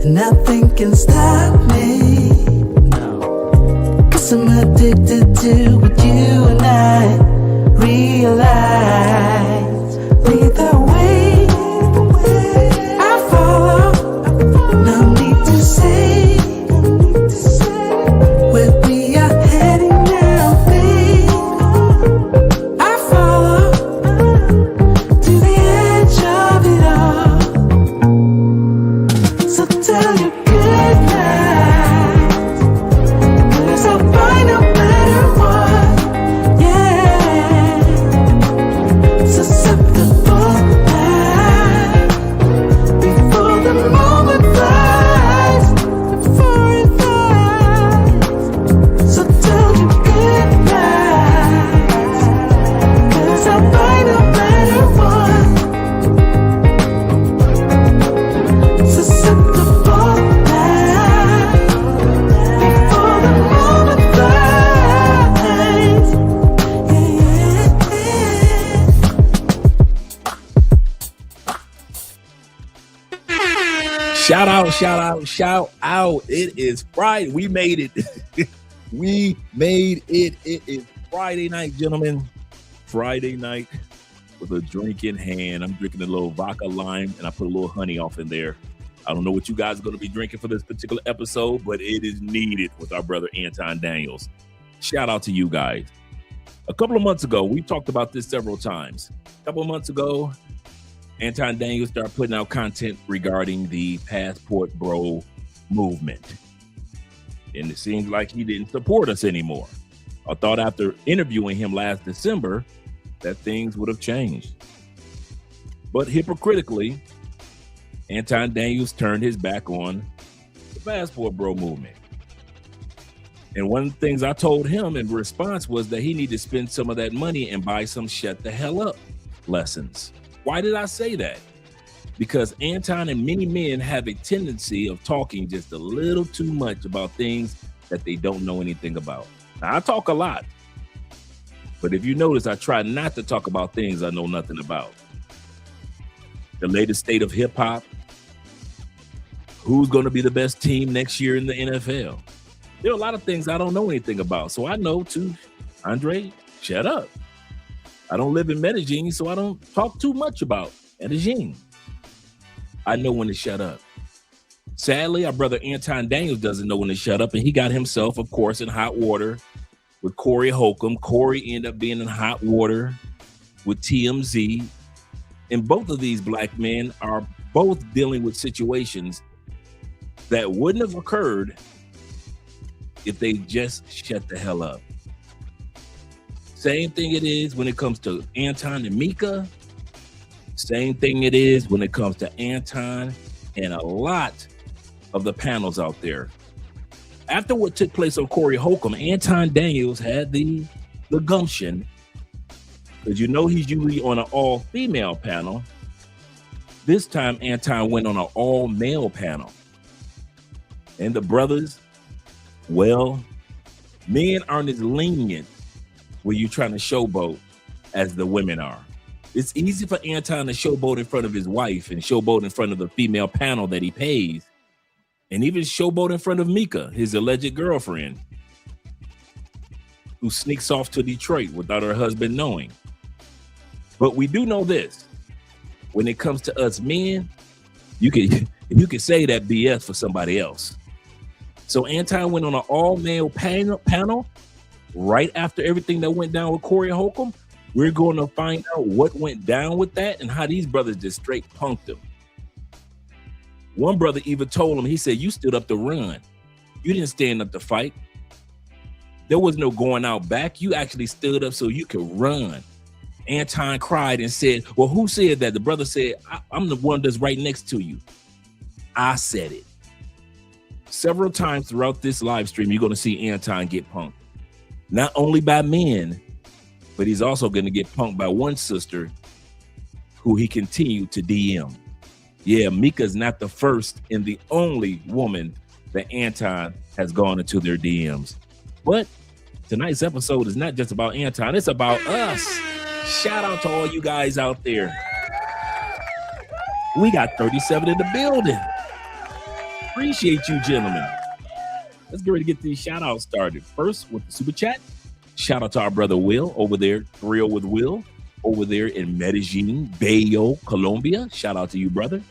and nothing can stop me. No, 'cause I'm addicted to what you and I realize. Lead the way, I follow. No need to say where we are heading now, babe. I follow to the edge of it all. So tell your good night, 'cause I'll find no matter what. Yeah, susceptible now before the moment flies, before it flies. So tell your good night, 'cause I'll find no matter what. Susceptible now before the moment flies. Shout out, shout out, shout out. It is Friday. We made it. We made it. It is Friday night, gentlemen. Friday night with a drink in hand. I'm drinking a little vodka lime and I put a little honey off in there. I don't know what you guys are going to be drinking for this particular episode, but it is needed with our brother Anton Daniels. Shout out to you guys. A couple of months ago, we talked about this several times. A couple of months ago, Anton Daniels started putting out content regarding the Passport Bro movement. And it seems like he didn't support us anymore. I thought after interviewing him last December that things would have changed. But hypocritically, Anton Daniels turned his back on the Passport Bro movement. And one of the things I told him in response was that he needed to spend some of that money and buy some shut the hell up lessons. Why did I say that? Because Anton and many men have a tendency of talking just a little too much about things that they don't know anything about. Now, I talk a lot, but if you notice, I try not to talk about things I know nothing about. The latest state of hip hop, who's going to be the best team next year in the NFL. There are a lot of things I don't know anything about. So I know to, Andre, shut up. I don't live in Medellin, so I don't talk too much about Medellin. I know when to shut up. Sadly, our brother Anton Daniels doesn't know when to shut up, and he got himself, of course, in hot water with Corey Holcomb. Corey ended up being in hot water with TMZ. And both of these black men are both dealing with situations that wouldn't have occurred if they just shut the hell up. Same thing it is when it comes to Anton and Mika. Same thing it is when it comes to Anton and a lot of the panels out there. After what took place on Corey Holcomb, Anton Daniels had the gumption, because you know he's usually on an all-female panel. This time, Anton went on an all-male panel. And the brothers, well, men aren't as lenient when you're trying to showboat as the women are. It's easy for Anton to showboat in front of his wife and showboat in front of the female panel that he pays, and even showboat in front of Mika, his alleged girlfriend, who sneaks off to Detroit without her husband knowing. But we do know this: when it comes to us men, you can say that BS for somebody else. So Anton went on an all-male panel right after everything that went down with Corey Holcomb. We're going to find out what went down with that and how these brothers just straight punked him. One brother even told him, he said, "You stood up to run. You didn't stand up to fight. There was no going out back. You actually stood up so you could run." Anton cried and said, "Well, who said that?" The brother said, "I'm the one that's right next to you. I said it." Several times throughout this live stream, you're going to see Anton get punked. Not only by men, but he's also going to get punked by one sister who he continued to DM. Yeah, Mika's not the first and the only woman that Anton has gone into their DMs. But tonight's episode is not just about Anton, it's about us. Shout out to all you guys out there. We got 37 in the building. Appreciate you, gentlemen. Let's get ready to get these shout outs started. First, with the super chat. Shout out to our brother Will over there, Thrill with Will, over there in Medellin, Bello, Colombia. Shout out to you, brother.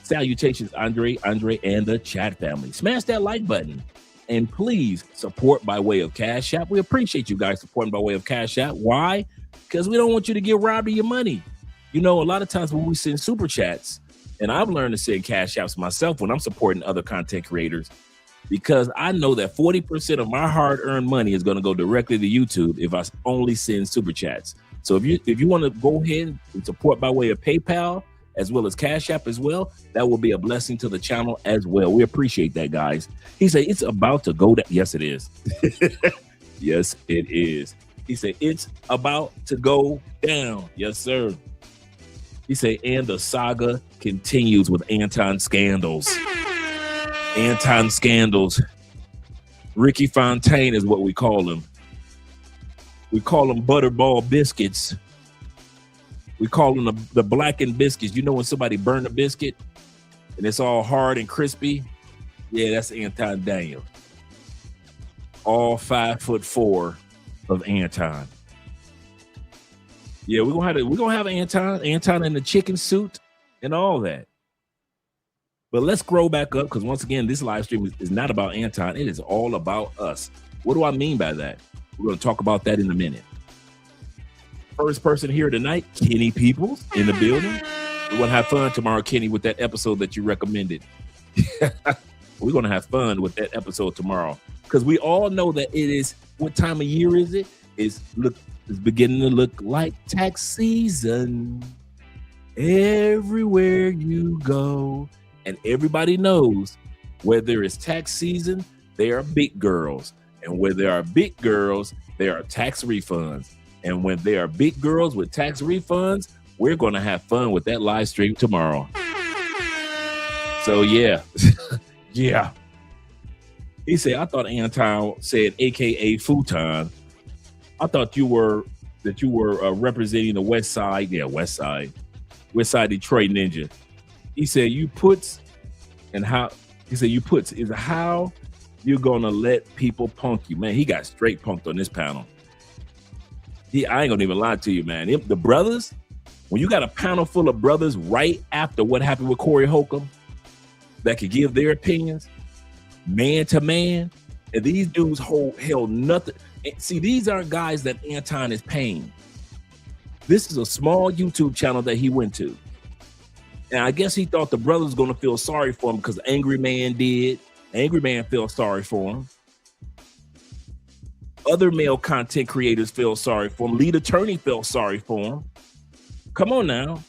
Salutations, Andre, and the chat family. Smash that like button. And please support by way of Cash App. We appreciate you guys supporting by way of Cash App. Why? Because we don't want you to get robbed of your money. You know, a lot of times when we send super chats, and I've learned to send Cash Apps myself when I'm supporting other content creators, because I know that 40% of my hard-earned money is going to go directly to YouTube if I only send super chats. So if you want to go ahead and support by way of PayPal, as well as Cash App as well, that will be a blessing to the channel as well. We appreciate that, guys. He said, it's about to go down. Yes, it is. Yes, it is. He said, it's about to go down. Yes, sir. He said, and the saga continues with Anton scandals. Anton scandals. Ricky Fontaine is what we call him. We call them butterball biscuits. We call them the blackened biscuits. You know when somebody burned a biscuit and it's all hard and crispy? Yeah, that's Anton Daniel. All 5'4" of Anton. Yeah, we're gonna have Anton in the chicken suit and all that. But let's scroll back up, because once again, this live stream is not about Anton. It is all about us. What do I mean by that? We're gonna talk about that in a minute. First person here tonight, Kenny Peoples in the building. We're gonna have fun tomorrow, Kenny, with that episode that you recommended. We're gonna have fun with that episode tomorrow, because we all know that it is, what time of year is it? It's beginning to look like tax season. Everywhere you go, and everybody knows where there is tax season, there are big girls, and where there are big girls, there are tax refunds. And when there are big girls with tax refunds, we're going to have fun with that live stream tomorrow. So, yeah. Yeah. He said, I thought Anton said, AKA Futon. I thought you were representing the West Side. Yeah, West Side Detroit Ninja. He said, is how you're going to let people punk you. Man, he got straight punked on this panel. I ain't gonna even lie to you, man. The brothers, when you got a panel full of brothers right after what happened with Corey Holcomb that could give their opinions, man to man, and these dudes held nothing. See, these aren't guys that Anton is paying. This is a small YouTube channel that he went to. And I guess he thought the brothers gonna feel sorry for him because Angry Man did. Angry Man felt sorry for him. Other male content creators feel sorry for him. Lead Attorney felt sorry for him. Come on now.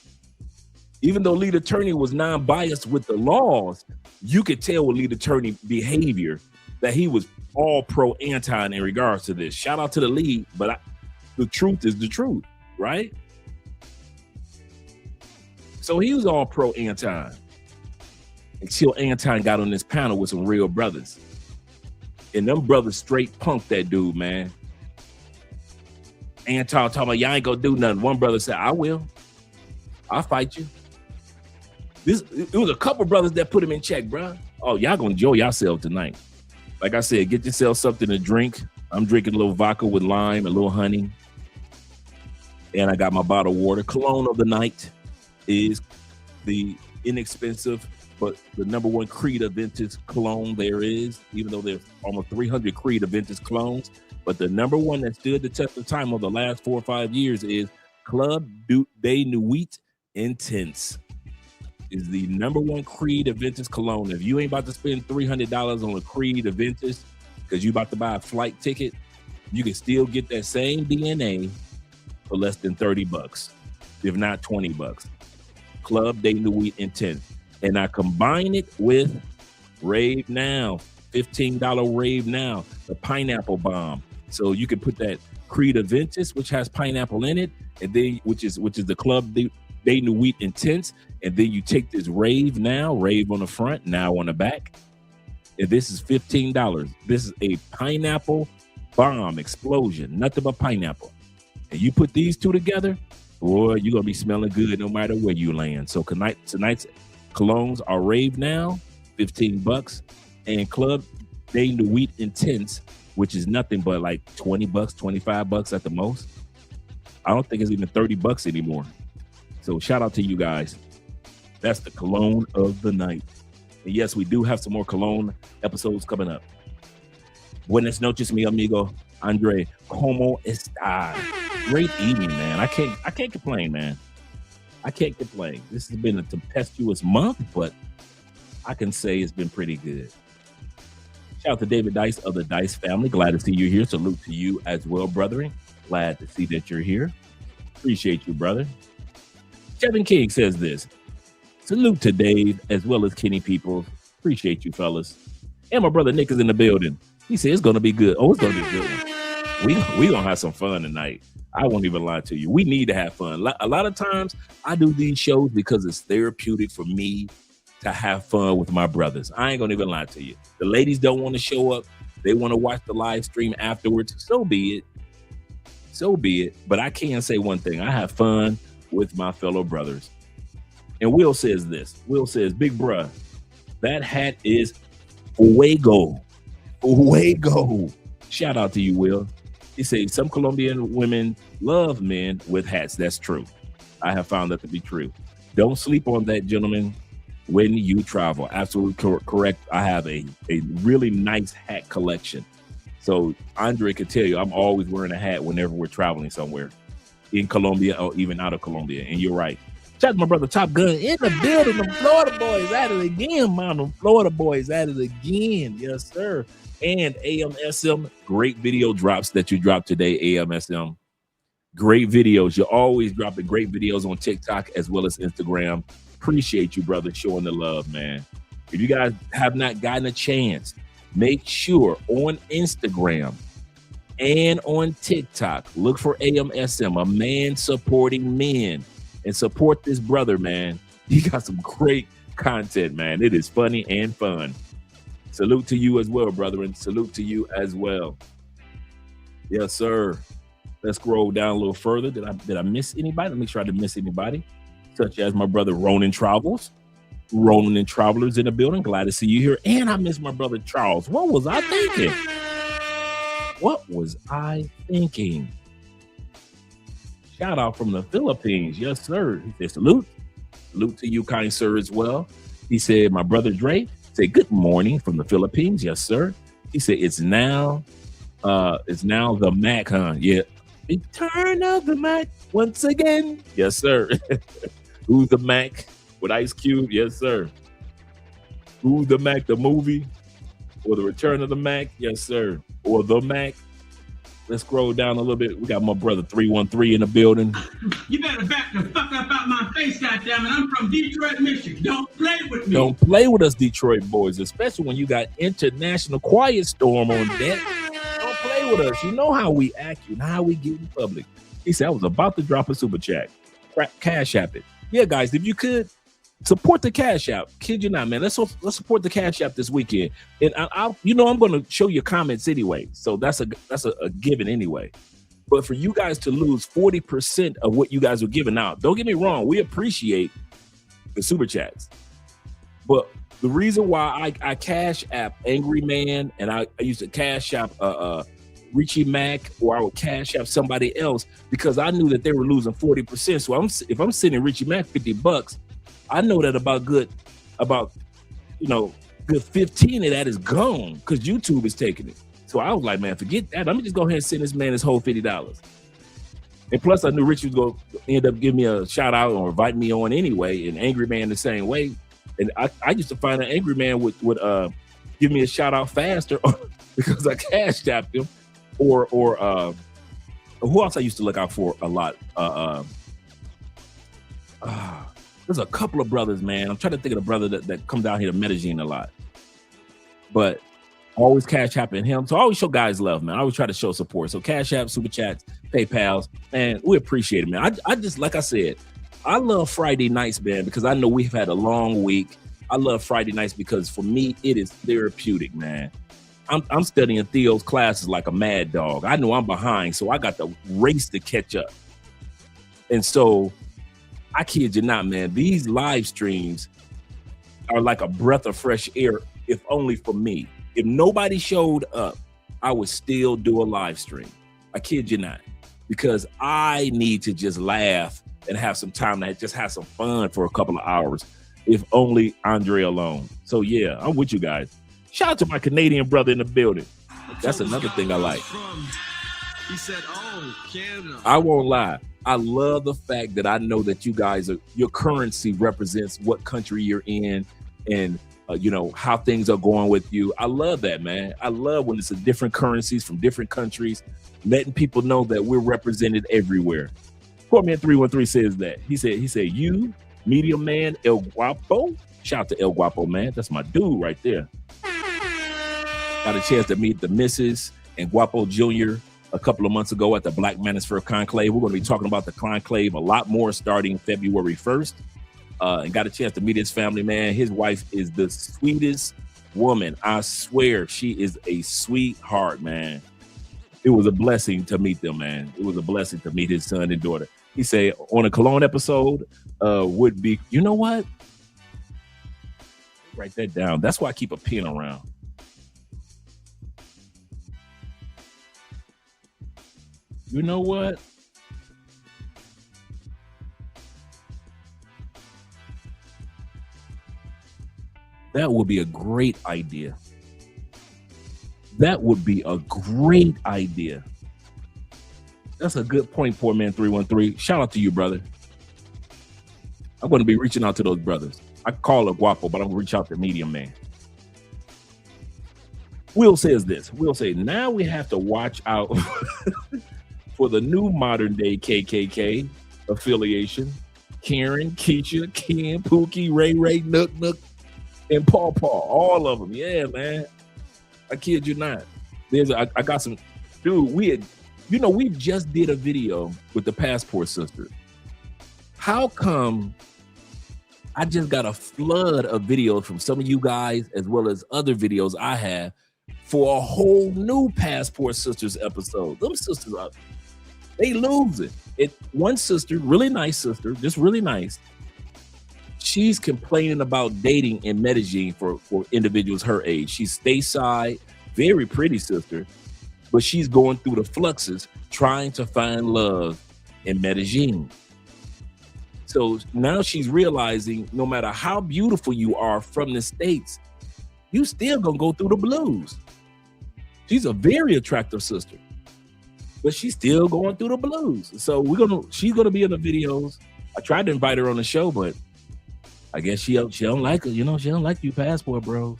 Even though Lead Attorney was non-biased with the laws, you could tell with Lead Attorney behavior that he was all pro Anton in regards to this. Shout out to the lead, but the truth is the truth, right? So he was all pro Anton until Anton got on this panel with some real brothers. And them brothers straight punked that dude, man. Anton talking about, y'all ain't gonna do nothing. One brother said, I will. I'll fight you. It was a couple brothers that put him in check, bro. Oh, y'all gonna enjoy yourself tonight. Like I said, get yourself something to drink. I'm drinking a little vodka with lime, a little honey. And I got my bottle of water. Cologne of the night is the inexpensive, but the number one Creed Aventus cologne there is, even though there's almost 300 Creed Aventus clones. But the number one that stood the test of time over the last 4 or 5 years is Club de Nuit Intense. Is the number one Creed Aventus cologne. If you ain't about to spend $300 on a Creed Aventus because you about to buy a flight ticket, you can still get that same DNA for less than $30, if not $20. Club de Nuit Intense. And I combine it with Rave Now, $15 Rave Now, the pineapple bomb. So you can put that Creed Aventus, which has pineapple in it, and then which is the Club de Nuit Intense, and then you take this Rave Now, Rave on the front, Now on the back, and this is $15. This is a pineapple bomb explosion, nothing but pineapple. And you put these two together, boy, you're gonna be smelling good no matter where you land. So tonight's colognes are Rave Now, $15. And Club Day the Wheat Intense, which is nothing but like $20, $25 at the most. I don't think it's even $30 anymore. So shout out to you guys. That's the cologne of the night. And yes, we do have some more cologne episodes coming up. Buenas noches, mi amigo Andre. ¿Cómo estás? Great evening, man. I can't complain, man. I can't complain. This has been a tempestuous month, but I can say it's been pretty good. Shout out to David Dice of the Dice family. Glad to see you here. Salute to you as well, brethren. Glad to see that you're here. Appreciate you, brother. Kevin King says this. Salute to Dave as well as Kenny Peoples. Appreciate you, fellas. And my brother Nick is in the building. He said it's going to be good. Oh, it's going to be good. We going to have some fun tonight. I won't even lie to you. We need to have fun. A lot of times I do these shows because it's therapeutic for me to have fun with my brothers. I ain't going to even lie to you. The ladies don't want to show up. They want to watch the live stream afterwards. So be it. So be it. But I can say one thing. I have fun with my fellow brothers. And Will says this. Will says, big bruh, that hat is fuego. Fuego. Shout out to you, Will. He says some Colombian women love men with hats. That's true. I have found that to be true. Don't sleep on that, gentlemen, when you travel. Absolutely correct. I have a really nice hat collection. So Andre could tell you I'm always wearing a hat whenever we're traveling somewhere in Colombia or even out of Colombia. And you're right. Shout out to my brother Top Gun in the building. The Florida boys at it again, man. The Florida boys at it again. Yes, sir. And AMSM, great video drops that you dropped today, AMSM. Great videos. You're always dropping great videos on TikTok as well as Instagram. Appreciate you, brother, showing the love, man. If you guys have not gotten a chance, make sure on Instagram and on TikTok, look for AMSM, a man supporting men, and support this brother, man. He got some great content, man. It is funny and fun. Salute to you as well, brethren. Salute to you as well. Yes, sir. Let's scroll down a little further. Did I miss anybody? Let me make sure I didn't miss anybody, such as my brother Ronan Travels. Ronan and Travelers in the building. Glad to see you here. And I miss my brother Charles. What was I thinking? What was I thinking? Shout out from the Philippines. Yes, sir. He said salute. Salute to you, kind sir, as well. He said, my brother Dre said, good morning from the Philippines. Yes, sir. He said, it's now the Mac, huh? Yeah. Return of the Mac once again. Yes, sir. Who's the Mac with Ice Cube? Yes, sir. Who's the Mac, the movie? Or the Return of the Mac? Yes, sir. Or the Mac? Let's scroll down a little bit. We got my brother 313 in the building. You better back the fuck up out my face, goddammit. I'm from Detroit, Michigan. Don't play with me. Don't play with us, Detroit boys, especially when you got International Quiet Storm on deck. Don't play with us. You know how we act. You know how we get in public. He said, I was about to drop a super chat. Cash App it. Yeah, guys, if you could, support the Cash App. Kid you not, man. Let's support the Cash App this weekend. And I'm going to show you comments anyway. So that's a given anyway. But for you guys to lose 40% of what you guys are giving out, don't get me wrong, we appreciate the super chats. But the reason why I Cash App Angry Man and I used to Cash App Richie Mac, or I would Cash App somebody else because I knew that they were losing 40%. So if I'm sending Richie Mac $50, I know that about good 15 of that is gone because YouTube is taking it. So I was like, man, forget that. Let me just go ahead and send this man his whole $50. And plus, I knew Richie was going to end up giving me a shout out or invite me on anyway. And Angry Man the same way. And I used to find an Angry Man would give me a shout out faster because I Cash Apped him. Or who else I used to look out for a lot? There's a couple of brothers, man. I'm trying to think of the brother that comes down here to Medellin a lot. But always Cash Apping him. So I always show guys love, man. I always try to show support. So Cash App, Super Chats, PayPals, and we appreciate it, man. I just, like I said, I love Friday nights, man, because I know we've had a long week. I love Friday nights because for me, it is therapeutic, man. I'm studying Theo's classes like a mad dog. I know I'm behind, so I got to race to catch up. And so I kid you not, man, these live streams, are like a breath of fresh air, if only for me. If nobody showed up, I would still do a live stream. I kid you not, because I need to just laugh and have some time to just have some fun for a couple of hours, if only Andre alone. So yeah, I'm with you guys. Shout out to my Canadian brother in the building. That's another thing I like. He said, "Oh, Canada." I won't lie. I love the fact that I know that you guys your currency represents what country you're in, and you know how things are going with you. I love that, man. I love when it's a different currencies from different countries, letting people know that we're represented everywhere. Courtman 313 says that. He said, "You, medium man, El Guapo." Shout out to El Guapo, man. That's my dude right there. Got a chance to meet the Mrs. and Guapo Jr. a couple of months ago at the Black Manosphere Conclave. We're going to be talking about the Conclave a lot more starting February 1st. And got a chance to meet his family, man. His wife is the sweetest woman. I swear, she is a sweetheart, man. It was a blessing to meet them, man. It was a blessing to meet his son and daughter. He said on a Cologne episode would be, you know what? Write that down. That's why I keep a pen around. You know what? That would be a great idea. That would be a great idea. That's a good point, poor man 313. Shout out to you, brother. I'm going to be reaching out to those brothers. I call it Guapo, but I'm going to reach out to Medium Man. Will says this. Will say, now we have to watch out for the new modern day KKK affiliation. Karen, Keisha, Ken, Pookie, Ray, Nook, and Paw, all of them. Yeah, man. I kid you not. I got some, dude, we just did a video with the Passport Sisters. How come I just got a flood of videos from some of you guys, as well as other videos I have for a whole new Passport Sisters episode? Them sisters are, they lose it. One sister, really nice sister, just really nice. She's complaining about dating in Medellin for individuals her age. She's stateside, very pretty sister, but she's going through the fluxes trying to find love in Medellin. So now she's realizing no matter how beautiful you are from the States, you still gonna go through the blues. She's a very attractive sister, but she's still going through the blues. So she's gonna be in the videos. I tried to invite her on the show, but I guess she don't like it. You know, she don't like you Passport, bro.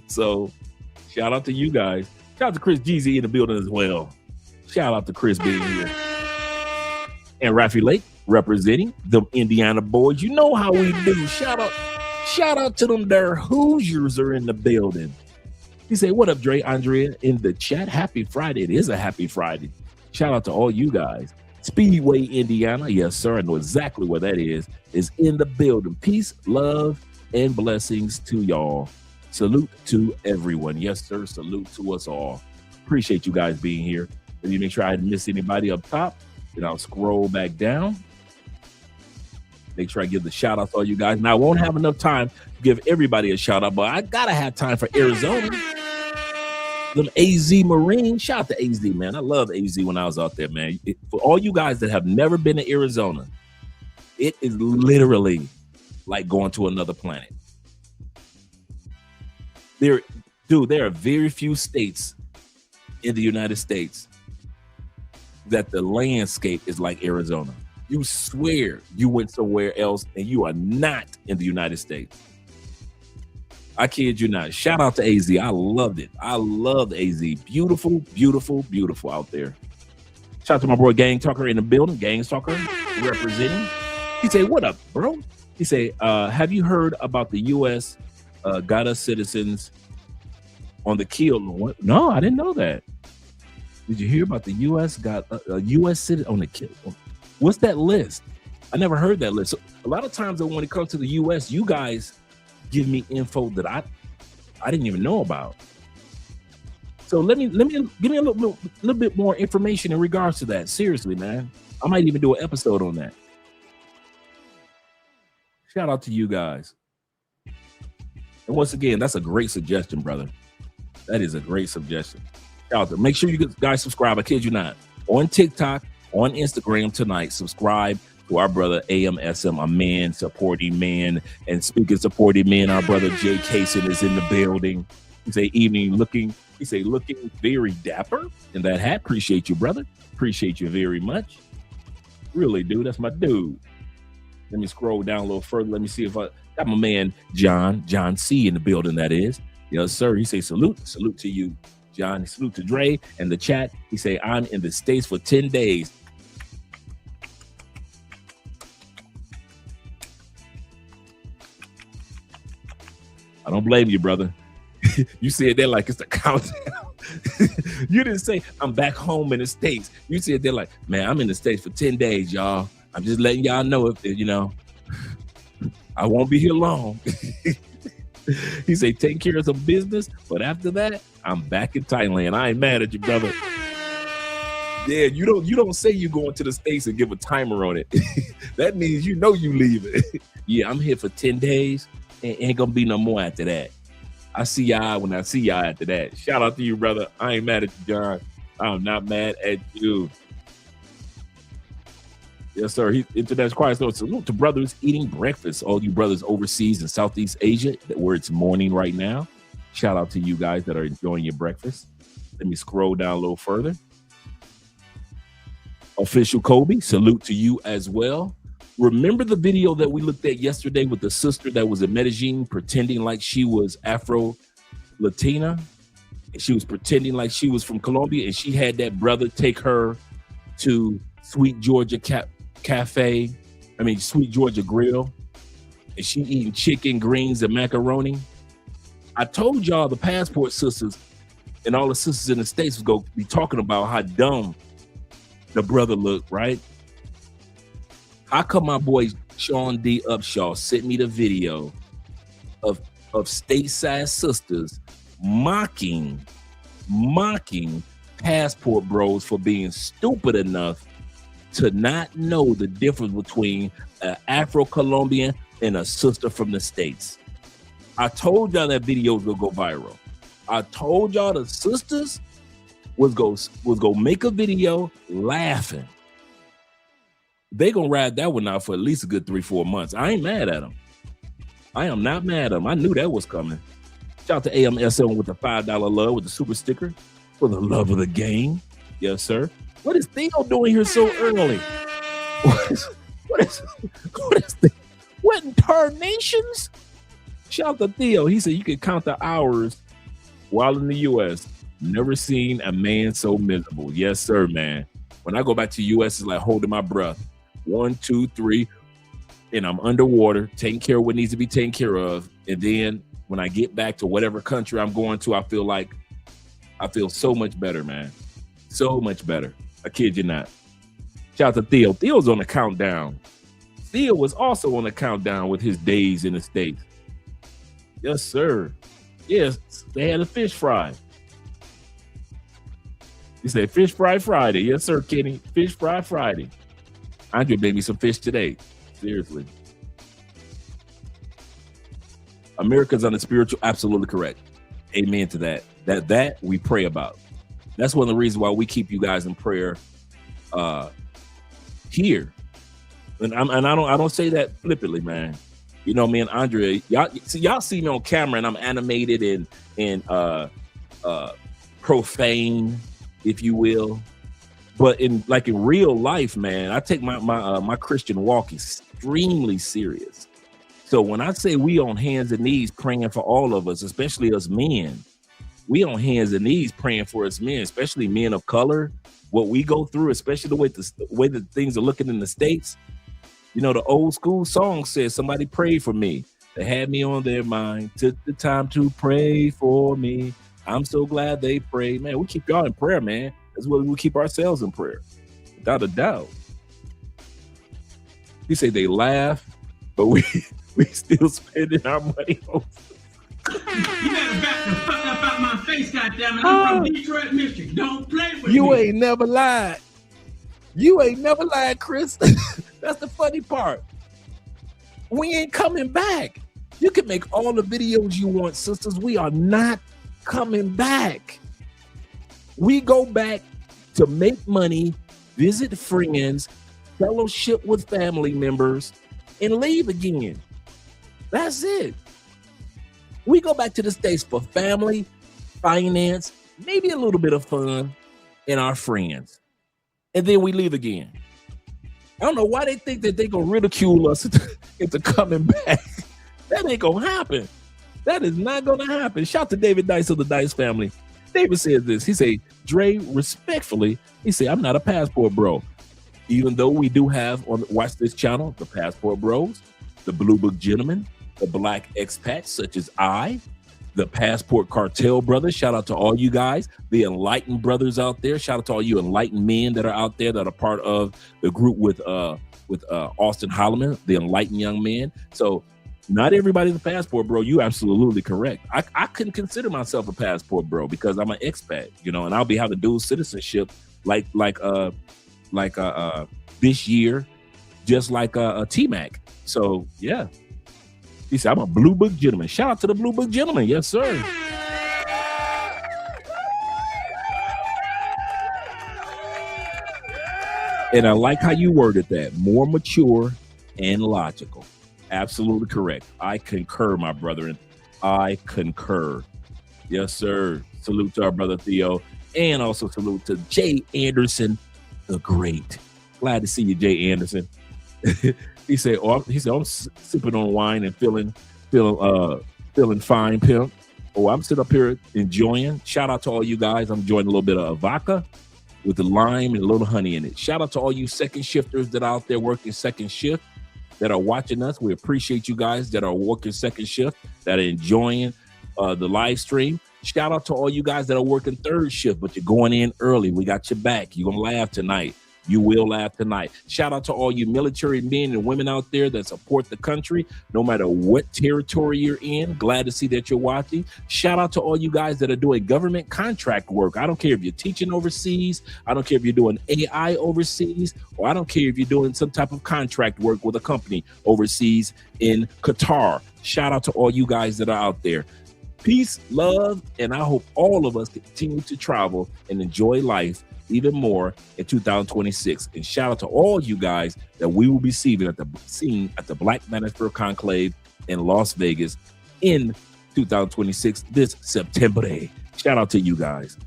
So shout out to you guys. Shout out to Chris Jeezy in the building as well. Shout out to Chris being here. And Rafi Lake representing the Indiana boys. You know how we do. Shout out to them there. Hoosiers are in the building. He said, what up, Dre, Andrea in the chat? Happy Friday. It is a happy Friday. Shout out to all you guys. Speedway, Indiana. Yes, sir. I know exactly where that is in the building. Peace, love, and blessings to y'all. Salute to everyone. Yes, sir. Salute to us all. Appreciate you guys being here. Let me make sure I didn't miss anybody up top. Then I'll scroll back down. Make sure I give the shout out to all you guys. Now, I won't have enough time to give everybody a shout out, but I got to have time for Arizona. Them AZ Marines. Shout out to AZ, man. I love AZ when I was out there, man. For all you guys that have never been to Arizona, it is literally like going to another planet. There are very few states in the United States that the landscape is like Arizona. You swear you went somewhere else and you are not in the United States. I kid you not. Shout out to AZ. I loved it. I love AZ. Beautiful, beautiful, beautiful out there. Shout out to my boy Gang Talker in the building. Gang Talker representing. He said, what up, bro? He said, have you heard about the U.S. Got us citizens on the kill? No, I didn't know that. Did you hear about the U.S. got a U.S. citizen on the kill? What's that list? I never heard that list. So a lot of times when it comes to the U.S., you guys give me info that I didn't even know about. So let me give me a little bit more information in regards to that. Seriously, man. I might even do an episode on that. Shout out to you guys. And once again, that's a great suggestion, brother. That is a great suggestion. Out there. Make sure you guys subscribe. I kid you not. On TikTok, on Instagram tonight, subscribe to our brother AMSM, a man supporting man. And speaking supporting men, our brother Jay Kaysen is in the building. He say evening looking very dapper in that hat. Appreciate you, brother. Appreciate you very much. Really, dude. That's my dude. Let me scroll down a little further. Let me see if I got my man John C in the building. That is, yes, sir. He say salute to you, John. Salute to Dre and the chat. He say I'm in the States for 10 days. I don't blame you, brother. You said that like it's a countdown. You didn't say I'm back home in the States. You said they're like, man, I'm in the States for 10 days, y'all. I'm just letting y'all know if you know, I won't be here long. He said, take care of some business, but after that, I'm back in Thailand. I ain't mad at you, brother. Yeah, you don't say you going to the States and give a timer on it. That means you know you leaving. Yeah, I'm here for 10 days. Ain't gonna be no more after that. I see y'all when I see y'all after that. Shout out to you, brother. I ain't mad at you, John. I'm not mad at you. Yes, sir. International Quiet Store. Salute to brothers eating breakfast. All you brothers overseas in Southeast Asia, where it's morning right now. Shout out to you guys that are enjoying your breakfast. Let me scroll down a little further. Official Kobe, salute to you as well. Remember the video that we looked at yesterday with the sister that was in Medellin pretending like she was Afro-Latina? And she was pretending like she was from Colombia, and she had that brother take her to Sweet Georgia Sweet Georgia Grill, and she eating chicken, greens, and macaroni. I told y'all the passport sisters and all the sisters in the States was going to be talking about how dumb the brother looked, right? How come my boy Sean D. Upshaw sent me the video of stateside sisters mocking passport bros for being stupid enough to not know the difference between an Afro-Colombian and a sister from the States? I told y'all that video was gonna go viral. I told y'all the sisters was gonna make a video laughing. They gonna ride that one out for at least a good 3-4 months. I ain't mad at them. I am not mad at them. I knew that was coming. Shout out to AMSL with the $5 love with the super sticker for the love of the game. Yes, sir. What is Theo doing here so early? What in tarnations? Shout out to Theo. He said you can count the hours while in the U.S. Never seen a man so miserable. Yes, sir, man. When I go back to the U.S., it's like holding my breath. 1, 2, 3, and I'm underwater, taking care of what needs to be taken care of. And then when I get back to whatever country I'm going to, I feel so much better, man. So much better. I kid you not. Shout out to Theo. Theo's on the countdown. Theo was also on the countdown with his days in the States. Yes, sir. Yes, they had a fish fry. He said fish fry Friday. Yes, sir, Kenny. Fish fry Friday. Andre made me some fish today. Seriously. America's on the spiritual. Absolutely correct. Amen to that. That we pray about. That's one of the reasons why we keep you guys in prayer here. And I don't say that flippantly, man. You know, me and Andre, y'all see me on camera and I'm animated and profane, if you will. But in real life, man, I take my Christian walk extremely serious. So when I say we on hands and knees praying for all of us, especially us men, we on hands and knees praying for us men, especially men of color, what we go through, especially the way that things are looking in the States. You know, the old school song says, somebody prayed for me. They had me on their mind, took the time to pray for me. I'm so glad they prayed. Man, we keep y'all in prayer, man. As well as we keep ourselves in prayer, without a doubt. He said they laugh, but we still spending our money on. You better back the fuck up out my face, goddammit. I'm from Detroit, Michigan. Don't play with me. You ain't never lied. You ain't never lied, Chris. That's the funny part. We ain't coming back. You can make all the videos you want, sisters. We are not coming back. We go back to make money, visit friends, fellowship with family members, and leave again. That's it. We go back to the States for family, finance, maybe a little bit of fun, and our friends. And then we leave again. I don't know why they think that they're going to ridicule us into coming back. That ain't going to happen. That is not going to happen. Shout to David Dice of the Dice family. David says this. He say, Dre, respectfully, he say, I'm not a passport bro. Even though we do have on watch this channel, the Passport Bros, the Blue Book Gentlemen, the Black Expats such as I, the Passport Cartel brothers. Shout out to all you guys, the enlightened brothers out there. Shout out to all you enlightened men that are out there that are part of the group with Austin Holloman, the enlightened young man. So not everybody's a passport bro. You absolutely correct. I couldn't consider myself a passport bro because I'm an expat, you know, and I'll be having dual citizenship like this year, just like T-Mac. So yeah. He said, I'm a Blue Book Gentleman. Shout out to the Blue Book Gentleman. Yes, sir. And I like how you worded that. More mature and logical. Absolutely correct. I concur, my brethren. I concur. Yes, sir. Salute to our brother Theo. And also salute to Jay Anderson, the Great. Glad to see you, Jay Anderson. He said, I'm sipping on wine and feeling fine, pimp. Oh, I'm sitting up here enjoying. Shout out to all you guys. I'm enjoying a little bit of vodka with the lime and a little honey in it. Shout out to all you second shifters that are out there working second shift that are watching us. We appreciate you guys that are working second shift, that are enjoying the live stream. Shout out to all you guys that are working third shift, but you're going in early. We got your back. You're going to laugh tonight. You will laugh tonight. Shout out to all you military men and women out there that support the country, no matter what territory you're in. Glad to see that you're watching. Shout out to all you guys that are doing government contract work. I don't care if you're teaching overseas. I don't care if you're doing AI overseas, or I don't care if you're doing some type of contract work with a company overseas in Qatar. Shout out to all you guys that are out there. Peace, love, and I hope all of us continue to travel and enjoy life even more in 2026. And shout out to all you guys that we will be seeing at the Black Manosphere Conclave in Las Vegas in 2026 this September. Shout out to you guys.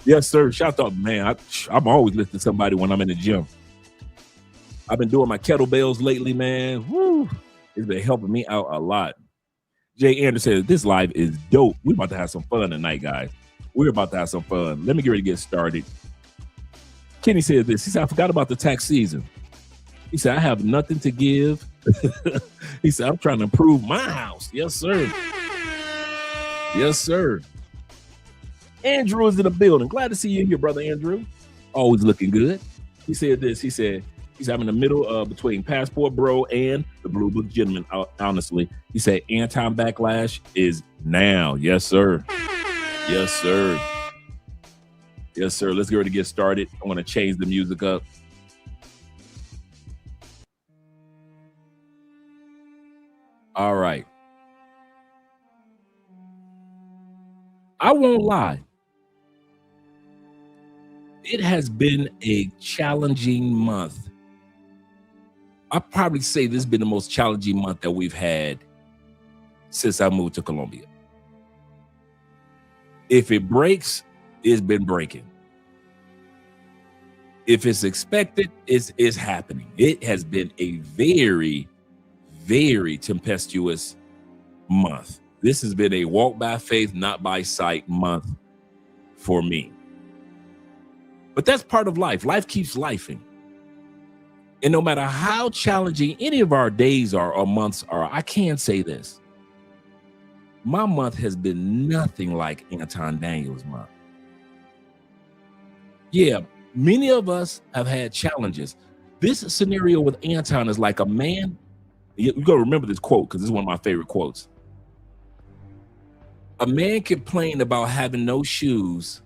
Yes, sir. Shout out, man. I'm always listening to somebody when I'm in the gym. I've been doing my kettlebells lately, man. Woo. It's been helping me out a lot. Jay Anderson says, this live is dope. We're about to have some fun tonight, guys. We're about to have some fun. Let me get ready to get started. Kenny said this. He said, I forgot about the tax season. He said, I have nothing to give. He said, I'm trying to improve my house. Yes, sir. Yes, sir. Andrew is in the building. Glad to see you here, brother Andrew. Always looking good. He said this. He said, I'm in the middle between Passport Bro and the Blue Book Gentleman, honestly. He said Anton backlash is now. Yes, sir. Yes, sir. Yes, sir. Let's get ready to get started. I want to change the music up. All right. I won't lie. It has been a challenging month. I'd probably say this has been the most challenging month that we've had since I moved to Colombia. If it breaks, it's been breaking. If it's expected, it's happening. It has been a very, very tempestuous month. This has been a walk by faith, not by sight month for me. But that's part of life. Life keeps lifing. And no matter how challenging any of our days are or months are, I can say this. My month has been nothing like Anton Daniels' month. Yeah, many of us have had challenges. This scenario with Anton is like a man. You got to remember this quote because this is one of my favorite quotes. A man complained about having no shoes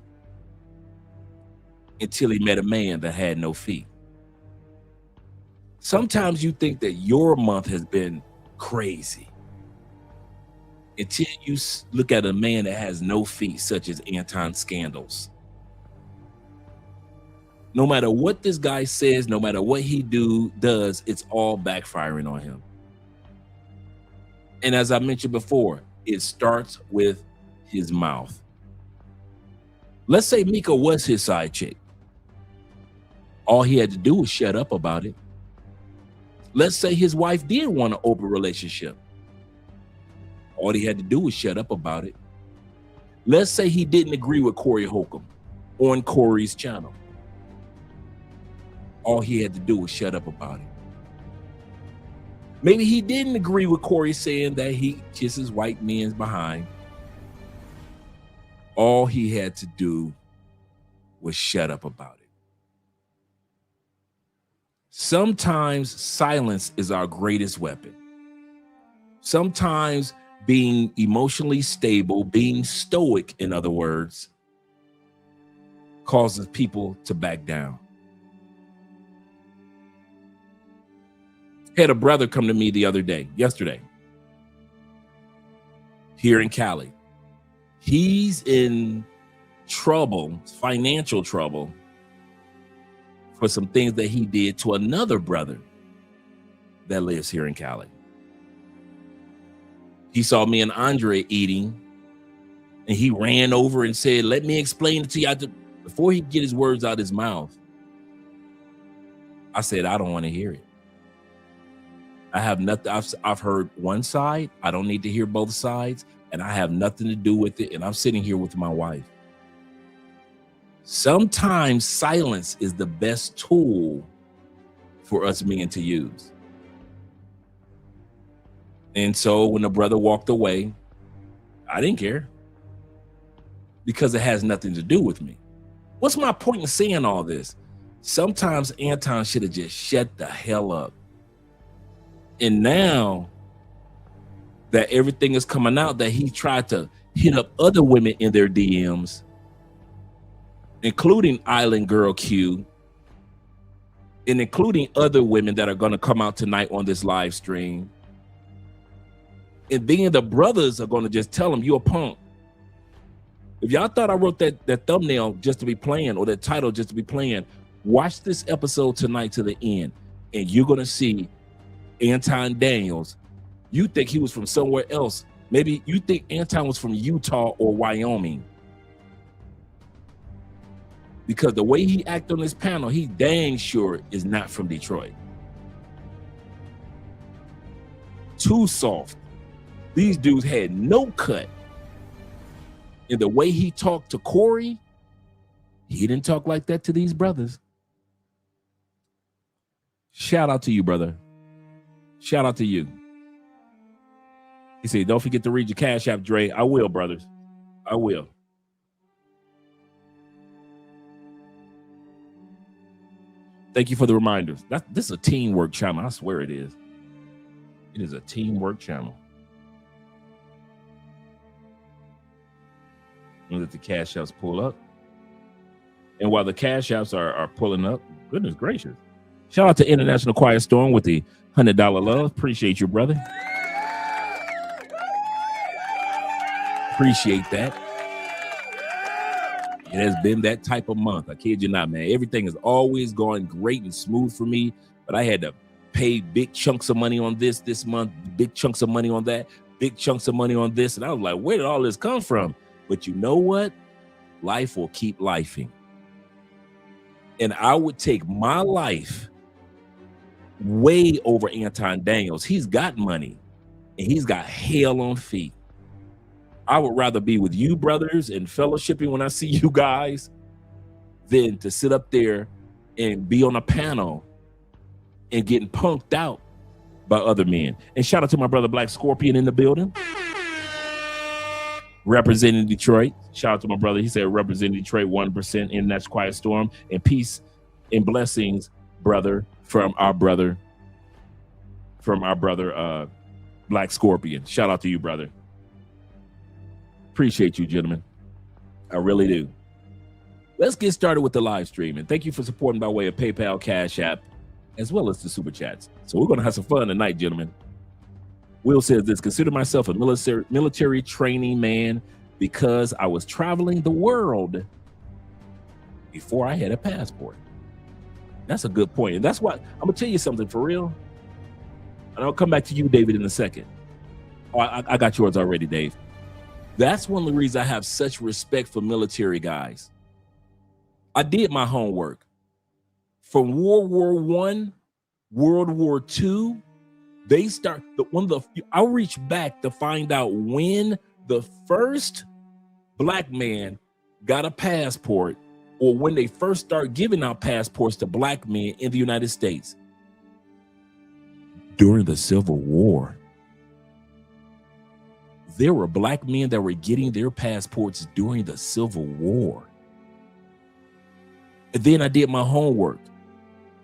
until he met a man that had no feet. Sometimes you think that your month has been crazy until you look at a man that has no feet, such as Anton Scandals. No matter what this guy says, no matter what he does, it's all backfiring on him. And as I mentioned before, it starts with his mouth. Let's say Mika was his side chick. All he had to do was shut up about it. Let's say his wife did want an open relationship. All he had to do was shut up about it. Let's say he didn't agree with Corey Holcomb on Corey's channel. All he had to do was shut up about it. Maybe he didn't agree with Corey saying that he kisses white men's behind. All he had to do was shut up about it. Sometimes silence is our greatest weapon. Sometimes being emotionally stable, being stoic, in other words, causes people to back down. Had a brother come to me yesterday, here in Cali. He's in trouble, financial trouble, for some things that he did to another brother that lives here in Cali. He saw me and Andre eating, and he ran over and said, "Let me explain it to you." Before he get his words out his mouth, I said, "I don't want to hear it. I have nothing. I've heard one side. I don't need to hear both sides, and I have nothing to do with it. And I'm sitting here with my wife." Sometimes silence is the best tool for us men to use. And so when the brother walked away, I didn't care, because it has nothing to do with me. What's my point in saying all this? Sometimes Anton should have just shut the hell up. And now that everything is coming out, that he tried to hit up other women in their DMs, including Island Girl Q, and including other women that are going to come out tonight on this live stream. And then the brothers are going to just tell him, "You're a punk." If y'all thought I wrote that thumbnail just to be playing, or that title just to be playing, watch this episode tonight to the end, and you're going to see Anton Daniels. You think he was from somewhere else. Maybe you think Anton was from Utah or Wyoming, because the way he acted on this panel, he dang sure is not from Detroit. Too soft. These dudes had no cut. And the way he talked to Corey, he didn't talk like that to these brothers. Shout out to you, brother. Shout out to you. He said, "Don't forget to read your Cash App, Dre." I will, brothers. I will. Thank you for the reminders. This is a teamwork channel. I swear it is. It is a teamwork channel. And let the Cash Apps pull up. And while the Cash Apps are pulling up, goodness gracious. Shout out to International Quiet Storm with the $100 love. Appreciate you, brother. Appreciate that. It has been that type of month. I kid you not, man. Everything is always going great and smooth for me, but I had to pay big chunks of money on this month, big chunks of money on that, big chunks of money on this. And I was like, where did all this come from? But you know what? Life will keep lifing. And I would take my life way over Anton Daniels. He's got money and he's got hell on feet. I would rather be with you brothers and fellowshipping when I see you guys than to sit up there and be on a panel and getting punked out by other men. And shout out to my brother Black Scorpion in the building, representing Detroit. Shout out to my brother. He said representing Detroit 1% in that Quiet Storm. And peace and blessings, brother, from our brother Black Scorpion. Shout out to you, brother. Appreciate you, gentlemen. I really do. Let's get started with the live stream. And thank you for supporting by way of PayPal, Cash App, as well as the super chats. So we're going to have some fun tonight, gentlemen. Will says this: consider myself a military training man because I was traveling the world before I had a passport. That's a good point. And that's why I'm going to tell you something for real. And I'll come back to you, David, in a second. Oh, I got yours already, Dave. That's one of the reasons I have such respect for military guys. I did my homework. From World War I, World War II, they start I'll reach back to find out when the first black man got a passport, or when they first start giving out passports to black men in the United States. During the Civil War, there were black men that were getting their passports during the Civil War. And then I did my homework,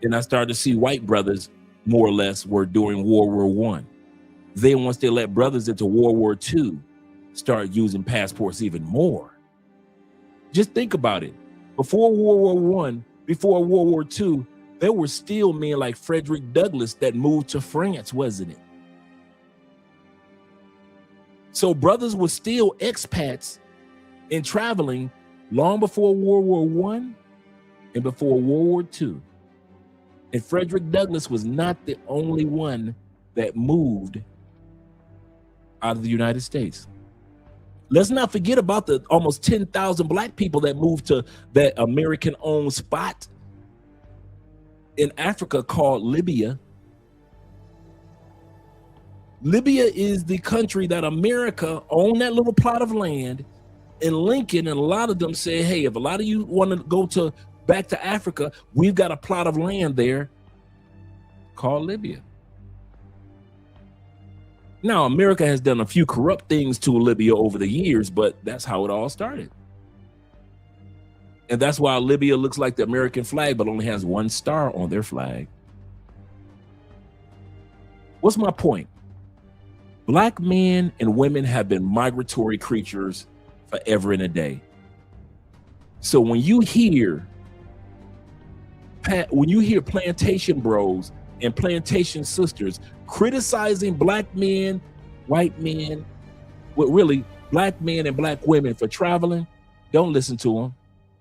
and I started to see white brothers more or less were during World War I. Then once they let brothers into World War II, start using passports even more. Just think about it. Before World War I, before World War II, there were still men like Frederick Douglass that moved to France, wasn't it? So brothers were still expats and traveling long before World War I and before World War II. And Frederick Douglass was not the only one that moved out of the United States. Let's not forget about the almost 10,000 black people that moved to that American-owned spot in Africa called Libya. Libya is the country that America owned that little plot of land, and Lincoln and a lot of them said, hey, if a lot of you want to go back to Africa, we've got a plot of land there called Libya. Now, America has done a few corrupt things to Libya over the years, but that's how it all started. And that's why Libya looks like the American flag, but only has one star on their flag. What's my point? Black men and women have been migratory creatures forever and a day. So when you hear plantation bros and plantation sisters criticizing black men, white men, well, really black men and black women for traveling, don't listen to them.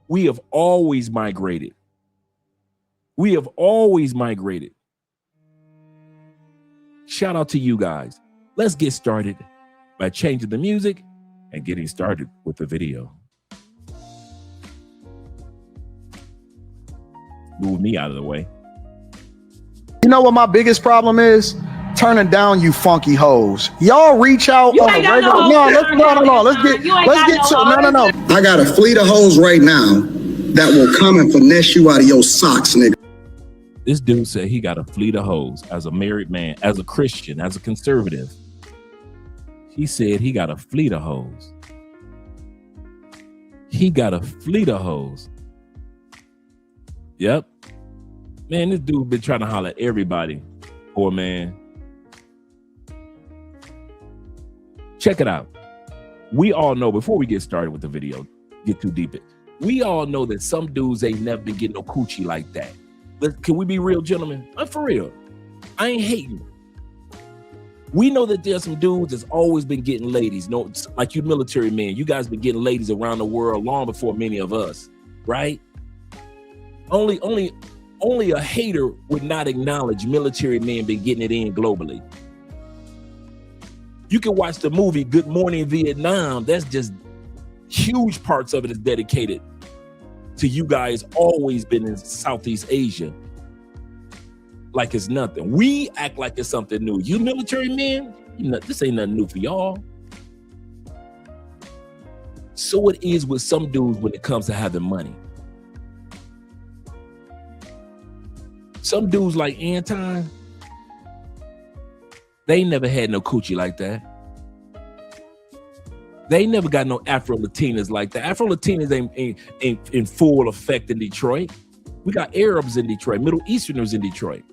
We have always migrated. We have always migrated. Shout out to you guys. Let's get started by changing the music and getting started with the video. Move me out of the way. You know what my biggest problem is? Turning down you funky hoes. Y'all reach out on a regular. No. Let's get to no. I got a fleet of hoes right now that will come and finesse you out of your socks, nigga. This dude said he got a fleet of hoes as a married man, as a Christian, as a conservative. He said he got a fleet of hoes. He got a fleet of hoes. Yep. Man, this dude been trying to holler at everybody. Poor man. Check it out. We all know, before we get started with the video, get too deep in, we all know that some dudes ain't never been getting no coochie like that. Can we be real, gentlemen? I'm for real. I ain't hating. We know that there's some dudes that's always been getting ladies. No, like you military men, you guys been getting ladies around the world long before many of us, right? Only a hater would not acknowledge military men been getting it in globally. You can watch the movie Good Morning Vietnam. That's just huge parts of it is dedicated to you guys always been in Southeast Asia. Like it's nothing. We act like it's something new. You military men, this ain't nothing new for y'all. So it is with some dudes when it comes to having money. Some dudes like Anton, they never had no coochie like that. They never got no Afro-Latinas like that. Afro-Latinas ain't in full effect in Detroit. We got Arabs in Detroit, Middle Easterners in Detroit.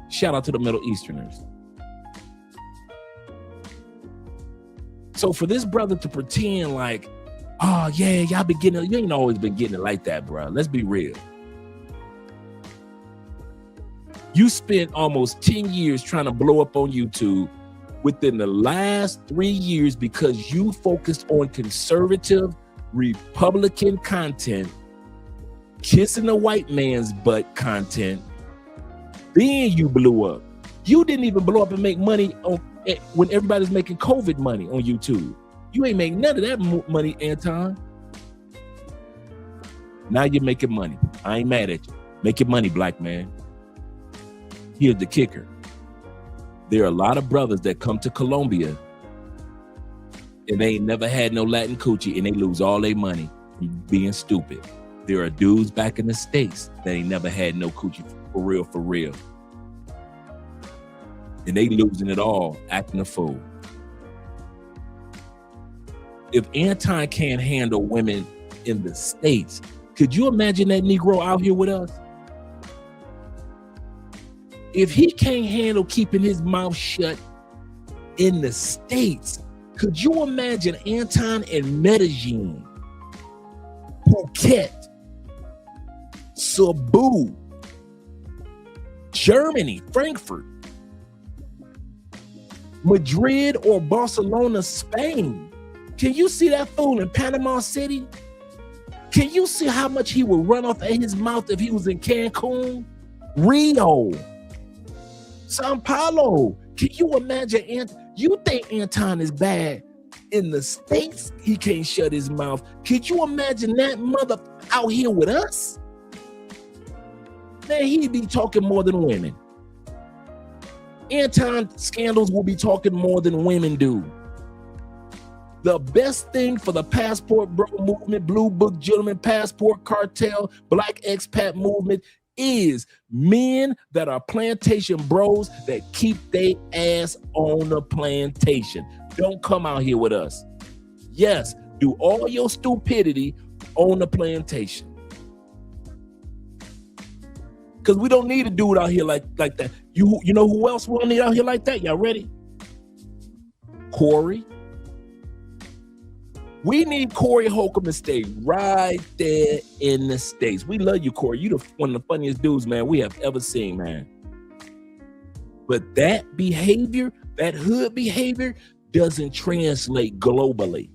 Shout out to the Middle Easterners. So for this brother to pretend like, oh yeah, y'all been getting it, you ain't always been getting it like that, bro. Let's be real. You spent almost 10 years trying to blow up on YouTube. Within the last 3 years, because you focused on conservative Republican content, kissing a white man's butt content, then you blew up. You didn't even blow up and make money when everybody's making COVID money on YouTube. You ain't making none of that money, Anton. Now you're making money. I ain't mad at you. Make your money, black man. Here's the kicker. There are a lot of brothers that come to Colombia and they ain't never had no Latin coochie and they lose all their money from being stupid. There are dudes back in the States that ain't never had no coochie for real. And they losing it all, acting a fool. If Anton can't handle women in the States, could you imagine that Negro out here with us? If he can't handle keeping his mouth shut in the States, could you imagine Anton in Medellin, Phuket, Cebu, Germany, Frankfurt, Madrid, or Barcelona, Spain? Can you see that fool in Panama City? Can you see how much he would run off at his mouth if he was in Cancun, Rio, Sao Paulo? Can you imagine? You think Anton is bad in the States? He can't shut his mouth. Could you imagine that mother out here with us? Man, he'd be talking more than women. Anton scandals will be talking more than women do. The best thing for the passport bro movement, blue book gentleman, passport cartel, black expat movement is men that are plantation bros that keep their ass on the plantation. Don't come out here with us. Yes, do all your stupidity on the plantation. Because we don't need a dude out here like that. You know who else we don't need out here like that? Y'all ready? Corey. We need Corey Holcomb to stay right there in the States. We love you, Corey. You one of the funniest dudes, man, we have ever seen, man. But that behavior, that hood behavior, doesn't translate globally.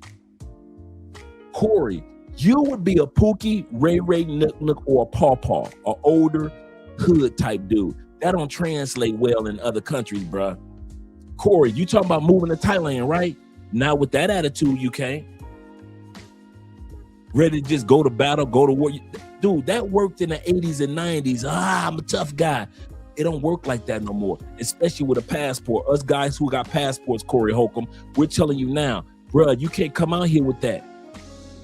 Corey, you would be a Pookie, Ray Ray, Nook Nook, or a Paw Paw, an older hood type dude. That don't translate well in other countries, bruh. Corey, you talking about moving to Thailand, right? Now with that attitude, you can't. Ready to just go to battle, go to war. Dude, that worked in the 80s and 90s. I'm a tough guy. It don't work like that no more, especially with a passport. Us guys who got passports, Corey Holcomb, we're telling you now, bruh, you can't come out here with that.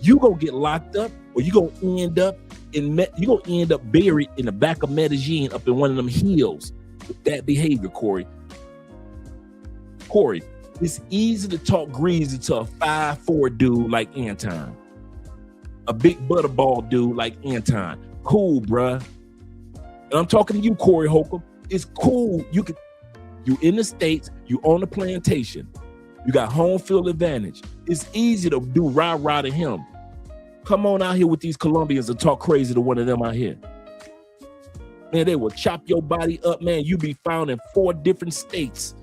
You gonna get locked up, or you gonna end up buried in the back of Medellin up in one of them hills with that behavior, Corey. Corey, it's easy to talk greasy to a 5'4" dude like Anton. A big butterball dude like Anton. Cool, bruh. And I'm talking to you, Corey Holcomb. It's cool. You in the States, you on the plantation. You got home field advantage. It's easy to do rah-rah to him. Come on out here with these Colombians and talk crazy to one of them out here. Man, they will chop your body up, man. You be found in 4 different states.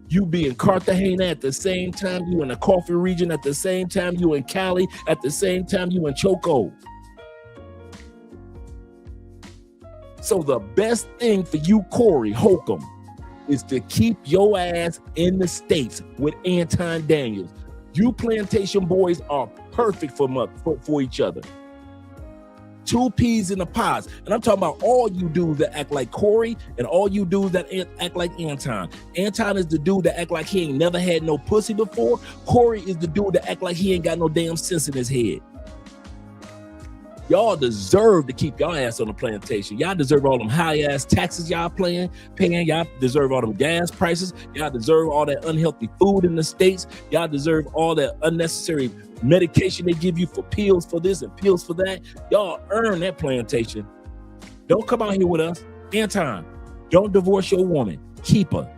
You be in Cartagena at the same time. You in the coffee region at the same time. You in Cali at the same time. You in Choco. So the best thing for you, Corey Holcomb, is to keep your ass in the States with Anton Daniels. You plantation boys are perfect for each other. 2 peas in a pod. And I'm talking about all you dudes that act like Corey and all you dudes that act like Anton. Anton is the dude that act like he ain't never had no pussy before. Corey is the dude that act like he ain't got no damn sense in his head. Y'all deserve to keep y'all ass on the plantation. Y'all deserve all them high ass taxes y'all paying. Y'all deserve all them gas prices. Y'all deserve all that unhealthy food in the States. Y'all deserve all that unnecessary medication they give you for pills for this and pills for that. Y'all earn that plantation. Don't come out here with us. Anton, don't divorce your woman. Keep her.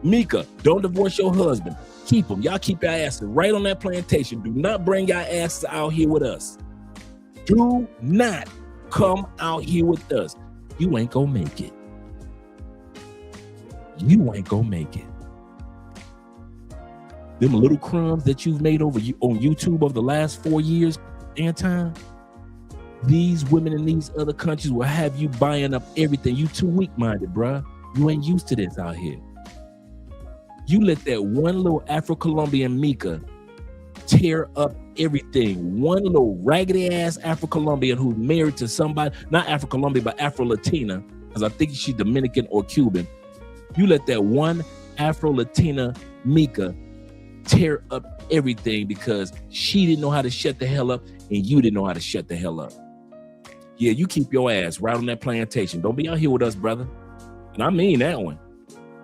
Mika, don't divorce your husband. Keep them. Y'all keep your asses right on that plantation. Do not bring your asses out here with us. Do not come out here with us. You ain't gonna make it. you ain't gonna make it. Them little crumbs that you've made on YouTube over the last 4 years, Anton, these women in these other countries will have you buying up everything. You too weak-minded, bruh. You ain't used to this out here. You let that one little Afro-Colombian Mika tear up everything. One little raggedy-ass Afro-Colombian who's married to somebody, not Afro-Colombian, but Afro-Latina, because I think she's Dominican or Cuban. You let that one Afro-Latina Mika tear up everything because she didn't know how to shut the hell up and you didn't know how to shut the hell up. Yeah, you keep your ass right on that plantation. Don't be out here with us, brother. And I mean that one.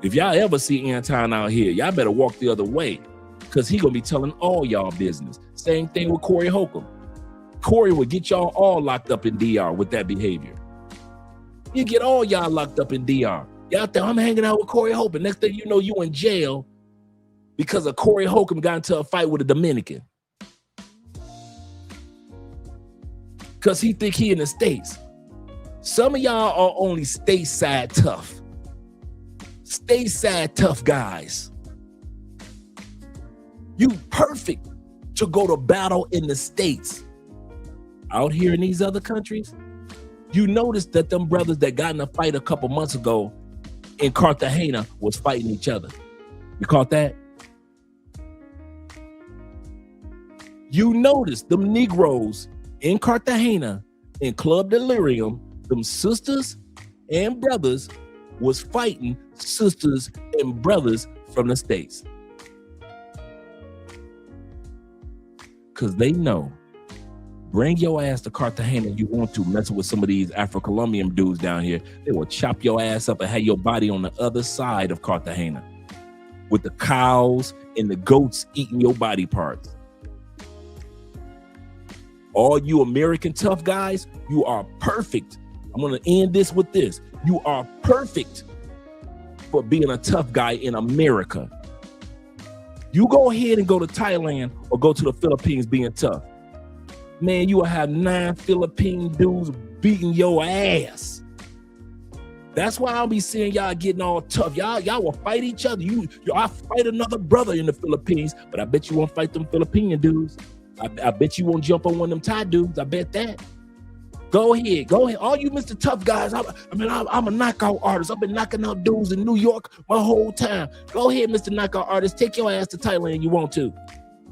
If y'all ever see Anton out here, y'all better walk the other way because he gonna be telling all y'all business. Same thing with Corey Holcomb. Corey will get y'all all locked up in DR with that behavior. You get all y'all locked up in DR. Y'all think I'm hanging out with Corey Holcomb. Next thing you know, you in jail because of Corey Holcomb got into a fight with a Dominican. Because he think he in the States. Some of y'all are only stateside tough. Stateside tough guys. You perfect to go to battle in the States. Out here in these other countries, you notice that them brothers that got in a fight a couple months ago in Cartagena was fighting each other. You caught that? You notice them Negroes in Cartagena, in Club Delirium, them sisters and brothers was fighting sisters and brothers from the States. Because they know, bring your ass to Cartagena if you want to, messing with some of these Afro-Colombian dudes down here. They will chop your ass up and have your body on the other side of Cartagena with the cows and the goats eating your body parts. All you American tough guys, you are perfect. I'm going to end this with this. You are perfect for being a tough guy in America. You go ahead and go to Thailand or go to the Philippines being tough. Man, you will have 9 Philippine dudes beating your ass. That's why I'll be seeing y'all getting all tough. Y'all will fight each other. I'll fight another brother in the Philippines, but I bet you won't fight them Philippine dudes. I bet you won't jump on one of them Thai dudes. I bet that. Go ahead. All you Mr. Tough guys, I'm a knockout artist. I've been knocking out dudes in New York my whole time. Go ahead, Mr. Knockout Artist. Take your ass to Thailand you want to.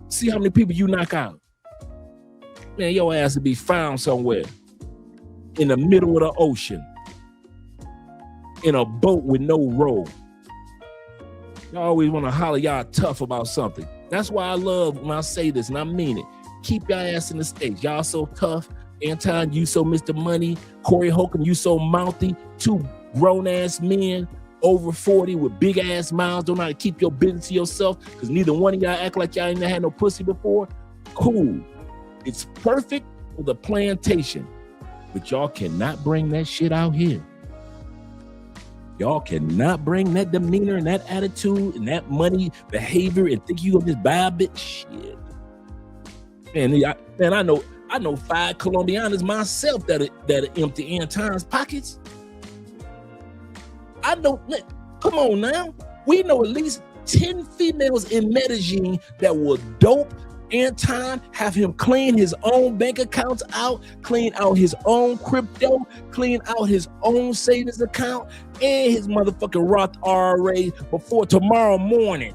See how many people you knock out. Man, your ass will be found somewhere in the middle of the ocean in a boat with no row. Y'all always want to holler y'all tough about something. That's why I love when I say this, and I mean it. Keep your ass in the States. Y'all so tough. Anton, you so Mr. Money. Corey Holcomb, you so mouthy. 2 grown-ass men over 40 with big-ass mouths. Don't know how to keep your business to yourself because neither one of y'all act like y'all ain't had no pussy before. Cool. It's perfect for the plantation, but y'all cannot bring that shit out here. Y'all cannot bring that demeanor and that attitude and that money behavior and think you gonna just buy a bitch. Shit. Man, I know 5 Colombianas myself that empty Anton's pockets. Come on now. We know at least 10 females in Medellin that will dope Anton, have him clean his own bank accounts out, clean out his own crypto, clean out his own savings account and his motherfucking Roth IRA before tomorrow morning.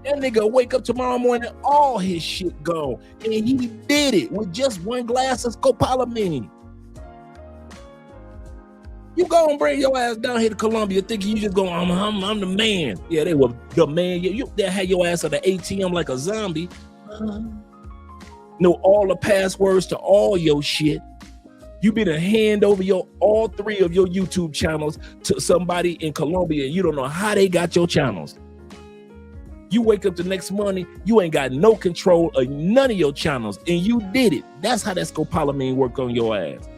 That nigga wake up tomorrow morning, all his shit gone. And he did it with just 1 glass of scopolamine. You go and bring your ass down here to Colombia thinking you just going, I'm the man. Yeah, they were the man. They had your ass at the ATM like a zombie. Know all the passwords to all your shit. You better hand over all 3 of your YouTube channels to somebody in Colombia. You don't know how they got your channels. You wake up the next morning, you ain't got no control of none of your channels, and you did it. That's how that scopolamine work on your ass.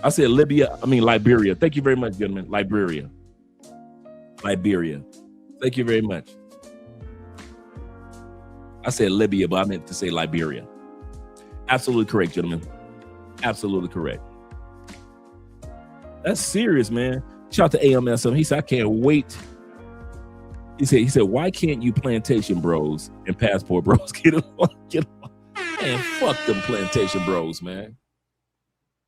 I said Liberia. Thank you very much, gentlemen. Liberia. Thank you very much. I said Libya, but I meant to say Liberia. Absolutely correct, gentlemen. Absolutely correct. That's serious, man. Shout out to AMSM. He said, I can't wait. He said, why can't you plantation bros and passport bros get along? Man, fuck them plantation bros, man.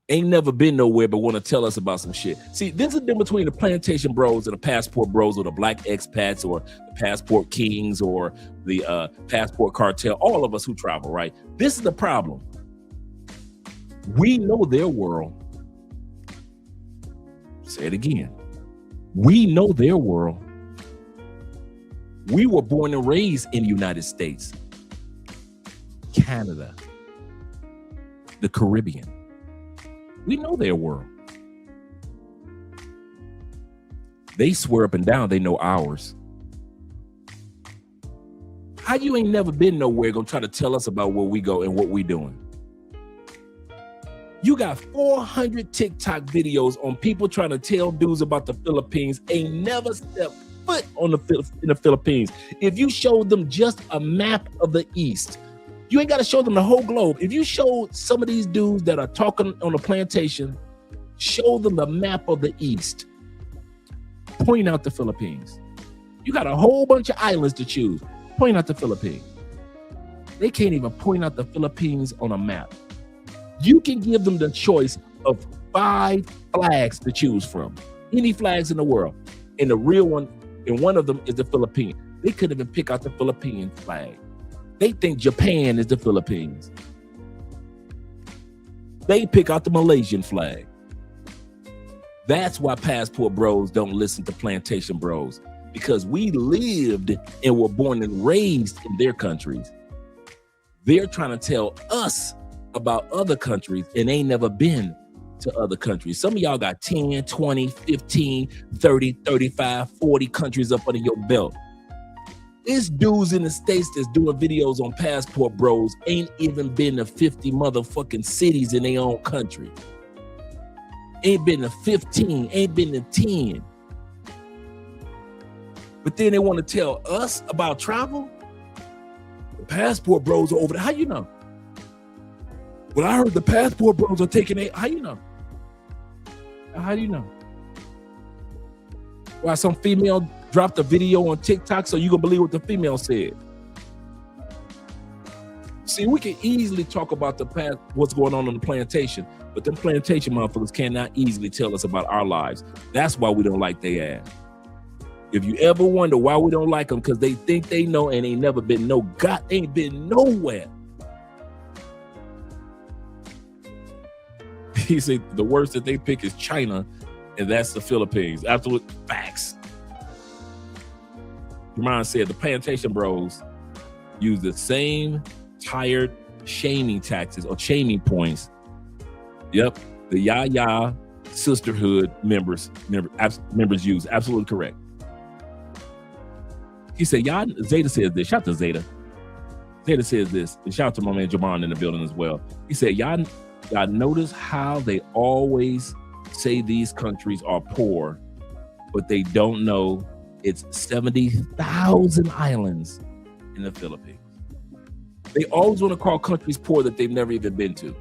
Ain't never been nowhere but want to tell us about some shit. See, there's a difference between the plantation bros and the passport bros or the black expats or the passport kings or the passport cartel, all of us who travel, right? This is the problem. We know their world. Say it again. We know their world. We were born and raised in the United States, Canada, the Caribbean. We know their world. They swear up and down they know ours. How you ain't never been nowhere gonna try to tell us about where we go and what we doing? You got 400 TikTok videos on people trying to tell dudes about the Philippines, ain't never stepped foot on in the Philippines. If you showed them just a map of the East, you ain't got to show them the whole globe. If you showed some of these dudes that are talking on the plantation, show them the map of the East, point out the Philippines. You got a whole bunch of islands to choose. Point out the Philippines. They can't even point out the Philippines on a map. You can give them the choice of 5 flags to choose from. Any flags in the world. And the real one, and one of them is the Philippines. They couldn't even pick out the Philippine flag. They think Japan is the Philippines. They pick out the Malaysian flag. That's why passport bros don't listen to plantation bros, because we lived and were born and raised in their countries. They're trying to tell us about other countries and ain't never been to other countries. Some of y'all got 10, 20, 15, 30, 35, 40 countries up under your belt. There's dudes in the States that's doing videos on passport bros ain't even been to 50 motherfucking cities in their own country. Ain't been to 15, ain't been to 10. But then they want to tell us about travel? The passport bros are over there. How you know? Well, I heard the passport bros are taking it. How you know? How do you know? Why some female dropped a video on TikTok so you gonna believe what the female said? See, we can easily talk about the past, what's going on the plantation, but them plantation motherfuckers cannot easily tell us about our lives. That's why we don't like they ass. If you ever wonder why we don't like them, because they think they know and ain't never been ain't been nowhere. He said the worst that they pick is China, and that's the Philippines. Absolute facts. Jermaine said the plantation bros use the same tired shaming taxes or shaming points. Yep, the Yaya sisterhood members use. Absolutely correct. He said, y'all, Zeta says this. Shout out to Zeta. Zeta says this. And shout out to my man Jamon in the building as well. He said, y'all notice how they always say these countries are poor, but they don't know it's 70,000 islands in the Philippines. They always want to call countries poor that they've never even been to.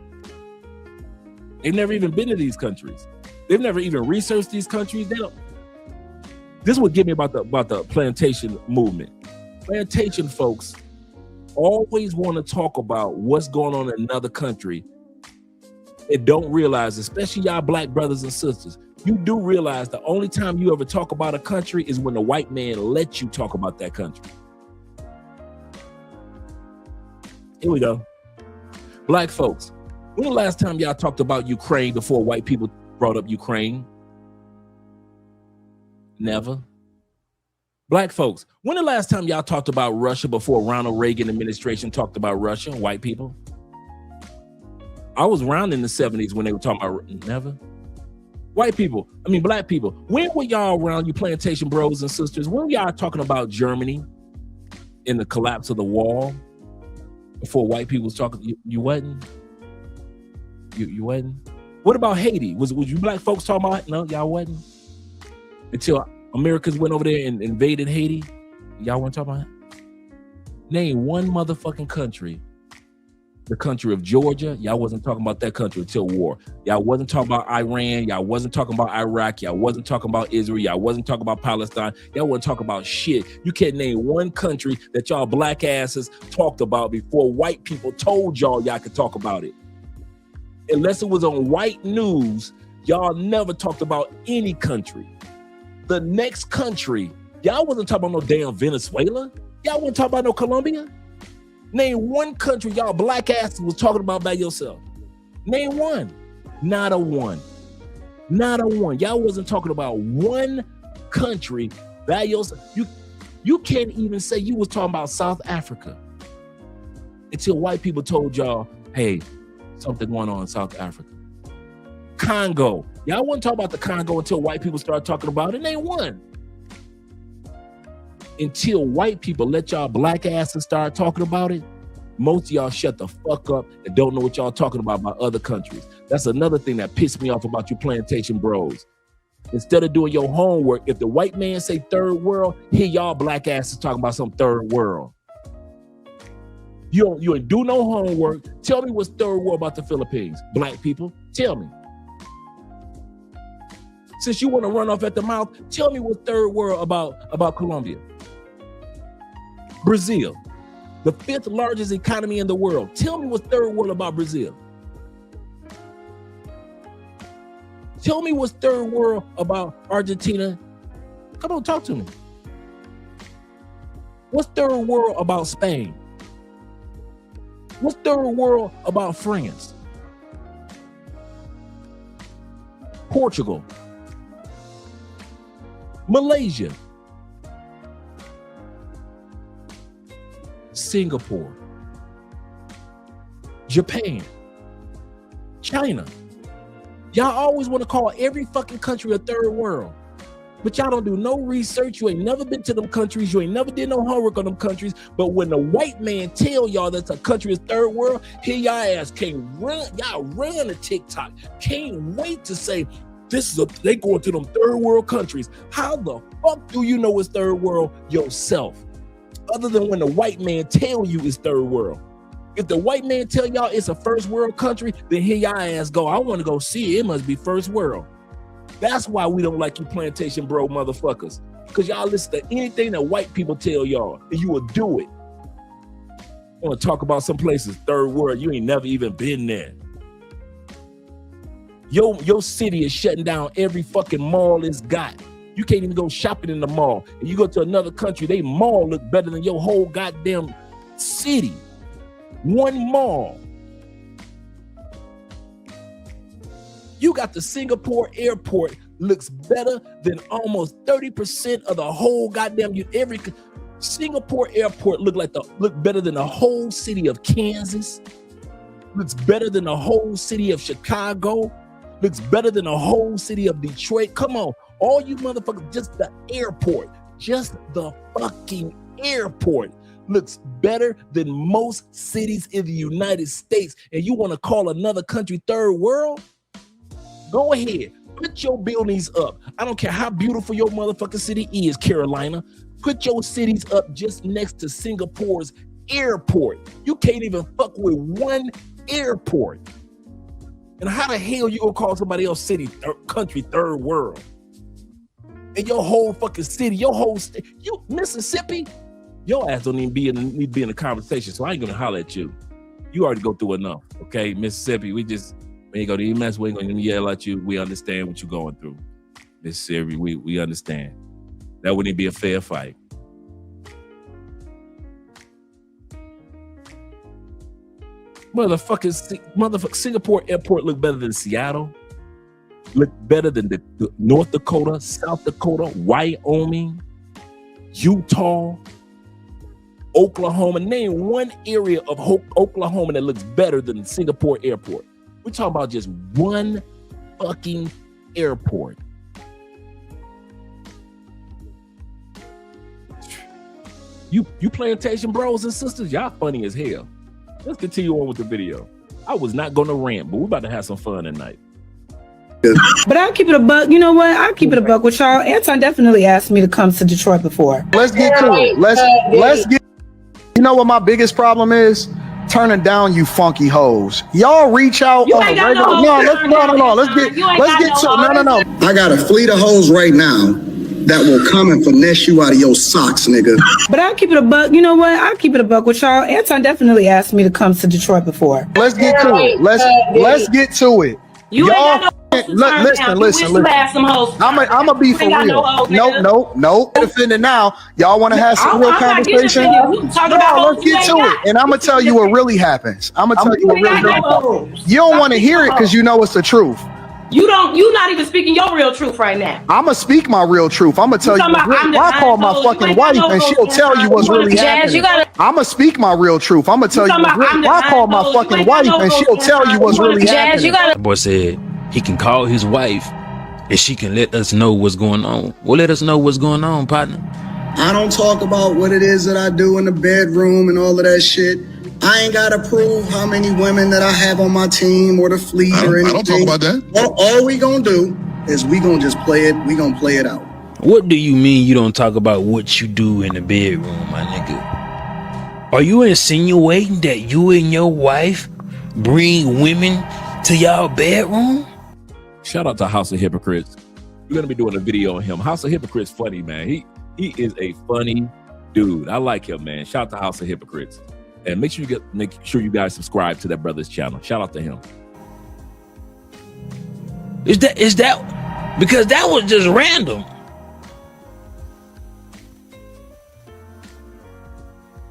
They've never even been to these countries. They've never even researched these countries. They don't. This is what get me about the plantation movement. Plantation folks always want to talk about what's going on in another country. They don't realize, especially y'all black brothers and sisters, you do realize the only time you ever talk about a country is when the white man lets you talk about that country. Here we go. Black folks, when the last time y'all talked about Ukraine before white people brought up Ukraine? Never. Black folks, when the last time y'all talked about Russia before Ronald Reagan administration talked about Russia, white people? I was around in the 70s when they were talking about never. White people, black people, when were y'all around, you plantation bros and sisters? When were y'all talking about Germany in the collapse of the wall before white people was talking? You wasn't? You wasn't? What about Haiti? Was you black folks talking about? No, y'all wasn't? Until Americans went over there and invaded Haiti. Y'all want to talk about it? Name one motherfucking country the country of Georgia. Y'all wasn't talking about that country until war. Y'all wasn't talking about Iran. Y'all wasn't talking about Iraq. Y'all wasn't talking about Israel. Y'all wasn't talking about Palestine. Y'all wasn't talking about shit. You can't name one country that y'all black asses talked about before white people told y'all could talk about it. Unless it was on white news, y'all never talked about any country. The next country, y'all wasn't talking about no damn Venezuela. Y'all wasn't talking about no Colombia. Name one country y'all black asses was talking about by yourself. Name one. Not a one. Not a one. Y'all wasn't talking about one country by yourself. You can't even say you was talking about South Africa until white people told y'all, hey, something going on in South Africa. Congo. Y'all wasn't talking about the Congo until white people started talking about it. Name one. Until white people let y'all black asses start talking about it, most of y'all shut the fuck up and don't know what y'all talking about other countries. That's another thing that pissed me off about you plantation bros. Instead of doing your homework, if the white man say third world, here y'all black asses talking about some third world. You ain't do no homework. Tell me what's third world about the Philippines, black people. Tell me. Since you want to run off at the mouth, tell me what's third world about Colombia. Brazil, the 5th largest economy in the world. Tell me what's third world about Brazil. Tell me what's third world about Argentina. Come on, talk to me. What's third world about Spain? What's third world about France? Portugal. Malaysia. Singapore, Japan, China. Y'all always want to call every fucking country a third world, but y'all don't do no research. You ain't never been to them countries. You ain't never did no homework on them countries. But when the white man tell y'all that a country is third world, here y'all ass can't run. Y'all run to TikTok. Can't wait to say they going to them third world countries. How the fuck do you know it's third world yourself? Other than when the white man tell you it's third world. If the white man tell y'all it's a first world country, then here y'all ass go, I want to go see it. It must be first world. That's why we don't like you plantation bro motherfuckers. Because y'all listen to anything that white people tell y'all, and you will do it. I want to talk about some places, third world, you ain't never even been there. Your city is shutting down every fucking mall it's got. You can't even go shopping in the mall. And you go to another country, they mall look better than your whole goddamn city. One mall. You got the Singapore airport looks better than almost 30% of the whole goddamn Singapore airport look better than the whole city of Kansas. Looks better than the whole city of Chicago. Looks better than the whole city of Detroit. Come on. All you motherfuckers, just the airport, just the fucking airport looks better than most cities in the United States. And you want to call another country third world? Go ahead, put your buildings up. I don't care how beautiful your motherfucking city is, Carolina. Put your cities up just next to Singapore's airport. You can't even fuck with one airport. And how the hell you gonna call somebody else city, country third world? And your whole fucking city, your whole state, you Mississippi, your ass don't even need to be in a conversation. So I ain't gonna holler at you. You already go through enough, okay? Mississippi, we ain't gonna even mess. We ain't gonna yell at you. We understand what you're going through, Mississippi. We understand. That wouldn't be a fair fight. Motherfucking Singapore airport look better than Seattle. Look better than the North Dakota, South Dakota, Wyoming, Utah, Oklahoma. Name one area of Oklahoma that looks better than Singapore airport. We're talking about just one fucking airport. You plantation bros and sisters, y'all funny as hell. Let's continue on with the video. I was not gonna rant, but we're about to have some fun tonight. But I'll keep it a buck. You know what? I'll keep it a buck with y'all. Anton definitely asked me to come to Detroit before. Let's get to it. Let's get. You know what my biggest problem is? turning down you funky hoes. Y'all reach out You on ain't a got regular. no No, hoes let's turned no, no, down, no. Let's Anton. get You ain't let's got get no to no, hoes. no, no. I got a fleet of hoes right now that will come and finesse you out of your socks, nigga. But I'll keep it a buck. You know what? I'll keep it a buck with y'all. Anton definitely asked me to come to Detroit before. Let's get to it. Let's get to it. You Y'all, ain't got no hoes to turn down. You wish you had some hoes. I'm gonna be for You ain't got real. no hoes, No, nigga. defending now. Y'all want to have some real I'm not getting conversation? offended. You talking about No, let's hoes you get ain't to got. it. And I'm gonna tell you what really happens. I'm gonna tell you You what ain't really got no happens. hoes. You don't Stop want to speaking hear it hoes. because you know it's the truth. You not even speaking your real truth right now. I'm gonna speak my real truth. I'm gonna tell you. talking about I'm I call my denying hoes. You fucking ain't got wife, no and hoes, she'll tell you Anton. what's You wanna really be happening. dead? I'm gonna speak my real truth. I'm gonna tell you. talking about I'm I call denying my hoes. You fucking ain't got wife, no and hoes, she'll tell you Anton. what's You wanna really be dead? happening. That boy said he can call his wife and she can let us know what's going on. Well, let us know what's going on, partner. I don't talk about what it is that I do in the bedroom and all of that shit. I ain't gotta prove how many women that I have on my team or the fleet or anything. I don't talk about that. All we gonna do is we gonna just play it. We gonna play it out. What do you mean you don't talk about what you do in the bedroom, my nigga? Are you insinuating that you and your wife bring women to y'all bedroom? Shout out to House of Hypocrites. We're gonna be doing a video on him. House of Hypocrites funny, man. He is a funny dude. I like him, man. Shout out to House of Hypocrites. And make sure you guys subscribe to that brother's channel. Shout out to him. Is that because that was just random?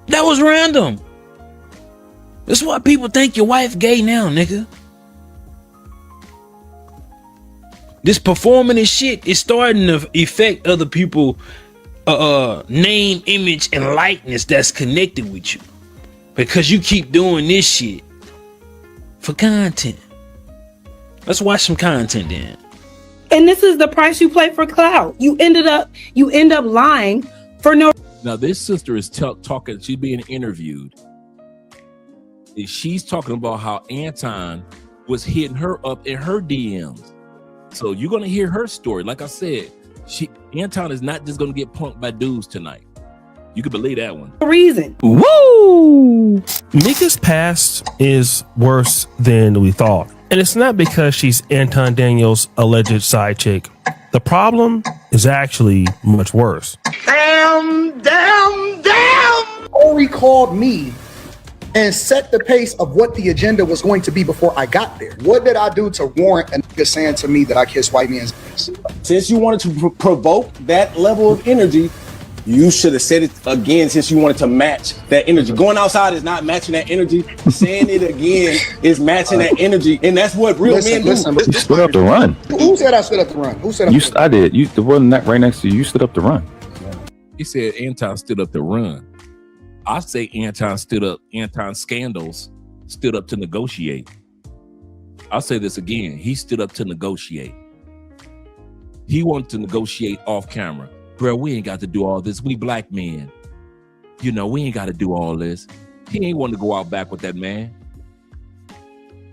That was random. That's why people think your wife gay now, nigga. This performing and shit is starting to affect other people name, image, and likeness that's connected with you. Because you keep doing this shit for content. Let's watch some content then. And this is the price you pay for clout. You end up lying for no. Now this sister is talking. She's being interviewed. And she's talking about how Anton was hitting her up in her DMs. So you're gonna hear her story. Like I said, Anton is not just gonna get punked by dudes tonight. You can believe that one. Reason. Woo! Mika's past is worse than we thought. And it's not because she's Anton Daniels' alleged side chick. The problem is actually much worse. Damn! Ori called me and set the pace of what the agenda was going to be before I got there. What did I do to warrant a nigga saying to me that I kissed white man's ass? Since you wanted to provoke that level of energy, you should have said it again since you wanted to match that energy. Going outside is not matching that energy. Saying it again is matching that energy. And that's what real men do. You stood up to run. Who said I stood up to run? Who said I did. You, the one right next to you, you stood up to run. He said Anton stood up to run. I say Anton Scandals stood up to negotiate. I'll say this again. He stood up to negotiate. He wanted to negotiate off camera. Bro, we ain't got to do all this. We black men. You know, we ain't got to do all this. He ain't want to go out back with that man.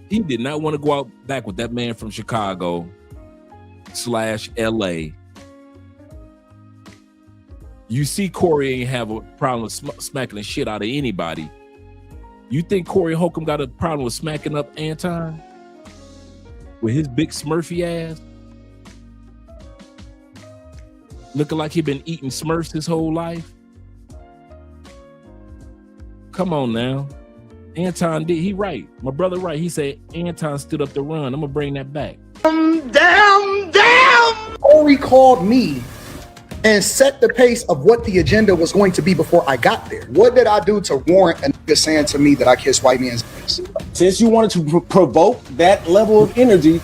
He did not want to go out back with that man from Chicago / LA. You see Corey ain't have a problem with smacking the shit out of anybody. You think Corey Holcomb got a problem with smacking up Anton? With his big Smurfy ass? Looking like he been eating Smurfs his whole life? Come on now. Anton did, he right. My brother right. He said Anton stood up to run. I'm gonna bring that back. Damn! Ori called me and set the pace of what the agenda was going to be before I got there. What did I do to warrant a nigga saying to me that I kissed white man's ass? Since you wanted to provoke that level of energy,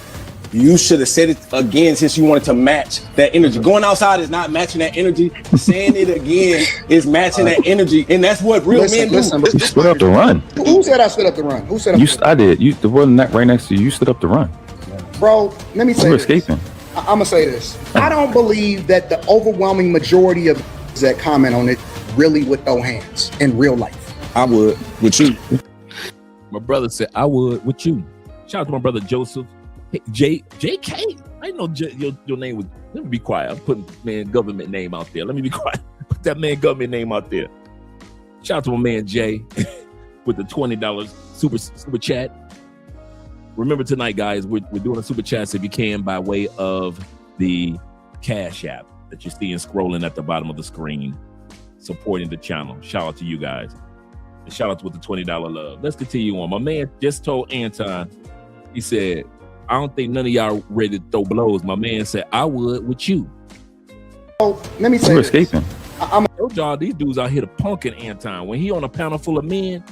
you should have said it again since you wanted to match that energy. Going outside is not matching that energy. Saying it again is matching that energy. And that's what real men do. You stood up to run. Who said I stood up to run? Who said I did. You, the one right next to you, you stood up to run. Bro, let me say You were this. escaping. I'm gonna say this. I don't believe that the overwhelming majority of that comment on it really would throw hands in real life. I would with you. My brother said I would with you. Shout out to my brother Joseph. Hey, JK. I didn't know your name was. Let me be quiet. I'm putting man government name out there. Let me be quiet. Put that man government name out there. Shout out to my man Jay. with the $20 super chat. Remember tonight, guys, we're doing a super chat if you can by way of the Cash App that you're seeing scrolling at the bottom of the screen, supporting the channel. Shout out to you guys. And shout out with the $20 love. Let's continue on. My man just told Anton, he said, I don't think none of y'all ready to throw blows. My man said, I would with you. Oh, let me say You're this. escaping. I told y'all these dudes out here to punking Anton. When he on a panel full of men,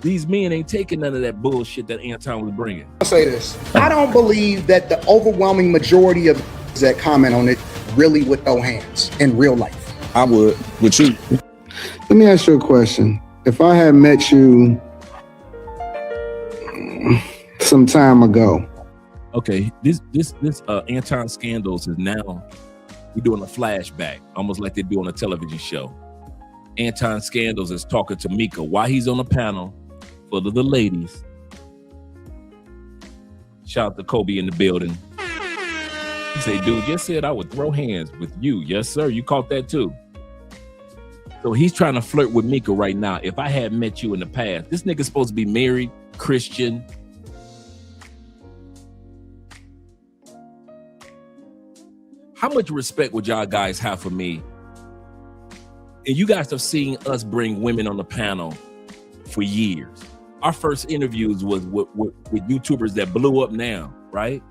these men ain't taking none of that bullshit that Anton was bringing. I'll say this. I don't believe that the overwhelming majority of that comment on it really would throw hands in real life. I would with you. Let me ask you a question. If I had met you some time ago. Okay, this Anton Scandals is now, we're doing a flashback, almost like they do on a television show. Anton Scandals is talking to Mika while he's on a panel full of the ladies. Shout out to Kobe in the building. He said, dude, just said I would throw hands with you. Yes, sir. You caught that too. So he's trying to flirt with Mika right now. If I had met you in the past, this nigga's supposed to be married, Christian. How much respect would y'all guys have for me? And you guys have seen us bring women on the panel for years. Our first interviews was with YouTubers that blew up now, right?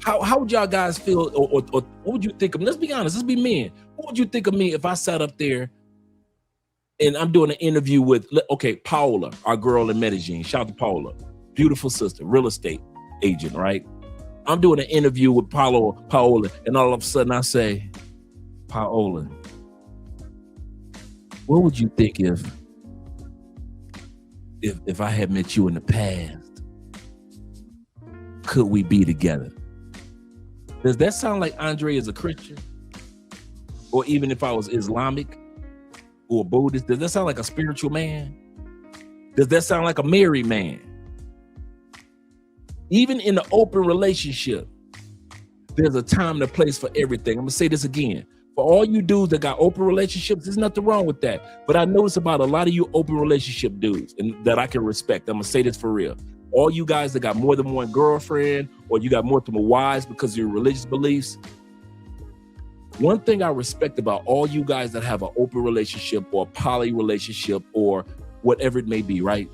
How would y'all guys feel, or what would you think of me? Let's be honest, let's be men. What would you think of me if I sat up there and I'm doing an interview with, okay, Paola, our girl in Medellin. Shout out to Paola, beautiful sister, real estate agent, right? I'm doing an interview with Paola, and all of a sudden I say, Paola, what would you think if I had met you in the past? Could we be together? Does that sound like Andre is a Christian? Or even if I was Islamic or Buddhist, does that sound like a spiritual man? Does that sound like a married man? Even in an open relationship, there's a time and a place for everything. I'm gonna say this again. For all you dudes that got open relationships, there's nothing wrong with that. But I notice about a lot of you open relationship dudes, and that I can respect. I'm gonna say this for real. All you guys that got more than one girlfriend, or you got more than one wives because of your religious beliefs. One thing I respect about all you guys that have an open relationship or a poly relationship or whatever it may be, right?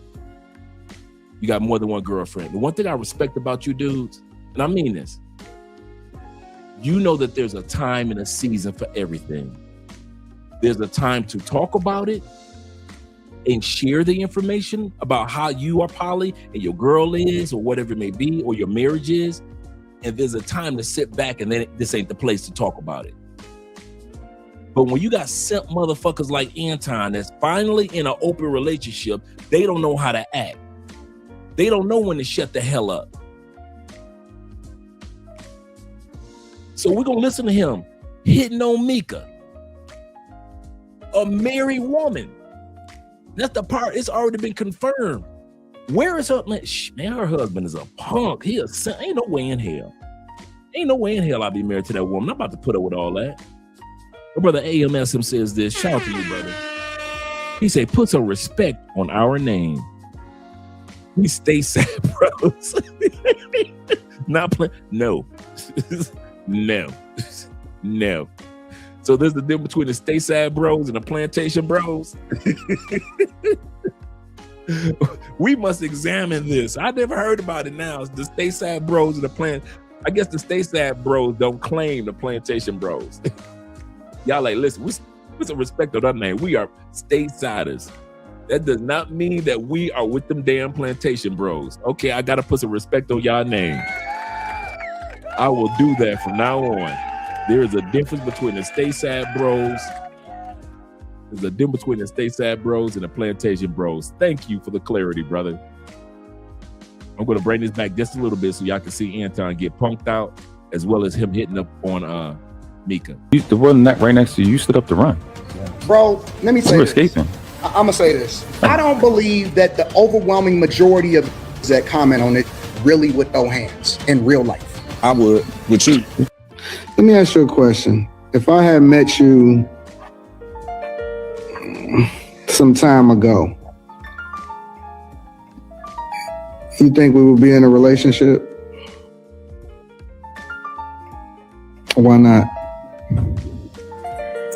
You got more than one girlfriend. The one thing I respect about you dudes, and I mean this, you know that there's a time and a season for everything. There's a time to talk about it and share the information about how you are poly and your girl is, or whatever it may be, or your marriage is. And there's a time to sit back and then this ain't the place to talk about it. But when you got simp motherfuckers like Anton that's finally in an open relationship, they don't know how to act. They don't know when to shut the hell up. So we're gonna listen to him hitting on Mika, a married woman. That's the part, it's already been confirmed. Where is her, man, her husband is a punk. Ain't no way in hell. Ain't no way in hell I'll be married to that woman. I'm about to put up with all that. My brother AMSM says this, shout out to you, brother. He said, put some respect on our name. We stay sad, bros. Not playing. No. No. No. So there's the difference between the stay sad bros and the plantation bros. We must examine this. I never heard about it now. It's the stay sad bros and the plant. I guess the stay sad bros don't claim the plantation bros. Y'all like, listen, we put some respect on our name. We are stay-siders. That does not mean that we are with them damn plantation bros. Okay, I gotta put some respect on y'all name. I will do that from now on. There is a difference between the stay sad bros. There's a difference between the stay sad bros and the plantation bros. Thank you for the clarity, brother. I'm gonna bring this back just a little bit so y'all can see Anton get punked out, as well as him hitting up on Mika. The one right next to you stood up to run. Bro, let me say You're this. escaping. I'm gonna say this. I don't believe that the overwhelming majority of that comment on it really would throw hands in real life. I would with you. Let me ask you a question. If I had met you some time ago, you think we would be in a relationship? Why not?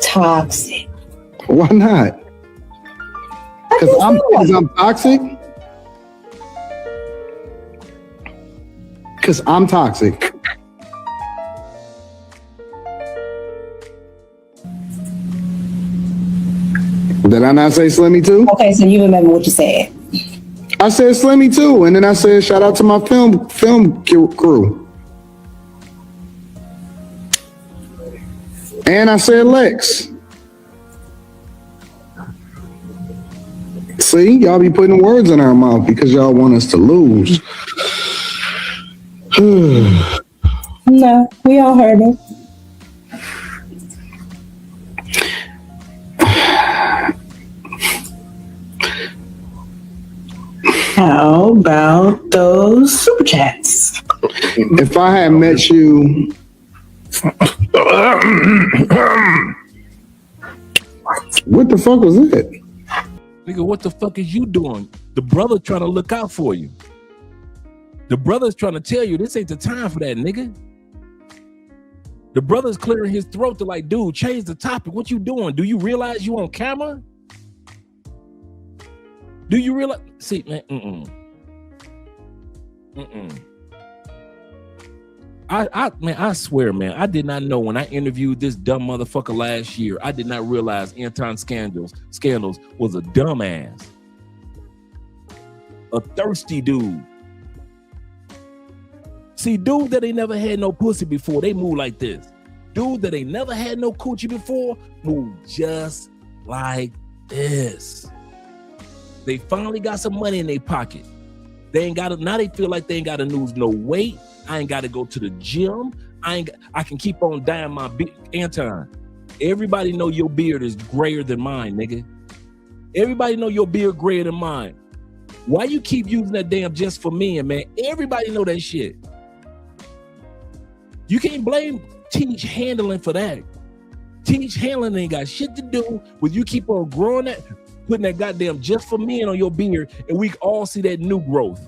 Toxic. Why not? Because I'm toxic? Because I'm toxic. Did I not say Slimmy too? Okay, so you remember what you said. I said Slimmy too, and then I said shout out to my film crew. And I said Lex. See, y'all be putting words in our mouth because y'all want us to lose. No, we all heard it. How about those super chats? If I had met you, what the fuck was that? Nigga, what the fuck is you doing? The brother trying to look out for you. The brother's trying to tell you this ain't the time for that, nigga. The brother's clearing his throat to like, dude, change the topic. What you doing? Do you realize you on camera? Do you realize? See, man, I swear, man, I did not know when I interviewed this dumb motherfucker last year. I did not realize Anton Scandals was a dumbass, a thirsty dude. See, dude that ain't never had no pussy before, they move like this. Dude that ain't never had no coochie before, move just like this. They finally got some money in their pocket. They ain't got to, now they feel like they ain't got to lose no weight. I ain't got to go to the gym. I can keep on dyeing my beard. Anton, everybody know your beard is grayer than mine, nigga. Everybody know your beard grayer than mine. Why you keep using that damn just for men, man? Everybody know that shit. You can't blame Teach Handling for that. Teach Handling ain't got shit to do with you keep on growing that, putting that goddamn just for men on your beard, and we all see that new growth.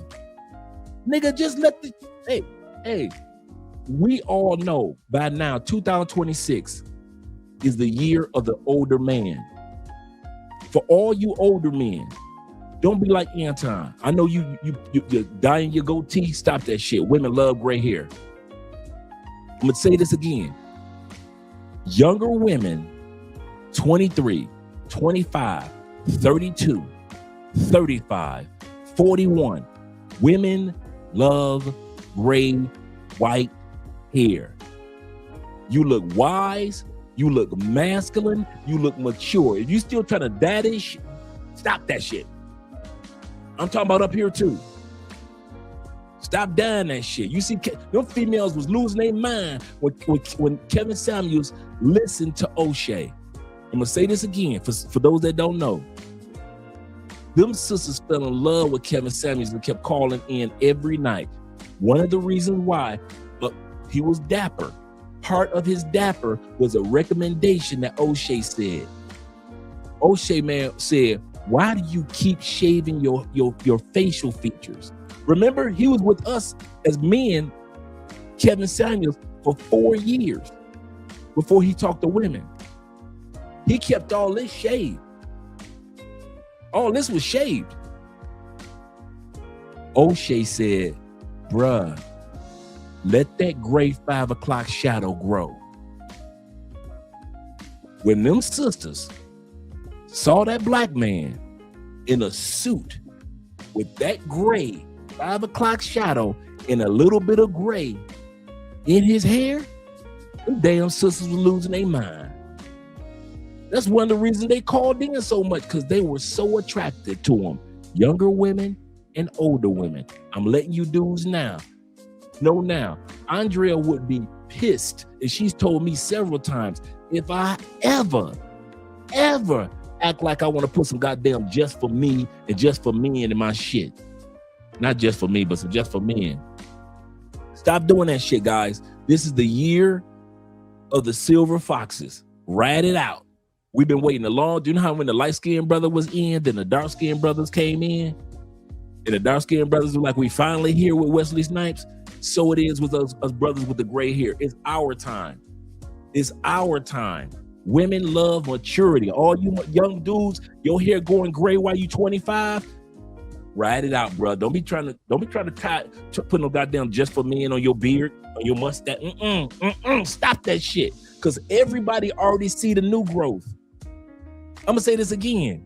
Nigga, just let the, hey, we all know by now 2026 is the year of the older man. For all you older men, don't be like Anton. I know you're dyeing your goatee. Stop that shit. Women love gray hair. I'm gonna say this again. Younger women, 23, 25, 32, 35, 41. Women love gray, white hair. You look wise, you look masculine, you look mature. If you still trying to dye this shit, stop that shit. I'm talking about up here too. Stop dyeing that shit. You see, them females was losing their mind when Kevin Samuels listened to O'Shea. I'm gonna say this again for those that don't know. Them sisters fell in love with Kevin Samuels and kept calling in every night. One of the reasons why, he was dapper. Part of his dapper was a recommendation that O'Shea said. O'Shea, man, said, why do you keep shaving your facial features? Remember, he was with us as men, Kevin Samuels, for 4 years before he talked to women. He kept all this shaved. All this was shaved. O'Shea said, bruh, let that gray 5 o'clock shadow grow. When them sisters saw that black man in a suit with that gray 5 o'clock shadow and a little bit of gray in his hair, them damn sisters were losing their mind. That's one of the reasons they called in so much, because they were so attracted to him. Younger women and older women. I'm letting you dudes know now. Andrea would be pissed, and she's told me several times, if I ever act like I want to put some goddamn just for me and just for men in my shit. Not just for me, but some just for men. Stop doing that shit, guys. This is the year of the silver foxes. Ride it out. We've been waiting a long. Do you know how when the light skinned brother was in, then the dark skinned brothers came in, and the dark skinned brothers were like, we finally here with Wesley Snipes. So it is with us brothers with the gray hair. It's our time. It's our time. Women love maturity. All you young dudes, your hair going gray while you 25. Ride it out, bro. Don't be trying to put no goddamn just for men on your beard, on your mustache. Stop that shit. Because everybody already see the new growth. I'm gonna say this again.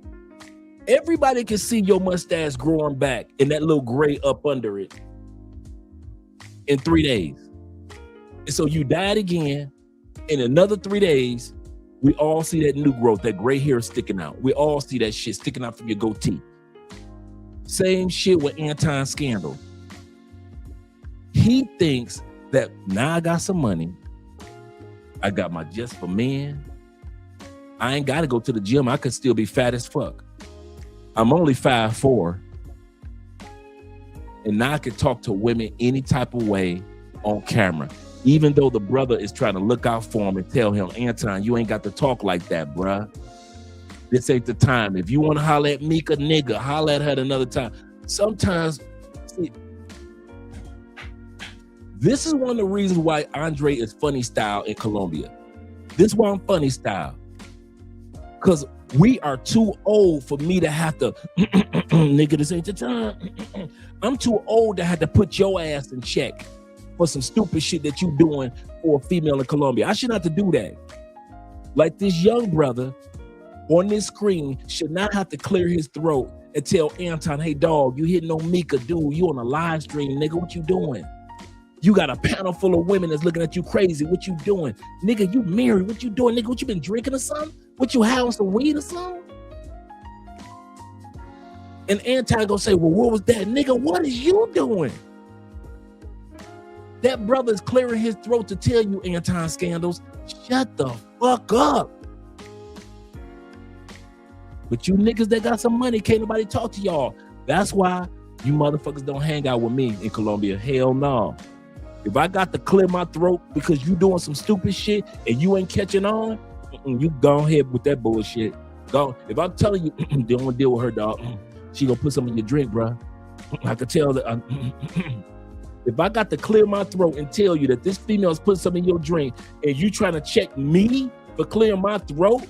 Everybody can see your mustache growing back and that little gray up under it in 3 days. And so you died again. In another 3 days, we all see that new growth, that gray hair sticking out. We all see that shit sticking out from your goatee. Same shit with Anton scandal. He thinks that now I got some money. I got my just for men. I ain't got to go to the gym. I could still be fat as fuck. I'm only 5'4". And now I can talk to women any type of way on camera. Even though the brother is trying to look out for him and tell him, Anton, you ain't got to talk like that, bruh. This ain't the time. If you want to holler at Mika, nigga, holler at her another time. Sometimes, see, this is one of the reasons why Andre is funny style in Colombia. This is why I'm funny style. Because we are too old for me to have to, nigga, this ain't the time. I'm too old to have to put your ass in check for some stupid shit that you doing for a female in Colombia. I shouldn't have to do that. Like this young brother on this screen should not have to clear his throat and tell Anton, hey dog, you hitting on Mika, dude, you on a live stream, nigga, what you doing? You got a panel full of women that's looking at you crazy, what you doing? Nigga, you married, what you doing? Nigga, what you been drinking or something? What you having some weed or something? And Anton gonna say, well, what was that? Nigga, what is you doing? That brother is clearing his throat to tell you, Anton scandals, shut the fuck up. But you niggas that got some money, can't nobody talk to y'all. That's why you motherfuckers don't hang out with me in Colombia. Hell no. If I got to clear my throat because you doing some stupid shit and you ain't catching on, you go ahead with that bullshit. Go. If I'm telling you, don't want to deal with her, dog. She gonna put some in your drink, bro. I could tell that. If I got to clear my throat and tell you that this female is putting something in your drink and you trying to check me for clearing my throat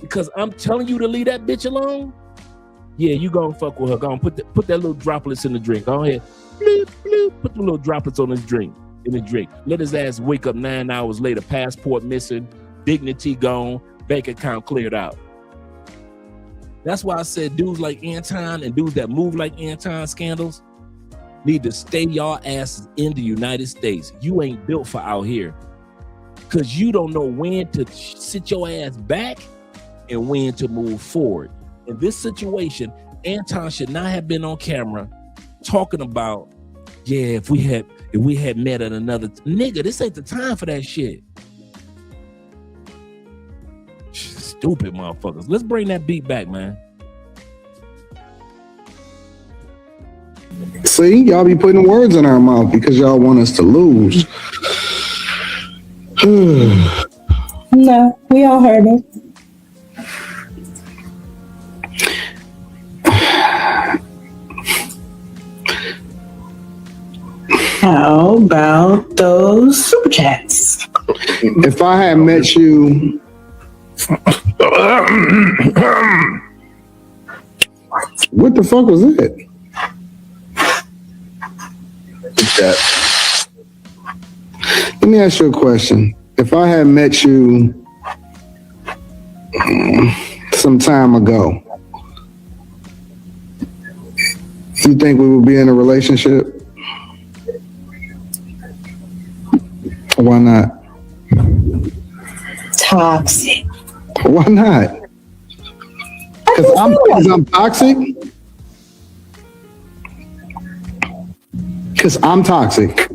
because I'm telling you to leave that bitch alone, yeah, you gonna fuck with her. Go on, put that little droplets in the drink. Go ahead. Bloop, bloop. Put the little droplets on his drink, in the drink. Let his ass wake up 9 hours later, passport missing, dignity gone, bank account cleared out. That's why I said dudes like Anton and dudes that move like Anton scandals need to stay y'all asses in the United States. You ain't built for out here. Because you don't know when to sit your ass back and when to move forward. In this situation, Anton should not have been on camera talking about, yeah, if we had met at another nigga, this ain't the time for that shit. Stupid motherfuckers. Let's bring that beat back, man. See, y'all be putting words in our mouth because y'all want us to lose. No, we all heard it. How about those super chats? If I had met you, what the fuck was that? Let me ask you a question. If I had met you some time ago, you think we would be in a relationship? Why not? Toxic. Why not? Because I'm toxic? Because I'm toxic.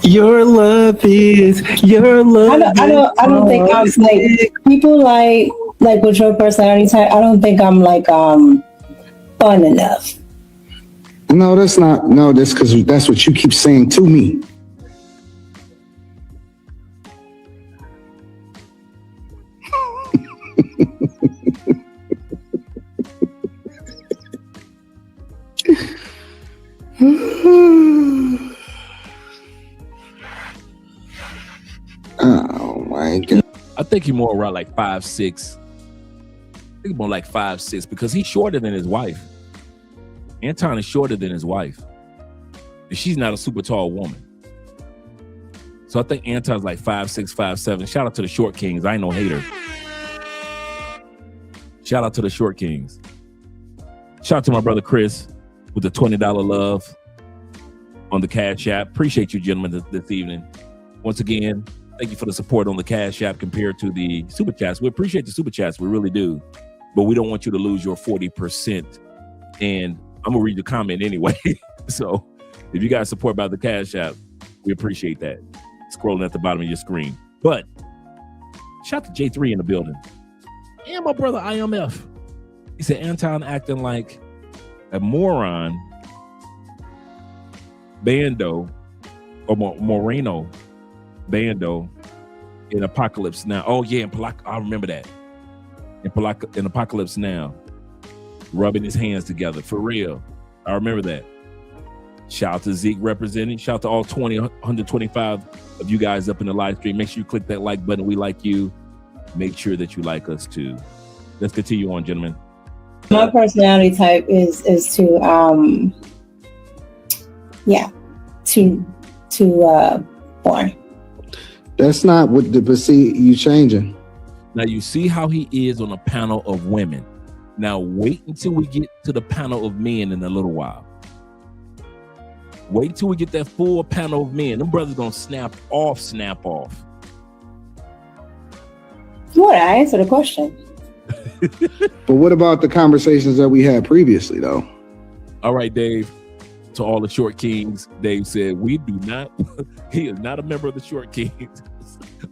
Your love is your love. I don't think I'm like people like with your personality type. I don't think I'm like fun enough. No, that's not. No, that's because that's what you keep saying to me. Oh my god. I think he's more around like 5'6". I think more like 5'6" because he's shorter than his wife. Anton is shorter than his wife. And she's not a super tall woman. So I think Anton's like 5'6", 5'7". Shout out to the Short Kings. I ain't no hater. Shout out to the Short Kings. Shout out to my brother Chris with the $20 love on the Cash App. Appreciate you, gentlemen, this evening. Once again, thank you for the support on the Cash App compared to the Super Chats. We appreciate the Super Chats. We really do. But we don't want you to lose your 40%. And I'm going to read the comment anyway. So if you guys support by the Cash App, we appreciate that. Scrolling at the bottom of your screen. But shout out to J3 in the building. And my brother IMF. He said Anton acting like a moron, Bando, or Moreno Bando in Apocalypse Now. Oh yeah, I remember that. In Apocalypse Now, rubbing his hands together for real. I remember that. Shout out to Zeke representing. Shout out to all 125 of you guys up in the live stream. Make sure you click that like button. We like you. Make sure that you like us too. Let's continue on, gentlemen. My personality type is too boring. That's not what but see, you changing. Now you see how he is on a panel of women. Now wait until we get to the panel of men in a little while. Wait till we get that full panel of men. Them brothers gonna snap off. What? I answered the question. But what about the conversations that we had previously, though? All right, Dave. To all the Short Kings, Dave said, we do not, he is not a member of the Short Kings.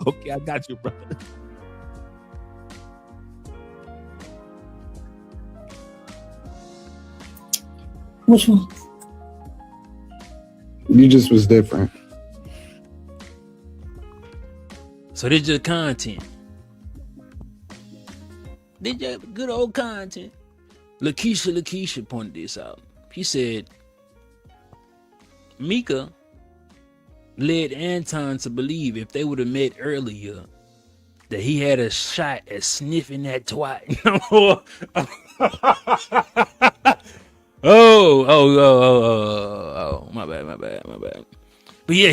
Okay, I got you, brother. Which one? You just was different. So this just content. This just good old content. Lakeisha pointed this out. He said, Mika led Anton to believe if they would have met earlier that he had a shot at sniffing that twat. Oh, my bad. But yeah,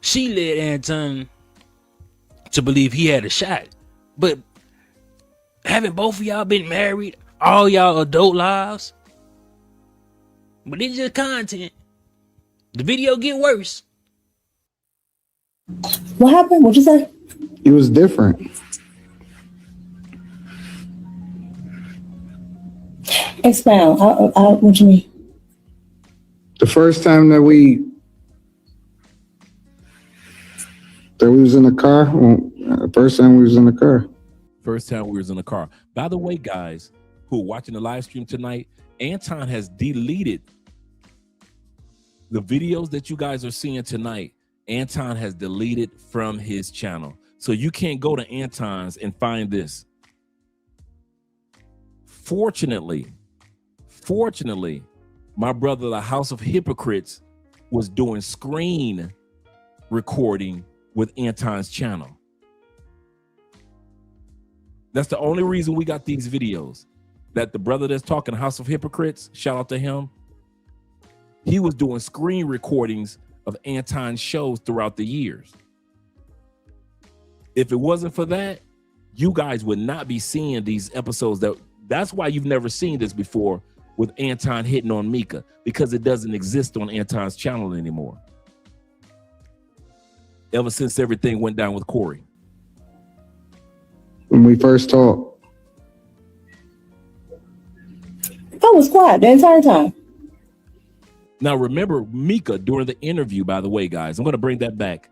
she led Anton to believe he had a shot. But haven't both of y'all been married all y'all adult lives? But it's just content. The video get worse. What happened? What'd you say? It was different. Expound. What you mean? The first time that we was in the car. First time we was in the car. First time we was in the car. By the way, guys who are watching the live stream tonight, Anton has deleted the videos that you guys are seeing tonight. Anton has deleted from his channel. So you can't go to Anton's and find this. Fortunately, my brother, the House of Hypocrites, was doing screen recording with Anton's channel. That's the only reason we got these videos. That the brother that's talking, House of Hypocrites, shout out to him. He was doing screen recordings of Anton's shows throughout the years. If it wasn't for that, you guys would not be seeing these episodes. That's why you've never seen this before with Anton hitting on Mika, because it doesn't exist on Anton's channel anymore. Ever since everything went down with Corey. When we first talked. I was quiet the entire time. Now, remember Mika during the interview, by the way, guys, I'm going to bring that back.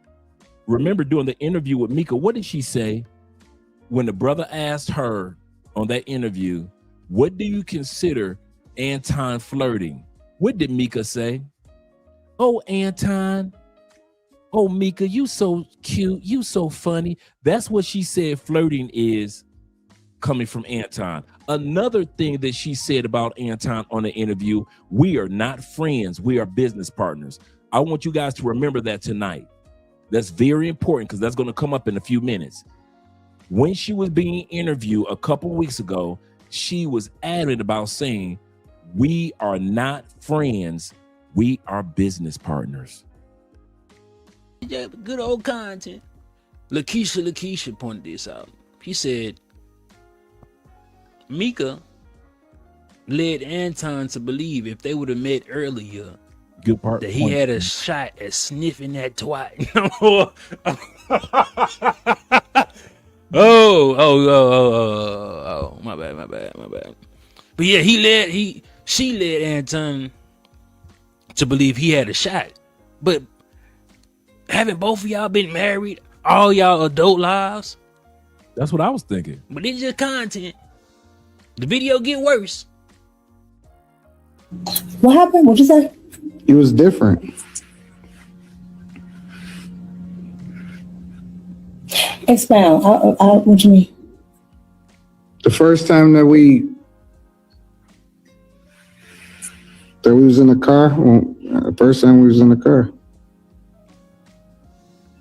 Remember during the interview with Mika, what did she say when the brother asked her on that interview, what do you consider Anton flirting? What did Mika say? Oh, Anton. Oh, Mika, you so cute. You so funny. That's what she said flirting is coming from Anton. Another thing that she said about Anton on the interview, we are not friends, we are business partners. I want you guys to remember that tonight. That's very important because that's going to come up in a few minutes. When she was being interviewed a couple weeks ago, she was adamant about saying, we are not friends, we are business partners. Yeah, good old content. Lakeisha pointed this out. He said, Mika led Anton to believe if they would have met earlier, good part that he had a shot at sniffing that twat. Oh, my bad. But yeah, she led Anton to believe he had a shot. But haven't both of y'all been married all y'all adult lives? That's what I was thinking. But it's just content. The video get worse. What happened? What'd you say? It was different. Expound. What you mean? The first time that we was in the car, the first time we was in the car,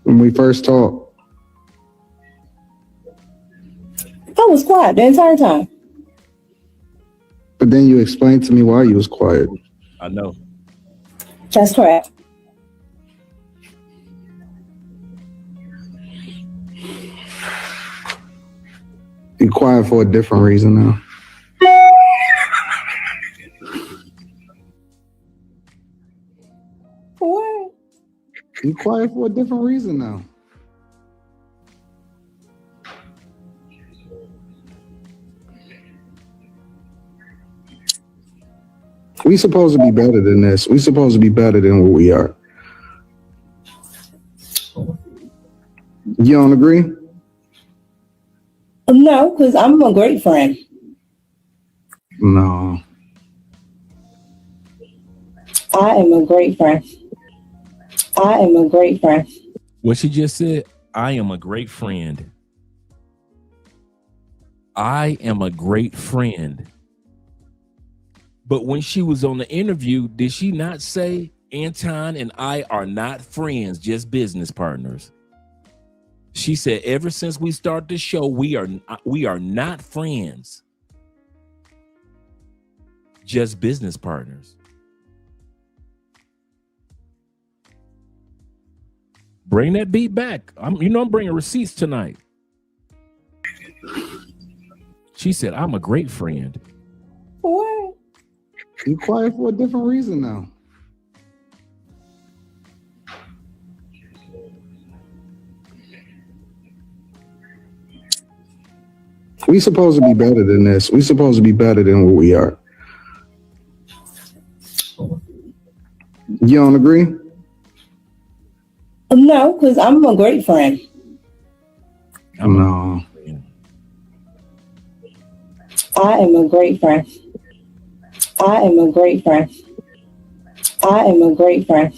when we first talked. I was quiet the entire time. But then you explained to me why you was quiet. I know. That's correct. Be quiet for a different reason now. What? Be quiet for a different reason now. We supposed to be better than this. We supposed to be better than what we are. You don't agree? No, because I'm a great friend. No. I am a great friend. I am a great friend. What she just said, I am a great friend. I am a great friend. But when she was on the interview, did she not say Anton and I are not friends, just business partners? She said, ever since we started the show, we are not friends, just business partners. Bring that beat back. I'm bringing receipts tonight. She said, I'm a great friend. What? Be quiet for a different reason now. We supposed to be better than this. We supposed to be better than what we are. You don't agree? No, because I'm a great friend. No. I am a great friend. I am a great friend. I am a great friend.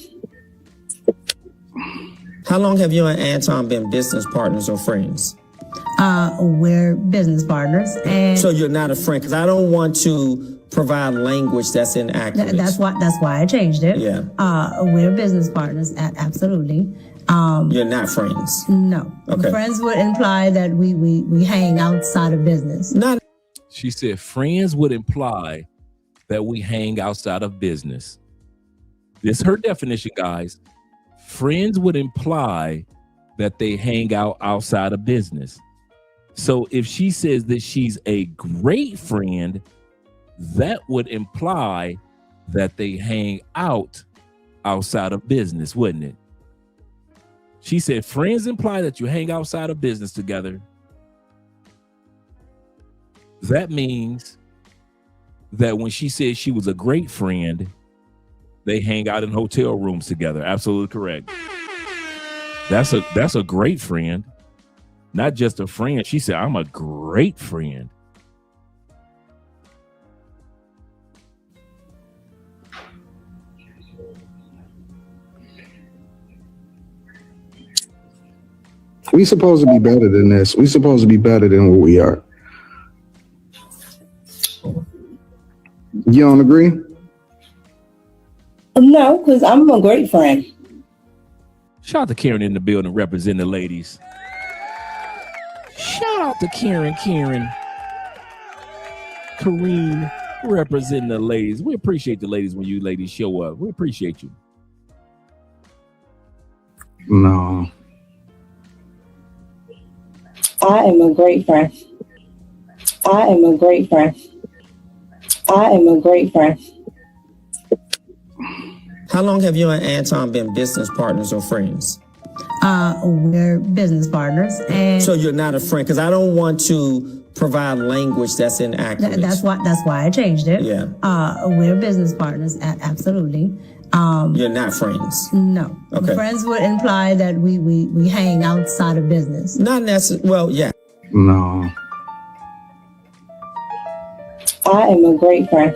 How long have you and Anton been business partners or friends? We're business partners, and so you're not a friend, because I don't want to provide language that's inaccurate. That's why I changed it. Yeah. We're business partners, absolutely. You're not friends. No. Okay. Friends would imply that we hang outside of business. Not. She said friends would imply that we hang outside of business. This is her definition, guys. Friends would imply that they hang out outside of business. So if she says that she's a great friend, that would imply that they hang out outside of business, wouldn't it? She said friends imply that you hang outside of business together. That means that when she said she was a great friend, they hang out in hotel rooms together. Absolutely correct. That's a great friend. Not just a friend. She said, I'm a great friend. We supposed to be better than this. We supposed to be better than what we are. You don't agree? No, because I'm a great friend. Shout out to Karen in the building representing the ladies. Shout out to Karen, Kareem representing the ladies. We appreciate the ladies when you ladies show up. We appreciate you. No. I am a great friend. I am a great friend. I am a great friend. How long have you and Anton been business partners or friends? We're business partners, and So you're not a friend, because I don't want to provide language that's inaccurate. that's why I changed it. Yeah. We're business partners, absolutely. You're not friends. No. Okay. Friends would imply that we hang outside of business. Not necessarily. Well, yeah. No. I am a great friend.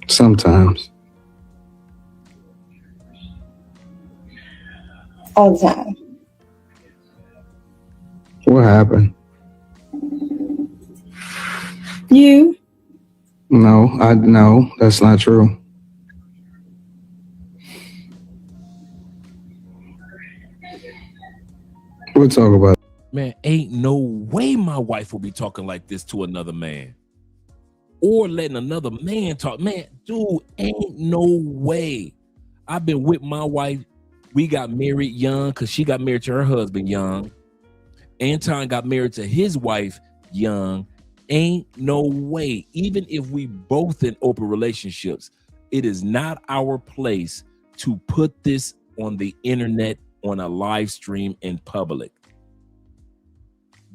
Sometimes. All the time. What happened? You? No, that's not true. We'll talk about it. Man, ain't no way my wife will be talking like this to another man. Or letting another man talk. Man, dude, ain't no way. I've been with my wife. We got married young because she got married to her husband young. Anton got married to his wife young. Ain't no way. Even if we both in open relationships, it is not our place to put this on the internet on a live stream in public.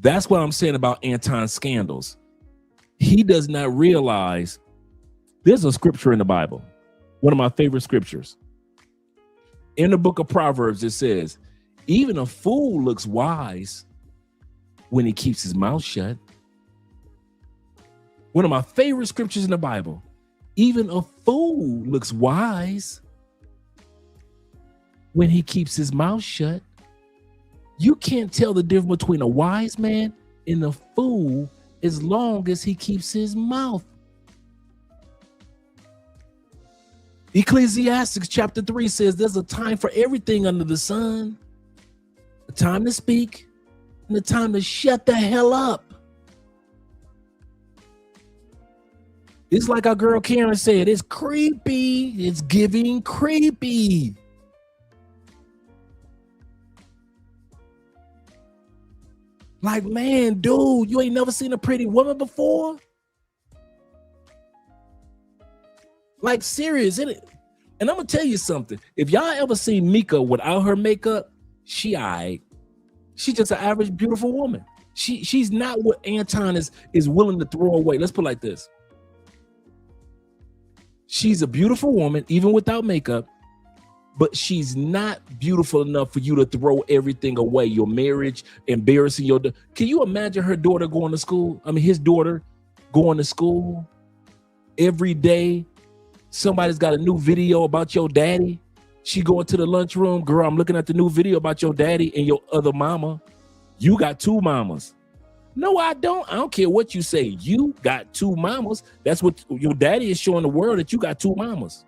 That's what I'm saying about Anton's scandals. He does not realize there's a scripture in the Bible, one of my favorite scriptures. In the book of Proverbs, it says, even a fool looks wise when he keeps his mouth shut. One of my favorite scriptures in the Bible. Even a fool looks wise when he keeps his mouth shut. You can't tell the difference between a wise man and a fool as long as he keeps his mouth. Ecclesiastes chapter 3 says there's a time for everything under the sun. A time to speak and a time to shut the hell up. It's like our girl Karen said, it's creepy. It's giving creepy. Like, man, dude, you ain't never seen a pretty woman before? Like, serious, isn't it? And I'm gonna tell you something. If y'all ever seen Mika without her makeup, she alright. She's just an average, beautiful woman. She's not what Anton is willing to throw away. Let's put it like this. She's a beautiful woman, even without makeup, but she's not beautiful enough for you to throw everything away. Your marriage, embarrassing your daughter. Can you imagine her daughter going to school? I mean, his daughter going to school every day. Somebody's got a new video about your daddy. She going to the lunchroom. Girl, I'm looking at the new video about your daddy and your other mama. You got two mamas. No, I don't. I don't care what you say. You got two mamas. That's what your daddy is showing the world, that you got two mamas.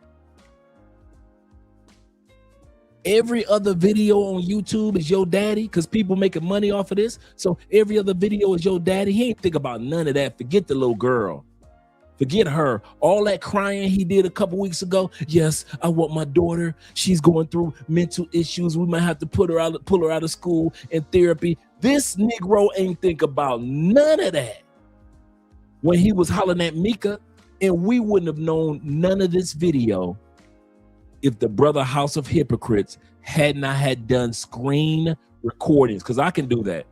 Every other video on YouTube is your daddy because people making money off of this. So every other video is your daddy. He ain't think about none of that. Forget the little girl. Forget her. All that crying he did a couple weeks ago. Yes, I want my daughter. She's going through mental issues. We might have to pull her out of school and therapy. This Negro ain't think about none of that when he was hollering at Mika, and we wouldn't have known none of this video if the brother House of Hypocrites had not had done screen recordings, because I can do that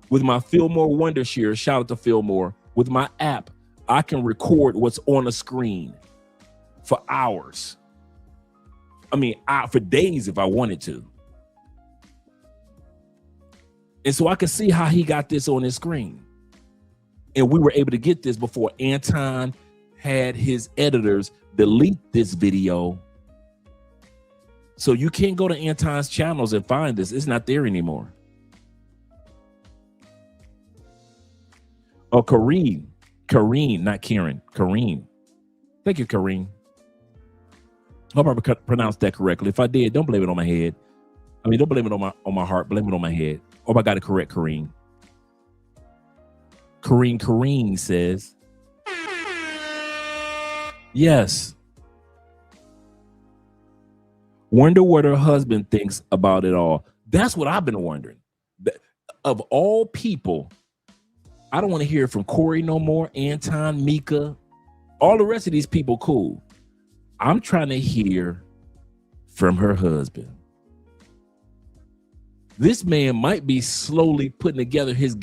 with my Fillmore Wondershare. Shout out to Fillmore. With my app, I can record what's on a screen for hours. I mean, for days if I wanted to. And so I could see how he got this on his screen. And we were able to get this before Anton had his editors delete this video. So you can't go to Anton's channels and find this. It's not there anymore. Oh, Kareem, not Karen. Kareem. Thank you, Kareem. Hope I pronounced that correctly. If I did, don't blame it on my head. I mean, don't blame it on my heart. Blame it on my head. Hope I got it correct, Kareem. Kareem says, yes. Wonder what her husband thinks about it all. That's what I've been wondering. Of all people, I don't want to hear from Corey no more, Anton, Mika, all the rest of these people, cool. I'm trying to hear from her husband. This man might be slowly putting together his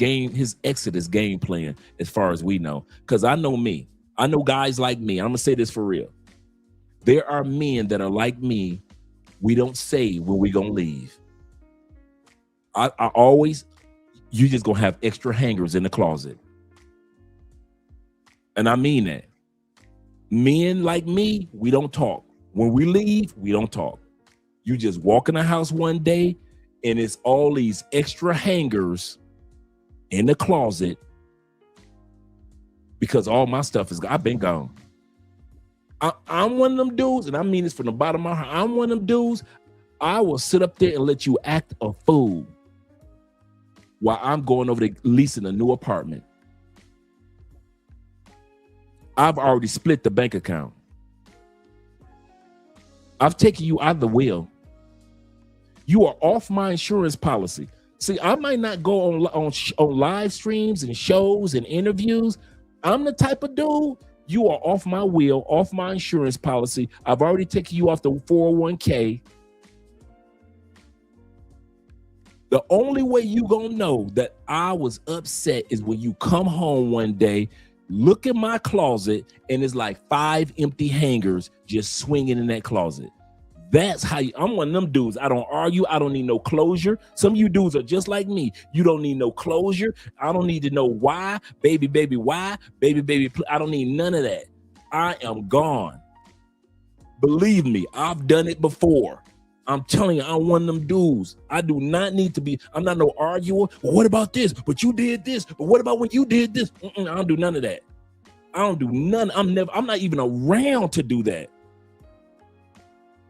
Exodus game plan, as far as we know. Because I know me. I know guys like me. I'm going to say this for real. There are men that are like me. We don't say when we going to leave. I always, you just going to have extra hangers in the closet. And I mean that. Men like me, we don't talk. When we leave, we don't talk. You just walk in the house one day and it's all these extra hangers in the closet because all my stuff I've been gone. I'm one of them dudes, and I mean this from the bottom of my heart. I'm one of them dudes. I will sit up there and let you act a fool while I'm going over to leasing a new apartment. I've already split the bank account. I've taken you out of the will. You are off my insurance policy. See, I might not go on live streams and shows and interviews. I'm the type of dude, you are off my will, off my insurance policy. I've already taken you off the 401k. The only way you gonna know that I was upset is when you come home one day, look in my closet, and it's like 5 empty hangers just swinging in that closet. That's how I'm one of them dudes. I don't argue. I don't need no closure. Some of you dudes are just like me. You don't need no closure. I don't need to know why, baby, why, baby. I don't need none of that. I am gone. Believe me, I've done it before. I'm telling you, I'm one of them dudes. I do not need to be. I'm not no arguer. Well, what about this? But you did this. But what about when you did this? I don't do none of that. I don't do none. I'm not even around to do that.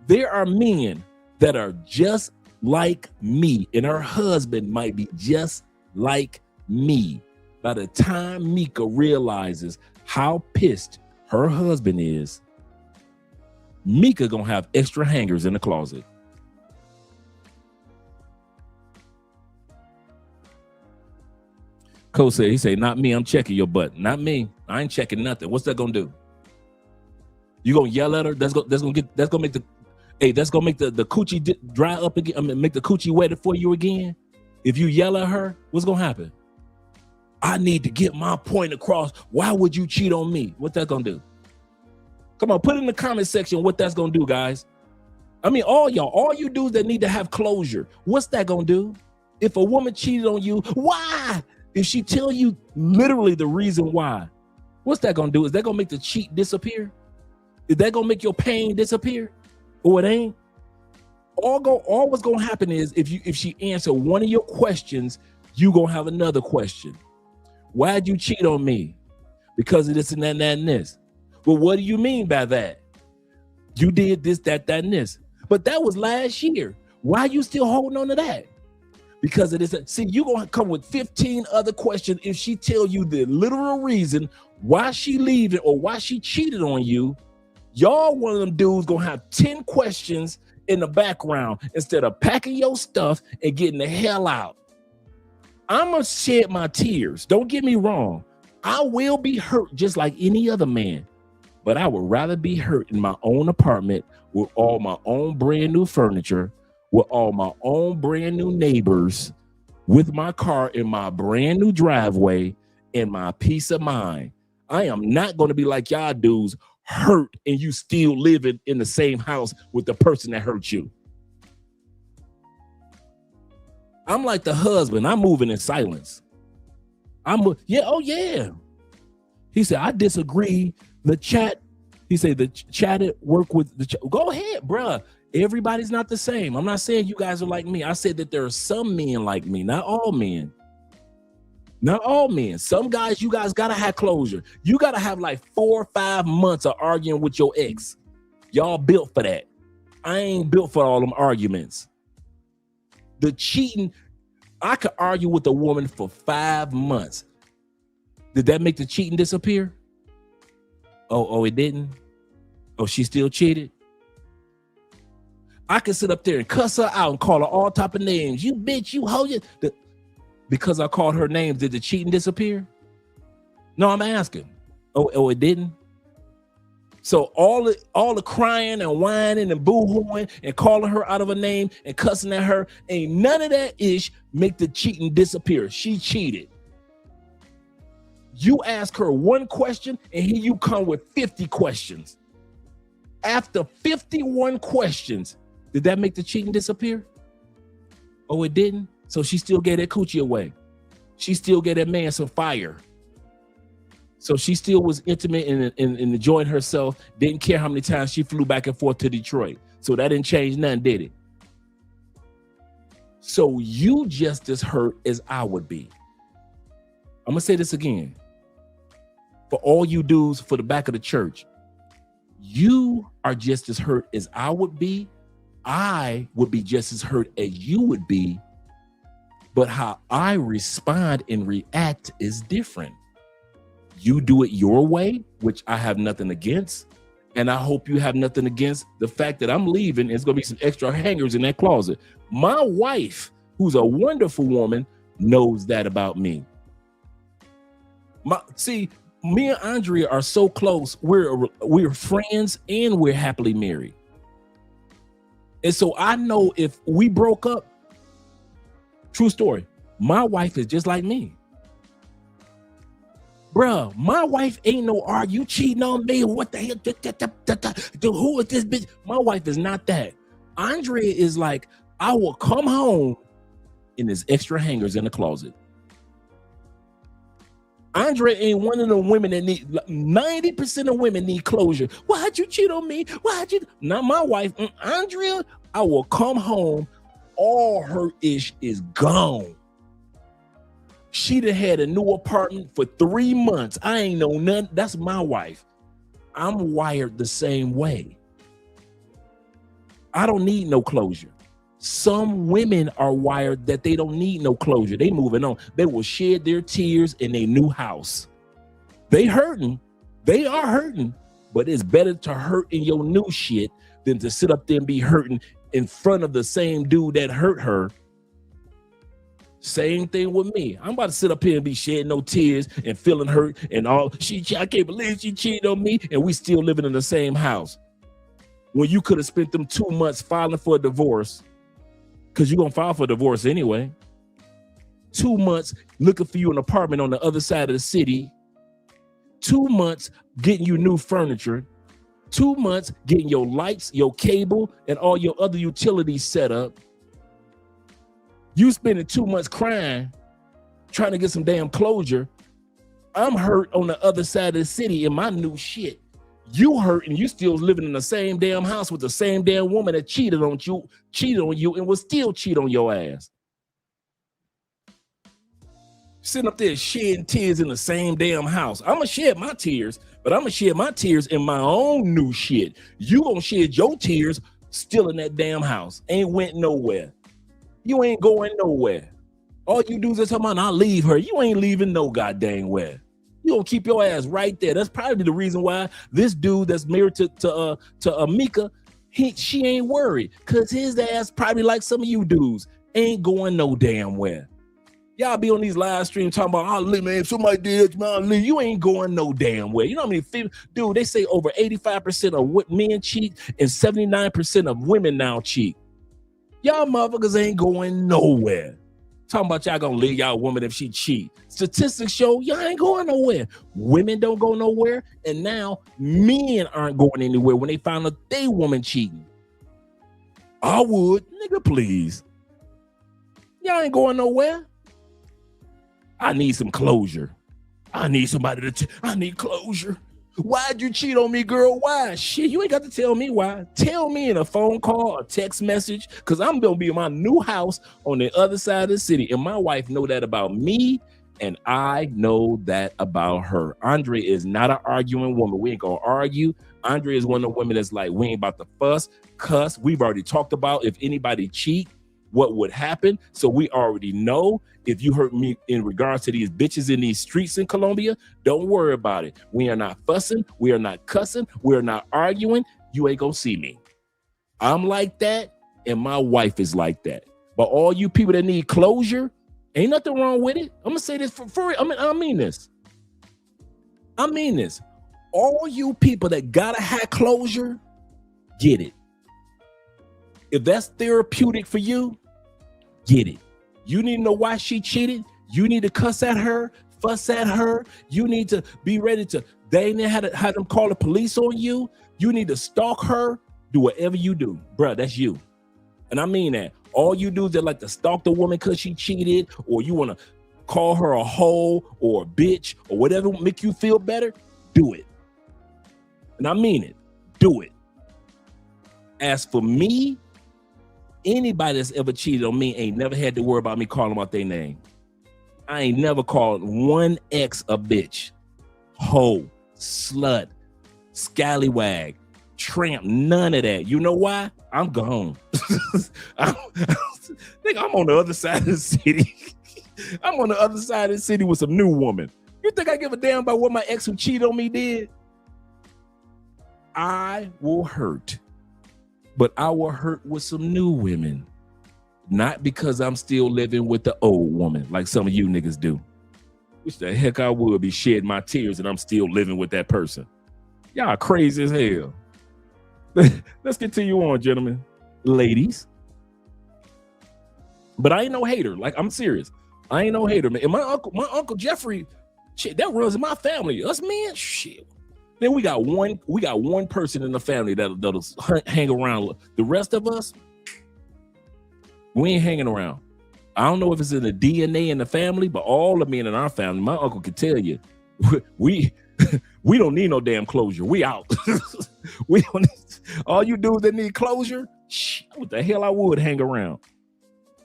There are men that are just like me, and her husband might be just like me. By the time Mika realizes how pissed her husband is, Mika gonna have extra hangers in the closet. Cole said, he said, not me, I'm checking your butt. Not me. I ain't checking nothing. What's that gonna do? You gonna yell at her? That's gonna make the coochie dry up again. I mean, make the coochie wetter for you again. If you yell at her, what's gonna happen? I need to get my point across. Why would you cheat on me? What that gonna do? Come on, put in the comment section what that's gonna do, guys. I mean, all you dudes that need to have closure. What's that gonna do? If a woman cheated on you, why? If she tell you literally the reason why, what's that gonna do? Is that gonna make the cheat disappear? Is that gonna make your pain disappear? Or it ain't? All what's gonna happen is if she answer one of your questions, you gonna have another question. Why'd you cheat on me? Because of this and that and that and this. Well, what do you mean by that? You did this, that, and this. But that was last year. Why are you still holding on to that? Because it is. See, you're gonna come with 15 other questions if she tell you the literal reason why she leaving or why she cheated on you. Y'all one of them dudes gonna have 10 questions in the background instead of packing your stuff and getting the hell out. I'm gonna shed my tears. Don't get me wrong. I will be hurt just like any other man, but I would rather be hurt in my own apartment with all my own brand new furniture, with all my own brand new neighbors, with my car in my brand new driveway, and my peace of mind. I am not going to be like y'all dudes, hurt and you still living in the same house with the person that hurt you. I'm like the husband. I'm moving in silence. Yeah. He said, I disagree. The chat, he said, the chat at work with the chat. Go ahead, bruh. Everybody's not the same. I'm not saying you guys are like me. I said that there are some men like me, not all men. Not all men. Some guys, you guys gotta have closure. You gotta have like 4 or 5 months of arguing with your ex. Y'all built for that. I ain't built for all them arguments. The cheating, I could argue with a woman for 5 months. Did that make the cheating disappear? Oh, it didn't? Oh, she still cheated? I could sit up there and cuss her out and call her all type of names. You bitch, you hoe. Because I called her names, did the cheating disappear? No, I'm asking. Oh, it didn't? So all the crying and whining and boo-hooing and calling her out of a name and cussing at her, ain't none of that ish make the cheating disappear. She cheated. You ask her one question and here you come with 50 questions. After 51 questions, did that make the cheating disappear? Oh, it didn't? So she still gave that coochie away. She still gave that man some fire. So she still was intimate and enjoying herself. Didn't care how many times she flew back and forth to Detroit. So that didn't change nothing, did it? So you just as hurt as I would be. I'm gonna say this again. For all you dudes for the back of the church, you are just as hurt as I would be. I would be just as hurt as you would be. But how I respond and react is different. You do it your way, which I have nothing against. And I hope you have nothing against the fact that I'm leaving. There's going to be some extra hangers in that closet. My wife, who's a wonderful woman, knows that about me. See, me and Andrea are so close. We're friends and we're happily married. And so I know if we broke up, true story, my wife is just like me. Bruh, my wife ain't no argue. You cheating on me? What the hell? Who is this bitch? My wife is not that. Andrea is like, I will come home and there's extra hangers in the closet. Andrea ain't one of the women that need, 90% of women need closure. Why'd you cheat on me? Why'd you? Not my wife. Andrea, I will come home. All her ish is gone. She done had a new apartment for 3 months. I ain't know none. That's my wife. I'm wired the same way. I don't need no closure. Some women are wired that they don't need no closure. They moving on. They will shed their tears in their new house. They hurting. They are hurting. But it's better to hurt in your new shit than to sit up there and be hurting in front of the same dude that hurt her. Same thing with me. I'm about to sit up here and be shedding no tears and feeling hurt and all. I can't believe she cheated on me and we still living in the same house. When you could have spent them 2 months filing for a divorce, because you're going to file for a divorce anyway. 2 months looking for you an apartment on the other side of the city. 2 months getting you new furniture. 2 months getting your lights, your cable, and all your other utilities set up. You spending 2 months crying, trying to get some damn closure. I'm hurt on the other side of the city in my new shit. You hurt and you still living in the same damn house with the same damn woman that cheated on you and will still cheat on your ass. Sitting up there shedding tears in the same damn house. I'm gonna shed my tears, but I'm gonna shed my tears in my own new shit. You gonna shed your tears still in that damn house. Ain't went nowhere. You ain't going nowhere. All you do is just talk about, I'll leave her. You ain't leaving no goddamn where. You gonna keep your ass right there. That's probably the reason why this dude that's married to Mika, she ain't worried, cause his ass probably like some of you dudes ain't going no damn where. Y'all be on these live streams talking about, I'll leave, man. If somebody did, man, I'll leave. You ain't going no damn where. You know how many dude? They say over 85% of men cheat and 79% of women now cheat. Y'all motherfuckers ain't going nowhere. Talking about y'all gonna leave y'all woman if she cheat. Statistics show y'all ain't going nowhere. Women don't go nowhere, and now men aren't going anywhere when they find out they woman cheating. I would, nigga, please. Y'all ain't going nowhere. I need some closure. I need somebody I need closure. Why'd you cheat on me, girl? Why? Shit, you ain't got to tell me why. Tell me in a phone call or text message, because I'm going to be in my new house on the other side of the city. And my wife know that about me And I know that about her. Andre is not an arguing woman. We ain't gonna argue. Andre is one of the women that's like, we ain't about to fuss, cuss. We've already talked about if anybody cheat, what would happen. So we already know if you hurt me in regards to these bitches in these streets in Colombia, don't worry about it. We are not fussing. We are not cussing. We are not arguing. You ain't gonna see me. I'm like that, and my wife is like that. But all you people that need closure, ain't nothing wrong with it. I'm gonna say this for I mean this. I mean this. All you people that gotta have closure, get it. If that's therapeutic for you, get it. You need to know why she cheated. You need to cuss at her, fuss at her. You need to be ready to, they ain't had them call the police on you. You need to stalk her. Do whatever you do. Bruh, that's you. And I mean that. All you do is that like to stalk the woman because she cheated, or you want to call her a hoe or a bitch or whatever make you feel better, do it. And I mean it. Do it. As for me, anybody that's ever cheated on me ain't never had to worry about me calling out their name. I ain't never called one ex a bitch, hoe, slut, scallywag, tramp, none of that. You know why? I'm gone. I'm on the other side of the city. I'm on the other side of the city with some new woman. You think I give a damn about what my ex who cheated on me did? I will hurt, but I will hurt with some new women. Not because I'm still living with the old woman like some of you niggas do. Which the heck I would be shedding my tears and I'm still living with that person. Y'all crazy as hell. Let's continue on, gentlemen, ladies. But I ain't no hater. Like, I'm serious. I ain't no hater, man. And my uncle Jeffrey, shit, that runs in my family. Us men, shit. Then we got one person in the family that'll hang around. The rest of us, we ain't hanging around. I don't know if it's in the DNA in the family, but all the men in our family, my uncle can tell you, we don't need no damn closure. We out. We don't need, all you dudes that need closure, what the hell I would hang around.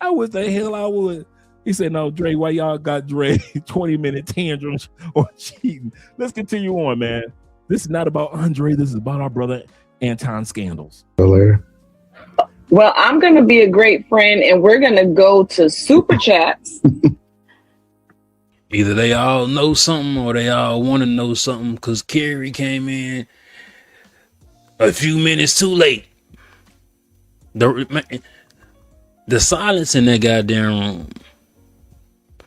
I wish the hell I would. He said, no, Dre, why y'all got Dre 20-minute tantrums or cheating? Let's continue on, man. This is not about Andre. This is about our brother Anton scandals. Well, I'm going to be a great friend, and we're going to go to Super Chats. Either they all know something or they all want to know something, because Carrie came in a few minutes too late. The silence in that goddamn room.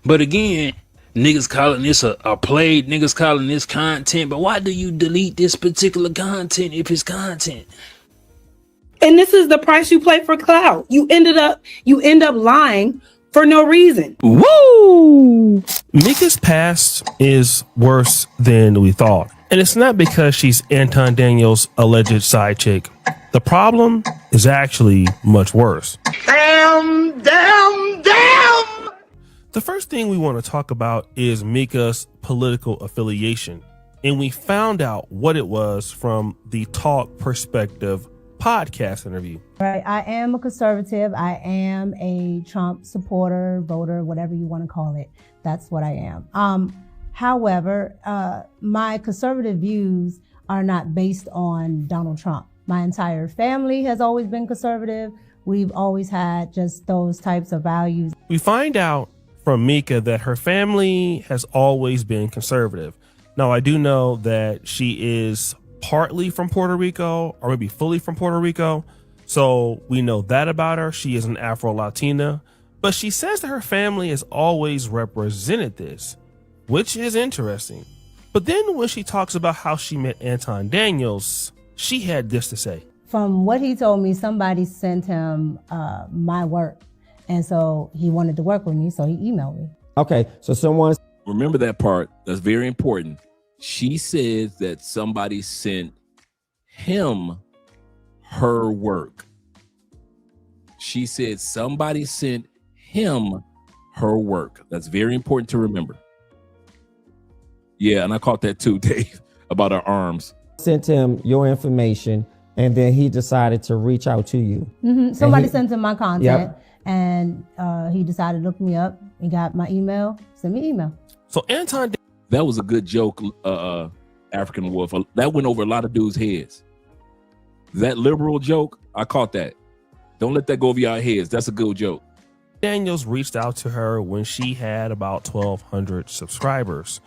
But again, niggas calling this a play, niggas calling this content, but why do you delete this particular content if it's content? And this is the price you pay for clout. You end up lying for no reason. Woo! Mika's past is worse than we thought. And it's not because she's Anton Daniels' alleged side chick. The problem is actually much worse. Damn! The first thing we want to talk about is Mika's political affiliation. And we found out what it was from the Talk Perspective podcast interview. Right. I am a conservative. I am a Trump supporter, voter, whatever you want to call it. That's what I am. However, my conservative views are not based on Donald Trump. My entire family has always been conservative. We've always had just those types of values. We find out from Mika that her family has always been conservative. Now, I do know that she is partly from Puerto Rico, or maybe fully from Puerto Rico. So we know that about her. She is an Afro-Latina, but she says that her family has always represented this, which is interesting. But then when she talks about how she met Anton Daniels, she had this to say. From what he told me, somebody sent him my work. And so he wanted to work with me, so he emailed me. Okay, so someone... Remember that part. That's very important. She says that somebody sent him her work. She said somebody sent him her work. That's very important to remember. Yeah, and I caught that too, Dave, about her arms. Sent him your information, and then he decided to reach out to you. Mm-hmm. Somebody sent him my content, Yep. and he decided to look me up. He got my email, sent me email. So Anton, that was a good joke, African Wolf. That went over a lot of dudes' heads. That liberal joke, I caught that. Don't let that go over your heads. That's a good joke. Daniels reached out to her when she had about 1,200 subscribers.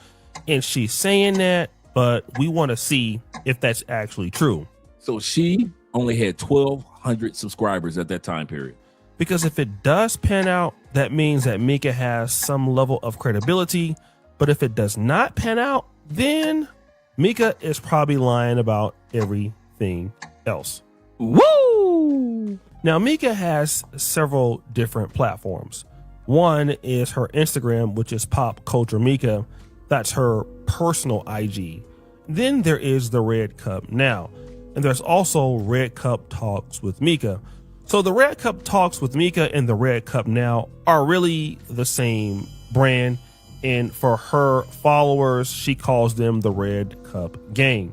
And she's saying that, but we want to see if that's actually true. So she only had 1,200 subscribers at that time period. Because if it does pan out, that means that Mika has some level of credibility. But if it does not pan out, then Mika is probably lying about everything else. Woo! Now, Mika has several different platforms. One is her Instagram, which is Pop Culture Mika. That's her personal IG. Then there is the Red Cup Now. And there's also Red Cup Talks with Mika. So the Red Cup Talks with Mika and the Red Cup Now are really the same brand. And for her followers, she calls them the Red Cup Gang.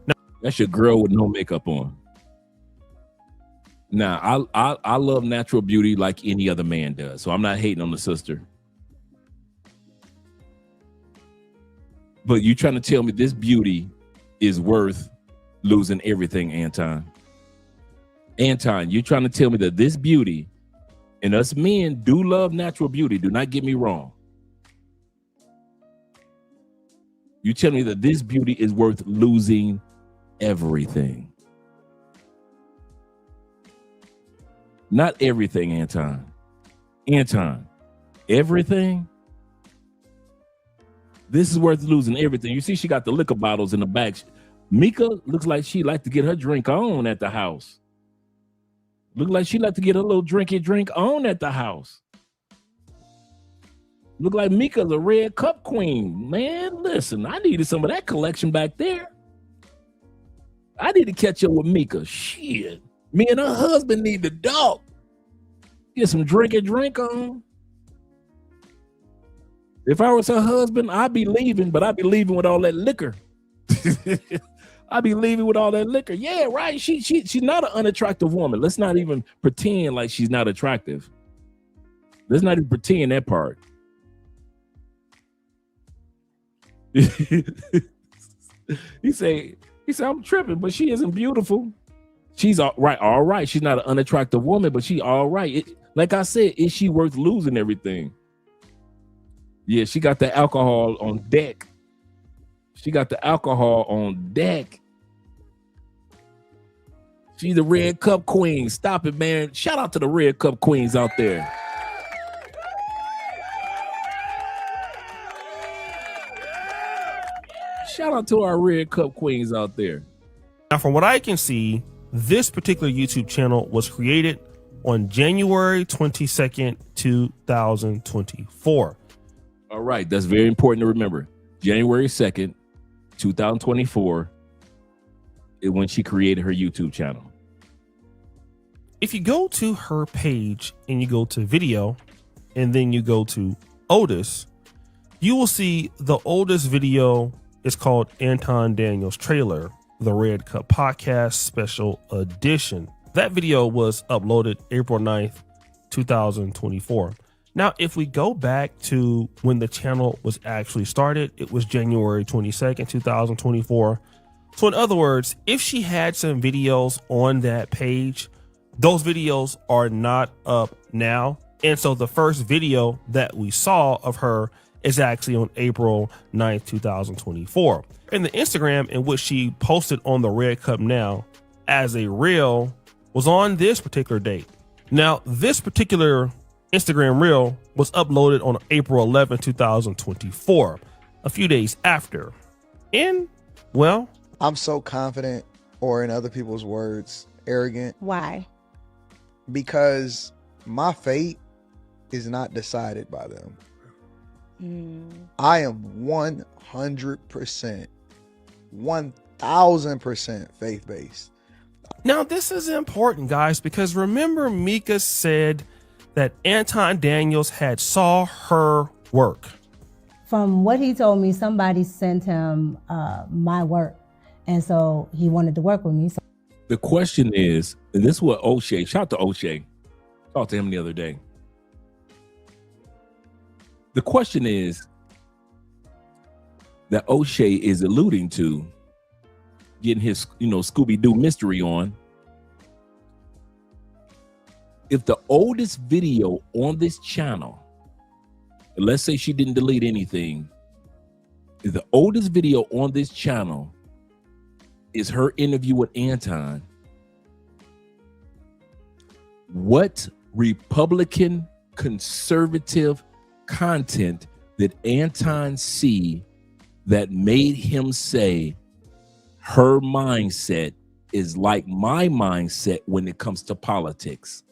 Now, that's your girl with no makeup on. Now, I love natural beauty like any other man does. So I'm not hating on the sister. But you trying to tell me this beauty is worth losing everything, Anton? Anton, you trying to tell me that this beauty, and us men do love natural beauty. Do not get me wrong. You tell me that this beauty is worth losing everything. Not everything, Anton. Anton, everything? This is worth losing everything. You see, she got the liquor bottles in the back. Mika looks like she like to get her drink on at the house. Look like she like to get a little drink on at the house. Look like Mika's a red cup queen. Man, listen, I needed some of that collection back there. I need to catch up with Mika. Shit. Me and her husband need the dog. Get some drink on. If I was her husband, I'd be leaving, but I'd be leaving with all that liquor. I'd be leaving with all that liquor. Yeah, right. She's not an unattractive woman. Let's not even pretend like she's not attractive. Let's not even pretend that part. He say, I'm tripping, but she isn't beautiful. She's all right. She's not an unattractive woman, but she all right. Like I said, is she worth losing everything? Yeah, she got the alcohol on deck. She's the Red Cup Queen. Stop it, man. Shout out to the Red Cup Queens out there. Shout out to our Red Cup Queens out there. Now, from what I can see, this particular YouTube channel was created on January 22nd, 2024. All right, that's very important to remember. January 2nd, 2024 is when she created her YouTube channel. If you go to her page and you go to video and then you go to oldest, you will see the oldest video is called Anton Daniels Trailer, the Red Cup Podcast Special Edition. That video was uploaded April 9th, 2024. Now, if we go back to when the channel was actually started, it was January 22nd, 2024. So in other words, if she had some videos on that page, those videos are not up now. And so the first video that we saw of her is actually on April 9th, 2024. And the Instagram in which she posted on the Red Cup Now as a reel was on this particular date. Now, this particular Instagram reel was uploaded on April 11, 2024, a few days after. And, well, I'm so confident, or in other people's words, arrogant. Why? Because my fate is not decided by them. I am 100%, 1000% faith-based. Now, this is important, guys, because remember Mika said that Anton Daniels had saw her work. From what he told me, somebody sent him my work. And so he wanted to work with me. So The question is, and this is what O'Shea, shout out to O'Shea, talked to him the other day. The question is, that O'Shea is alluding to, getting his, Scooby-Doo mystery on. If the oldest video on this channel, let's say she didn't delete anything, if the oldest video on this channel is her interview with Anton, what Republican conservative content did Anton see that made him say her mindset is like my mindset when it comes to politics?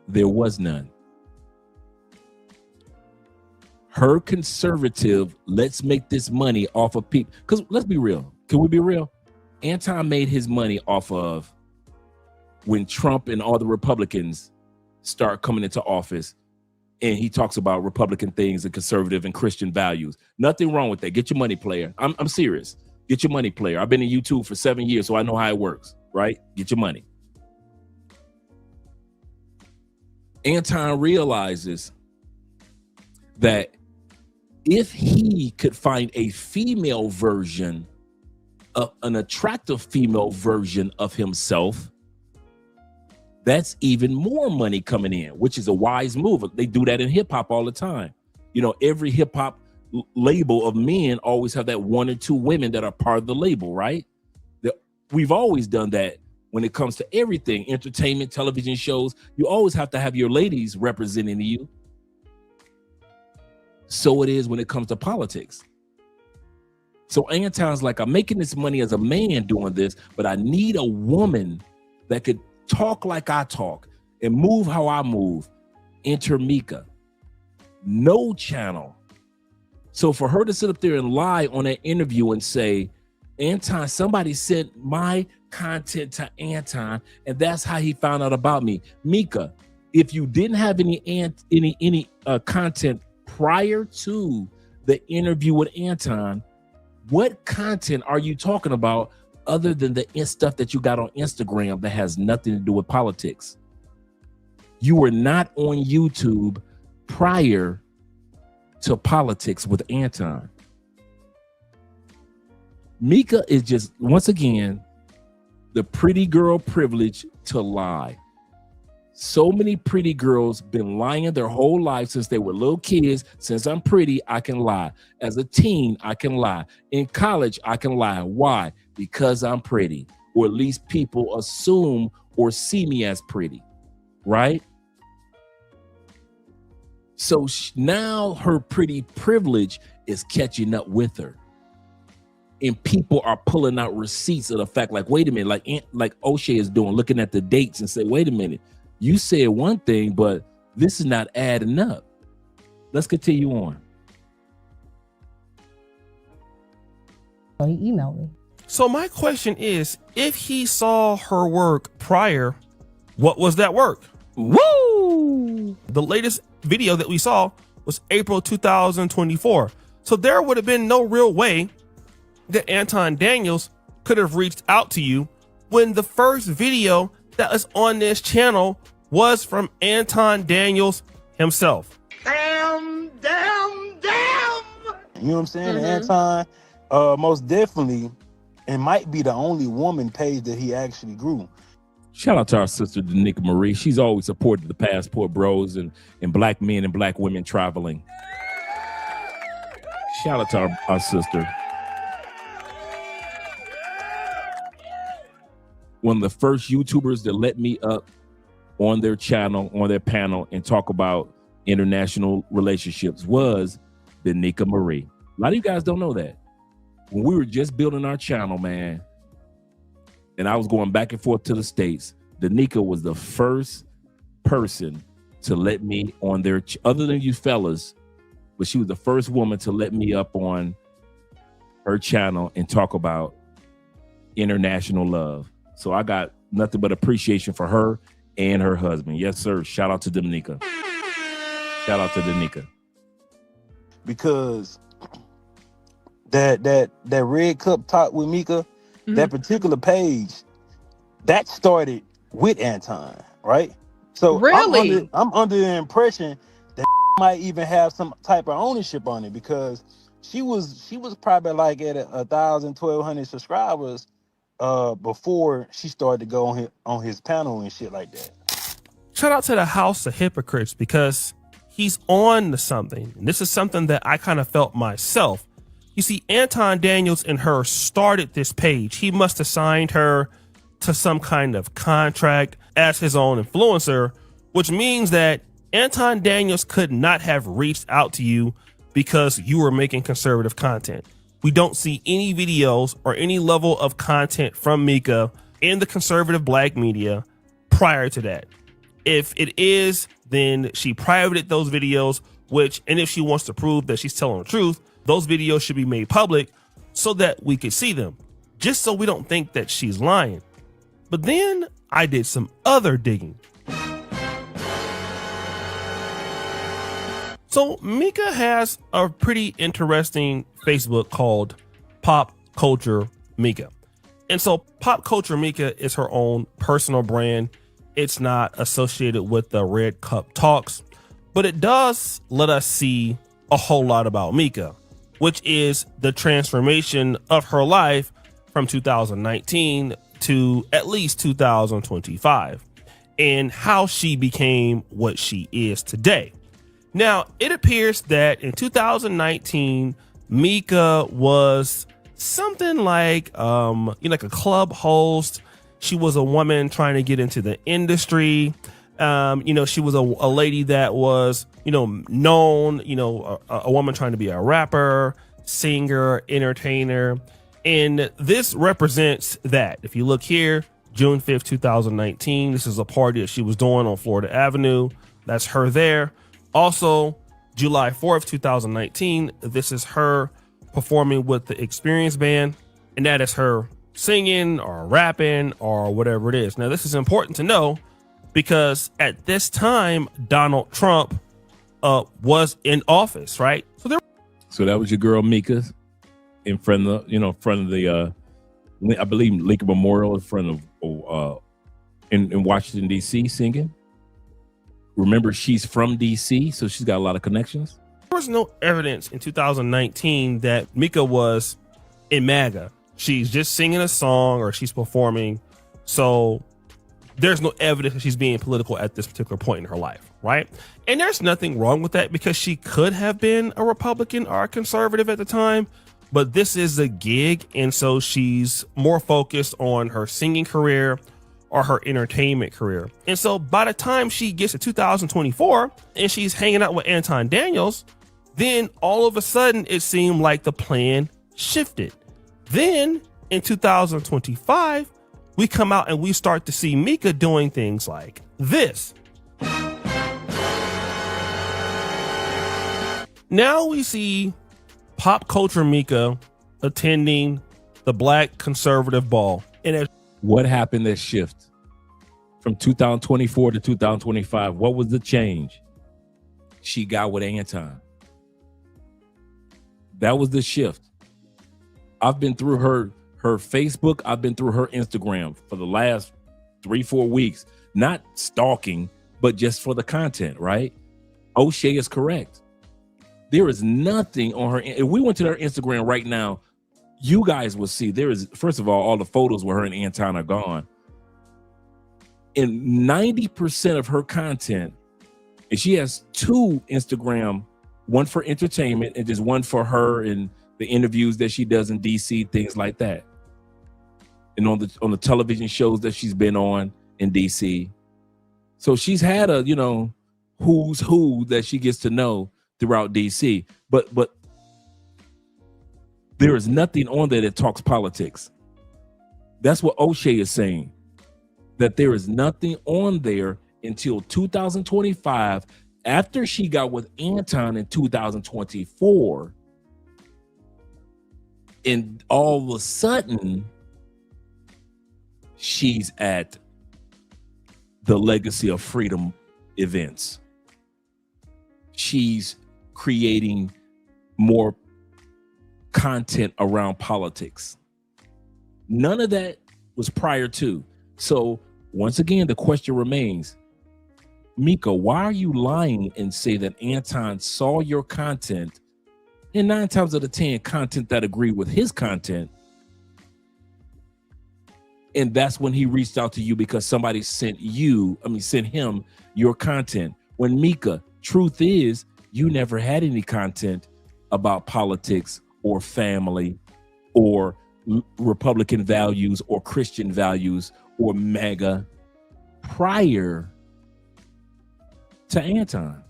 There was none. Her conservative, let's make this money off of people. Because let's be real. Can we be real? Anton made his money off of when Trump and all the Republicans start coming into office, and he talks about Republican things and conservative and Christian values. Nothing wrong with that. Get your money, player. I'm serious. Get your money, player. I've been in YouTube for 7 years, so I know how it works, right? Get your money. Anton realizes that if he could find a female version of an attractive female version of himself, that's even more money coming in, which is a wise move. They do that in hip hop all the time. Every hip hop label of men always have that 1 or 2 women that are part of the label, right? We've always done that when it comes to everything, entertainment, television shows. You always have to have your ladies representing you. So it is when it comes to politics. So Anton's like, I'm making this money as a man doing this, but I need a woman that could talk like I talk and move how I move. Enter Mika. No channel. So for her to sit up there and lie on that interview and say, Anton, somebody sent my content to Anton, and that's how he found out about me. Mika, if you didn't have any content prior to the interview with Anton, what content are you talking about other than the stuff that you got on Instagram that has nothing to do with politics? You were not on YouTube prior to politics with Anton. Mika is just, once again, the pretty girl privilege to lie. So many pretty girls been lying their whole life since they were little kids. Since I'm pretty, I can lie. As a teen, I can lie. In college, I can lie. Why? Because I'm pretty, or at least people assume or see me as pretty, right? So now her pretty privilege is catching up with her. And people are pulling out receipts of the fact, like, wait a minute, like O'Shea is doing, looking at the dates and say, wait a minute, you said one thing, but this is not adding up. Let's continue on. So he emailed me. So my question is, if he saw her work prior, what was that work? Woo! The latest video that we saw was April 2024. So there would have been no real way that Anton Daniels could have reached out to you when the first video that is on this channel was from Anton Daniels himself. Damn. You know what I'm saying? Mm-hmm. Anton, most definitely, and might be the only woman page that he actually grew. Shout out to our sister, Danica Marie. She's always supported the Passport Bros and black men and black women traveling. Shout out to our sister. One of the first YouTubers that let me up on their channel, on their panel, and talk about international relationships was Danica Marie. A lot of you guys don't know that. When we were just building our channel, man, and I was going back and forth to the States, Danica was the first person to let me on their, other than you fellas, but she was the first woman to let me up on her channel and talk about international love. So I got nothing but appreciation for her and her husband. Yes, sir. Shout out to Danica. Shout out to Danica. Because that Red Cup talk with Mika, that particular page, that started with Anton, right? So really, I'm under the impression that might even have some type of ownership on it, because she was probably like at 1,000, 1,200 subscribers before she started to go on his panel and shit like that. Shout out to the House of Hypocrites, because he's on to something. And this is something that I kind of felt myself. You see, Anton Daniels and her started this page. He must have signed her to some kind of contract as his own influencer, which means that Anton Daniels could not have reached out to you because you were making conservative content. We don't see any videos or any level of content from Mika in the conservative black media prior to that. If it is, then she privated those videos, and if she wants to prove that she's telling the truth, those videos should be made public so that we could see them, just so we don't think that she's lying. But then I did some other digging. So Mika has a pretty interesting Facebook called Pop Culture Mika. And so Pop Culture Mika is her own personal brand. It's not associated with the Red Cup Talks, but it does let us see a whole lot about Mika, which is the transformation of her life from 2019 to at least 2025, and how she became what she is today. Now, it appears that in 2019, Mika was something like, like a club host. She was a woman trying to get into the industry. She was a lady that was, known, a woman trying to be a rapper, singer, entertainer. And this represents that. If you look here, June 5th, 2019, this is a party that she was doing on Florida Avenue. That's her there. Also, July 4th, 2019, this is her performing with the Experience Band, and that is her singing or rapping or whatever it is. Now, this is important to know because at this time, Donald Trump was in office, right? So that was your girl Mika in front of the I believe Lincoln Memorial in front of in Washington D.C. singing. Remember, she's from DC, so she's got a lot of connections. There was no evidence in 2019 that Mika was in MAGA. She's just singing a song or she's performing. So there's no evidence that she's being political at this particular point in her life, right? And there's nothing wrong with that because she could have been a Republican or a conservative at the time, but this is a gig. And so she's more focused on her singing career or her entertainment career. And so by the time she gets to 2024 and she's hanging out with Anton Daniels, then all of a sudden it seemed like the plan shifted. Then in 2025, we come out and we start to see Mika doing things like this. Now we see Pop Culture Mika attending the Black Conservative Ball. And what happened that shift from 2024 to 2025? What was the change? She got with Anton. That was the shift. I've been through her Facebook. I've been through her Instagram for the last 3-4 weeks, not stalking, but just for the content, right? O'Shea is correct. There is nothing on her. If we went to her Instagram right now, you guys will see there is, first of all the photos where her and Anton are gone. And 90% of her content, and she has 2 Instagram, one for entertainment and just one for her and the interviews that she does in DC, things like that. And on the television shows that she's been on in DC. So she's had a, who's who that she gets to know throughout DC. But there is nothing on there that talks politics. That's what O'Shea is saying. That there is nothing on there until 2025, after she got with Anton in 2024. And all of a sudden, she's at the Legacy of Freedom events. She's creating more content around politics. None of that was prior to. So once again, the question remains, Mika, why are you lying and say that Anton saw your content, and 9 times out of 10 content that agreed with his content, and that's when he reached out to you because somebody sent him your content? When Mika, truth is, you never had any content about politics or family or Republican values or Christian values or MAGA prior to Anton.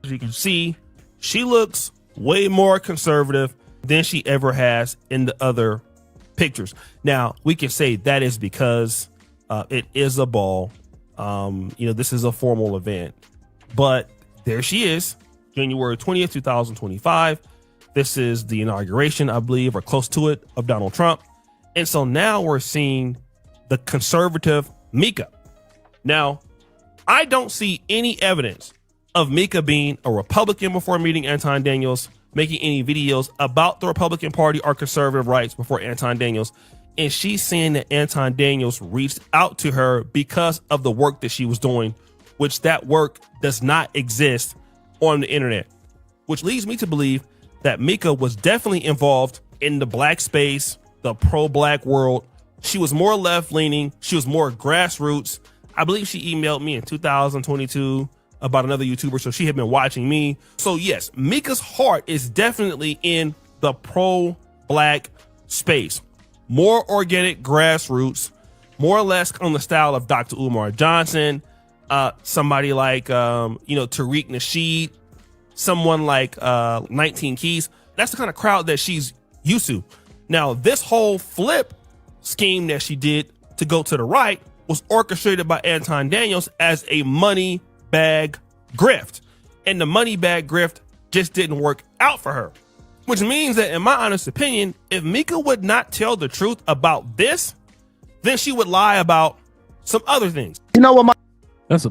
As you can see, she looks way more conservative than she ever has in the other pictures. Now, we can say that is because it is a ball. This is a formal event, but there she is, January 20th, 2025. This is the inauguration, I believe, or close to it, of Donald Trump. And so now we're seeing the conservative Mika. Now, I don't see any evidence of Mika being a Republican before meeting Anton Daniels, making any videos about the Republican Party or conservative rights before Anton Daniels. And she's saying that Anton Daniels reached out to her because of the work that she was doing, which that work does not exist on the internet, which leads me to believe that Mika was definitely involved in the black space, the pro-black world. She was more left-leaning. She was more grassroots. I believe she emailed me in 2022 about another YouTuber, so she had been watching me. So yes, Mika's heart is definitely in the pro-black space. More organic grassroots, more or less on the style of Dr. Umar Johnson, somebody like Tariq Nasheed, someone like 19 Keys. That's the kind of crowd that she's used to. Now, this whole flip scheme that she did to go to the right was orchestrated by Anton Daniels as a money bag grift. And the money bag grift just didn't work out for her, which means that, in my honest opinion, if Mika would not tell the truth about this, then she would lie about some other things. You know what?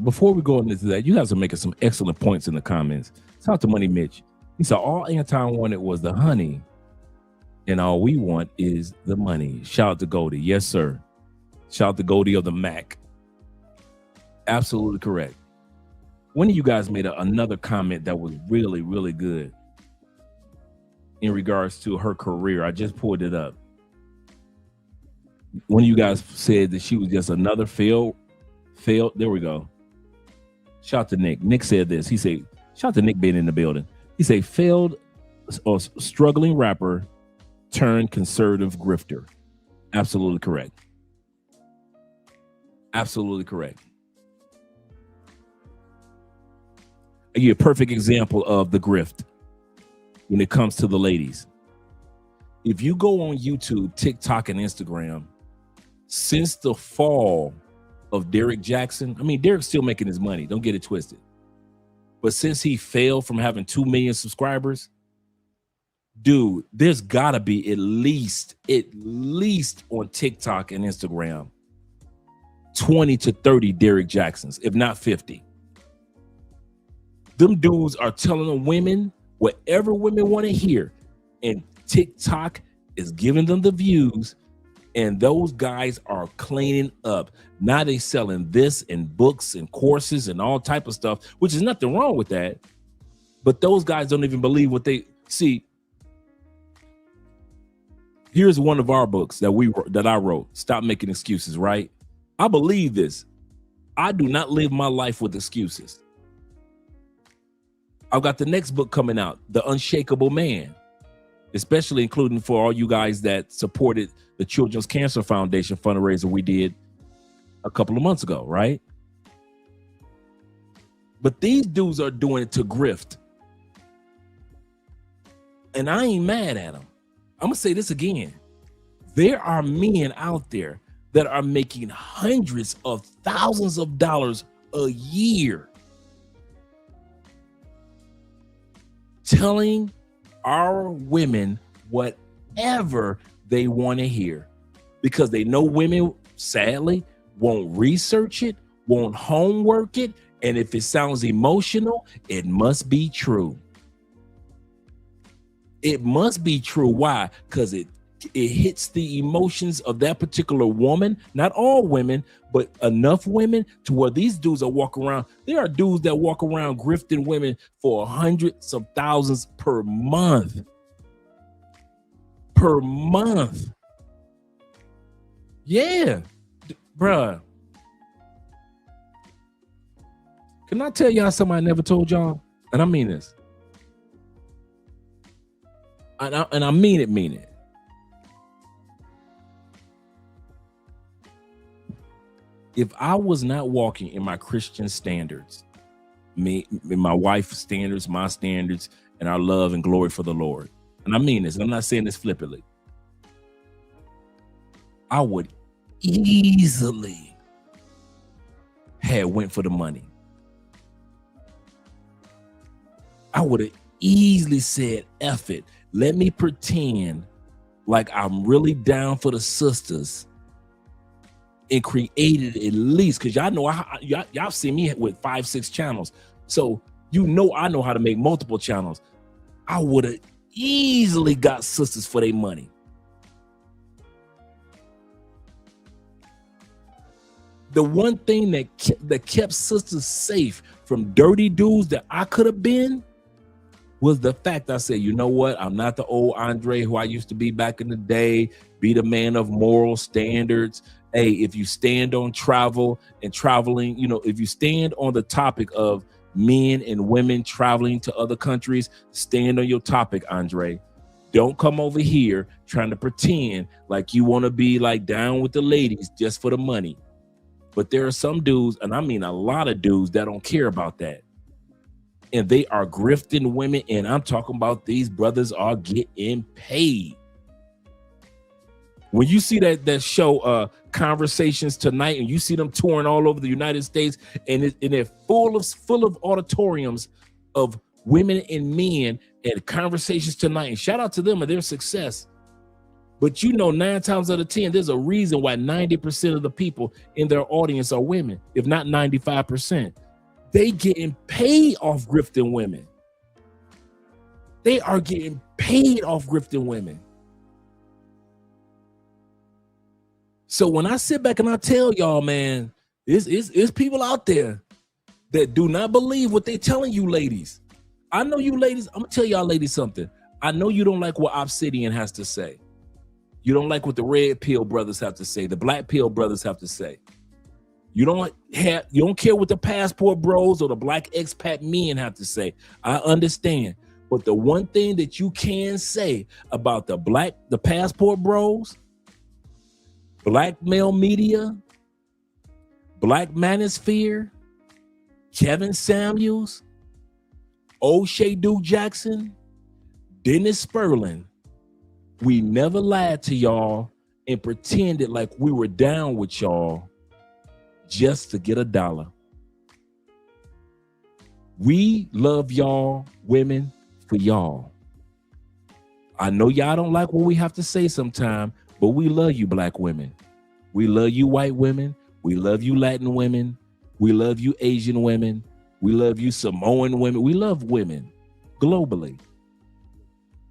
Before we go into that, you guys are making some excellent points in the comments. Shout out to Money Mitch. He said all Anton wanted was the honey, and all we want is the money. Shout out to Goldie. Yes, sir. Shout out to Goldie of the Mac. Absolutely correct. One of you guys made another comment that was really, really good in regards to her career. I just pulled it up. One of you guys said that she was just another failed. There we go. Shout out to Nick. Nick said this. He said, shout out to Nick being in the building. He said, failed or struggling rapper turned conservative grifter. Absolutely correct. Absolutely correct. I give you a perfect example of the grift when it comes to the ladies. If you go on YouTube, TikTok, and Instagram, since the fall of Derek Jackson, I mean, Derek's still making his money. Don't get it twisted. But since he failed from having 2 million subscribers, dude, there's gotta be at least on TikTok and Instagram, 20 to 30 Derek Jacksons, if not 50. Them dudes are telling the women whatever women want to hear, and TikTok is giving them the views, and those guys are cleaning up. Now they selling this and books and courses and all type of stuff, which is nothing wrong with that. But those guys don't even believe what they see. Here's one of our books that I wrote, Stop Making Excuses, right? I believe this. I do not live my life with excuses. I've got the next book coming out, The Unshakable Man, especially including for all you guys that supported the Children's Cancer Foundation fundraiser we did a couple of months ago, right? But these dudes are doing it to grift. And I ain't mad at them. I'm going to say this again. There are men out there that are making hundreds of thousands of dollars a year telling our women whatever they want to hear, because they know women, sadly, won't research it, won't homework it, and if it sounds emotional, it must be true. It must be true. Why? Because it it hits the emotions of that particular woman, not all women, but enough women to where these dudes are walking around. There are dudes that walk around grifting women for hundreds of thousands per month. Per month. Yeah. Bruh. Can I tell y'all something I never told y'all? And I mean this. And I mean it. If I was not walking in my Christian standards, my wife's standards, my standards, and our love and glory for the Lord, and I mean this, I'm not saying this flippantly, I would easily have went for the money. I would have easily said, F it. Let me pretend like I'm really down for the sisters and created at least, because y'all know y'all see me with 5-6 channels, so you know I know how to make multiple channels. I would have easily got sisters for their money. The one thing that kept sisters safe from dirty dudes that I could have been was the fact I said, you know what? I'm not the old Andre who I used to be back in the day, be the man of moral standards. Hey, if you stand on travel and traveling, you know, if you stand on the topic of men and women traveling to other countries, stand on your topic, Andre. Don't come over here trying to pretend like you want to be like down with the ladies just for the money. But there are some dudes, and I mean a lot of dudes, that don't care about that. And they are grifting women, and I'm talking about these brothers are getting paid. When you see that show, Conversations Tonight, and you see them touring all over the United States, and they're full of auditoriums of women and men and Conversations Tonight, and shout out to them and their success. But you know, 9 times out of 10, there's a reason why 90% of the people in their audience are women, if not 95%. They getting paid off grifting women. They are getting paid off grifting women. So when I sit back and I tell y'all, man, it's people out there that do not believe what they telling you ladies. I know you ladies, I'm gonna tell y'all ladies something. I know you don't like what Obsidian has to say. You don't like what the red pill brothers have to say, the black pill brothers have to say. You don't care what the passport bros or the black expat men have to say. I understand. But the one thing that you can say about the passport bros, black male media, black manosphere, Kevin Samuels, O'Shea Duke Jackson, Dennis Sperling, we never lied to y'all and pretended like we were down with y'all just to get $1. We love y'all women for y'all. I know y'all don't like what we have to say sometimes, but we love you black women. We love you white women. We love you Latin women. We love you Asian women. We love you Samoan women. We love women globally.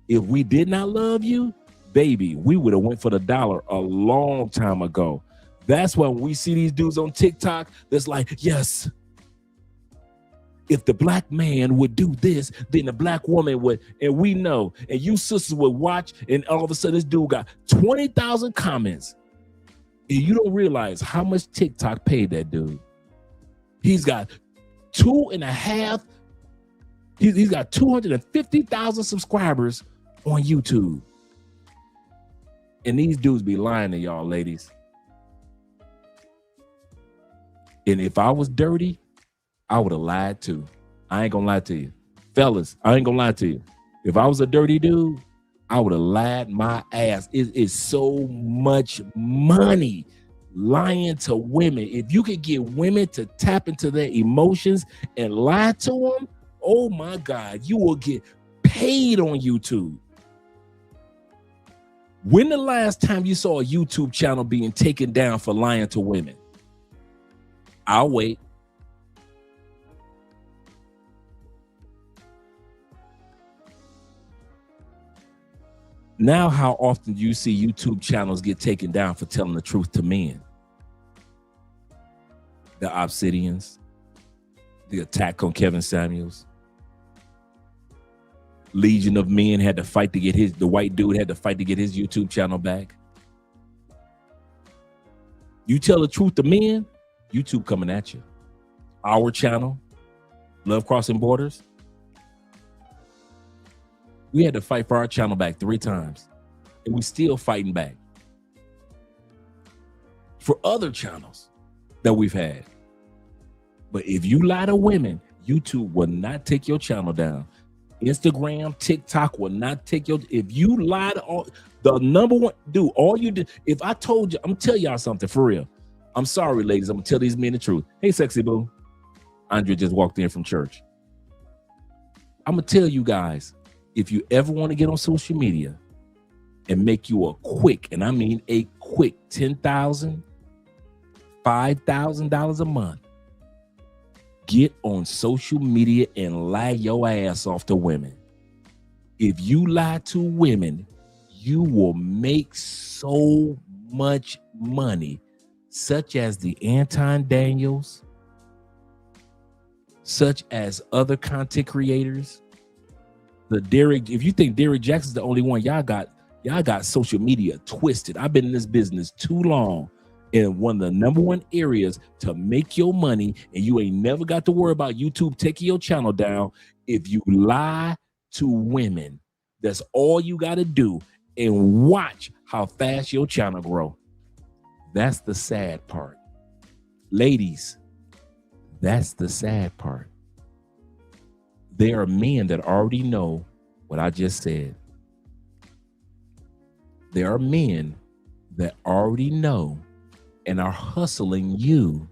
If we did not love you, baby, we would have went for the $1 a long time ago. That's why when we see these dudes on TikTok, that's like, yes, if the black man would do this, then the black woman would, and we know, and you sisters would watch, and all of a sudden this dude got 20,000 comments. And you don't realize how much TikTok paid that dude. He's got 2.5, he's got 250,000 subscribers on YouTube. And these dudes be lying to y'all, ladies. And if I was dirty, I would have lied too. I ain't gonna lie to you. Fellas, I ain't gonna lie to you. If I was a dirty dude, I would have lied my ass. It is so much money lying to women. If you could get women to tap into their emotions and lie to them, oh my God, you will get paid on YouTube. When the last time you saw a YouTube channel being taken down for lying to women? I'll wait. Now, how often do you see YouTube channels get taken down for telling the truth to men? The Obsidians, the attack on Kevin Samuels. Legion of Men had to fight to get the white dude had to fight to get his YouTube channel back. You tell the truth to men, YouTube coming at you. Our channel, Love Crossing Borders, we had to fight for our channel back 3 times, and we still fighting back for other channels that we've had. But if you lie to women, YouTube will not take your channel down. Instagram, TikTok will not take your. If you lie to all, the number one, dude, all you did. If I told you, I'm gonna tell y'all something for real. I'm sorry, ladies. I'm gonna tell these men the truth. Hey, sexy boo. Andrea just walked in from church. I'm gonna tell you guys, if you ever want to get on social media and make you a quick, and I mean a quick $10,000, $5,000 a month, get on social media and lie your ass off to women. If you lie to women, you will make so much money, such as the Anton Daniels, such as other content creators. The Derek, if you think Derek Jackson's the only one, y'all got social media twisted. I've been in this business too long. And one of the number one areas to make your money, and you ain't never got to worry about YouTube taking your channel down. If you lie to women, that's all you got to do, and watch how fast your channel grow. That's the sad part. Ladies, that's the sad part. There are men that already know what I just said. There are men that already know and are hustling you.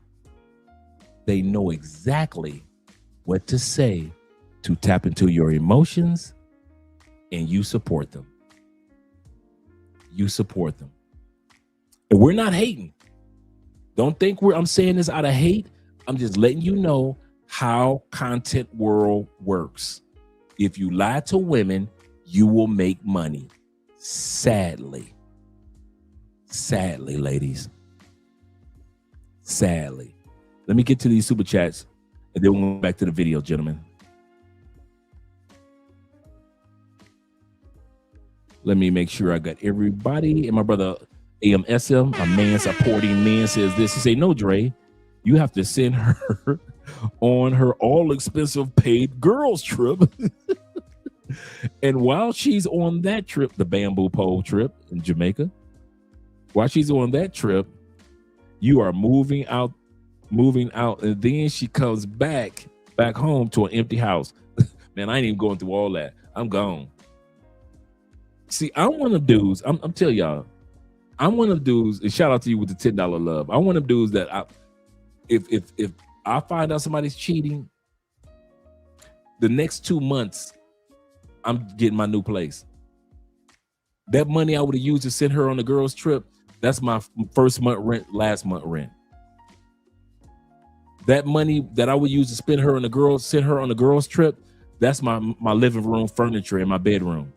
They know exactly what to say to tap into your emotions, and you support them. You support them. And we're not hating. Don't think I'm saying this out of hate. I'm just letting you know how content world works. If you lie to women, you will make money. Sadly. Sadly, ladies. Sadly. Let me get to these super chats, and then we'll go back to the video, gentlemen. Let me make sure I got everybody. And my brother AMSM, a man supporting men, says this. He say, no, Dre, you have to send her on her all-expensive paid girls trip. And while she's on that trip, the bamboo pole trip in Jamaica, while she's on that trip, you are moving out, and then she comes back home to an empty house. Man, I ain't even going through all that. I'm gone. See, I'm one of the dudes. I'm telling y'all, I'm one of the dudes. And shout out to you with the $10 love. I'm one of the dudes that if I find out somebody's cheating, the next 2 months, I'm getting my new place. That money I would have used to send her on the girls' trip, that's my first month rent, last month rent. That money that I would use to send her on the girls' trip, that's my living room furniture in my bedroom.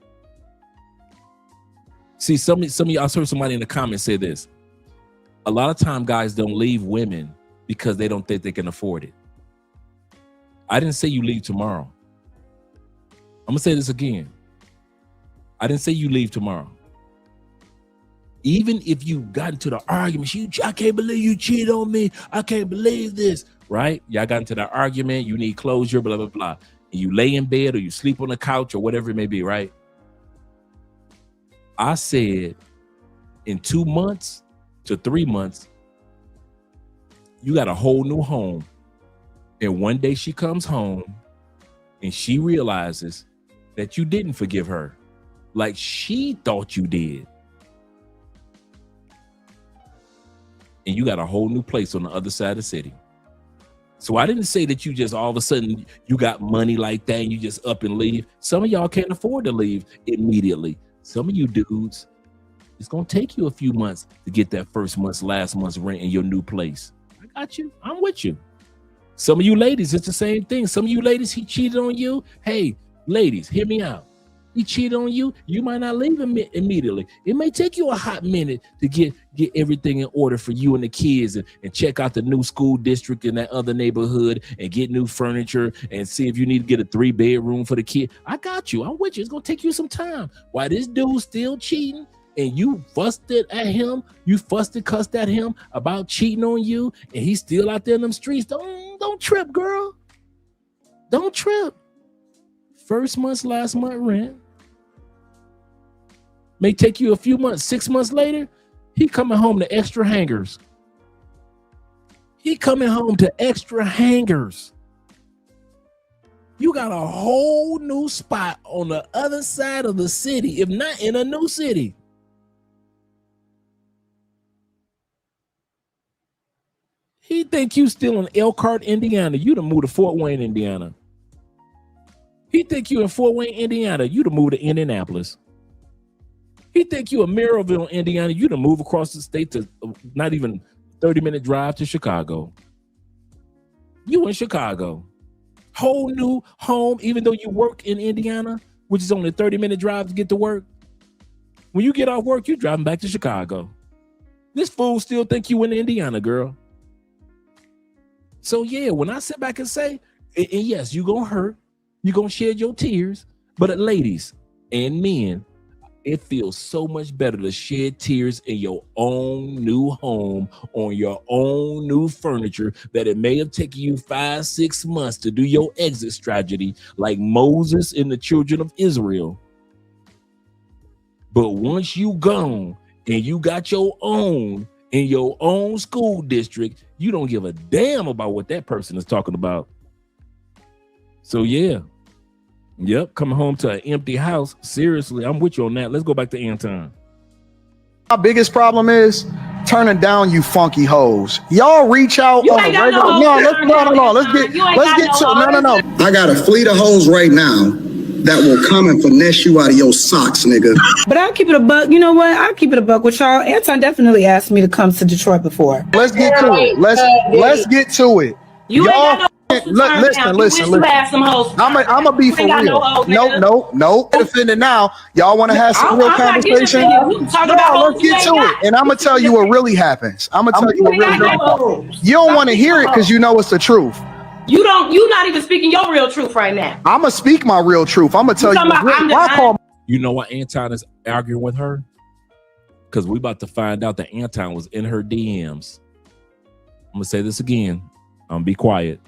See, some of you, I heard somebody in the comments say this. A lot of time guys don't leave women because they don't think they can afford it. I didn't say you leave tomorrow. I'm gonna say this again. I didn't say you leave tomorrow. Even if you got into the argument, I can't believe you cheated on me. I can't believe this, right? Y'all got into the argument, you need closure, blah, blah, blah. And you lay in bed or you sleep on the couch or whatever it may be, right? I said in 2 months to 3 months, you got a whole new home. And one day she comes home and she realizes that you didn't forgive her like she thought you did. And you got a whole new place on the other side of the city. So I didn't say that you just all of a sudden you got money like that and you just up and leave. Some of y'all can't afford to leave immediately. Some of you dudes, it's going to take you a few months to get that first month's, last month's rent in your new place. I got you. I'm with you. Some of you ladies, it's the same thing. Some of you ladies, he cheated on you. Hey, ladies, hear me out. he cheated on you, you might not leave him immediately. It may take you a hot minute to get everything in order for you and the kids and check out the new school district in that other neighborhood and get new furniture and see if you need to get a 3-bedroom for the kid. I got you. I'm with you. It's going to take you some time. While this dude's still cheating and you fussed it at him, you fussed and cussed at him about cheating on you, and he's still out there in them streets. Don't trip, girl. Don't trip. First month's last month rent. May take you a few months. 6 months later, he coming home to extra hangers. He coming home to extra hangers. You got a whole new spot on the other side of the city, if not in a new city. He think you still in Elkhart, Indiana. You done moved to Fort Wayne, Indiana. He think you in Fort Wayne, Indiana. You done moved to Indianapolis. He think you in Maryville, Indiana. You done move across the state to not even 30-minute drive to Chicago. You in Chicago. Whole new home, even though you work in Indiana, which is only a 30-minute drive to get to work. When you get off work, you driving back to Chicago. This fool still think you in Indiana, girl. So yeah, when I sit back and say, and yes, you gonna hurt, you gonna shed your tears, but ladies and men, it feels so much better to shed tears in your own new home, on your own new furniture, that it may have taken you 5-6 months to do your exit strategy like Moses and the children of Israel. But once you gone and you got your own in your own school district, you don't give a damn about what that person is talking about. So yeah. Yep, coming home to an empty house. Seriously, I'm with you on that. Let's go back to Anton. My biggest problem is turning down you funky hoes. Y'all reach out on a regular. No. Let's get to no. I got a fleet of hoes right now that will come and finesse you out of your socks, nigga. But I'll keep it a buck. You know what? I'll keep it a buck with y'all. Anton definitely asked me to come to Detroit before. Let's get to it. Let's get to it. You ain't got no listen. I'm gonna be for real. No. Offended now. Y'all want to have some real conversation? No, let's get to it. And I'm gonna tell you what really happens. I'm gonna tell you what really happens. You don't want to hear it because you know it's the truth. You're not even speaking your real truth right now. I'm gonna speak my real truth. I'm gonna tell you. You know why Anton is arguing with her? Because we about to find out that Anton was in her DMs. I'm gonna say this again. I'm gonna be quiet.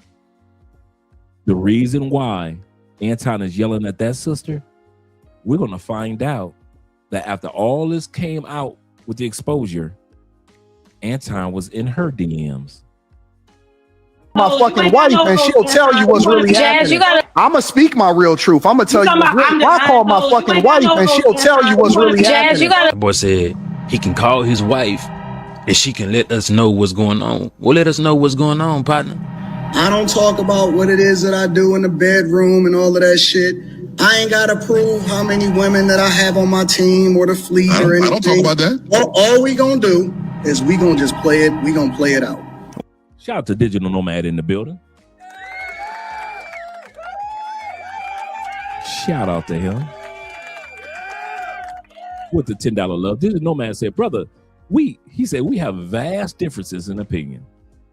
The reason why Anton is yelling at that sister, we're going to find out that after all this came out with the exposure, Anton was in her DMs. My fucking wife, and she'll tell you what's really happening. I'm going to speak my real truth. I'm going to tell you. I call my fucking wife, and she'll tell you what's really happening. The boy said he can call his wife and she can let us know what's going on. Well, let us know what's going on, partner. I don't talk about what it is that I do in the bedroom and all of that shit. I ain't got to prove how many women that I have on my team or the fleet or anything. I don't talk about that. All we gonna do is we gonna just play it. We gonna play it out. Shout out to Digital Nomad in the building. Shout out to him. With the $10 love. Digital Nomad said, brother, he said, we have vast differences in opinion.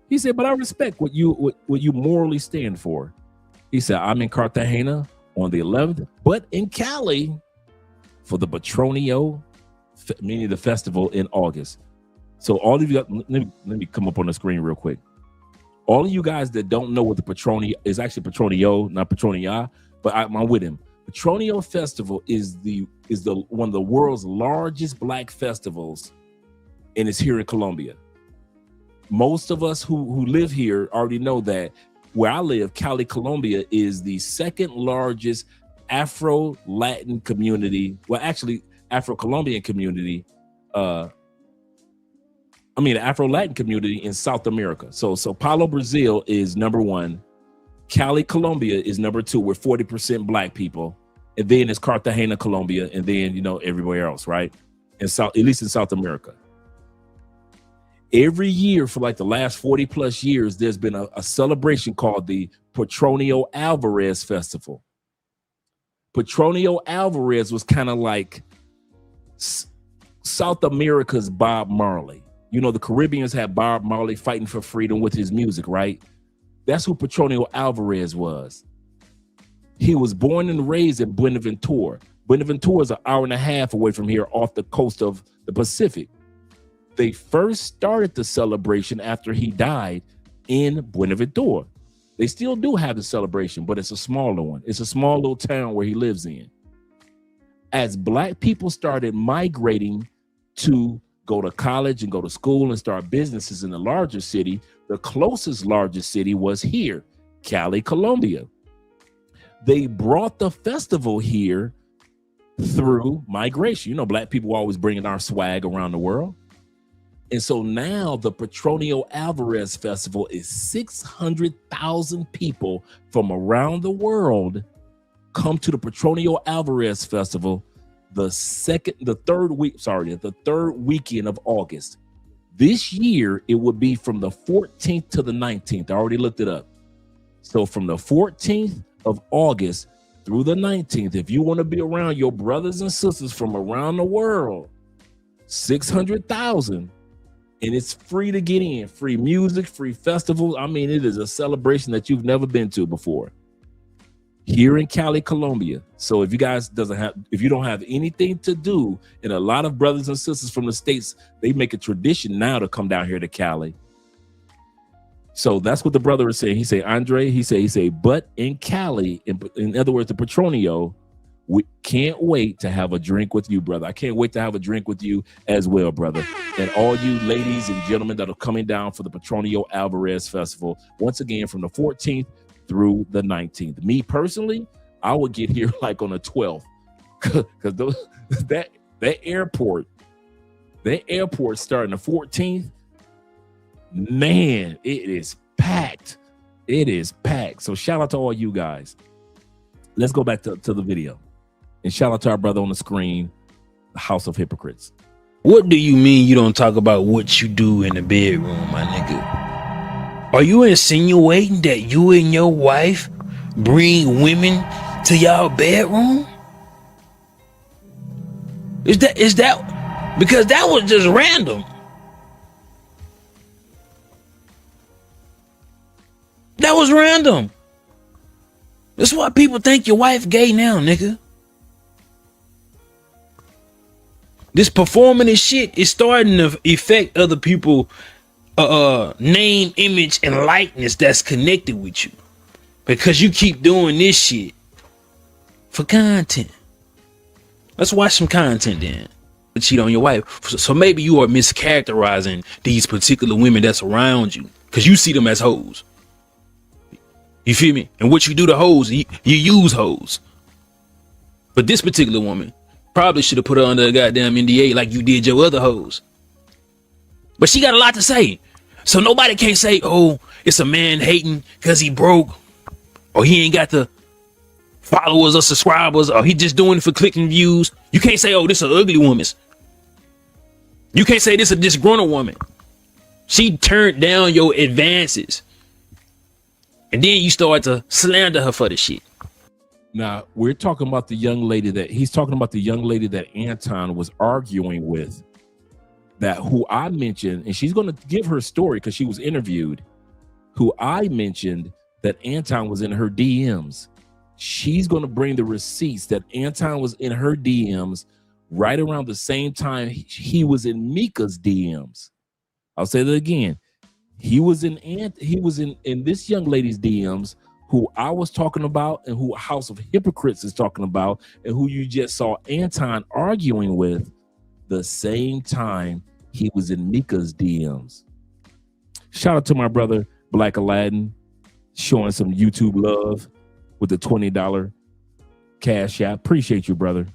He said, but I respect what you morally stand for. He said, I'm in Cartagena on the 11th, but in Cali for the Petronio, meaning the festival in August. So all of you, let me come up on the screen real quick. All of you guys that don't know what the Petronio is, actually Petronio, not Petronia, but I'm with him. Petronio Festival is the one of the world's largest black festivals, and it's here in Colombia. Most of us who live here already know that where I live, Cali, Colombia, is the second largest Afro-Latin community. Well, actually, Afro-Colombian community. Afro-Latin community in South America. So Sao Paulo, Brazil is number one. Cali, Colombia is number two. We're 40% black people. And then it's Cartagena, Colombia, and then, everywhere else, right? At least in South America. Every year for like the last 40 plus years, there's been a celebration called the Petronio Alvarez Festival. Petronio Alvarez was kind of like South America's Bob Marley. You know, the Caribbeans had Bob Marley fighting for freedom with his music, right? That's who Petronio Alvarez was. He was born and raised in Buenaventura. Buenaventura is an hour and a half away from here off the coast of the Pacific. They first started the celebration after he died in Buenaventura. They still do have the celebration, but it's a smaller one. It's a small little town where he lives in. As Black people started migrating to go to college and go to school and start businesses in the larger city, the closest largest city was here, Cali, Colombia. They brought the festival here through migration. You know, Black people always bringing our swag around the world. And so now the Petronio Alvarez Festival is 600,000 people from around the world come to the Petronio Alvarez Festival the third weekend of August. This year, it would be from the 14th to the 19th. I already looked it up. So from the 14th of August through the 19th, if you want to be around your brothers and sisters from around the world, 600,000. And it's free to get in, free music, free festivals. I mean, it is a celebration that you've never been to before here in Cali, Colombia. So if you don't have anything to do, and a lot of brothers and sisters from the States, they make a tradition now to come down here to Cali. So that's what the brother is saying. He say, Andre, he say, but in Cali, in other words, the Petronio, we can't wait to have a drink with you, brother. I can't wait to have a drink with you as well, brother. And all you ladies and gentlemen that are coming down for the Petronio Alvarez Festival, once again, from the 14th through the 19th. Me personally, I would get here like on the 12th, because that airport starting the 14th, man, it is packed. It is packed. So shout out to all you guys. Let's go back to the video. And shout out to our brother on the screen, the House of Hypocrites. What do you mean you don't talk about what you do in the bedroom, my nigga? Are you insinuating that you and your wife bring women to y'all bedroom? Is that because that was just random? That was random. That's why people think your wife gay now, nigga. This performing this shit is starting to affect other people name, image, and likeness that's connected with you. Because you keep doing this shit for content. Let's watch some content then. Cheat on your wife. So maybe you are mischaracterizing these particular women that's around you, because you see them as hoes. You feel me? And what you do to hoes, you use hoes. But this particular woman probably should have put her under a goddamn NDA like you did your other hoes. But she got a lot to say. So nobody can't say, oh, it's a man hating because he broke, or he ain't got the followers or subscribers, or he just doing it for clicking views. You can't say, oh, this is an ugly woman. You can't say this is a disgruntled woman. She turned down your advances. And then you start to slander her for the shit. Now, we're talking about the young lady that Anton was arguing with, that who I mentioned, and she's going to give her story because she was interviewed, who I mentioned that Anton was in her DMs. She's going to bring the receipts that Anton was in her DMs right around the same time he was in Mika's DMs. I'll say that again. He was in this young lady's DMs, who I was talking about and who House of Hypocrites is talking about, and who you just saw Anton arguing with the same time he was in Mika's DMs. Shout out to my brother, Black Aladdin, showing some YouTube love with the $20 cash app. Appreciate you, brother.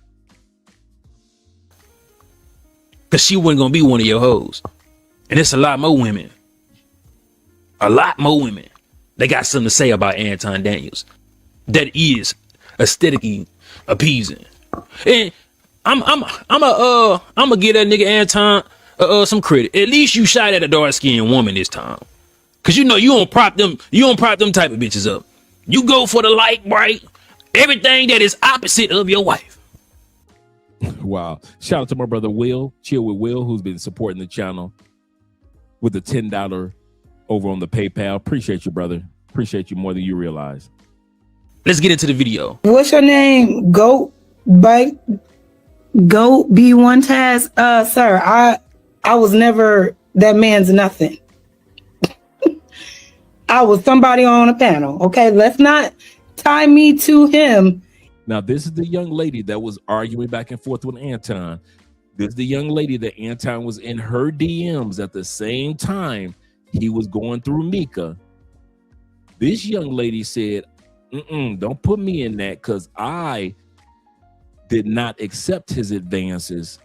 Because she wasn't going to be one of your hoes. And it's a lot more women. A lot more women. They got something to say about Anton Daniels that is aesthetically appeasing. And I'm gonna give that nigga Anton some credit. At least you shot at a dark-skinned woman this time. Cause you know you don't prop them type of bitches up. You go for the light bright everything that is opposite of your wife. Wow. Shout out to my brother Will, Chill with Will, who's been supporting the channel with the $10 over on the PayPal. Appreciate you, brother. Appreciate you more than you realize. Let's get into the video. What's your name? Goat Bite Goat B1 Taz? Sir, I was never that man's nothing. I was somebody on a panel. Okay, let's not tie me to him. Now, this is the young lady that was arguing back and forth with Anton. This is the young lady that Anton was in her DMs at the same time he was going through Mika. This young lady said, don't put me in that because I did not accept his advances,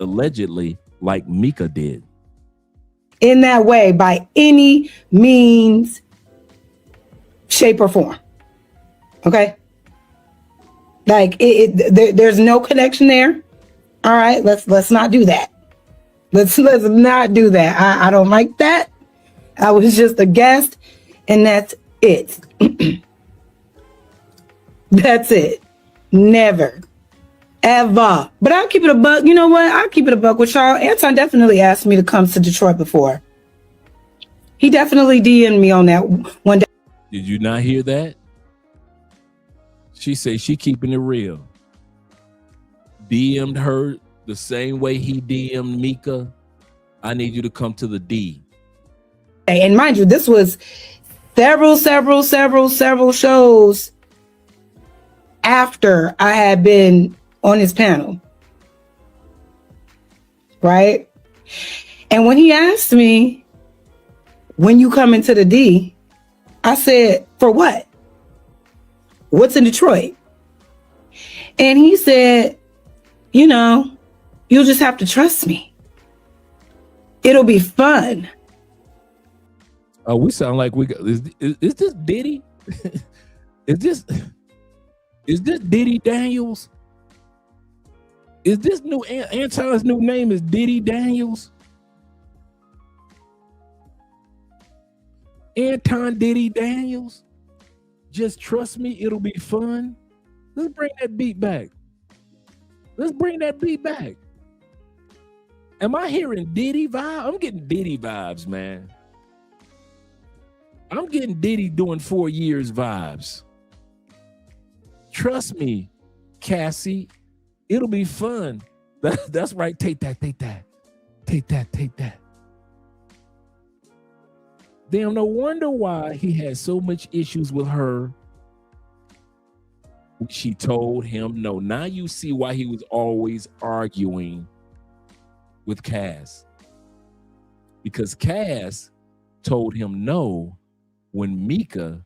allegedly, like Mika did. In that way, by any means, shape, or form. Okay? Like, there's no connection there. All right, let's not do that. Let's not do that. I don't like that. I was just a guest, and that's it. That's it. Never. Ever. But I'll keep it a buck. You know what? I'll keep it a buck with y'all. Anton definitely asked me to come to Detroit before. He definitely DM'd me on that one day. Did you not hear that? She said she keeping it real. DM'd her the same way he DM'd Mika. I need you to come to the D. And mind you, this was several shows after I had been on his panel. Right? And when he asked me, when you come into the D, I said, for what? What's in Detroit? And he said, you know, you'll just have to trust me. It'll be fun. Oh, we sound like we got. Is this Diddy? Is this Diddy Daniels? Is this new Anton's new name is Diddy Daniels? Anton Diddy Daniels? Just trust me, it'll be fun. Let's bring that beat back. Let's bring that beat back. Am I hearing Diddy vibe? I'm getting Diddy vibes, man. I'm getting Diddy doing 4 years vibes. Trust me, Cassie, it'll be fun. That's right. Take that. Damn, no wonder why he had so much issues with her. She told him no. Now you see why he was always arguing with Cass. Because Cass told him no when Mika,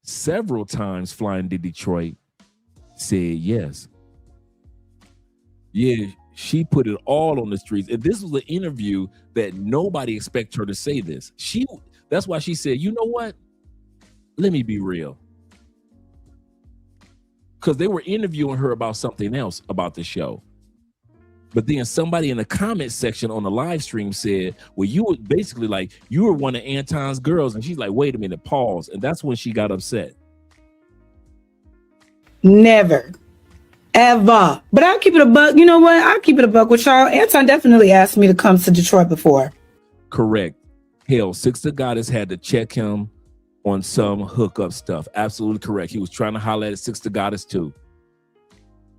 several times flying to Detroit, said yes. Yeah, she put it all on the streets. And this was an interview that nobody expected her to say this. That's why she said, you know what? Let me be real. Because they were interviewing her about something else about the show. But then somebody in the comment section on the live stream said, well, you were basically like, you were one of Anton's girls. And she's like, wait a minute, pause. And that's when she got upset. Never. Ever. But I'll keep it a buck. You know what? I'll keep it a buck with y'all. Anton definitely asked me to come to Detroit before. Correct. Hell, Sister Goddess had to check him on some hookup stuff. Absolutely correct. He was trying to holler at Sister Goddess too.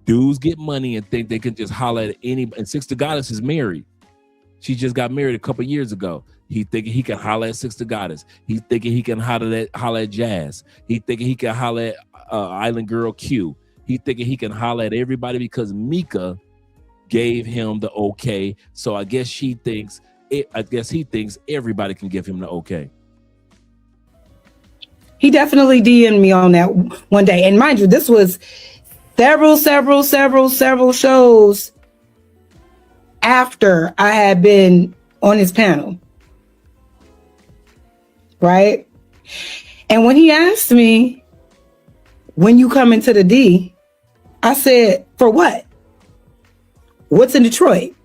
Dudes get money and think they can just holler at anybody. And Sister Goddess is married. She just got married a couple years ago. He thinking he can holler at Sister Goddess. He thinking he can holler at Jazz. He thinking he can holler at Island Girl Q. He thinking he can holler at everybody because Mika gave him the okay. So I guess he thinks everybody can give him the okay. He definitely DM'd me on that one day. And mind you, this was several shows after I had been on his panel. Right? And when he asked me, when you come into the D, I said, for what? What's in Detroit?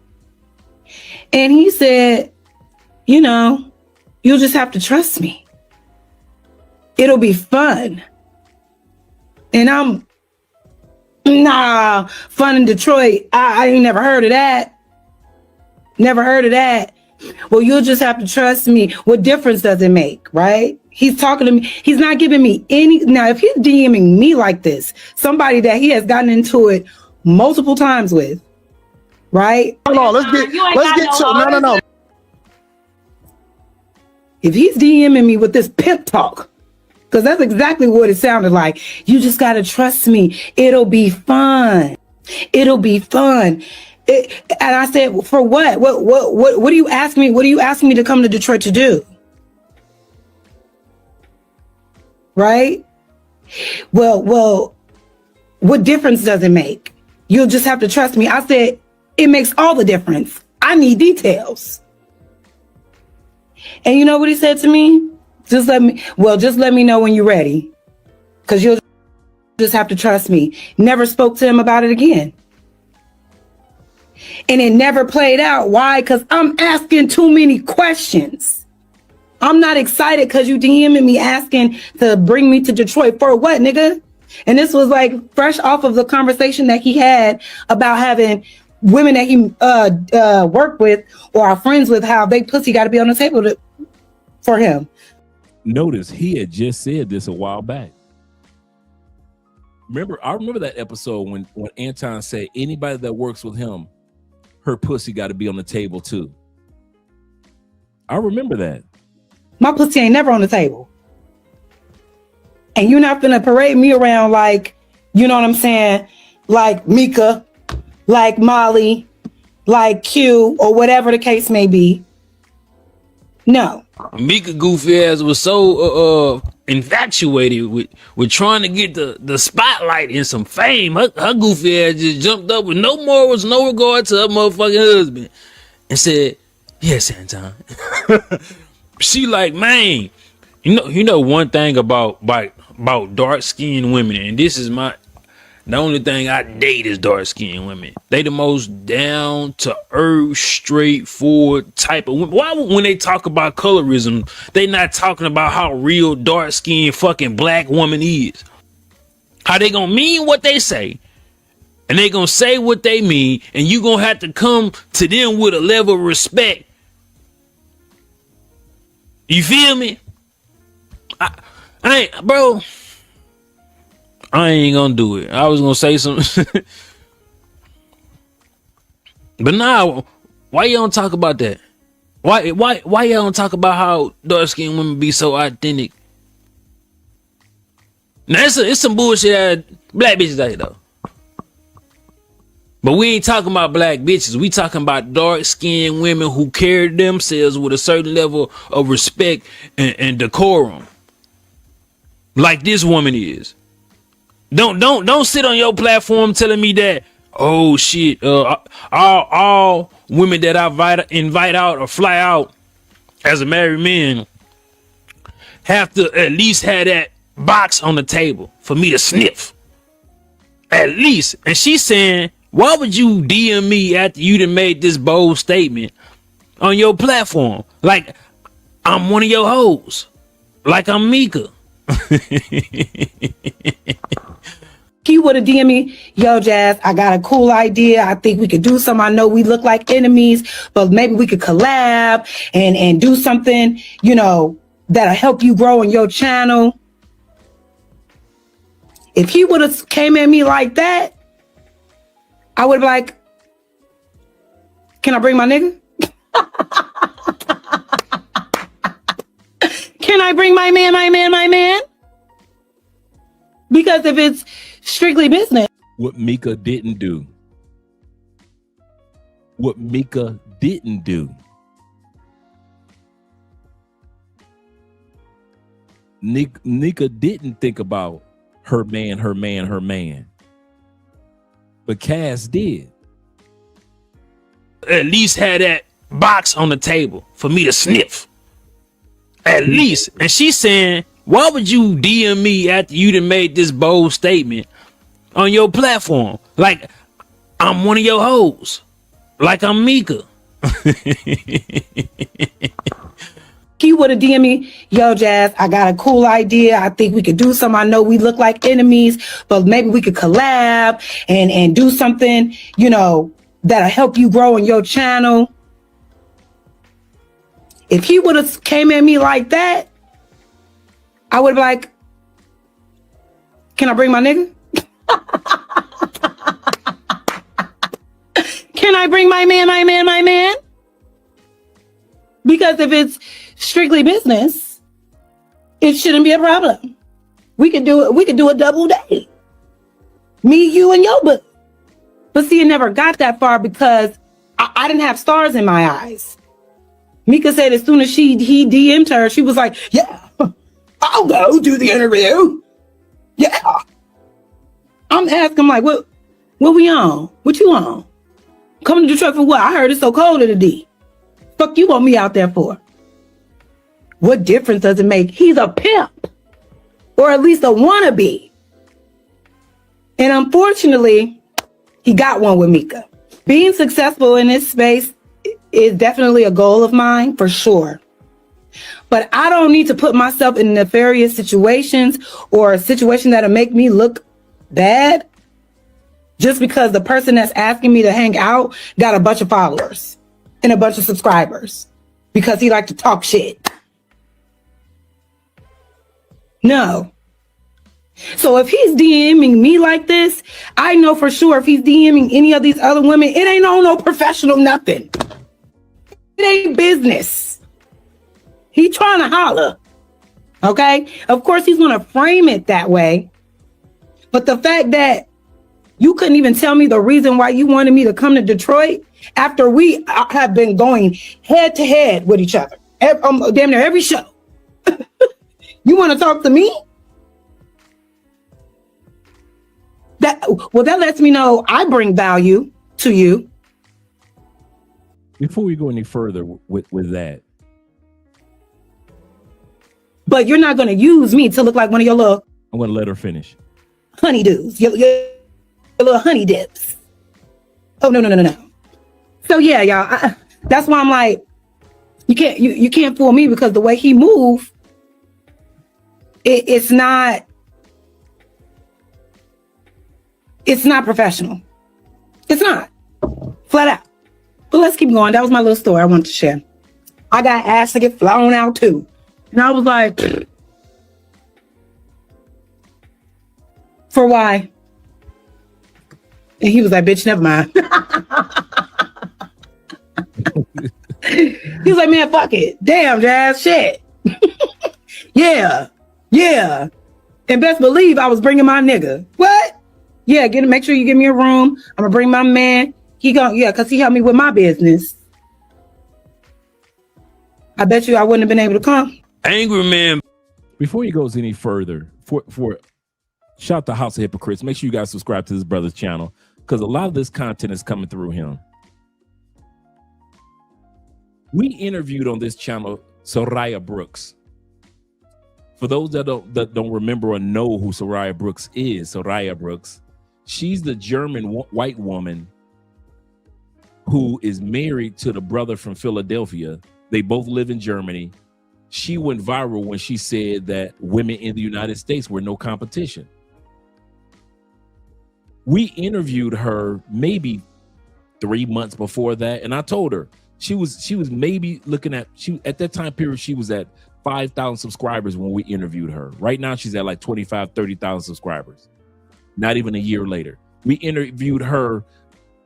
And he said, you know, you'll just have to trust me. It'll be fun. And I'm, nah, fun in Detroit. I ain't never heard of that. Never heard of that. Well, you'll just have to trust me. What difference does it make, right? He's talking to me. He's not giving me any. Now, if he's DMing me like this, somebody that he has gotten into it multiple times with, right? Hold on, let's get to no. If he's DMing me with this pimp talk, because that's exactly what it sounded like. You just got to trust me. It'll be fun. It'll be fun. And I said, for what? What do you ask me? What do you ask me to come to Detroit to do? Right? Well, what difference does it make? You'll just have to trust me. I said, it makes all the difference. I need details. And you know what he said to me? Just let me know when you're ready. Because you'll just have to trust me. Never spoke to him about it again. And it never played out. Why? Because I'm asking too many questions. I'm not excited because you DMing me asking to bring me to Detroit. For what, nigga? And this was like fresh off of the conversation that he had about having women that he work with or are friends with, how they pussy got to be on the table for him. Notice he had just said this a while back. I remember that episode when Anton said anybody that works with him, her pussy got to be on the table too. I remember that. My pussy ain't never on the table. And you're not gonna parade me around like, you know what I'm saying? Like Mika, like Molly, like Q, or whatever the case may be. No. Mika goofy ass was so infatuated with trying to get the spotlight and some fame. Her goofy ass just jumped up with no morals, no regard to her motherfucking husband and said, "Yes, Anton." She like, man, you know one thing about dark skinned women, and this is the only thing I date is dark skinned women. They the most down to earth, straightforward type of women. Why when they talk about colorism, they not talking about how real dark skinned fucking black woman is? How they gonna mean what they say, and they gonna say what they mean, and you gonna have to come to them with a level of respect. You feel me? I ain't gonna do it. I was gonna say something. But now, why you don't talk about that? Why you don't talk about how dark-skinned women be so authentic? Now, it's some bullshit that black bitches out here, though. But we ain't talking about black bitches. We talking about dark-skinned women who carry themselves with a certain level of respect and decorum. Like this woman is. Don't sit on your platform telling me that, oh shit, all women that I invite out or fly out as a married man have to at least have that box on the table for me to sniff. At least. And she's saying, why would you DM me after you done made this bold statement on your platform? Like I'm one of your hoes. Like I'm Mika. He would have DM'd me, yo, Jazz, I got a cool idea. I think we could do something. I know we look like enemies, but maybe we could collab and do something, you know, that'll help you grow on your channel. If he would have came at me like that, I would have been like, can I bring my nigga? Can I bring my man? Because if it's strictly business. What Mika didn't do. Nika didn't think about her man. But Cass did. At least had that box on the table for me to sniff. At least. And she's saying, why would you DM me after you done made this bold statement on your platform? Like I'm one of your hoes. Like I'm Mika. He would would have DM'd me, yo, Jazz, I got a cool idea. I think we could do something. I know we look like enemies, but maybe we could collab and do something, you know, that'll help you grow in your channel. If he would have came at me like that, I would have like, can I bring my nigga? Can I bring my man? Because if it's strictly business, it shouldn't be a problem. We could do it. We could do a double date. Me, you, and yo, but see, it never got that far because I didn't have stars in my eyes. Mika said as soon as he DM'd her, she was like, yeah, I'll go do the interview. Yeah. I'm asking like, what we on? What you on? Coming to Detroit for what? I heard it's so cold in the D. Fuck you want me out there for? What difference does it make? He's a pimp. Or at least a wannabe. And unfortunately, he got one with Mika. Being successful in this space is definitely a goal of mine, for sure. But I don't need to put myself in nefarious situations or a situation that'll make me look bad just because the person that's asking me to hang out got a bunch of followers and a bunch of subscribers because he like to talk shit. No. So if he's DMing me like this, I know for sure if he's DMing any of these other women, it ain't on no professional nothing. It ain't business. He trying to holler. Okay? Of course, he's going to frame it that way. But the fact that you couldn't even tell me the reason why you wanted me to come to Detroit after we have been going head to head with each other. Damn near every show. You want to talk to me? That lets me know I bring value to you. Before we go any further with that. But you're not going to use me to look like one of your little... I'm going to let her finish. Honeydews. Your little honey dips. Oh, no. So yeah, y'all. That's why I'm like, you can't fool me because the way he move, it's not professional. It's not. Flat out. But let's keep going. That was my little story I wanted to share. I got asked to get flown out too. And I was like, for why? And he was like, bitch, never mind. He was like, man, fuck it. Damn, Jazz, shit. Yeah. And best believe I was bringing my nigga. What? Yeah, make sure you give me a room. I'm gonna bring my man. Because he helped me with my business. I bet you I wouldn't have been able to come. Angry man. Before he goes any further, for shout to House of Hypocrites, make sure you guys subscribe to this brother's channel because a lot of this content is coming through him. We interviewed on this channel Soraya Brooks. For those that don't remember or know who Soraya Brooks is, Soraya Brooks, she's the German white woman who is married to the brother from Philadelphia. They both live in Germany. She went viral when she said that women in the United States were no competition. We interviewed her maybe 3 months before that, and I told her she was maybe looking at at that time period she was at 5,000 subscribers when we interviewed her. Right now she's at like 25,000-30,000 subscribers. Not even a year later. We interviewed her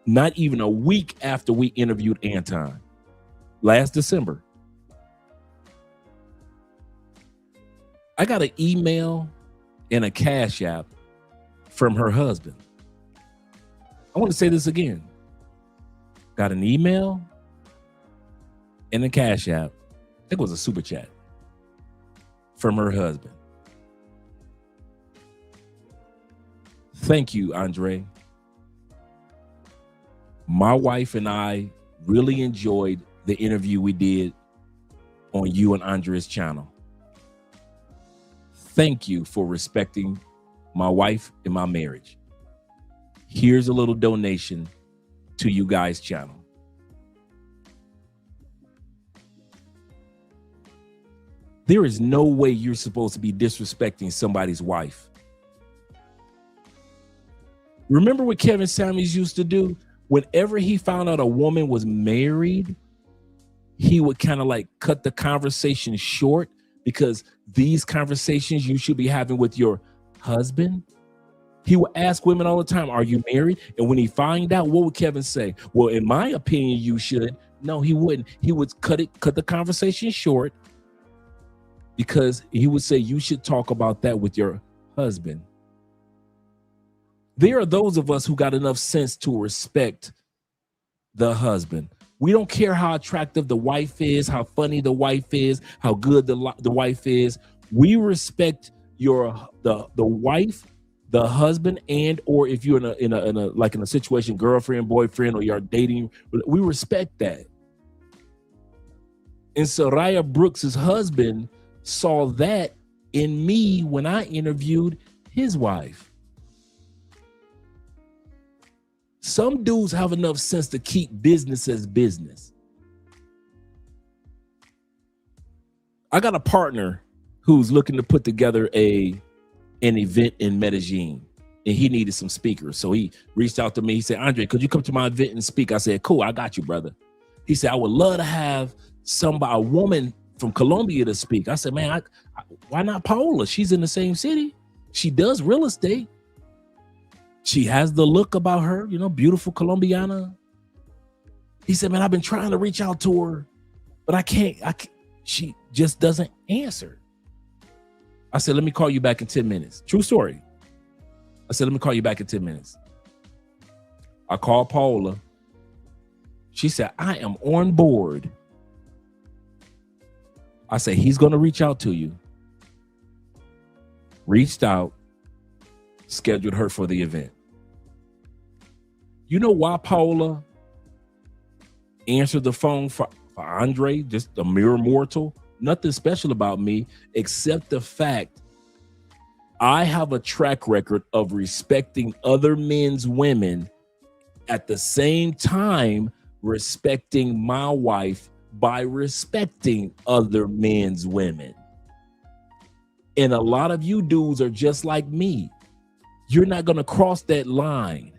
not even a week after we interviewed Anton last December. I got an email and a Cash App from her husband. I want to say this again. Got an email and a Cash App. I think it was a super chat from her husband. Thank you, Andre. My wife and I really enjoyed the interview we did on you and Andre's channel. Thank you for respecting my wife and my marriage. Here's a little donation to you guys' channel. There is no way you're supposed to be disrespecting somebody's wife. Remember what Kevin Samuels used to do? Whenever he found out a woman was married, he would kind of like cut the conversation short, because these conversations you should be having with your husband. He would ask women all the time, are you married? And when he find out, what would Kevin say? Well, in my opinion, you should. No, he wouldn't. He would cut the conversation short, because he would say you should talk about that with your husband. There are those of us who got enough sense to respect the husband. We don't care how attractive the wife is, how funny the wife is, how good the wife is. We respect the wife, the husband, and or if you're in a situation, girlfriend, boyfriend, or you're dating, we respect that. And Soraya Brooks's husband saw that in me when I interviewed his wife. Some dudes have enough sense to keep business as business. I got a partner who's looking to put together an event in Medellin, and he needed some speakers. So he reached out to me. He said, Andre, could you come to my event and speak? I said, cool, I got you, brother. He said, I would love to have a woman from Colombia to speak. I said, man, why not Paola? She's in the same city. She does real estate. She has the look about her, beautiful Colombiana. He said, man, I've been trying to reach out to her, but I can't. She just doesn't answer. I said, let me call you back in 10 minutes. True story. I said, let me call you back in 10 minutes. I called Paola. She said, I am on board. I said, he's going to reach out to you. Reached out, scheduled her for the event. You know why Paola answered the phone for Andre, just a mere mortal? Nothing special about me, except the fact I have a track record of respecting other men's women, at the same time respecting my wife by respecting other men's women. And a lot of you dudes are just like me. You're not going to cross that line.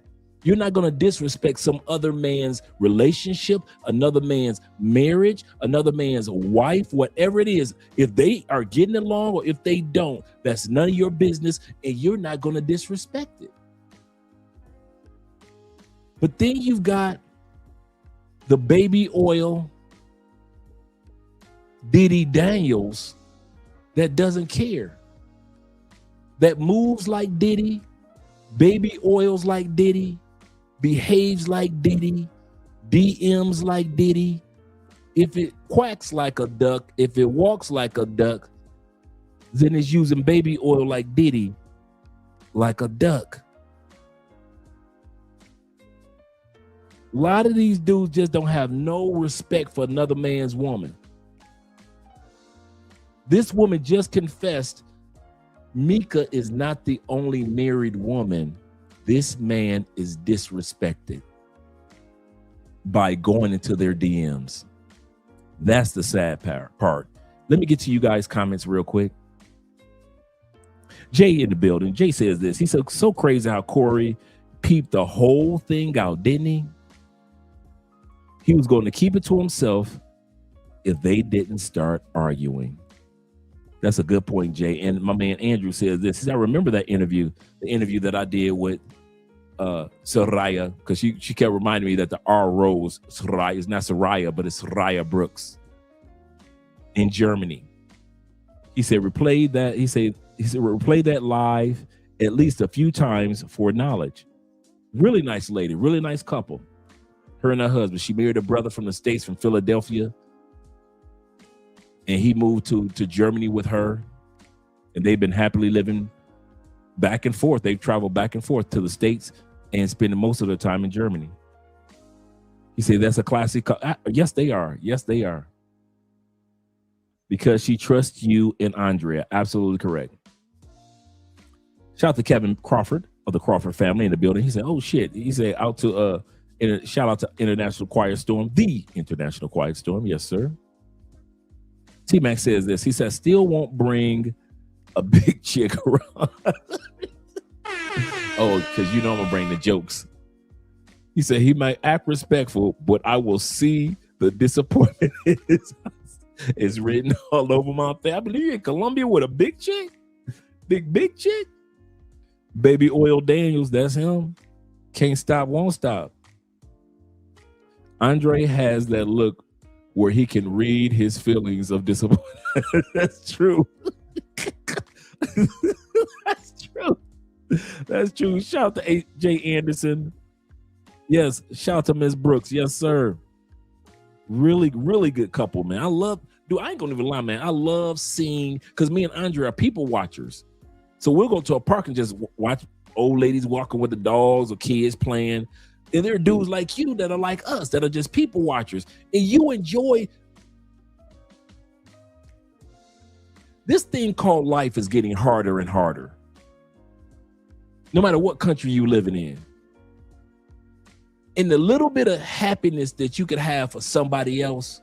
You're not going to disrespect some other man's relationship, another man's marriage, another man's wife, whatever it is. If they are getting along or if they don't, that's none of your business, and you're not going to disrespect it. But then you've got the baby oil Diddy Daniels that doesn't care, that moves like Diddy, baby oils like Diddy, behaves like Diddy, DMs like Diddy. If it quacks like a duck, if it walks like a duck, then it's using baby oil like Diddy, like a duck. A lot of these dudes just don't have no respect for another man's woman. This woman just confessed Mika is not the only married woman this man is disrespected by going into their DMs. That's the sad part. Let me get to you guys' comments real quick. Jay in the building. Jay says this. He said, so crazy how Corey peeped the whole thing out, didn't he? He was going to keep it to himself if they didn't start arguing. That's a good point, Jay. And my man Andrew says this. He said, I remember that interview, the interview that I did with Soraya, because she kept reminding me that the R rose. Soraya is not Soraya, but it's Soraya Brooks in Germany. He said, replay that. He said, replay that live at least a few times for knowledge. Really nice lady, really nice couple. Her and her husband. She married a brother from the States, from Philadelphia. And he moved to Germany with her. And they've been happily living back and forth. They've traveled back and forth to the States and spending most of their time in Germany. He said, that's a classic. Yes, they are. Yes, they are. Because she trusts you and Andrea. Absolutely correct. Shout out to Kevin Crawford of the Crawford family in the building. He said, oh, shit. He said, shout out to International Quiet Storm, the International Quiet Storm. Yes, sir. T-Mac says this. He says, still won't bring a big chick around. Oh, because you know I'm going to bring the jokes. He said he might act respectful, but I will see the disappointment in his eyes. It's written all over my face. I believe you're in Colombia with a big chick. Big chick. Baby Oil Daniels, that's him. Can't stop, won't stop. Andre has that look where he can read his feelings of disappointment. That's true. That's true. That's true. Shout out to AJ Anderson. Yes, shout out to Miss Brooks. Yes, sir. Really, really good couple, man. I ain't gonna even lie, man. I love seeing, because me and Andre are people watchers. So we'll go to a park and just watch old ladies walking with the dogs or kids playing. And there are dudes like you that are like us, that are just people watchers. And you enjoy. This thing called life is getting harder and harder. No matter what country you living in. And the little bit of happiness that you could have for somebody else,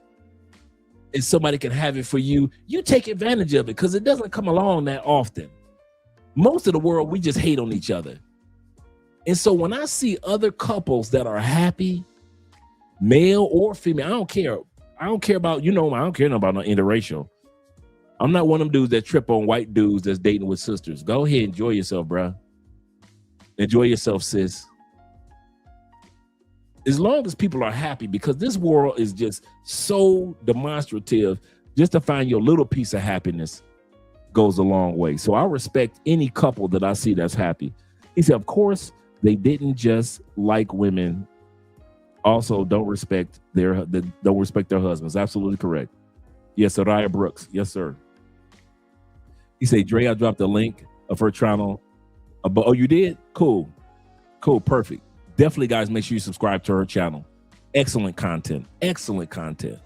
and somebody can have it for you, you take advantage of it because it doesn't come along that often. Most of the world, we just hate on each other. And so when I see other couples that are happy, male or female, I don't care. I don't care about, I don't care about no interracial. I'm not one of them dudes that trip on white dudes that's dating with sisters. Go ahead, enjoy yourself, bro. Enjoy yourself, sis. As long as people are happy, because this world is just so demonstrative, just to find your little piece of happiness goes a long way. So I respect any couple that I see that's happy. He said, of course, they didn't just like women. Also, don't respect their husbands. Absolutely correct. Yes, Soraya Brooks. Yes, sir. He said, Dre, I dropped a link of her channel. Oh, you did? Cool. Perfect. Definitely, guys, make sure you subscribe to her channel. Excellent content. 100%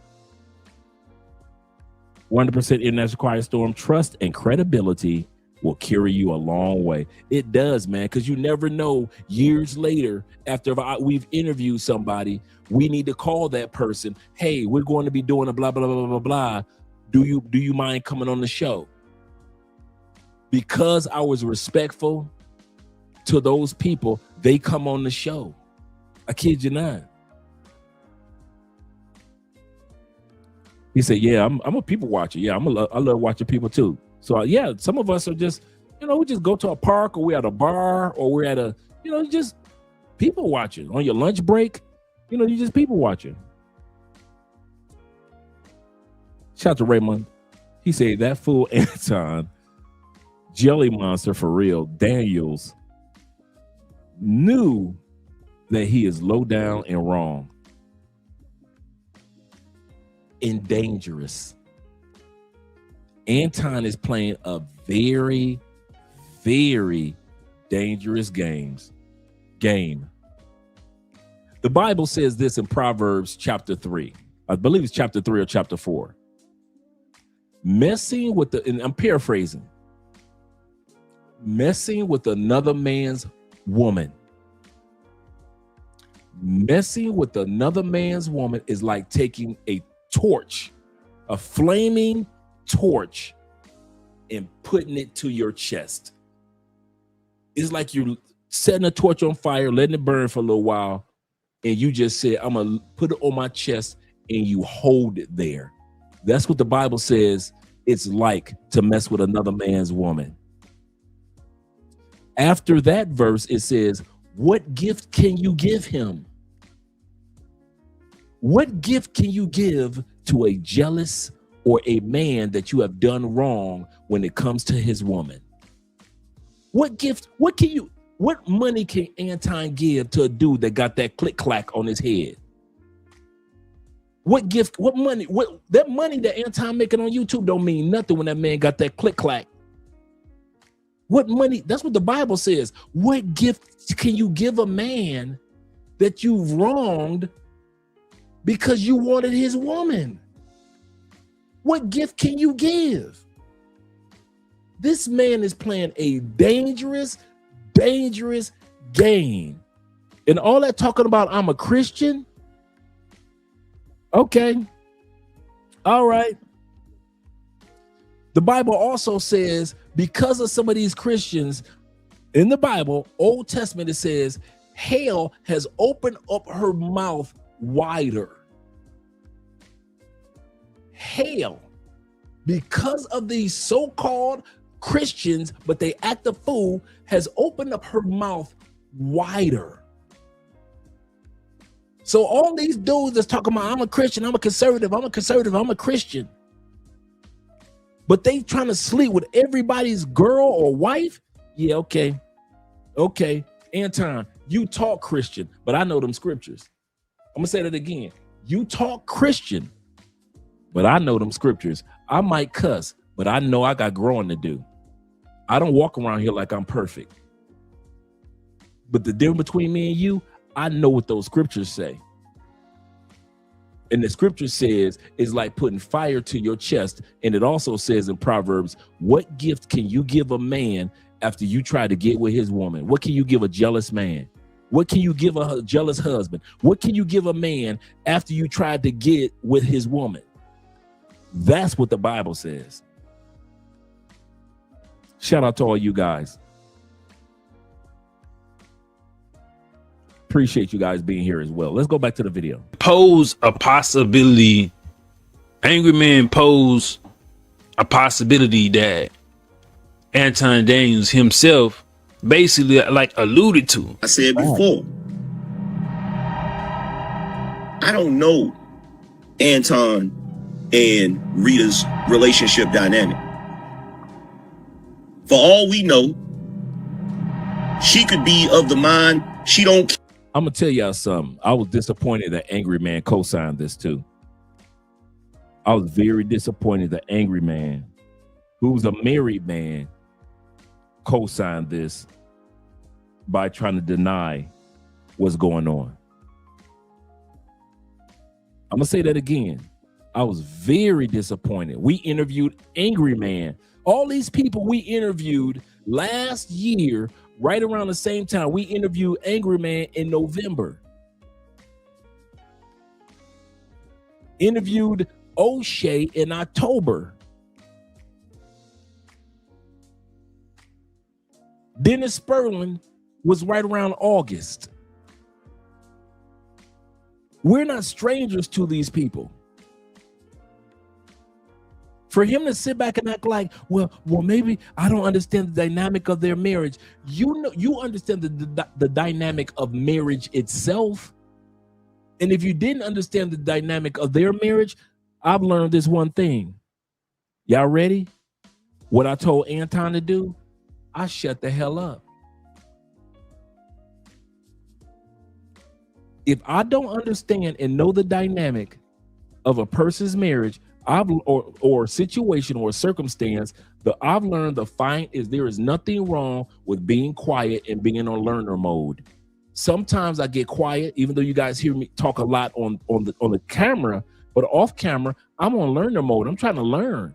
International Quiet Storm. Trust and credibility will carry you a long way. It does, man, because you never know. Years later, after we've interviewed somebody, we need to call that person. Hey, we're going to be doing a blah, blah, blah, blah, blah. Do you mind coming on the show? Because I was respectful to those people, they come on the show. I kid you not. He said, yeah, I'm a people watcher. Yeah, I love watching people too. So yeah, some of us are just, we just go to a park, or we're at a bar, or we're at just people watching. On your lunch break, you just people watching. Shout out to Raymond. He said, that fool Anton, Jelly Monster for real, Daniels, knew that he is low down and wrong and dangerous. Anton is playing a very, very dangerous game. The Bible says this in Proverbs chapter 3. I believe it's chapter 3 or chapter 4. And I'm paraphrasing, messing with another man's woman. Messing with another man's woman is like taking a torch, a flaming torch, and putting it to your chest. It's like you're setting a torch on fire, letting it burn for a little while, and you just said, I'm gonna put it on my chest, and you hold it there. That's what the Bible says it's like to mess with another man's woman. After that verse, it says, what gift can you give him? What gift can you give to a jealous or a man that you have done wrong when it comes to his woman? What gift, what money can Anton give to a dude that got that click clack on his head? What gift, what money, that money that Anton making on YouTube don't mean nothing when that man got that click clack. What money, that's what the Bible says. What gift can you give a man that you've wronged because you wanted his woman? What gift can you give? This man is playing a dangerous, dangerous game. And all that talking about, I'm a Christian. Okay. All right. The Bible also says, because of some of these Christians in the Bible, Old Testament, it says, hell has opened up her mouth wider. Hell, because of these so-called Christians, but they act a fool, has opened up her mouth wider. So all these dudes that's talking about, I'm a Christian, I'm a conservative, I'm a conservative, I'm a Christian, but they trying to sleep with everybody's girl or wife. Yeah, okay. Anton, you talk Christian, but I know them scriptures. I'm gonna say that again. You talk Christian, but I know them scriptures. I might cuss, but I know I got growing to do. I don't walk around here like I'm perfect. But the difference between me and you, I know what those scriptures say. And the scripture says is like putting fire to your chest. And it also says in Proverbs, what gift can you give a man after you try to get with his woman? What can you give a jealous man? What can you give a jealous husband? What can you give a man after you tried to get with his woman? That's what the Bible says. Shout out to all you guys. Appreciate you guys being here as well. Let's go back to the video. Pose a possibility. Angry Man pose a possibility that Anton Daniels himself basically like alluded to. I said before, I don't know Anton and Rita's relationship dynamic. For all we know, she could be of the mind she don't. I'm gonna tell y'all something. I was disappointed that Angry Man co-signed this too. I was very disappointed that Angry Man, who's a married man, co-signed this by trying to deny what's going on. I'm gonna say that again. I was very disappointed. We interviewed Angry Man. All these people we interviewed last year, right around the same time, we interviewed Angry Man in November. Interviewed O'Shea in October. Dennis Sperling was right around August. We're not strangers to these people. For him to sit back and act like, well, maybe I don't understand the dynamic of their marriage. You know, you understand the dynamic of marriage itself. And if you didn't understand the dynamic of their marriage, I've learned this one thing. Y'all ready? What I told Anton to do, I shut the hell up. If I don't understand and know the dynamic of a person's marriage, or situation or circumstance, I've learned the find is there is nothing wrong with being quiet and being on learner mode. Sometimes I get quiet, even though you guys hear me talk a lot on the camera, but off camera, I'm on learner mode. I'm trying to learn.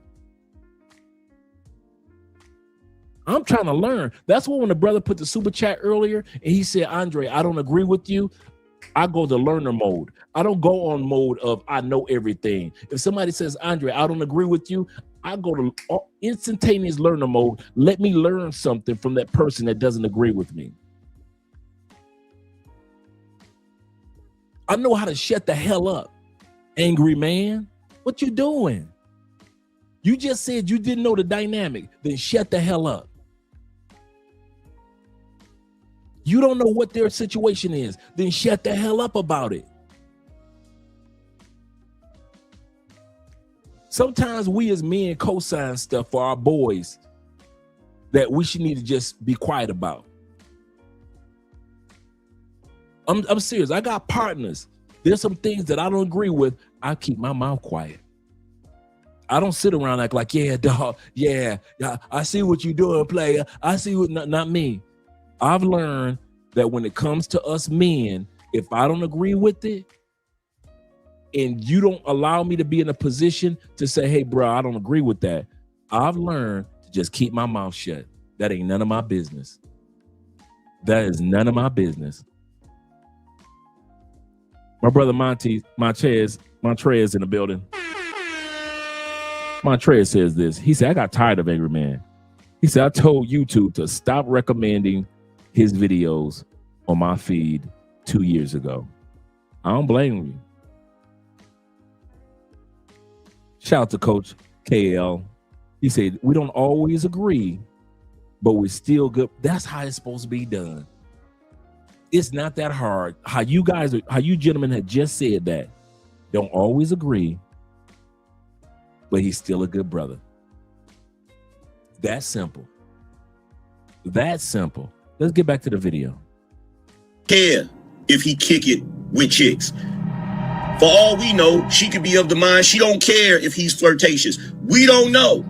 I'm trying to learn. That's what when the brother put the super chat earlier and he said, Andre, I don't agree with you. I go to learner mode. I don't go on mode of I know everything. If somebody says, Andre, I don't agree with you, I go to instantaneous learner mode. Let me learn something from that person that doesn't agree with me. I know how to shut the hell up. Angry man, what you doing? You just said you didn't know the dynamic, then shut the hell up. You don't know what their situation is, then shut the hell up about it. Sometimes we as men co-sign stuff for our boys that we should need to just be quiet about. I'm serious. I got partners. There's some things that I don't agree with. I keep my mouth quiet. I don't sit around like, yeah, dog, yeah, I see what you're doing, player. I see what, not me. I've learned that when it comes to us men, if I don't agree with it, and you don't allow me to be in a position to say, hey, bro, I don't agree with that, I've learned to just keep my mouth shut. That ain't none of my business. That is none of my business. My brother Montez in the building. Montreal says this. He said, I got tired of Angry Man. He said, I told YouTube to stop recommending his videos on my feed 2 years ago. I don't blame you. Shout out to Coach KL. He said, we don't always agree, but we're still good. That's how it's supposed to be done. It's not that hard. How you gentlemen had just said that. Don't always agree, but he's still a good brother. That's simple. That's simple. Let's get back to the video. Care if he kick it with chicks. For all we know, she could be of the mind she don't care if he's flirtatious. We don't know.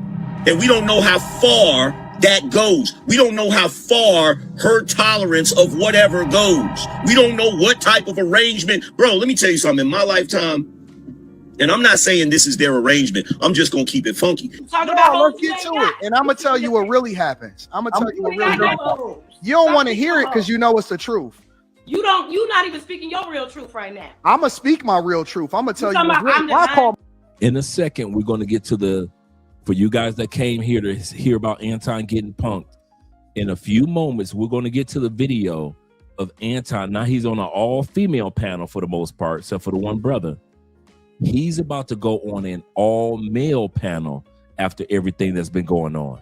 And we don't know how far that goes. We don't know how far her tolerance of whatever goes. We don't know what type of arrangement. Bro, let me tell you something. In my lifetime, and I'm not saying this is their arrangement. I'm just going to keep it funky. Let's get to it. And I'm going to tell you what really happens. I'm going to tell you what really happens. You don't want to hear it because you know it's the truth. You're not even speaking your real truth right now. I'm going to speak my real truth. I'm going to tell you what really. In a second, we're going to get to for you guys that came here to hear about Anton getting punked. In a few moments, we're going to get to the video of Anton. Now he's on an all-female panel for the most part, except for the one brother. He's about to go on an all-male panel after everything that's been going on.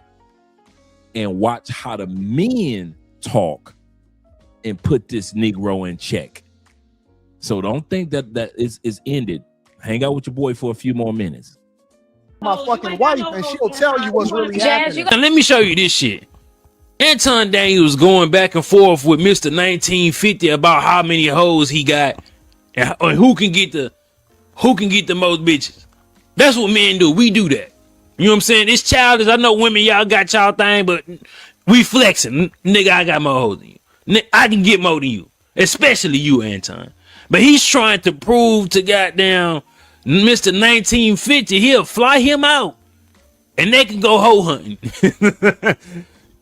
And watch how the men talk and put this Negro in check. So don't think that is ended. Hang out with your boy for a few more minutes. My fucking wife, and she'll tell you what's really happening. Now let me show you this shit. Anton Daniels going back and forth with Mr. 1950 about how many hoes he got and who can get the most bitches. That's what men do. We do that. You know what I'm saying? It's childish. I know women, y'all got y'all thing, but we flexing. Nigga, I got more hoes than you. I can get more than you, especially you, Anton. But he's trying to prove to goddamn Mr. 1950 he'll fly him out and they can go hoe hunting.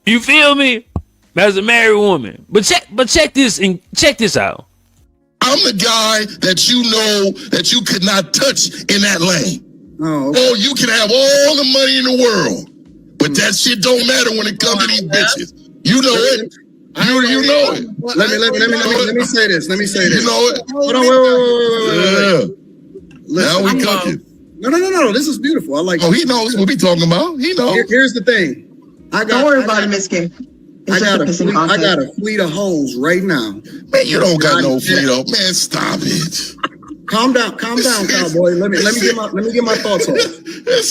You feel me? As a married woman. But check this out. I'm the guy that you know that you could not touch in that lane. Oh, okay. Or you can have all the money in the world, but that shit don't matter when it comes to these bitches. You know it. You know it. Let me say this. Let me say this. You know it. Hold on, wait. Now we cooking. No. This is beautiful. I like. Oh, he knows what we talking about. He knows. Here's the thing. Don't worry about it, Miss Kim. I got a fleet of hoes right now. Man, you don't got no fleet of. Man, stop it. Calm down, cowboy. Let me get my thoughts off.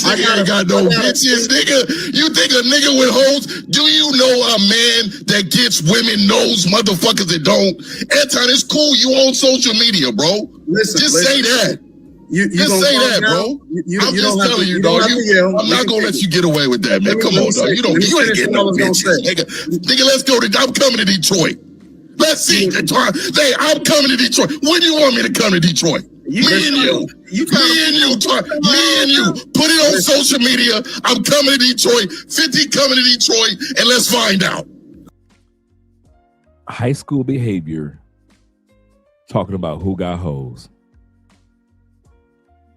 I got no bitches, nigga. You think a nigga with hoes? Do you know a man that gets women knows motherfuckers that don't? Anton, it's cool. You on social media, bro. Listen, say that. You just say that, bro. I'm just telling you, dog. I'm not gonna let you get away with that, man. Come on, dog. You ain't getting no bitches, nigga. Nigga, let's go to. I'm coming to Detroit. Let's see. Hey, I'm coming to Detroit. When do you want me to come to Detroit? Me and you. Put it on social media. I'm coming to Detroit. 50 coming to Detroit, and let's find out. High school behavior. Talking about who got hoes.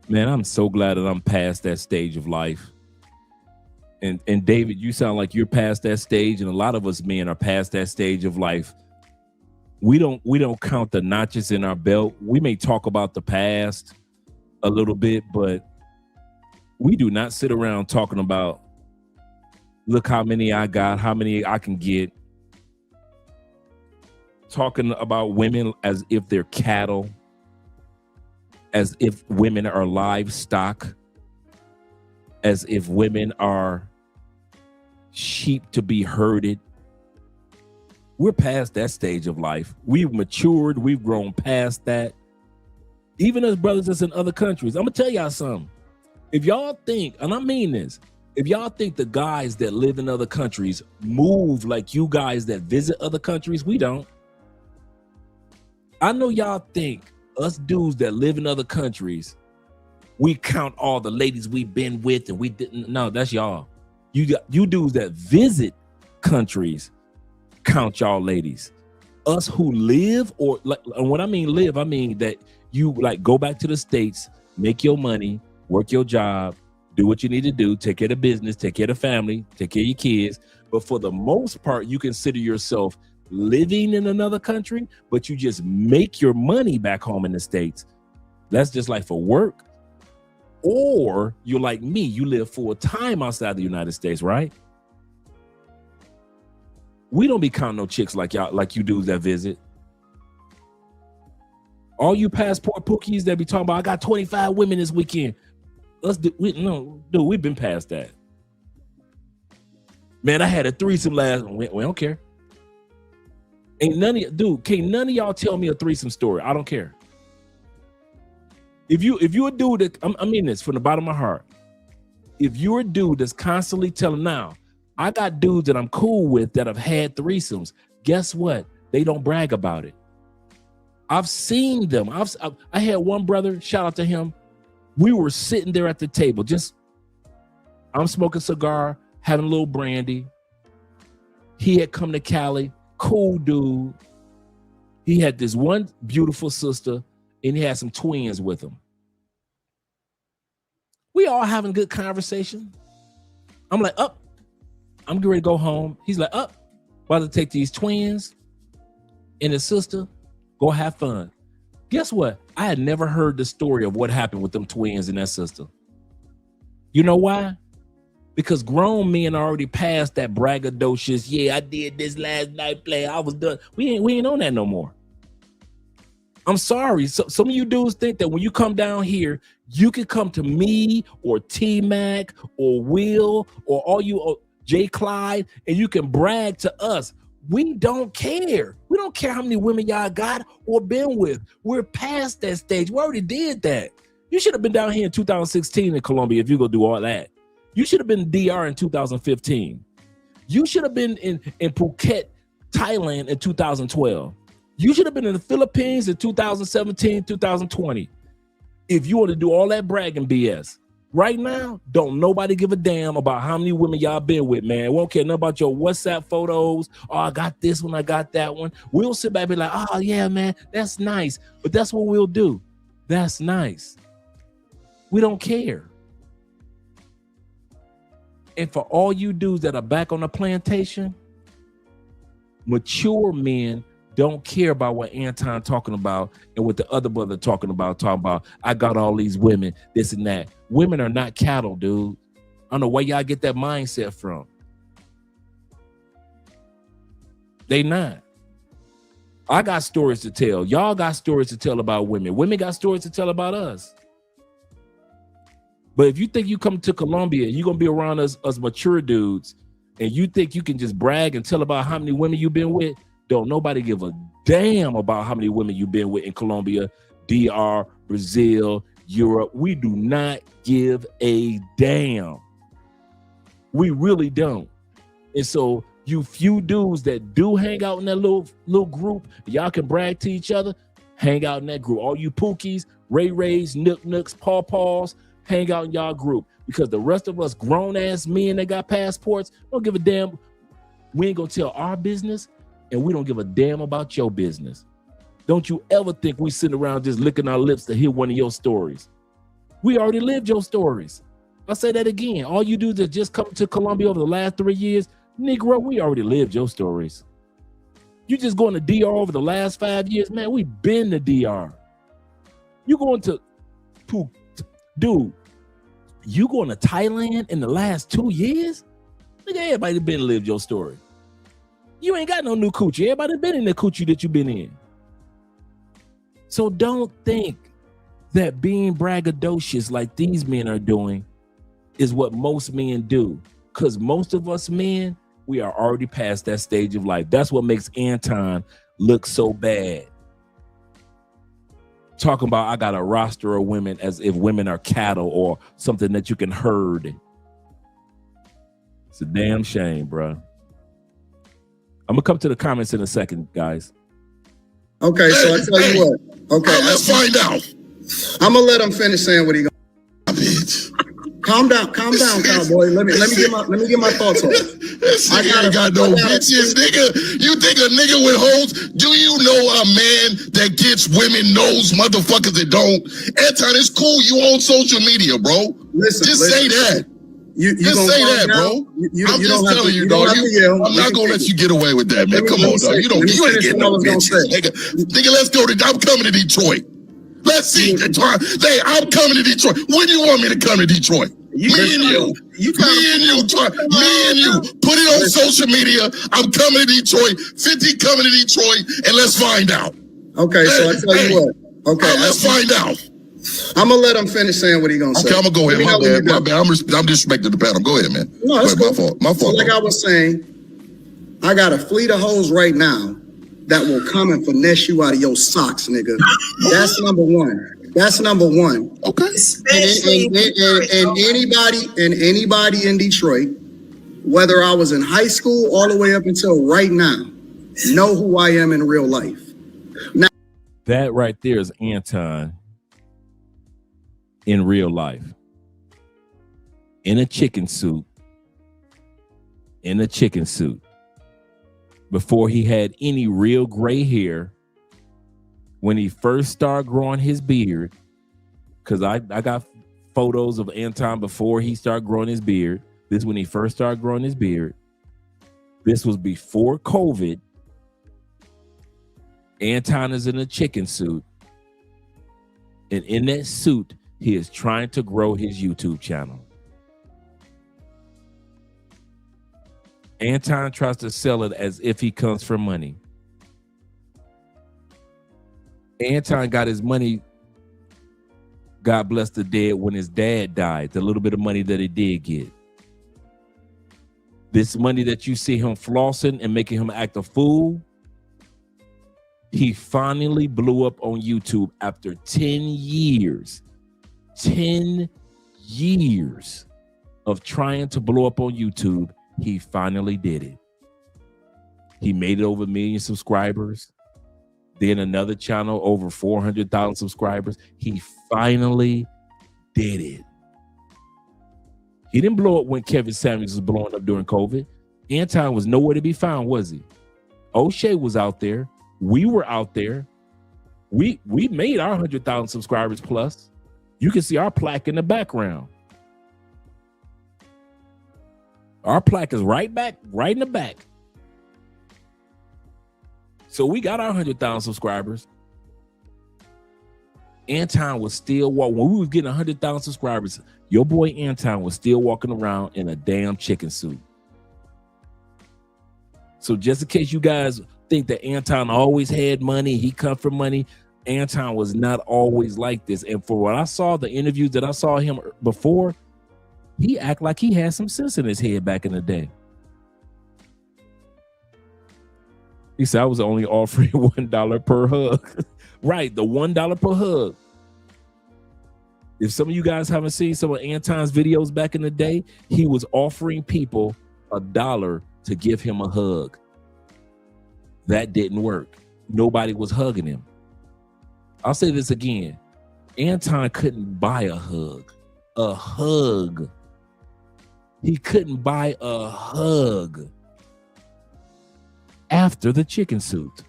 Man, I'm so glad that I'm past that stage of life. And David, you sound like you're past that stage, and a lot of us men are past that stage of life. We don't count the notches in our belt. We may talk about the past a little bit, but we do not sit around talking about, look how many I got, how many I can get. Talking about women as if they're cattle, as if women are livestock, as if women are sheep to be herded. We're past that stage of life. We've matured. We've grown past that. Even as brothers that's in other countries. I'm going to tell y'all something. If y'all think, and I mean this, if y'all think the guys that live in other countries move like you guys that visit other countries, we don't. I know y'all think us dudes that live in other countries, we count all the ladies we've been with and we didn't. No, that's y'all. You dudes that visit countries count y'all ladies. Us who live, or like, and when I mean live, I mean that you like go back to the States, make your money, work your job, do what you need to do, take care of the business, take care of the family, take care of your kids. But for the most part, you consider yourself living in another country, but you just make your money back home in the States. That's just like for work. Or you're like me, you live full time outside the United States, right? We don't be counting no chicks like y'all, like you dudes that visit. All you passport pookies that be talking about, I got 25 women this weekend. We've been past that. Man, I had a threesome last. We don't care. Ain't none of dude. Can't none of y'all tell me a threesome story. I don't care. If you're a dude that I mean this from the bottom of my heart. If you're a dude that's constantly telling now, I got dudes that I'm cool with that have had threesomes. Guess what? They don't brag about it. I've seen them. I had one brother. Shout out to him. We were sitting there at the table. I'm smoking a cigar, having a little brandy. He had come to Cali. Cool dude. He had this one beautiful sister, and he had some twins with him. We all having good conversation. I'm like, I'm getting ready to go home. He's like, about to take these twins and his sister, go have fun. Guess what? I had never heard the story of what happened with them twins and that sister. You know why? Because grown men already passed that braggadocious, yeah, I did this last night play, I was done. We ain't on that no more. I'm sorry. So, some of you dudes think that when you come down here, you can come to me or T-Mac or Will or all you or J. Clyde and you can brag to us. We don't care. We don't care how many women y'all got or been with. We're past that stage. We already did that. You should have been down here in 2016 in Colombia if you're going to do all that. You should have been in DR in 2015. You should have been in Phuket, Thailand in 2012. You should have been in the Philippines in 2017, 2020. If you want to do all that bragging BS. Right now, don't nobody give a damn about how many women y'all been with, man. We don't care nothing about your WhatsApp photos. Oh, I got this one, I got that one. We'll sit back and be like, oh, yeah, man, that's nice. But that's what we'll do. That's nice. We don't care. And for all you dudes that are back on the plantation, mature men don't care about what Anton talking about and what the other brother talking about, I got all these women, this and that. Women are not cattle, dude. I don't know where y'all get that mindset from. They not. I got stories to tell. Y'all got stories to tell about women. Women got stories to tell about us. But if you think you come to Colombia and you're going to be around us mature dudes and you think you can just brag and tell about how many women you've been with, don't nobody give a damn about how many women you've been with in Colombia, DR, Brazil, Europe. We do not give a damn. We really don't. And so you few dudes that do hang out in that little group, y'all can brag to each other, hang out in that group. All you Pookies, Ray-Rays, Nooks, Paw-Paws, hang out in y'all group. Because the rest of us grown-ass men that got passports don't give a damn. We ain't gonna tell our business, and we don't give a damn about your business. Don't you ever think we sitting around just licking our lips to hear one of your stories. We already lived your stories. I'll say that again. All you dudes that just come to Colombia over the last 3 years, Negro, we already lived your stories. You just going to DR over the last 5 years, man, we been to DR. You going to, dude, you going to Thailand in the last 2 years? Nigga, everybody been lived your story. You ain't got no new coochie. Everybody been in the coochie that you been in. So don't think that being braggadocious like these men are doing is what most men do. Because most of us men, we are already past that stage of life. That's what makes Anton look so bad. Talking about I got a roster of women as if women are cattle or something that you can herd. It's a damn shame, bro. I'm gonna come to the comments in a second, guys. Okay, so I tell you what. Okay, let's find out. I'm gonna let him finish saying what he gonna. Calm down, cowboy. Let me get my thoughts on it. This nigga ain't got no bitches, nigga. You think a nigga with hoes? Do you know a man that gets women knows motherfuckers that don't? Anton, it's cool. You on social media, bro. Just say that. Just say that, bro. I'm just telling you, dog. I'm not gonna let you get away with that, man. Come on, dog. You ain't getting no bitches, nigga. Nigga, let's go to. I'm coming to Detroit. Let's see. Hey, I'm coming to Detroit. When do you want me to come to Detroit? Me and you. Put it on social media. I'm coming to Detroit. 50 coming to Detroit, and let's find out. Okay, so I tell you what. Okay, let's find out. I'm gonna let him finish saying what he gonna say. Okay, I'm gonna go ahead. My bad. I'm disrespecting the panel. Go ahead, man. No, that's cool. My fault. Like I was saying, I got a fleet of hoes right now that will come and finesse you out of your socks, nigga. That's number one. Okay. And anybody in Detroit, whether I was in high school all the way up until right now, know who I am in real life. Now, that right there is Anton in real life. In a chicken suit. Before he had any real gray hair. When he first started growing his beard, because I got photos of Anton before he started growing his beard. This is when he first started growing his beard. This was before COVID. Anton is in a chicken suit. And in that suit, he is trying to grow his YouTube channel. Anton tries to sell it as if he comes from money. Anton got his money, God bless the dead, when his dad died, the little bit of money that he did get. This money that you see him flossing and making him act a fool, he finally blew up on YouTube after 10 years. 10 years of trying to blow up on YouTube, he finally did it. He made it over 1 million subscribers. Then another channel, over 400,000 subscribers. He finally did it. He didn't blow up when Kevin Samuels was blowing up during COVID. Anton was nowhere to be found, was he? O'Shea was out there. We were out there. We made our 100,000 subscribers plus. You can see our plaque in the background. Our plaque is right in the back. So we got our 100,000 subscribers. Anton was still walking. When we was getting 100,000 subscribers, your boy Anton was still walking around in a damn chicken suit. So just in case you guys think that Anton always had money, he come from money, Anton was not always like this. And for what I saw, the interviews that I saw him before, he act like he had some sense in his head back in the day. He said I was only offering $1 per hug. Right, the $1 per hug. If some of you guys haven't seen some of Anton's videos back in the day, he was offering people $1 to give him a hug. That didn't work. Nobody was hugging him. I'll say this again. Anton couldn't buy a hug. A hug. He couldn't buy a hug after the chicken suit.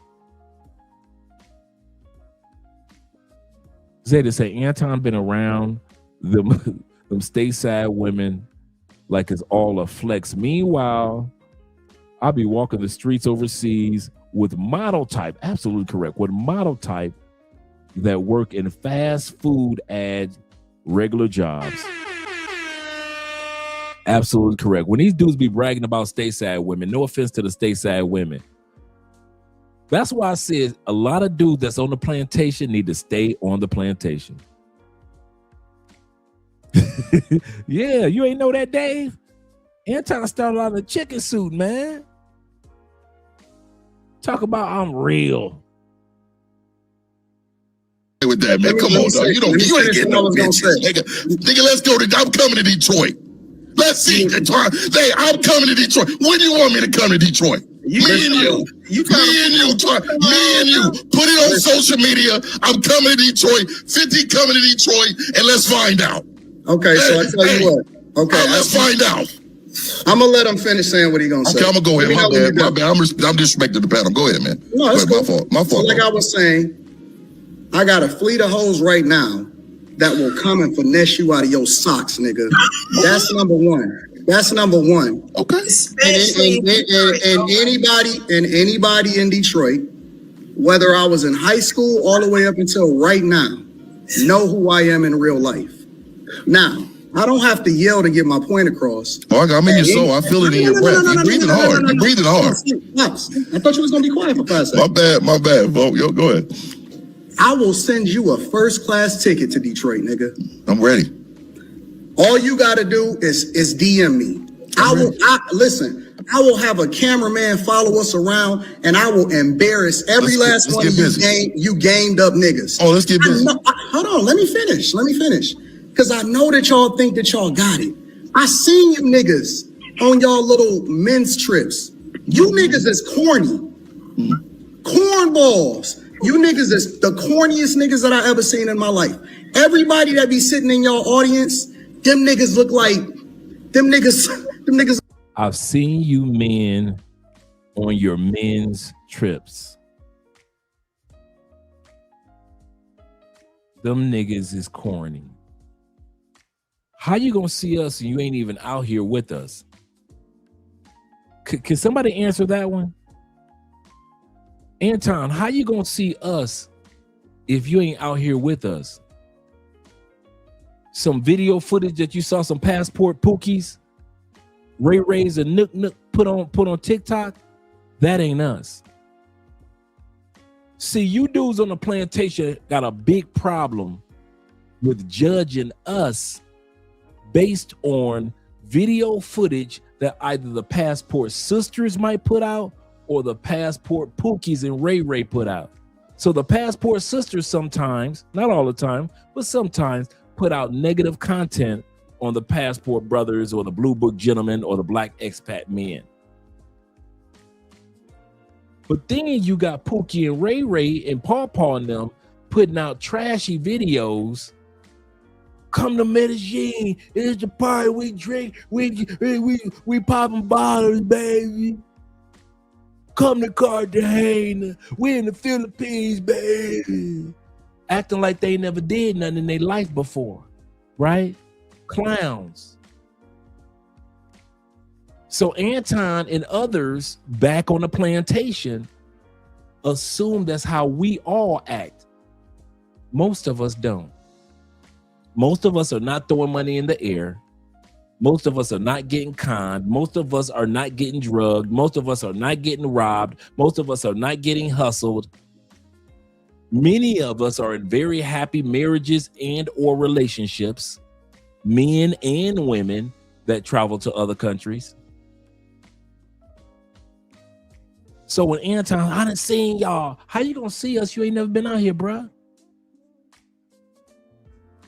Zeta say Anton been around them stateside women like it's all a flex. Meanwhile, I'll be walking the streets overseas with model type, absolutely correct, with model type that work in fast food ads, regular jobs. Absolutely correct. When these dudes be bragging about stateside women, no offense to the stateside women, that's why I said a lot of dudes that's on the plantation need to stay on the plantation. Yeah, you ain't know that, Dave? Anton started out in a chicken suit, man. Talk about I'm real. With that, man. Come on, dog. You ain't getting no bitches. Nigga, let's go to. I'm coming to Detroit. Let's see. Hey, I'm coming to Detroit. When do you want me to come to Detroit? Me and you. Put it on social media. I'm coming to Detroit. 50 coming to Detroit, and let's find out. Okay, so I tell you what. Okay, let's find out. I'm gonna let him finish saying what he gonna say. Okay, I'm gonna go ahead. My bad. My bad. I'm disrespecting the panel. Go ahead, man. No, it's my cool. fault. My fault. So like I was saying, I got a fleet of hoes right now that will come and finesse you out of your socks, nigga. That's number one. That's number one. Okay. And anybody in Detroit, whether I was in high school all the way up until right now, know who I am in real life. Now, I don't have to yell to get my point across. Oh, I'm in your soul. I feel it in your breath. You're breathing hard. You're breathing hard. I thought you was gonna be quiet for 5 seconds. My bad. Yo, go ahead. I will send you a first class ticket to Detroit, nigga. I'm ready. All you gotta do is DM me. I will have a cameraman follow us around, and I will embarrass every last one of you gamed up niggas. Oh, let's get busy. Hold on, let me finish. Cause I know that y'all think that y'all got it. I seen you niggas on y'all little men's trips. You niggas is corny. Cornballs. You niggas is the corniest niggas that I ever seen in my life. Everybody that be sitting in y'all audience, them niggas look like them niggas. I've seen you men on your men's trips. Them niggas is corny. How you gonna see us and you ain't even out here with us? Can somebody answer that one? Anton, how you gonna see us if you ain't out here with us? Some video footage that you saw, some passport pookies, Ray Rays and Nook put on TikTok, that ain't us. See, you dudes on the plantation got a big problem with judging us based on video footage that either the passport sisters might put out or the passport pookies and Ray put out. So the passport sisters sometimes, not all the time, but sometimes put out negative content on the passport brothers or the blue book gentlemen or the black expat men. But then you got Pookie and Ray and Paw and them putting out trashy videos. Come to Medellin, it's the party, we drink, we popping bottles, baby. Come to Cartagena, we in the Philippines, baby. Acting like they never did nothing in their life before, right? Clowns. So Anton and others back on the plantation assume that's how we all act. Most of us don't. Most of us are not throwing money in the air. Most of us are not getting conned. Most of us are not getting drugged. Most of us are not getting robbed. Most of us are not getting hustled. Many of us are in very happy marriages and or relationships, men and women that travel to other countries. So when Anton, I done seen y'all. How you gonna see us? You ain't never been out here, bruh.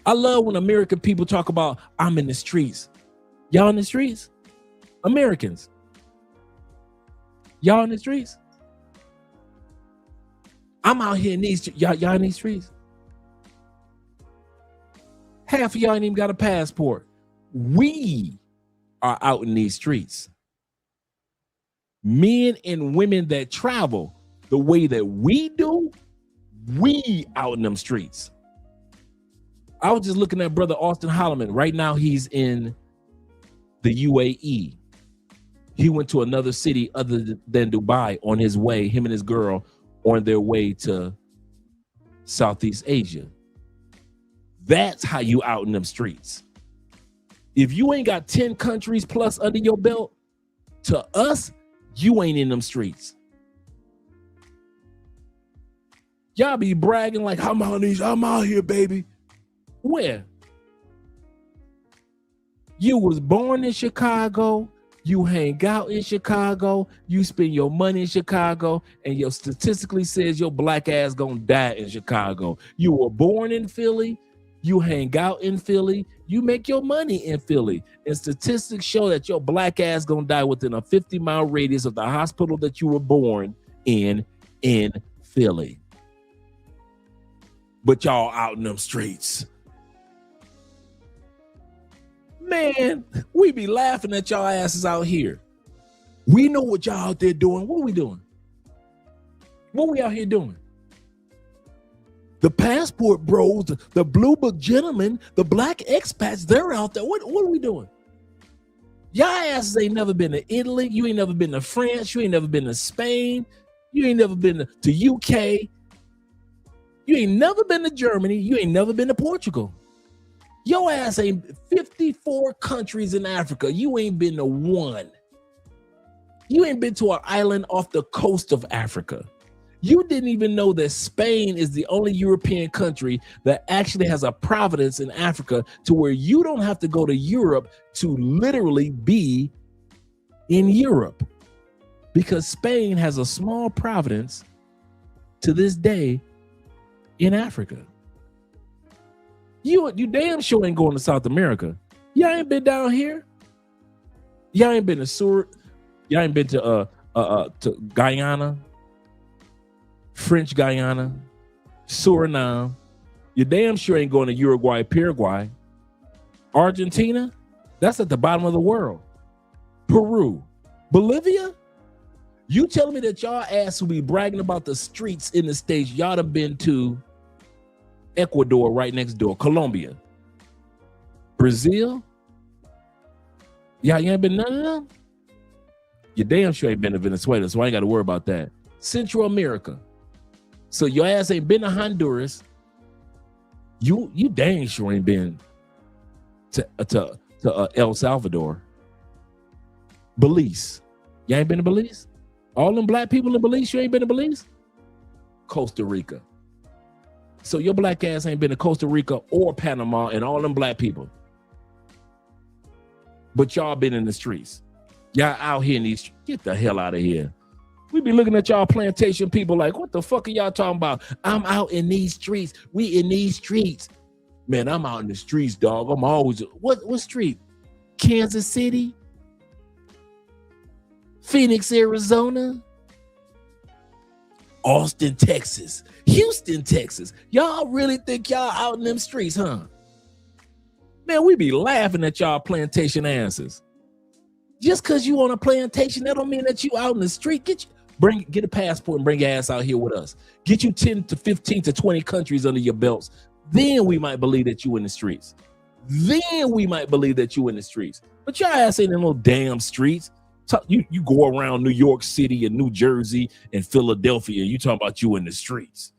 I love when American people talk about, I'm in the streets. Y'all in the streets? Americans. Y'all in the streets? I'm out here in these, y'all in these streets? Half of y'all ain't even got a passport. We are out in these streets. Men and women that travel the way that we do, we out in them streets. I was just looking at brother Austin Holloman. Right now he's in the UAE. He went to another city other than Dubai on his way, him and his girl on their way to Southeast Asia. That's how you out in them streets. If you ain't got 10 countries plus under your belt, to us, you ain't in them streets. Y'all be bragging like, I'm out here, baby. Where? You was born in Chicago, you hang out in Chicago, you spend your money in Chicago, and your statistically says your black ass gonna die in Chicago. You were born in Philly, you hang out in Philly, you make your money in Philly, and statistics show that your black ass gonna die within a 50-mile radius of the hospital that you were born in Philly. But y'all out in them streets. Man, we be laughing at y'all asses out here. We know what y'all out there doing. What are we doing? What we out here doing? The passport bros, the blue book gentlemen, the black expats, they're out there. What are we doing? Y'all asses ain't never been to Italy. You ain't never been to France. You ain't never been to Spain. You ain't never been to UK. You ain't never been to Germany. You ain't never been to Portugal. Your ass ain't 54 countries in Africa. You ain't been to one. You ain't been to an island off the coast of Africa. You didn't even know that Spain is the only European country that actually has a province in Africa to where you don't have to go to Europe to literally be in Europe, because Spain has a small province to this day in Africa. You damn sure ain't going to South America. Y'all ain't been down here. Y'all ain't been to Sur. Y'all ain't been to Guyana, French Guyana, Suriname. You damn sure ain't going to Uruguay, Paraguay, Argentina. That's at the bottom of the world. Peru, Bolivia. You telling me that y'all ass will be bragging about the streets in the States? Y'all have been to Ecuador right next door, Colombia, Brazil. Y'all ain't been none of them? You damn sure ain't been to Venezuela, so I ain't got to worry about that. Central America. So your ass ain't been to Honduras. You dang sure ain't been to El Salvador. Belize. You ain't been to Belize? All them black people in Belize, you ain't been to Belize? Costa Rica. So your black ass ain't been to Costa Rica or Panama and all them black people. But y'all been in the streets. Y'all out here in these, get the hell out of here. We be looking at y'all plantation people like, what the fuck are y'all talking about? I'm out in these streets. We in these streets. Man, I'm out in the streets, dog. I'm always, what street? Kansas City? Phoenix, Arizona? Austin, Texas? Houston, Texas? Y'all really think y'all out in them streets, huh? Man, we be laughing at y'all plantation asses. Just because you on a plantation, that don't mean that you out in the street. Get a passport and bring your ass out here with us. Get you 10 to 15 to 20 countries under your belts. Then we might believe that you in the streets. Then we might believe that you in the streets. But your ass ain't in no damn streets. You go around New York City and New Jersey and Philadelphia. You talking about you in the streets.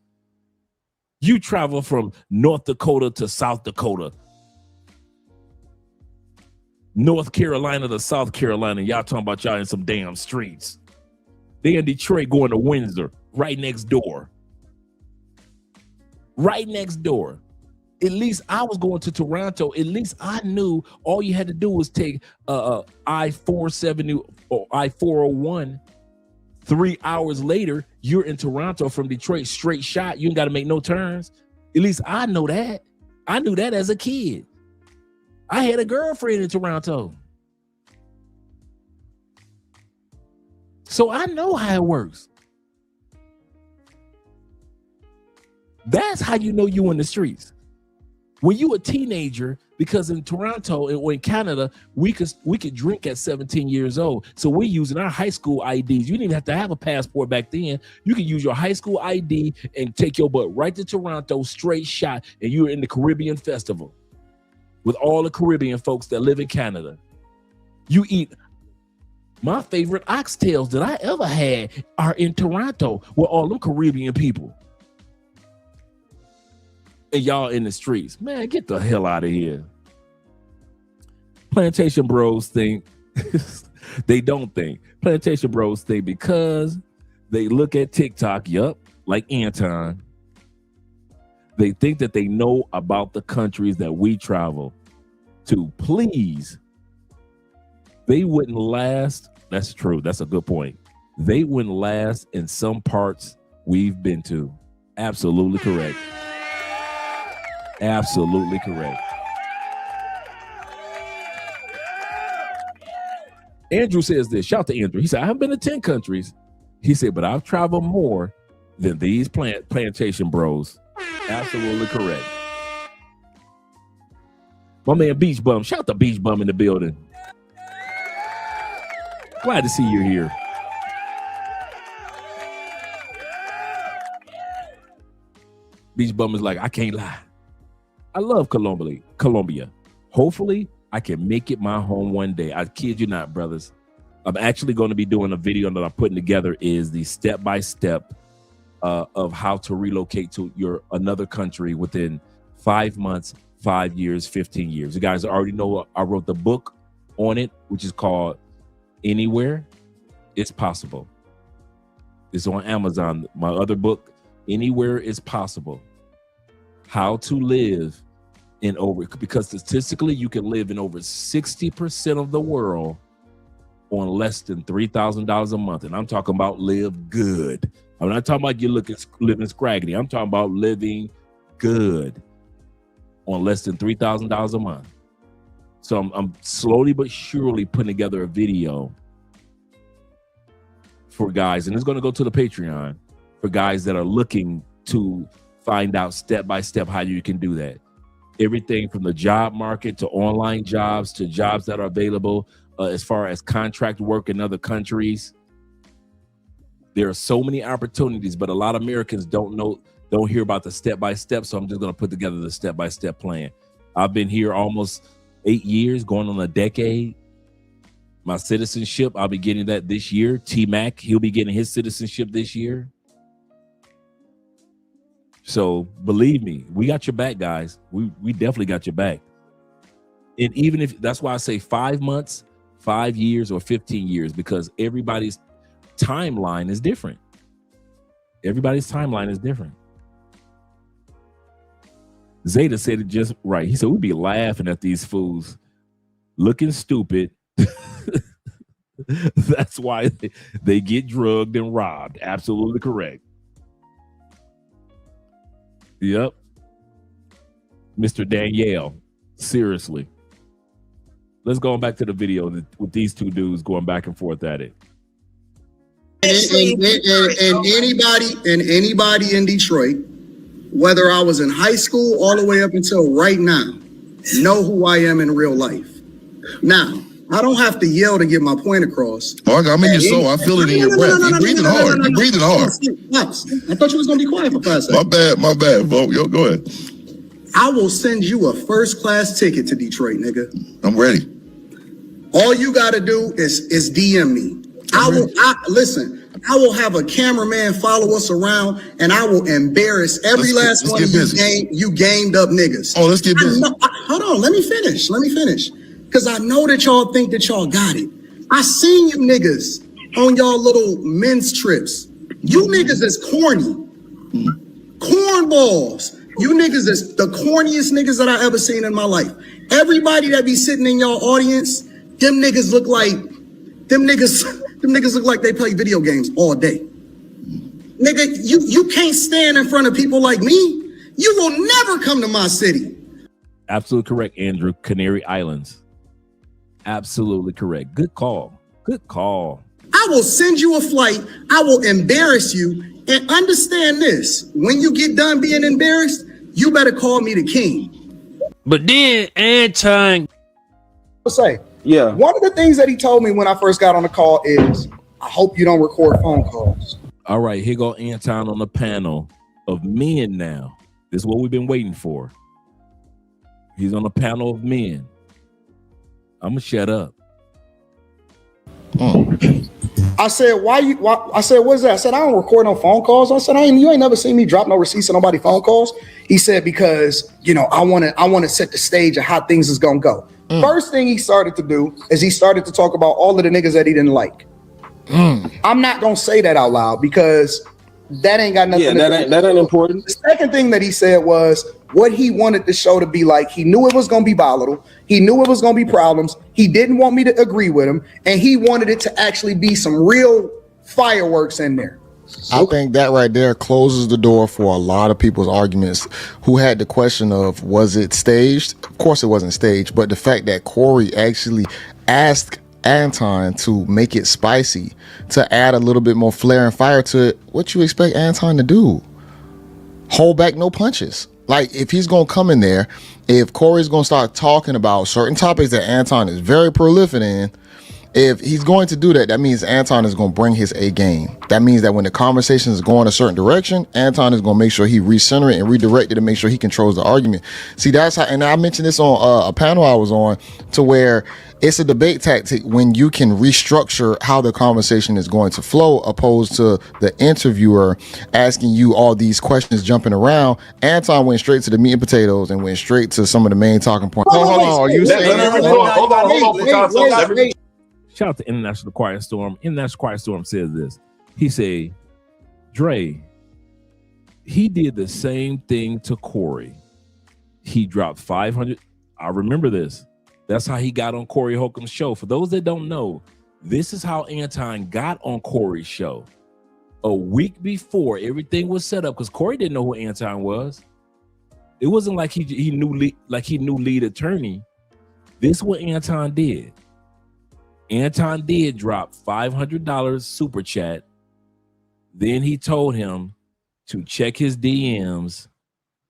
You travel from North Dakota to South Dakota. North Carolina to South Carolina. Y'all talking about y'all in some damn streets. They in Detroit going to Windsor, right next door. Right next door. At least I was going to Toronto. At least I knew all you had to do was take I-470 or I-401. 3 hours later, you're in Toronto from Detroit, straight shot. You ain't got to make no turns. At least I know that. I knew that as a kid. I had a girlfriend in Toronto. So I know how it works. That's how you know you in the streets. When you a teenager, because in Toronto or in Canada, we could drink at 17 years old. So we're using our high school IDs. You didn't even have to have a passport back then. You could use your high school ID and take your butt right to Toronto, straight shot, and you're in the Caribbean Festival with all the Caribbean folks that live in Canada. You eat. My favorite oxtails that I ever had are in Toronto with all them Caribbean people. And y'all in the streets. Man, get the hell out of here. Plantation bros think, they don't think. Plantation bros think because they look at TikTok, like Anton, they think that they know about the countries that we travel to. Please, they wouldn't last. That's true. That's a good point. They wouldn't last in some parts we've been to. Absolutely correct. Absolutely correct. Andrew says this. Shout to Andrew. He said, I haven't been to 10 countries. He said, but I've traveled more than these plantation bros. Absolutely correct. My man Beach Bum. Shout out to Beach Bum in the building. Glad to see you here. Beach Bum is like, I can't lie. I love Colombia. Hopefully, I can make it my home one day. I kid you not, brothers. I'm actually going to be doing a video that I'm putting together is the step-by-step of how to relocate to another country within 5 months, 5 years, 15 years. You guys already know I wrote the book on it, which is called Anywhere It's Possible. It's on Amazon. My other book, Anywhere Is Possible. How to live because statistically you can live in over 60% of the world on less than $3,000 a month. And I'm talking about live good. I'm not talking about living scraggly. I'm talking about living good on less than $3,000 a month. So I'm slowly but surely putting together a video for guys, and it's going to go to the Patreon for guys that are looking to find out step by step how you can do that. Everything from the job market to online jobs to jobs that are available as far as contract work in other countries. There are so many opportunities, but a lot of Americans don't hear about the step by step. So I'm just going to put together the step by step plan. I've been here almost 8 years, going on a decade. My citizenship, I'll be getting that this year. T-Mac, he'll be getting his citizenship this year. So believe me, we got your back, guys. We definitely got your back. And even if that's why I say 5 months, 5 years, or 15 years, because everybody's timeline is different. Everybody's timeline is different. Zeta said it just right. He said, we'd be laughing at these fools looking stupid. That's why they get drugged and robbed. Absolutely correct. Yep. Mr. Danielle, seriously. Let's go back to the video with these two dudes going back and forth at it. And anybody in Detroit, whether I was in high school all the way up until right now, know who I am in real life. Now, I don't have to yell to get my point across. Oh, I'm in your soul. I feel it in your breath. You're breathing hard. You're breathing hard. I thought you was going to be quiet for 5 seconds. My bad, Bo. Yo, go ahead. I will send you a first-class ticket to Detroit, nigga. I'm ready. All you got to do is DM me. Listen, I will have a cameraman follow us around, and I will embarrass every last one of you gamed up niggas. Oh, let's get busy. Hold on, let me finish. Because I know that y'all think that y'all got it. I seen you niggas on y'all little men's trips. You niggas is corny. Cornballs. You niggas is the corniest niggas that I ever seen in my life. Everybody that be sitting in y'all audience, them niggas look like they play video games all day. Nigga, you can't stand in front of people like me. You will never come to my city. Absolutely correct, Andrew. Canary Islands. Absolutely correct. Good call. Good call. I will send you a flight. I will embarrass you. And understand this. When you get done being embarrassed, you better call me the king. But then Anton... Say, yeah. One of the things that he told me when I first got on the call is, I hope you don't record phone calls. All right, here go Anton on the panel of men now. This is what we've been waiting for. He's on a panel of men. I'm gonna shut up. I said, I said, what is that? I said, I don't record no phone calls. I said, you ain't never seen me drop no receipts on nobody phone calls. He said, because, I want to set the stage of how things is going to go. First thing he started to do is he started to talk about all of the niggas that he didn't like. I'm not going to say that out loud because that ain't got nothing to do. That ain't important. The second thing that he said was what he wanted the show to be like. He knew it was going to be volatile. He knew it was going to be problems. He didn't want me to agree with him. And he wanted it to actually be some real fireworks in there. I think that right there closes the door for a lot of people's arguments who had the question of, was it staged? Of course it wasn't staged, but the fact that Corey actually asked Anton to make it spicy, to add a little bit more flair and fire to it, what you expect Anton to do? Hold back no punches. Like, if he's gonna come in there, if Corey's gonna start talking about certain topics that Anton is very prolific in, if he's going to do that, that means Anton is going to bring his A game. That means that when the conversation is going a certain direction, Anton is going to make sure he recenter it and redirect it to make sure he controls the argument. See, that's how, and I mentioned this on a panel I was on, to where it's a debate tactic when you can restructure how the conversation is going to flow, opposed to the interviewer asking you all these questions jumping around. Anton went straight to the meat and potatoes and went straight to some of the main talking points. Hold on, you saying? Hold on. Shout out to International Quiet Storm. International Quiet Storm says this. He say, Dre, he did the same thing to Corey. He dropped 500. I remember this. That's how he got on Corey Holcomb's show. For those that don't know, this is how Anton got on Corey's show. A week before everything was set up, because Corey didn't know who Anton was. It wasn't like he knew lead attorney. This is what Anton did. Anton did drop $500 super chat. Then he told him to check his DMs.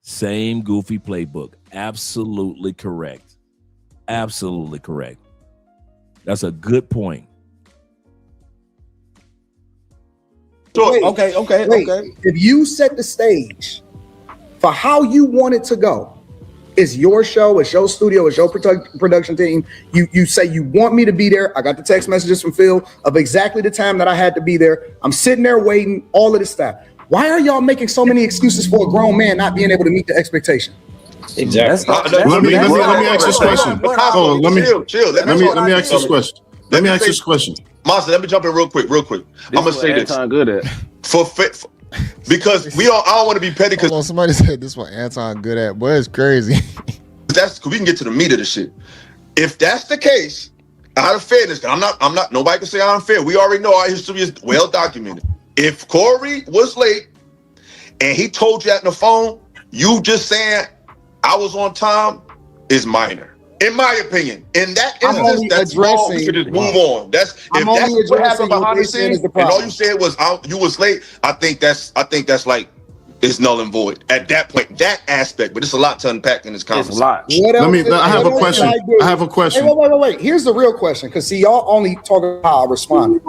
Same goofy playbook. Absolutely correct. Absolutely correct. That's a good point. Wait, okay. If you set the stage for how you want it to go, it's your show, it's your studio, it's your production team. You say you want me to be there. I got the text messages from Phil of exactly the time that I had to be there. I'm sitting there waiting, all of this stuff. Why are y'all making so many excuses for a grown man not being able to meet the expectation? Exactly. Let me ask this question. Hold on, let me ask this question. Let me ask this question. Monster, let me jump in real quick. I'm gonna say this. Good at. Because I don't want to be petty. Because somebody said this one Anton good at, boy, it's crazy. That's we can get to the meat of the shit. If that's the case, out of fairness, I'm not. Nobody can say I'm unfair. We already know our history is well documented. If Corey was late and he told you that on the phone, you just saying I was on time is minor. In my opinion, in that instance, that's all. We could just move on. That's what happened behind the scenes, and all you said was you was late. I think that's like it's null and void at that point. That aspect, but it's a lot to unpack in this conversation. It's a lot. I have a question. Hey, wait. Here's the real question, because see, y'all only talk about how I responded.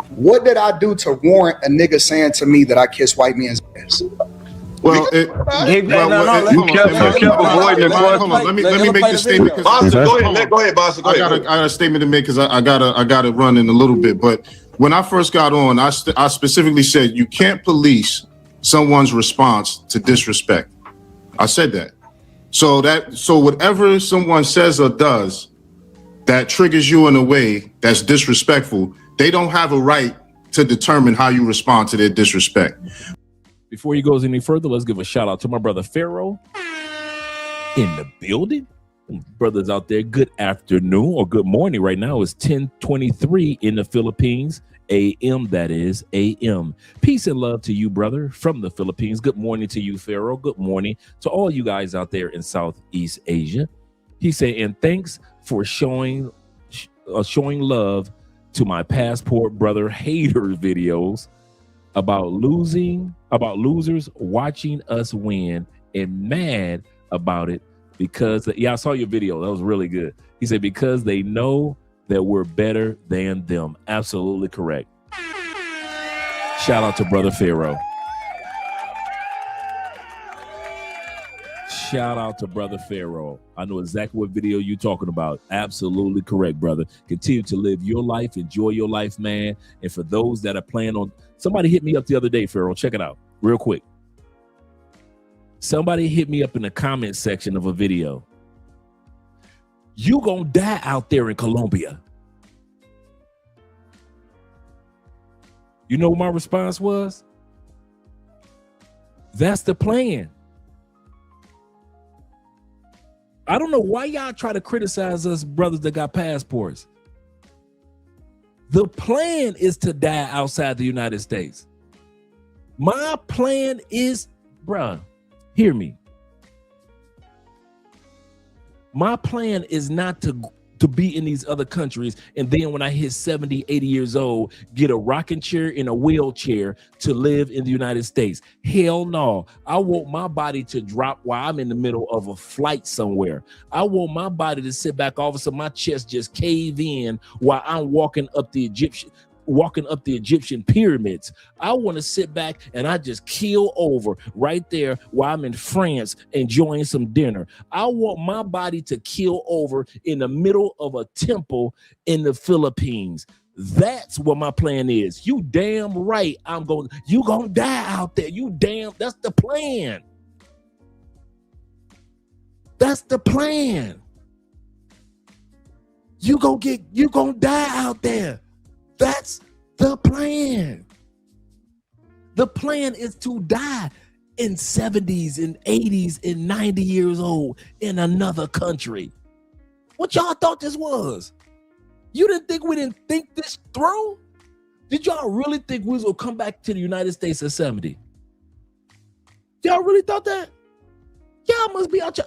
What did I do to warrant a nigga saying to me that I kiss white men's ass? Well, let me make this statement. Go ahead, Boss. I got a statement to make because I gotta run in a little bit. But when I first got on, I specifically said you can't police someone's response to disrespect. I said that. So whatever someone says or does that triggers you in a way that's disrespectful, they don't have a right to determine how you respond to their disrespect. Before he goes any further, let's give a shout out to my brother Pharaoh in the building. Brothers out there, good afternoon or good morning. Right now it's 10:23 in the Philippines, AM, that is AM. Peace and love to you, brother, from the Philippines. Good morning to you, Pharaoh. Good morning to all you guys out there in Southeast Asia. He said, and thanks for showing love to my passport brother haters videos about losers watching us win and mad about it because I saw your video. That was really good. He said, because they know that we're better than them. Absolutely correct. Shout out to brother Pharaoh. Shout out to brother Pharaoh. I know exactly what video you're talking about. Absolutely correct, brother. Continue to live your life. Enjoy your life, man. And for those that are planning on, somebody hit me up the other day, Pharaoh. Check it out real quick. Somebody hit me up in the comment section of a video. You gonna die out there in Colombia. You know what my response was? That's the plan. I don't know why y'all try to criticize us brothers that got passports. The plan is to die outside the United States. My plan is, bruh, hear me. My plan is not to to be in these other countries, and then when I hit 70, 80 years old, get a rocking chair and a wheelchair to live in the United States. Hell no. I want my body to drop while I'm in the middle of a flight somewhere. I want my body to sit back, all of a sudden my chest just cave in while I'm walking up the Egyptian pyramids. I want to sit back and I just keel over right there while I'm in France enjoying some dinner. I want my body to keel over in the middle of a temple in the Philippines. That's what my plan is. You damn right. You gonna die out there. That's the plan. That's the plan. You gonna die out there. That's the plan. The plan is to die in 70s and 80s and 90 years old in another country. What y'all thought this was? You didn't think we didn't think this through? Did y'all really think we was gonna come back to the United States at 70? Y'all really thought that? Y'all must be out.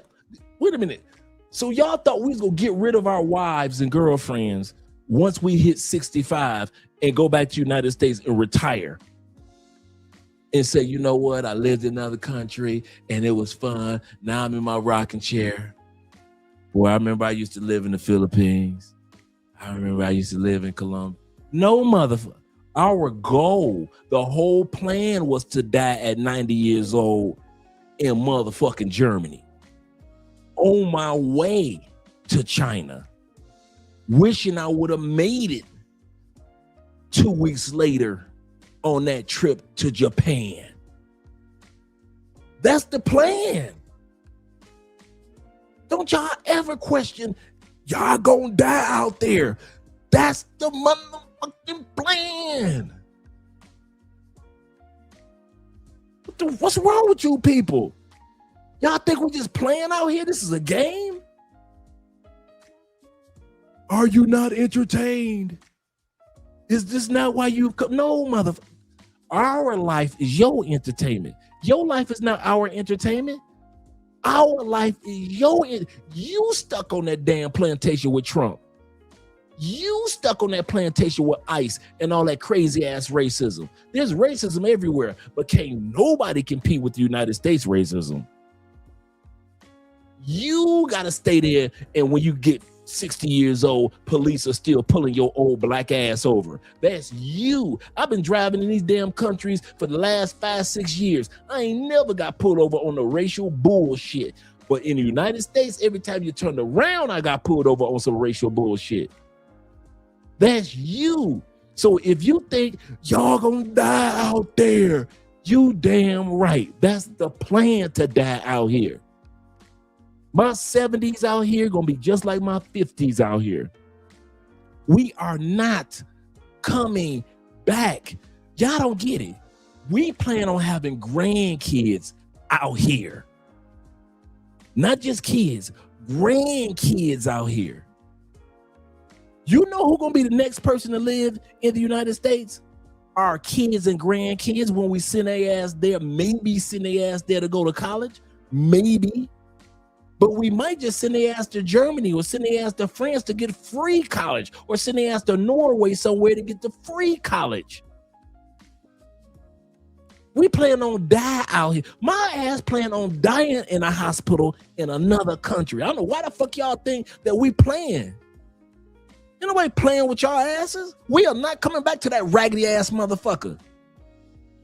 Wait a minute. So y'all thought we was gonna get rid of our wives and girlfriends once we hit 65 and go back to the United States and retire and say, you know what? I lived in another country and it was fun. Now I'm in my rocking chair. Boy, I remember I used to live in the Philippines. I remember I used to live in Colombia. No, motherfucker. Our goal, the whole plan was to die at 90 years old in motherfucking Germany. On my way to China, wishing I would have made it 2 weeks later on that trip to Japan. That's the plan. Don't y'all ever question, y'all gonna die out there. That's the motherfucking plan. What's wrong with you people? Y'all think we just playing out here? This is a game? Are you not entertained? Is this not why you've come? No, motherfucker. Our life is your entertainment. Your life is not our entertainment. Our life is you stuck on that damn plantation with Trump. You stuck on that plantation with ICE and all that crazy ass racism. There's racism everywhere, but can't nobody compete with the United States racism. You gotta stay there, and when you get 60 years old, police are still pulling your old black ass over. That's you. I've been driving in these damn countries for the last 5-6 years. I ain't never got pulled over on the racial bullshit. But in the United States, every time you turned around, I got pulled over on some racial bullshit. That's you. So if you think y'all gonna die out there, you damn right. That's the plan, to die out here. My 70s out here gonna be just like my 50s out here. We are not coming back. Y'all don't get it. We plan on having grandkids out here. Not just kids, grandkids out here. You know who's gonna be the next person to live in the United States? Our kids and grandkids, when we send their ass there, maybe send their ass there to go to college, maybe. But we might just send their ass to Germany or send their ass to France to get free college, or send their ass to Norway somewhere to get the free college. We plan on die out here. My ass plan on dying in a hospital in another country. I don't know why the fuck y'all think that we playing. Ain't nobody playing with y'all asses. We are not coming back to that raggedy ass motherfucker.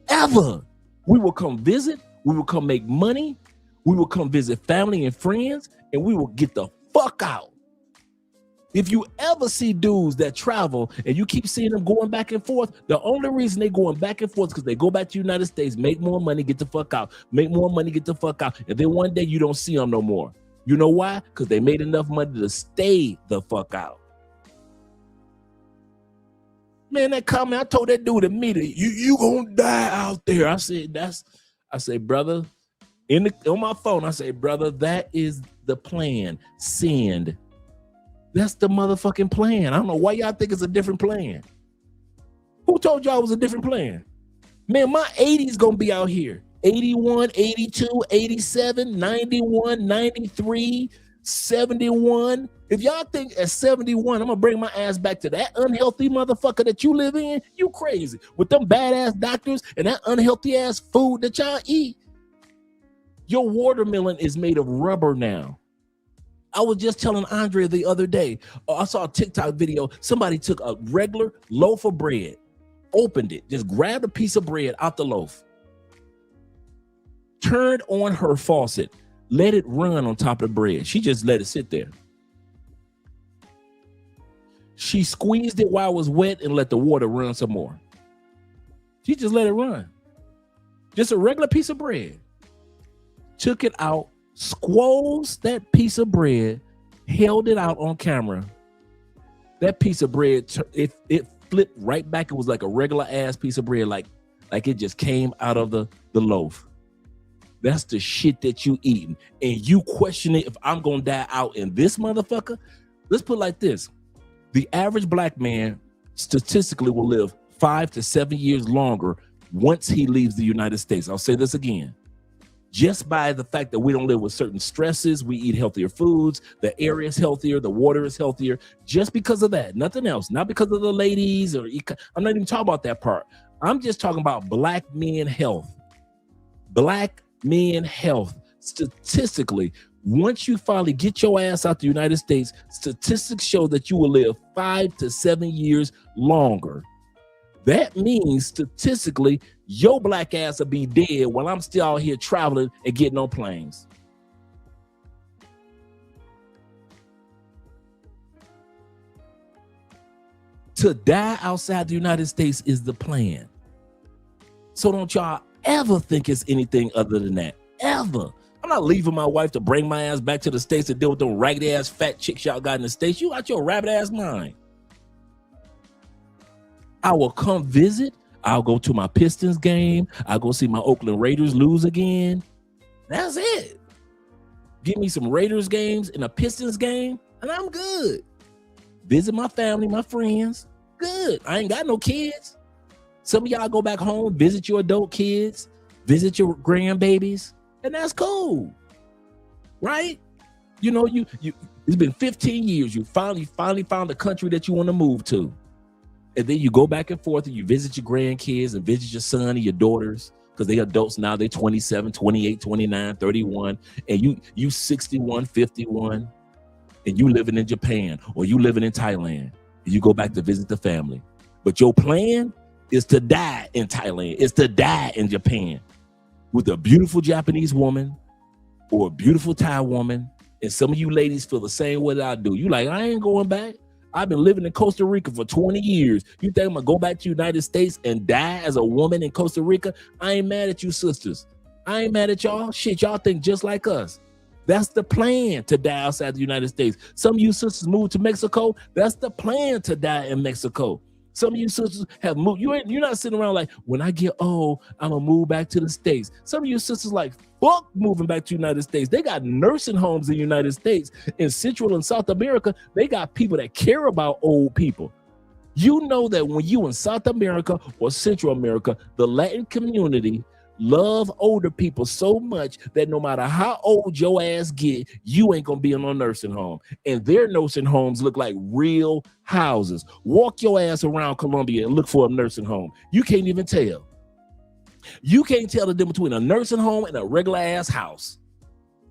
Ever. We will come visit. We will come make money. We will come visit family and friends, and we will get the fuck out. If you ever see dudes that travel and you keep seeing them going back and forth, the only reason they going back and forth is because they go back to the United States, make more money, get the fuck out. Make more money, get the fuck out. And then one day you don't see them no more. You know why? Because they made enough money to stay the fuck out. Man, that comment, I told that dude immediately, you gonna die out there. I said, brother, on my phone, I say, brother, that is the plan. Send. That's the motherfucking plan. I don't know why y'all think it's a different plan. Who told y'all it was a different plan? Man, my 80s gonna be out here. 81, 82, 87, 91, 93, 71. If y'all think at 71, I'm gonna bring my ass back to that unhealthy motherfucker that you live in, you crazy. With them badass doctors and that unhealthy ass food that y'all eat. Your watermelon is made of rubber now. I was just telling Andre the other day, I saw a TikTok video. Somebody took a regular loaf of bread, opened it, just grabbed a piece of bread out the loaf, turned on her faucet, let it run on top of the bread. She just let it sit there. She squeezed it while it was wet and let the water run some more. She just let it run. Just a regular piece of bread. Took it out, squoze that piece of bread, held it out on camera. That piece of bread, it flipped right back. It was like a regular ass piece of bread, like it just came out of the loaf. That's the shit that you eating. And you question it if I'm gonna die out in this motherfucker. Let's put it like this. The average black man statistically will live 5 to 7 years longer once he leaves the United States. I'll say this again. Just by the fact that we don't live with certain stresses, we eat healthier foods, the air is healthier, the water is healthier, just because of that, nothing else, not because of the ladies, or I'm not even talking about that part. I'm just talking about black men health. Black men health. Statistically, once you finally get your ass out the United States, statistics show that you will live 5 to 7 years longer. That means statistically, your black ass will be dead while I'm still out here traveling and getting on planes. To die outside the United States is the plan. So don't y'all ever think it's anything other than that. Ever. I'm not leaving my wife to bring my ass back to the States to deal with them ragged ass fat chicks y'all got in the States. You out your rabbit ass mind. I will come visit. I'll go to my Pistons game. I'll go see my Oakland Raiders lose again. That's it. Give me some Raiders games and a Pistons game, and I'm good. Visit my family, my friends. Good. I ain't got no kids. Some of y'all go back home, visit your adult kids, visit your grandbabies, and that's cool. Right? You know, you it's been 15 years. You finally found a country that you want to move to. And then you go back and forth and you visit your grandkids and visit your son and your daughters, because they adults now. They're 27, 28, 29, 31, and you 61, 51, and you living in Japan or you living in Thailand, and you go back to visit the family. But your plan is to die in Thailand. It's to die in Japan with a beautiful Japanese woman or a beautiful Thai woman. And some of you ladies feel the same way that I do. You like, I ain't going back. I've been living in Costa Rica for 20 years. You think I'm gonna go back to the United States and die as a woman in Costa Rica? I ain't mad at you sisters. I ain't mad at y'all. Shit, y'all think just like us. That's the plan, to die outside the United States. Some of you sisters moved to Mexico. That's the plan, to die in Mexico. Some of you sisters have moved. You're not sitting around like, when I get old, I'm gonna move back to the States. Some of you sisters like, fuck moving back to the United States. They got nursing homes in the United States. In Central and South America, they got people that care about old people. You know that when you in South America or Central America, the Latin community love older people so much that no matter how old your ass get, you ain't gonna be in no nursing home. And their nursing homes look like real houses. Walk your ass around Colombia and look for a nursing home. You can't even tell. You can't tell the difference between a nursing home and a regular ass house.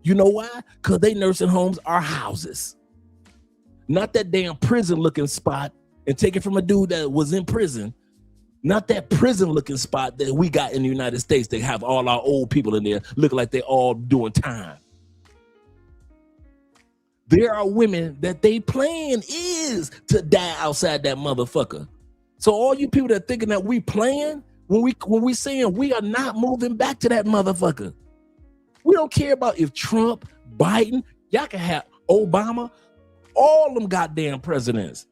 You know why? Because they nursing homes are houses. Not that damn prison looking spot, and take it from a dude that was in prison. Not that prison looking spot that we got in the United States. They have all our old people in there looking like they all doing time. There are women that they plan is to die outside that motherfucker. So all you people that thinking that we playing, when we saying we are not moving back to that motherfucker. We don't care about if Trump, Biden, y'all can have Obama, all them goddamn presidents.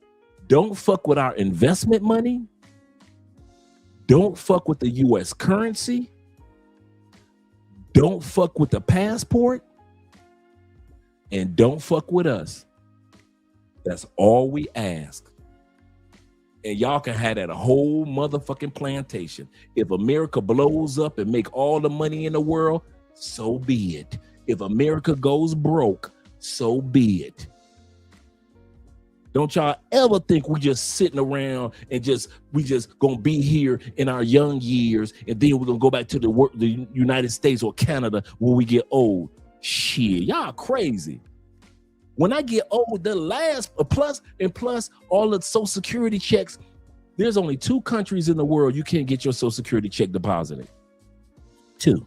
Don't fuck with our investment money. Don't fuck with the U.S. currency. Don't fuck with the passport. And don't fuck with us. That's all we ask. And y'all can have that whole motherfucking plantation. If America blows up and make all the money in the world, so be it. If America goes broke, so be it. Don't y'all ever think we just sitting around and we just gonna be here in our young years and then we're gonna go back to the United States or Canada when we get old. Shit, y'all crazy. When I get old, the last plus all the Social Security checks, there's only 2 countries in the world you can't get your Social Security check deposited. 2.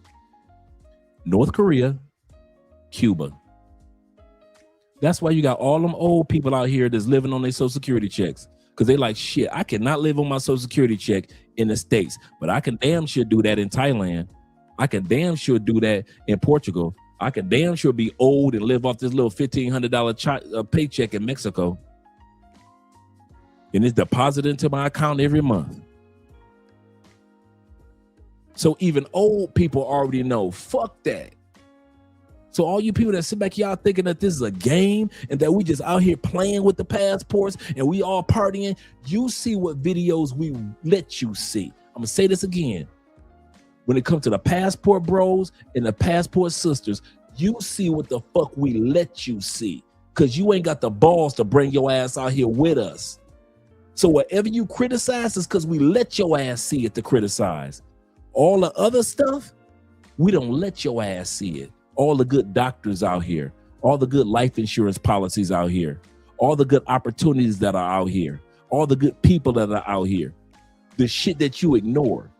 North Korea, Cuba. That's why you got all them old people out here that's living on their Social Security checks. Because they like, shit, I cannot live on my Social Security check in the States, but I can damn sure do that in Thailand. I can damn sure do that in Portugal. I can damn sure be old and live off this little $1,500 paycheck in Mexico. And it's deposited into my account every month. So even old people already know, fuck that. So all you people that sit back, y'all thinking that this is a game and that we just out here playing with the passports and we all partying, you see what videos we let you see. I'm gonna say this again. When it comes to the passport bros and the passport sisters, you see what the fuck we let you see, because you ain't got the balls to bring your ass out here with us. So whatever you criticize is because we let your ass see it to criticize. All the other stuff, we don't let your ass see it. All the good doctors out here, all the good life insurance policies out here, all the good opportunities that are out here, all the good people that are out here, the shit that you ignore.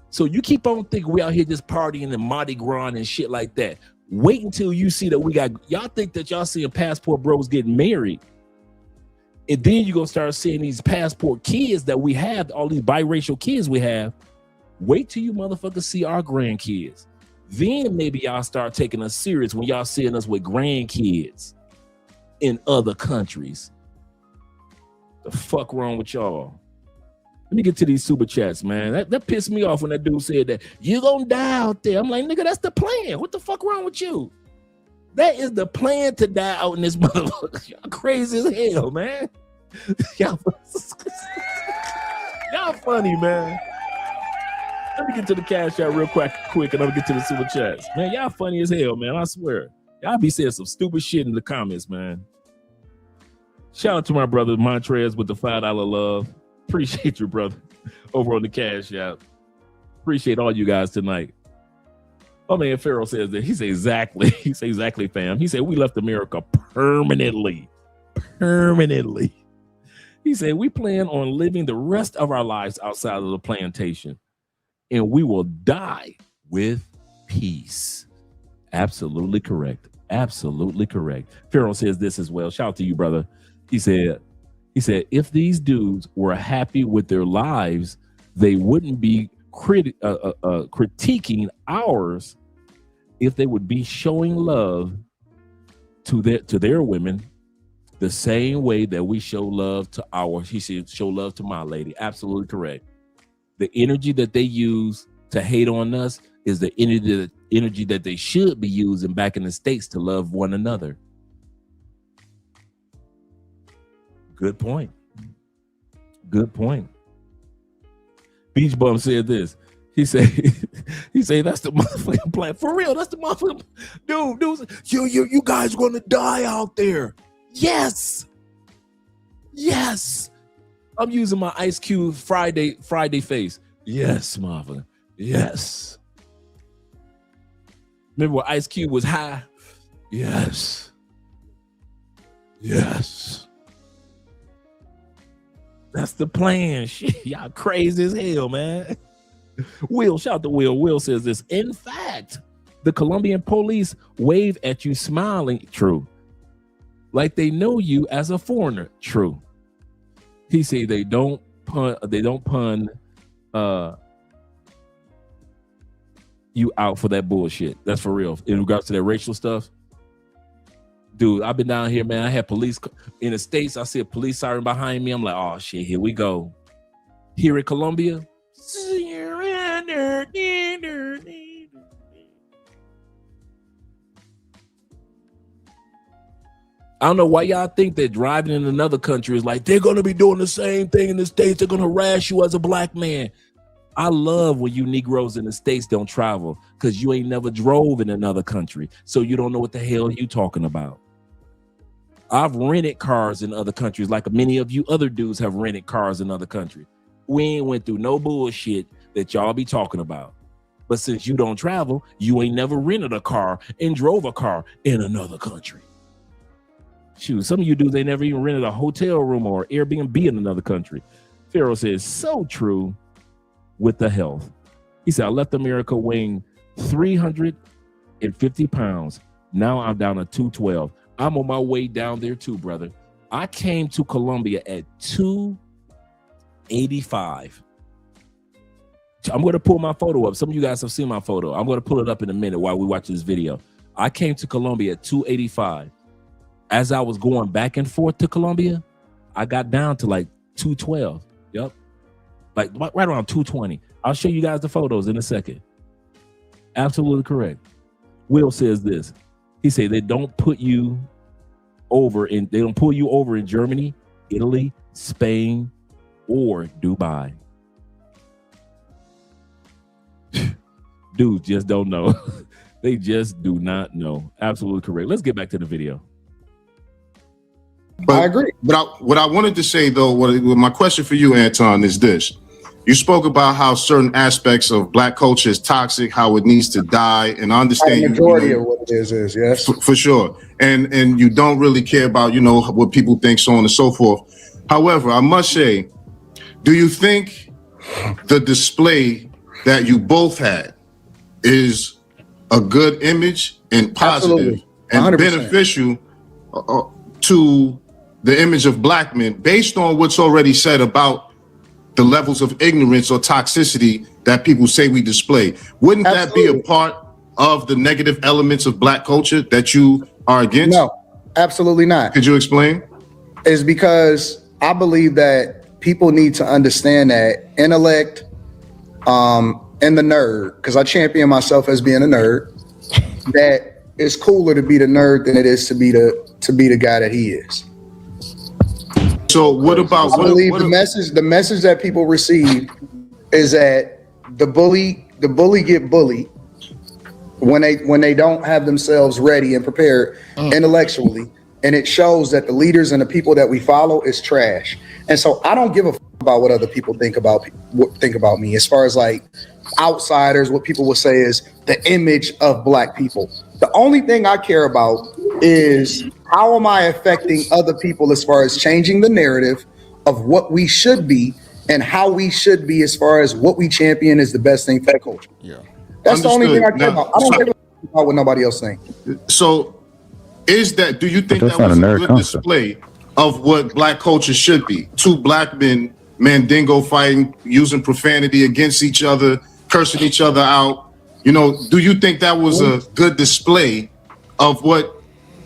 So you keep on thinking we out here just partying and Mardi Gras and shit like that. Wait until you see that we got, y'all think that y'all seeing passport bros getting married. And then you're going to start seeing these passport kids that we have, all these biracial kids we have. Wait till you motherfuckers see our grandkids. Then maybe y'all start taking us serious when y'all seeing us with grandkids in other countries. The fuck wrong with y'all? Let me get to these super chats, man. That pissed me off when that dude said that you gonna die out there. I'm like, nigga, that's the plan. What the fuck wrong with you? That is the plan, to die out in this motherfucker. Y'all crazy as hell, man. y'all funny, man. Let me get to the cash out real quick, and I'm gonna get to the super chats. Man, y'all funny as hell, man. I swear. Y'all be saying some stupid shit in the comments, man. Shout out to my brother Montrez with the $5 love. Appreciate you, brother, over on the cash out. Appreciate all you guys tonight. Oh man, Pharaoh says that. He said exactly. He said exactly, fam. He said we left America permanently. Permanently. He said we plan on living the rest of our lives outside of the plantation, and we will die with peace. Absolutely correct. Absolutely correct. Pharaoh says this as well. Shout out to you, brother. He said, if these dudes were happy with their lives, they wouldn't be critiquing ours. If they would be showing love to their women the same way that we show love to ours. He said, show love to my lady. Absolutely correct. The energy that they use to hate on us is the energy that they should be using back in the States to love one another. Good point. Good point. Beach Bum said this. He said that's the motherfucking plan. For real, that's the motherfucking dude. You guys are gonna die out there. Yes. Yes. I'm using my Ice Cube Friday face. Yes, motherfucker. Yes. Remember when Ice Cube was high? Yes. Yes. That's the plan. Shit, y'all crazy as hell, man. Will, shout out to Will. Will says this. In fact, the Colombian police wave at you smiling. True. Like they know you as a foreigner. True. He said they don't pun you out for that bullshit. That's for real. In regards to that racial stuff. Dude, I've been down here, man. I had police in the States. I see a police siren behind me. I'm like, oh shit, here we go. Here in Colombia. I don't know why y'all think that driving in another country is like, they're going to be doing the same thing in the States. They're going to harass you as a black man. I love when you Negroes in the States don't travel because you ain't never drove in another country. So you don't know what the hell you talking about. I've rented cars in other countries, like many of you other dudes have rented cars in other countries. We ain't went through no bullshit that y'all be talking about. But since you don't travel, you ain't never rented a car and drove a car in another country. Shoot, some of you dudes, they never even rented a hotel room or Airbnb in another country. Pharaoh says, so true with the health. He said, I left America weighing 350 pounds. Now I'm down to 212. I'm on my way down there too, brother. I came to Colombia at 285. I'm going to pull my photo up. Some of you guys have seen my photo. I'm going to pull it up in a minute while we watch this video. I came to Colombia at 285. As I was going back and forth to Colombia, I got down to like 212. Yep. Like right around 220. I'll show you guys the photos in a second. Absolutely correct. Will says this. He said they don't put you over in, they don't pull you over in Germany, Italy, Spain, or Dubai. Dudes just don't know. They just do not know. Absolutely correct. Let's get back to the video. But I agree. But what I wanted to say, though, my question for you, Anton, is this. You spoke about how certain aspects of Black culture is toxic, how it needs to die, and I understand the majority of what it is yes. For sure. And you don't really care about, what people think, so on and so forth. However, I must say, do you think the display that you both had is a good image and positive and beneficial to the image of Black men based on what's already said about the levels of ignorance or toxicity that people say we display? Wouldn't that be a part of the negative elements of Black culture that you are against? No, absolutely not. Could you explain? It's because I believe that people need to understand that intellect and the nerd, because I champion myself as being a nerd, that it's cooler to be the nerd than it is to be the guy that he is. So what about? I believe the message that people receive is that the bully get bullied when they don't have themselves ready and prepared intellectually, and it shows that the leaders and the people that we follow is trash. And so I don't give a about what other people think about me as far as like outsiders. What people will say is the image of Black people. The only thing I care about is how am I affecting other people as far as changing the narrative of what we should be and how we should be as far as what we champion is the best thing for culture. Yeah, that's the only thing I care about. I don't care about what nobody else thinks. So do you think that was a good display of what Black culture should be? Two Black men, Mandingo fighting, using profanity against each other, cursing each other out. Do you think that was a good display of what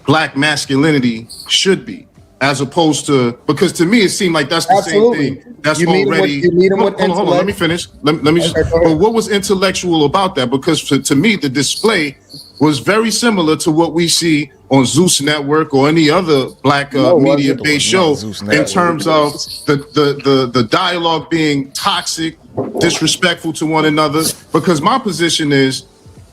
Black masculinity should be, as opposed to, because to me it seemed like that's the same thing. That's already. Hold on, let me finish. Let me. But what was intellectual about that? Because to me the display was very similar to what we see on Zeus Network or any other Black media-based show in terms of the dialogue being toxic, disrespectful to one another. Because my position is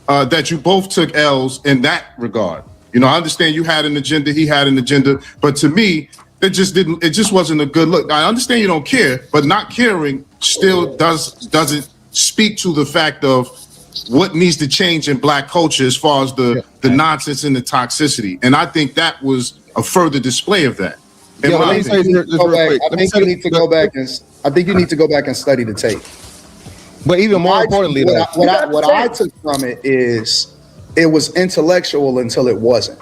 that you both took L's in that regard. I understand you had an agenda, he had an agenda, but to me, it just wasn't a good look. I understand you don't care, but not caring still doesn't speak to the fact of what needs to change in Black culture as far as the nonsense and the toxicity. And I think that was a further display of that. I think you need to go back and study the tape. But even more importantly, what I took from it is it was intellectual until it wasn't.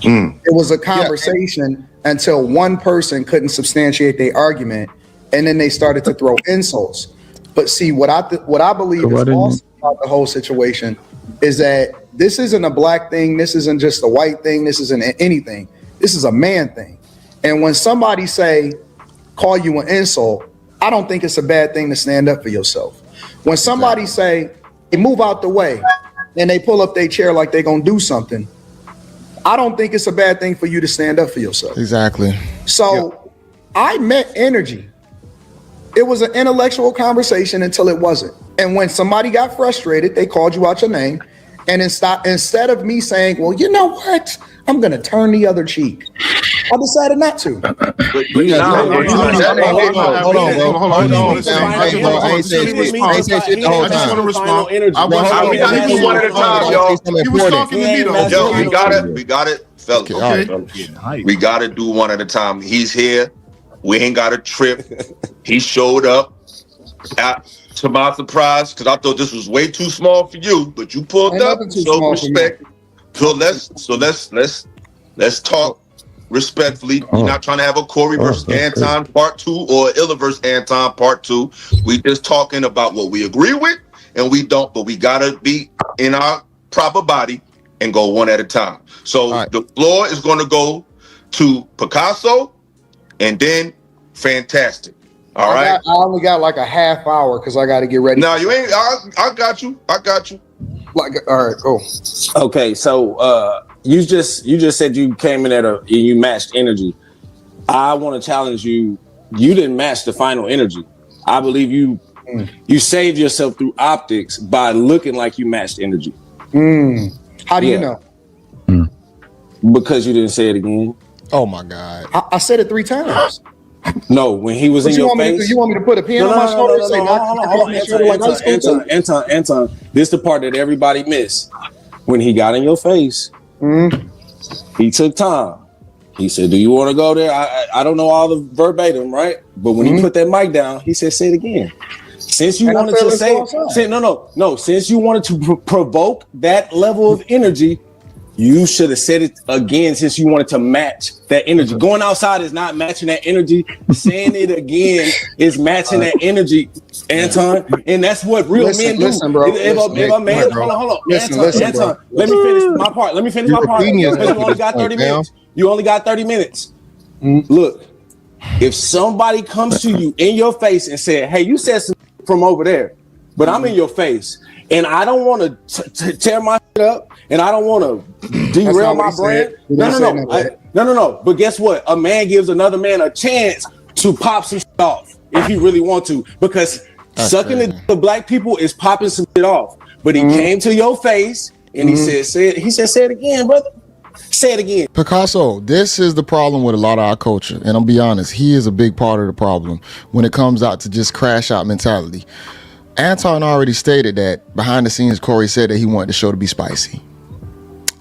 It was a conversation until one person couldn't substantiate their argument, and then they started to throw insults. But see, what I believe is false about the whole situation is that this isn't a Black thing. This isn't just a white thing. This isn't anything. This is a man thing. And when somebody call you an insult, I don't think it's a bad thing to stand up for yourself. When somebody say, hey, move out the way, and they pull up their chair like they're going to do something, I don't think it's a bad thing for you to stand up for yourself. Exactly. So I met energy. It was an intellectual conversation until it wasn't. And when somebody got frustrated, they called you out your name. And instead of me saying, well, you know what? I'm going to turn the other cheek. I decided not to. Hold on. I ain't said shit the whole I just want to time. respond. We gotta do one at a time, y'all. He was talking to me though. Yo, we got it, fellas. Okay. We gotta do one at a time. He's here. We ain't got a trip. He showed up to my surprise because I thought this was way too small for you, but you pulled up. So respect. So let's talk respectfully. We're not trying to have a Corey versus Anton part 2 or Illa versus Anton part 2. We just talking about what we agree with and we don't, but we gotta be in our proper body and go one at a time. So the floor is going to go to Picasso and then Fantastic. All right. I only got like a half hour because I got to get ready. No, you ain't. I got you. Like, all right, cool. Okay, so you just said you came in you matched energy. I want to challenge you. You didn't match the final energy. I believe you saved yourself through optics by looking like you matched energy. How do you know? Because you didn't say it again. Oh my God! I said it 3 times. No, when he was in your face. You want me to put a pen on my shoulder and say, Anton, this is the part that everybody missed. When he got in your face, he took time. He said, do you want to go there? I don't know all the verbatim, right? But when he put that mic down, he said, say it again. Since you wanted to since you wanted to provoke that level of energy, you should have said it again since you wanted to match that energy. Going outside is not matching that energy. Saying it again is matching that energy, Anton. And that's what real men do. Listen, bro. If a man, hold on. Anton, let me finish my part. Because you only got 30 minutes. You only got 30 minutes. Look, if somebody comes to you in your face and said, hey, you said something from over there, but I'm in your face. And I don't want to tear my shit up, and I don't want to derail my brand. No. But guess what? A man gives another man a chance to pop some shit off if he really want to, because sucking the black people is popping some shit off. But he came to your face and he said, say it again, brother. Say it again. Picasso, this is the problem with a lot of our culture, and I'll be honest, he is a big part of the problem when it comes out to just crash out mentality. Anton already stated that behind the scenes, Corey said that he wanted the show to be spicy.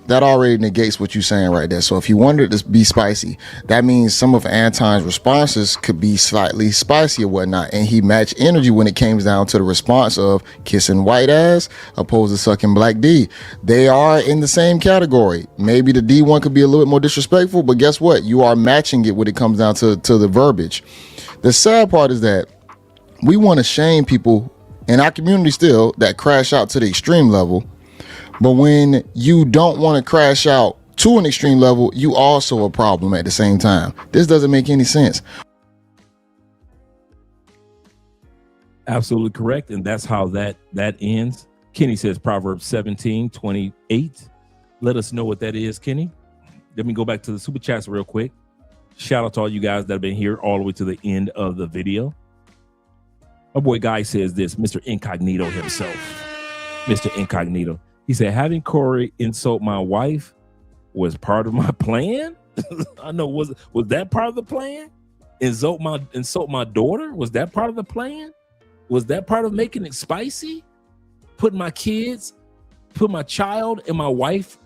That already negates what you're saying right there. So if you wanted it to be spicy, that means some of Anton's responses could be slightly spicy or whatnot. And he matched energy when it came down to the response of kissing white ass opposed to sucking black D. They are in the same category. Maybe the D one could be a little bit more disrespectful, but guess what? You are matching it when it comes down to the verbiage. The sad part is that we want to shame people in our community still that crash out to the extreme level. But when you don't want to crash out to an extreme level, you also a problem at the same time. This doesn't make any sense. Absolutely correct. And that's how that ends. Kenny says Proverbs 17:28. Let us know what that is, Kenny. Let me go back to the super chats real quick. Shout out to all you guys that have been here all the way to the end of the video. My boy Guy says this, Mr. Incognito himself. Mr. Incognito. He said, having Corey insult my wife was part of my plan. I know. Was that part of the plan? Insult my daughter? Was that part of the plan? Was that part of making it spicy? Put my kids, put my child and my wife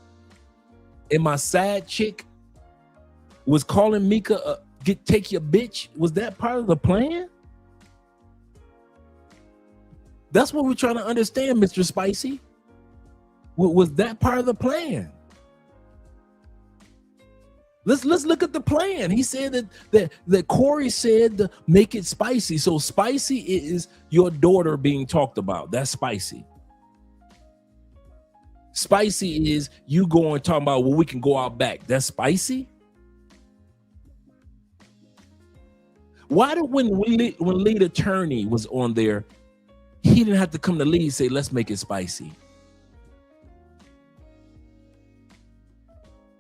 and my side chick was calling Mika take your bitch. Was that part of the plan? That's what we're trying to understand, Mr. Spicy. Was that part of the plan? Let's look at the plan. He said that Corey said to make it spicy. So spicy is your daughter being talked about. That's spicy. Spicy is you going talking about, well, we can go out back. That's spicy. Why did when lead attorney was on there, he didn't have to come to lead and say, let's make it spicy?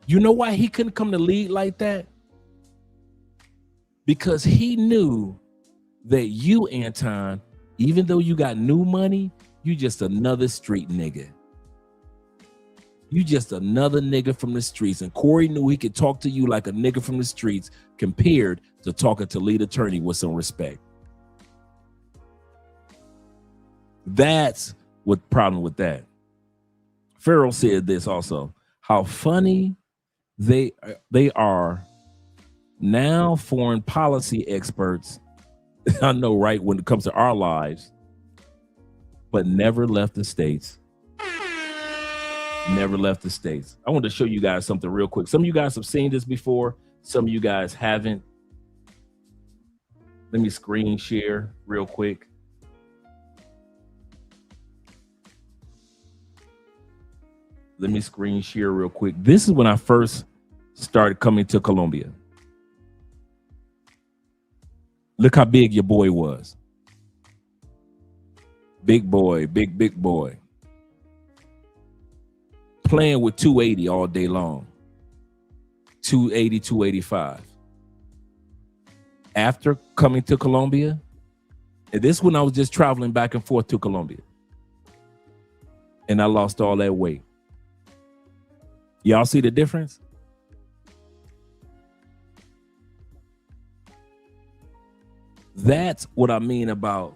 You know why he couldn't come to lead like that? Because he knew that you, Anton, even though you got new money, you just another street nigga. You just another nigga from the streets. And Corey knew he could talk to you like a nigga from the streets compared to talking to lead attorney with some respect. That's what problem with that. Farrell said this also. How funny they are now, foreign policy experts. I know, right, when it comes to our lives, but never left the States. Never left the States. I want to show you guys something real quick. Some of you guys have seen this before. Some of you guys haven't. Let me screen share real quick. Let me screen share real quick. This is when I first started coming to Colombia. Look how big your boy was. Big boy, big boy. Playing with 280 all day long. 280, 285. After coming to Colombia, and this when I was just traveling back and forth to Colombia. And I lost all that weight. Y'all see the difference? That's what I mean about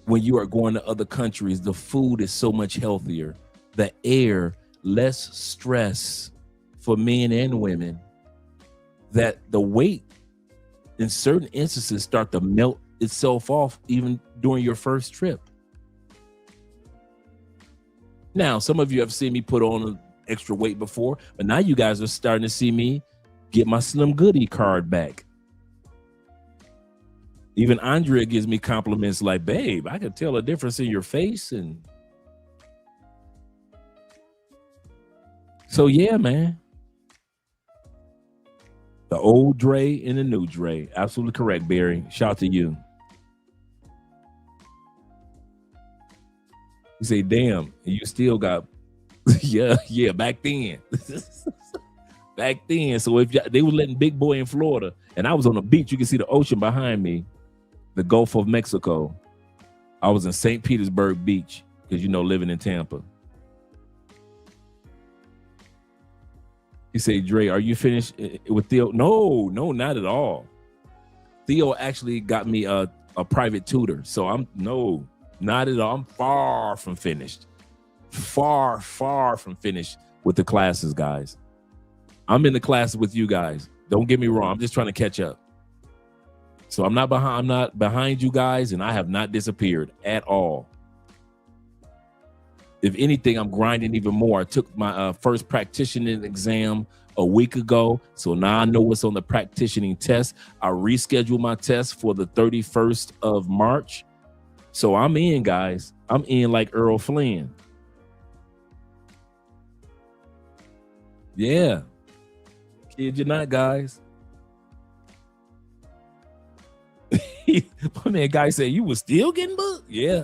when you are going to other countries, the food is so much healthier. The air, less stress for men and women, that the weight in certain instances start to melt itself off even during your first trip. Now, some of you have seen me put on an extra weight before, but now you guys are starting to see me get my Slim Goody card back. Even Andrea gives me compliments like, babe, I can tell a difference in your face. And so, yeah, man. The old Dre and the new Dre. Absolutely correct, Barry. Shout out to you. You say, damn, you still got, yeah, back then. Back then. So if they were letting Big Boy in Florida, and I was on the beach, you can see the ocean behind me, the Gulf of Mexico. I was in St. Petersburg Beach, because, living in Tampa. He said, Dre, are you finished with Theo? No, not at all. Theo actually got me a private tutor. So not at all. I'm far from finished. Far from finished with the classes, guys. I'm in the classes with you guys. Don't get me wrong. I'm just trying to catch up. So I'm not behind you guys, and I have not disappeared at all. If anything, I'm grinding even more. I took my first practitioning exam a week ago, so now I know what's on the practitioning test. I rescheduled my test for the 31st of March. So I'm in, guys. I'm in like Earl Flynn. Yeah. Kid you not, guys. My man, guy said, you was still getting booked? Yeah.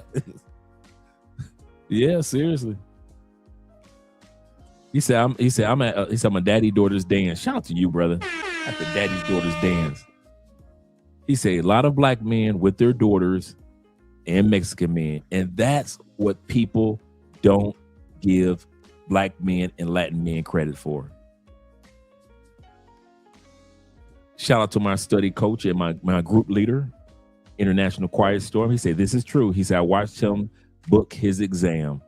Yeah, seriously. He said, I'm a daddy daughter's dance. Shout out to you, brother. At the daddy's daughter's dance. He said a lot of black men with their daughters and Mexican men. And that's what people don't give black men and Latin men credit for. Shout out to my study coach and my group leader, International Quiet Storm. He said, this is true. He said, I watched him book his exam.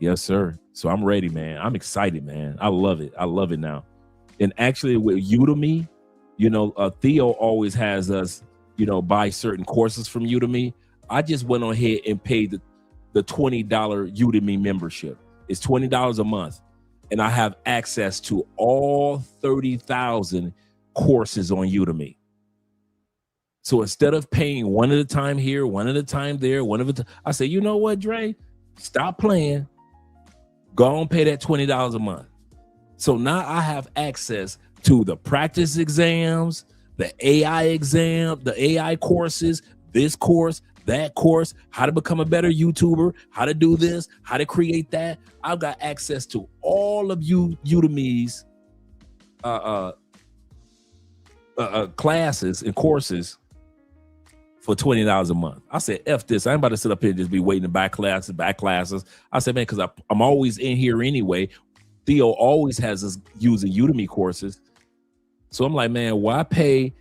Yes, sir. So I'm ready, man. I'm excited, man. I love it. I love it now. And actually with Udemy, Theo always has us, buy certain courses from Udemy. I just went on ahead and paid the $20 Udemy membership. It's $20 a month. And I have access to all 30,000 courses on Udemy. So instead of paying one at a time here, one at a time there, I say, you know what, Dre? Stop playing. Go and pay that $20 a month. So now I have access to the practice exams, the AI exam, the AI courses, this course, that course, how to become a better YouTuber, how to do this, how to create that. I've got access to all of Udemy's classes and courses for $20 a month. I said, F this. I ain't about to sit up here and just be waiting to back classes. I said, man, because I'm always in here anyway. Theo always has us using Udemy courses. So I'm like, man, why pay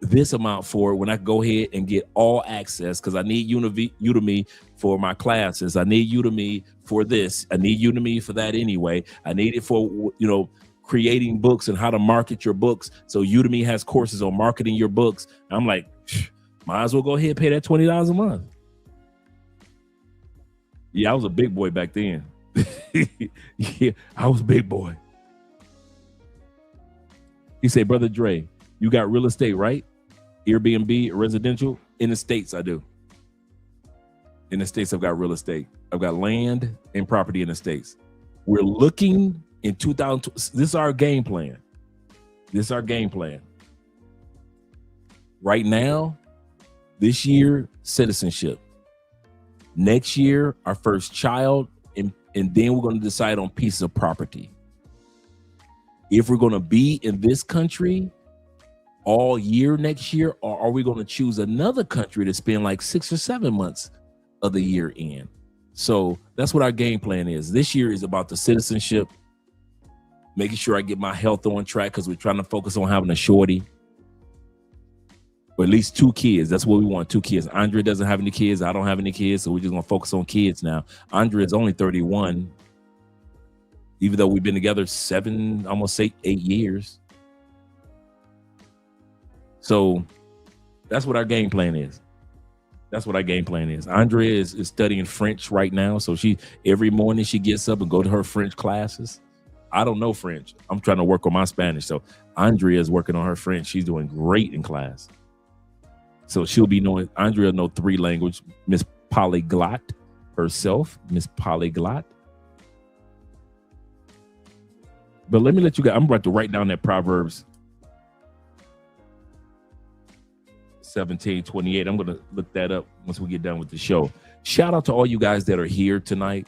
this amount for it when I can go ahead and get all access? Because I need Udemy for my classes. I need Udemy for this. I need Udemy for that anyway. I need it for, creating books and how to market your books. So Udemy has courses on marketing your books. I'm like, might as well go ahead and pay that $20 a month. Yeah, I was a big boy back then. Yeah, I was a big boy. He said, Brother Dre, you got real estate, right? Airbnb, residential? In the States, I do. In the States, I've got real estate. I've got land and property in the States. We're looking in 2000. This is our game plan. Right now, this year, citizenship. Next year, our first child, and then we're going to decide on pieces of property. If we're going to be in this country all year next year, or are we going to choose another country to spend like 6 or 7 months of the year in? So that's what our game plan is. This year is about the citizenship, making sure I get my health on track because we're trying to focus on having a shorty. Or at least 2 kids. That's what we want, 2 kids. Andre doesn't have any kids. I don't have any kids. So we're just going to focus on kids now. Andre is only 31. Even though we've been together 7, almost 8 years. So that's what our game plan is. Andrea is studying French right now. So every morning she gets up and go to her French classes. I don't know French. I'm trying to work on my Spanish. So Andrea is working on her French. She's doing great in class. So Andrea know 3 languages. Miss Polyglot herself, Miss Polyglot. But let me let you guys, I'm about to write down that Proverbs 17:28. I'm going to look that up once we get done with the show. Shout out to all you guys that are here tonight.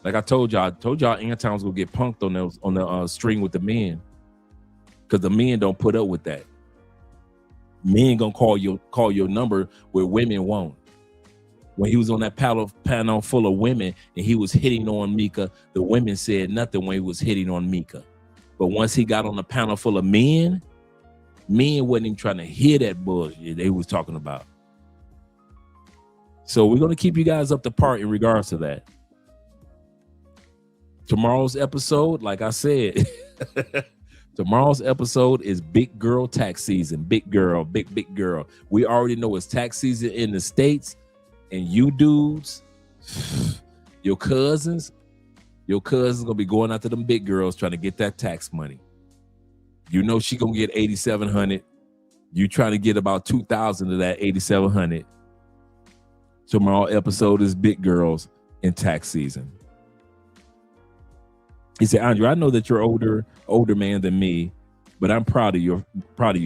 Like I told y'all Anton's going to get punked on the string with the men. Because the men don't put up with that. Men going to call your number where women won't. When he was on that panel full of women and he was hitting on Mika, the women said nothing when he was hitting on Mika. But once he got on the panel full of men wasn't even trying to hear that bullshit they was talking about. So we're going to keep you guys up to par in regards to that. Tomorrow's episode, like I said, tomorrow's episode is big girl tax season. Big girl. We already know it's tax season in the States. And you dudes, your cousins gonna be going after them big girls trying to get that tax money. You know she gonna get $8,700. You trying to get about $2,000 of that $8,700. Tomorrow episode is big girls in tax season. He said, Andre, I know that you're older man than me, but I'm proud of you,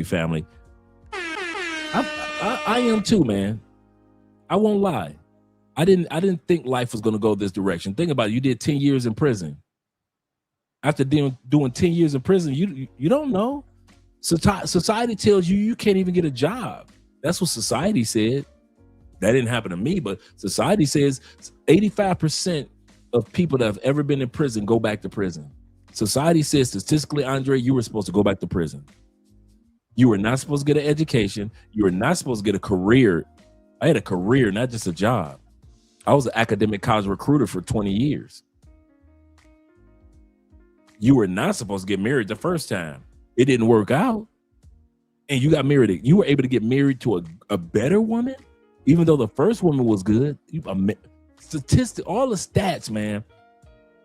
family. I am too, man. I won't lie. I didn't think life was going to go this direction. Think about it. You did 10 years in prison. After doing 10 years in prison, you don't know. Society tells you can't even get a job. That's what society said. That didn't happen to me, but society says 85% of people that have ever been in prison go back to prison. Society says statistically, Andre, you were supposed to go back to prison. You were not supposed to get an education. You were not supposed to get a career. I had a career, not just a job. I was an academic college recruiter for 20 years. You were not supposed to get married the first time. It didn't work out. And you got married. You were able to get married to a better woman, even though the first woman was good. All the stats, man.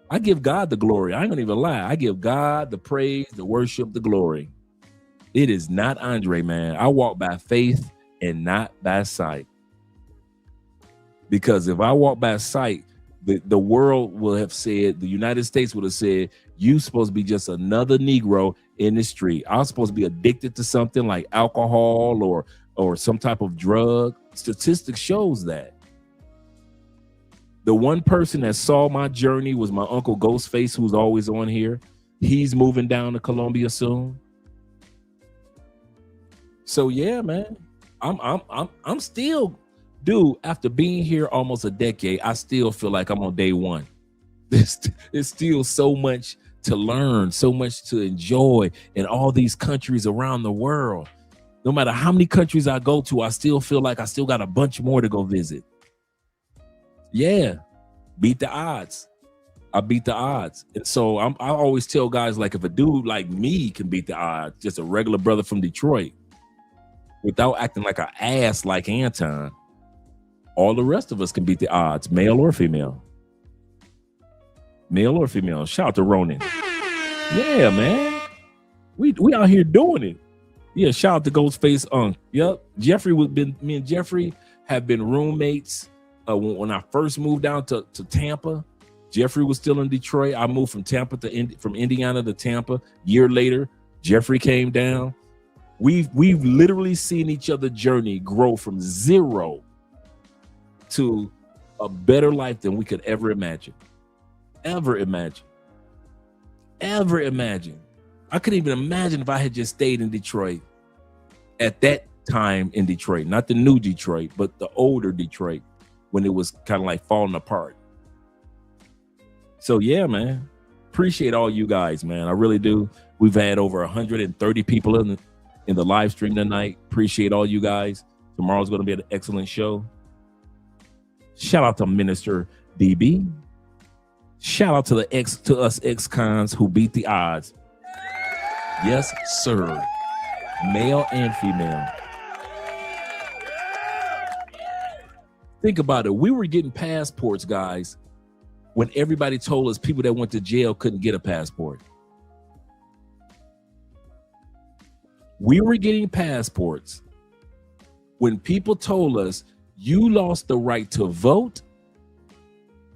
I give God the glory. I ain't gonna even lie. I give God the praise, the worship, the glory. It is not Andre, man. I walk by faith and not by sight. Because if I walk by sight, the world will have said, the United States would have said, you supposed to be just another Negro in the street. I was supposed to be addicted to something like alcohol or some type of drug. Statistics shows that. The one person that saw my journey was my uncle Ghostface, who's always on here. He's moving down to Colombia soon. So yeah, man, I'm still, dude, after being here almost a decade, I still feel like I'm on day one. There's still so much to learn, so much to enjoy in all these countries around the world. No matter how many countries I go to, I still feel like I still got a bunch more to go visit. Yeah, beat the odds. I beat the odds. And so I always tell guys, like, if a dude like me can beat the odds, just a regular brother from Detroit, without acting like an ass like Anton, all the rest of us can beat the odds, male or female. Male or female. Shout out to Ronan. Yeah, man. We out here doing it. Yeah, shout out to Ghostface. Yep. Me and Jeffrey have been roommates. When I first moved down to Tampa, Jeffrey was still in Detroit. I moved from from Indiana to Tampa. Year later, Jeffrey came down. We've literally seen each other journey grow from zero to a better life than we could ever imagine. Ever imagine. I couldn't even imagine if I had just stayed in Detroit at that time in Detroit, not the new Detroit, but the older Detroit when it was kind of like falling apart. So yeah, man, appreciate all you guys, man. I really do. We've had over 130 people in the live stream tonight. Appreciate all you guys. Tomorrow's going to be an excellent show. Shout out to Minister DB. Shout out to us ex-cons who beat the odds. Yes, sir. Male and female. Think about it. We were getting passports, guys, when everybody told us people that went to jail couldn't get a passport. We were getting passports when people told us you lost the right to vote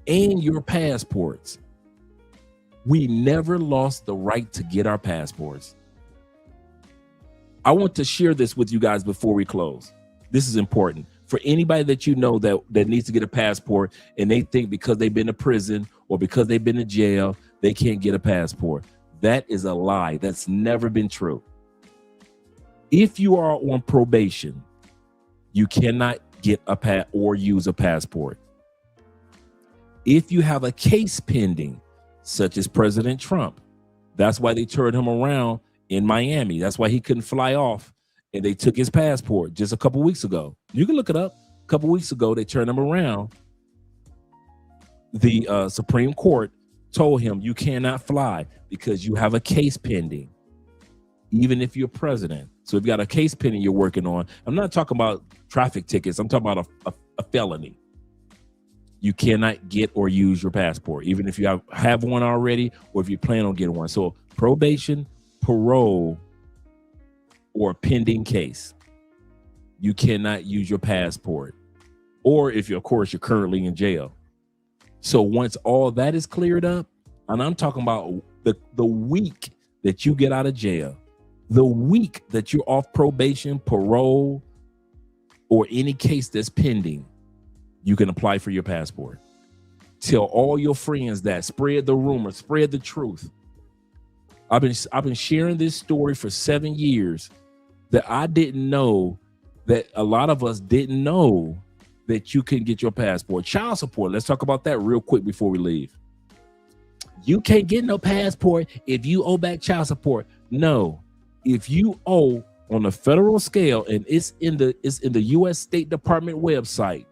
and your passports. We never lost the right to get our passports. I want to share this with you guys before we close. This is important. For anybody that you know that needs to get a passport and they think because they've been to prison or because they've been to jail, they can't get a passport. That is a lie. That's never been true. If you are on probation, you cannot get or use a passport. If you have a case pending, such as President Trump, that's why they turned him around in Miami. That's why he couldn't fly off, and they took his passport just a couple weeks ago. You can look it up. A couple weeks ago, they turned him around. The Supreme Court told him you cannot fly because you have a case pending, even if you're president. So if you got a case pending you're working on, I'm not talking about traffic tickets. I'm talking about a felony. You cannot get or use your passport, even if you have one already or if you plan on getting one. So probation, parole, or pending case, you cannot use your passport. Or if of course, you're currently in jail. So once all that is cleared up, and I'm talking about the week that you get out of jail, the week that you're off probation, parole, or any case that's pending, you can apply for your passport. Tell all your friends that. Spread the rumor. Spread the truth. I've been sharing this story for 7 years that I didn't know, that a lot of us didn't know that you can get your passport. Child support. Let's talk about that real quick before we leave. You can't get no passport if you owe back child support. No, if you owe on a federal scale, and it's in the U.S. State Department website.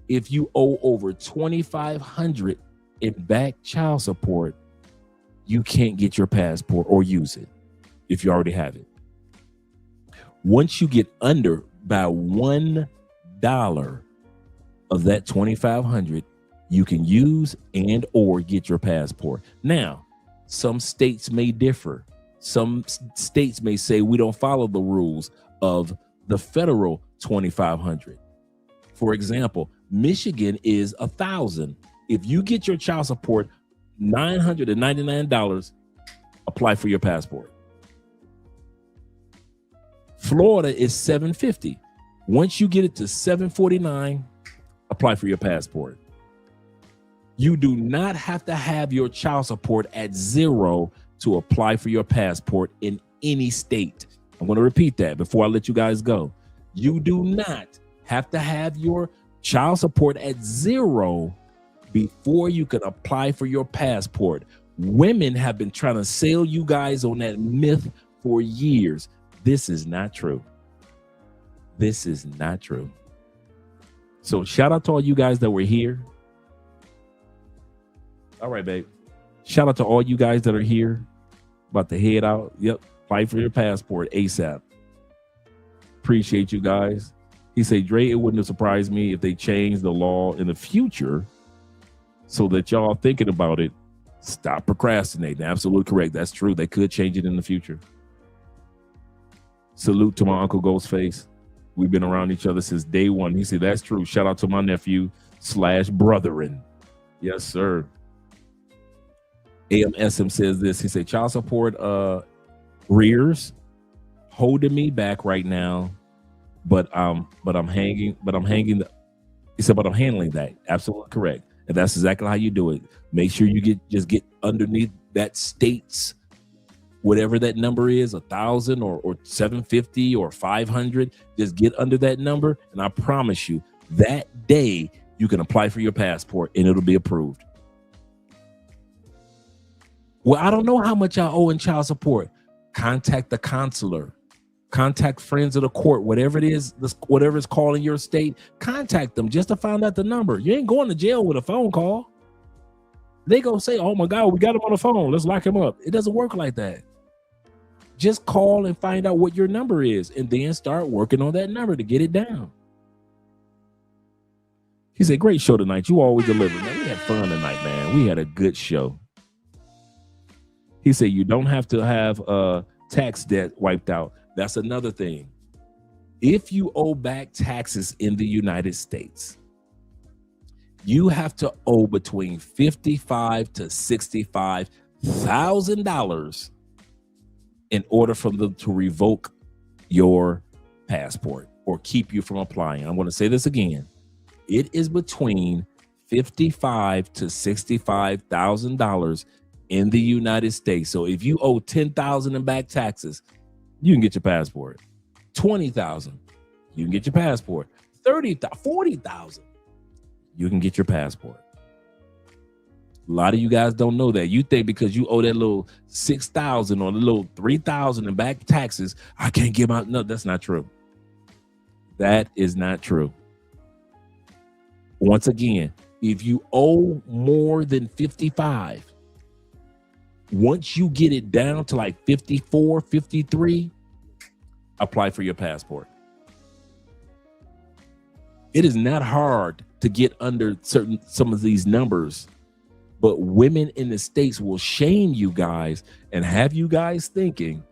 If you owe over $2,500 in back child support, you can't get your passport or use it if you already have it. Once you get under by $1 of that $2,500, you can use and or get your passport. Now, some states may differ. Some states may say we don't follow the rules of the federal $2,500. For example, Michigan is $1,000. If you get your child support $999, apply for your passport. Florida is $750. Once you get it to $749, apply for your passport. You do not have to have your child support at zero to apply for your passport in any state. I'm going to repeat that before I let you guys go. You do not have to have your child support at 0 before you can apply for your passport. Women have been trying to sell you guys on that myth for years. This is not true. This is not true. So shout out to all you guys that were here. All right, babe. Shout out to all you guys that are here. About to head out. Yep. Fight for your passport ASAP. Appreciate you guys. He said, Dre, it wouldn't have surprised me if they changed the law in the future so that y'all thinking about it. Stop procrastinating. Absolutely correct. That's true. They could change it in the future. Salute to my Uncle Ghostface. We've been around each other since day one. He said, that's true. Shout out to my nephew / brethren. Yes, sir. AMSM says this. He said, child support rears holding me back right now, but I'm handling that. Absolutely correct. And that's exactly how you do it. Make sure you get underneath that state's whatever that number is, 1,000 or 750 or 500. Just get under that number, and I promise you, that day you can apply for your passport and it'll be approved. Well, I don't know how much I owe in child support. Contact the consular. Contact friends of the court, whatever it is, whatever is calling your state, contact them just to find out the number. You ain't going to jail with a phone call. They gonna say, oh my God, we got him on the phone. Let's lock him up. It doesn't work like that. Just call and find out what your number is and then start working on that number to get it down. He said, great show tonight. You always deliver. Man, we had fun tonight, man. We had a good show. He said, you don't have to have tax debt wiped out. That's another thing. If you owe back taxes in the United States, you have to owe between $55,000 to $65,000 in order for them to revoke your passport or keep you from applying. I'm going to say this again. It is between $55,000 to $65,000 in the United States. So if you owe $10,000 in back taxes, you can get your passport. $20,000, you can get your passport. $30,000, $40,000, you can get your passport. A lot of you guys don't know that. You think because you owe that little $6,000 or the little $3,000 in back taxes, I can't get my. No, that's not true. That is not true. Once again, if you owe more than 55, once you get it down to like 54, 53, apply for your passport. It is not hard to get under some of these numbers, but women in the States will shame you guys and have you guys thinking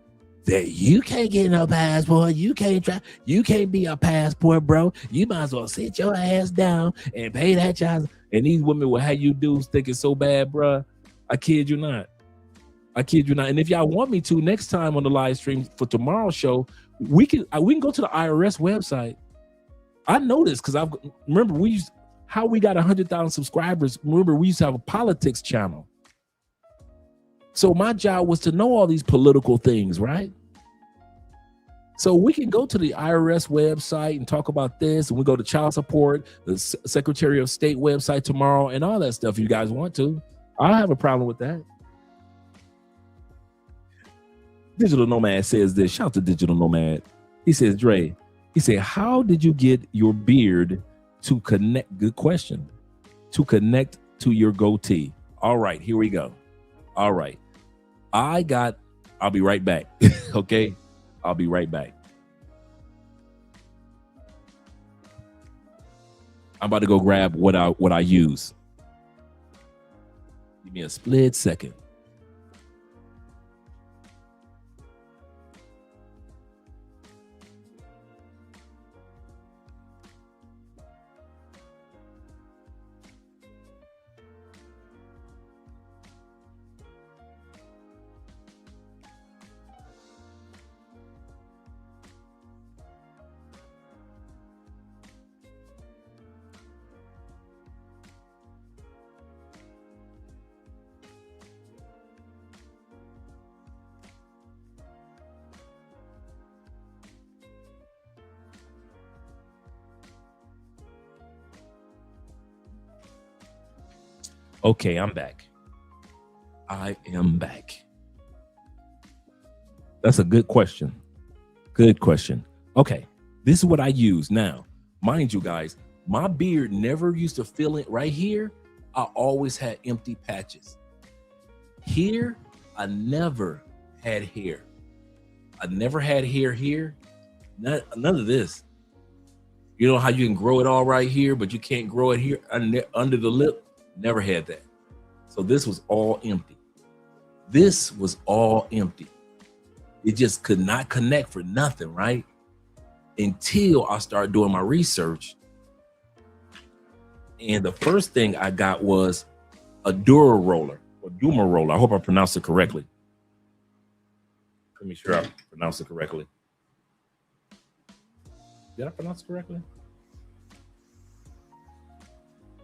that you can't get no passport. You can't be a passport, bro. You might as well sit your ass down and pay that child. And these women will have you dudes thinking so bad, bro. I kid you not. I kid you not. And if y'all want me to, next time on the live stream for tomorrow's show, we can go to the IRS website. I know this because remember how we got 100,000 subscribers. Remember, we used to have a politics channel. So my job was to know all these political things, right? So we can go to the IRS website and talk about this, and we go to child support, the Secretary of State website tomorrow, and all that stuff. If you guys want to, I don't have a problem with that. Digital Nomad says this. Shout out to Digital Nomad. He says, Dre, he said, how did you get your beard to connect? Good question. To connect to your goatee. All right, here we go. All right. I'll be right back. Okay. I'll be right back. I'm about to go grab what I use. Give me a split second. Okay, I'm back. I am back. That's a good question. Good question. Okay, this is what I use now. Mind you, guys, my beard never used to fill it right here. I always had empty patches. Here, I never had hair. I never had hair here. None of this. You know how you can grow it all right here, but you can't grow it here under the lip? Never had that. So this was all empty. This was all empty. It just could not connect for nothing, right? Until I started doing my research. And the first thing I got was a Dura roller or Duma roller. I hope I pronounced it correctly. Let me sure I pronounced it correctly. Did I pronounce it correctly?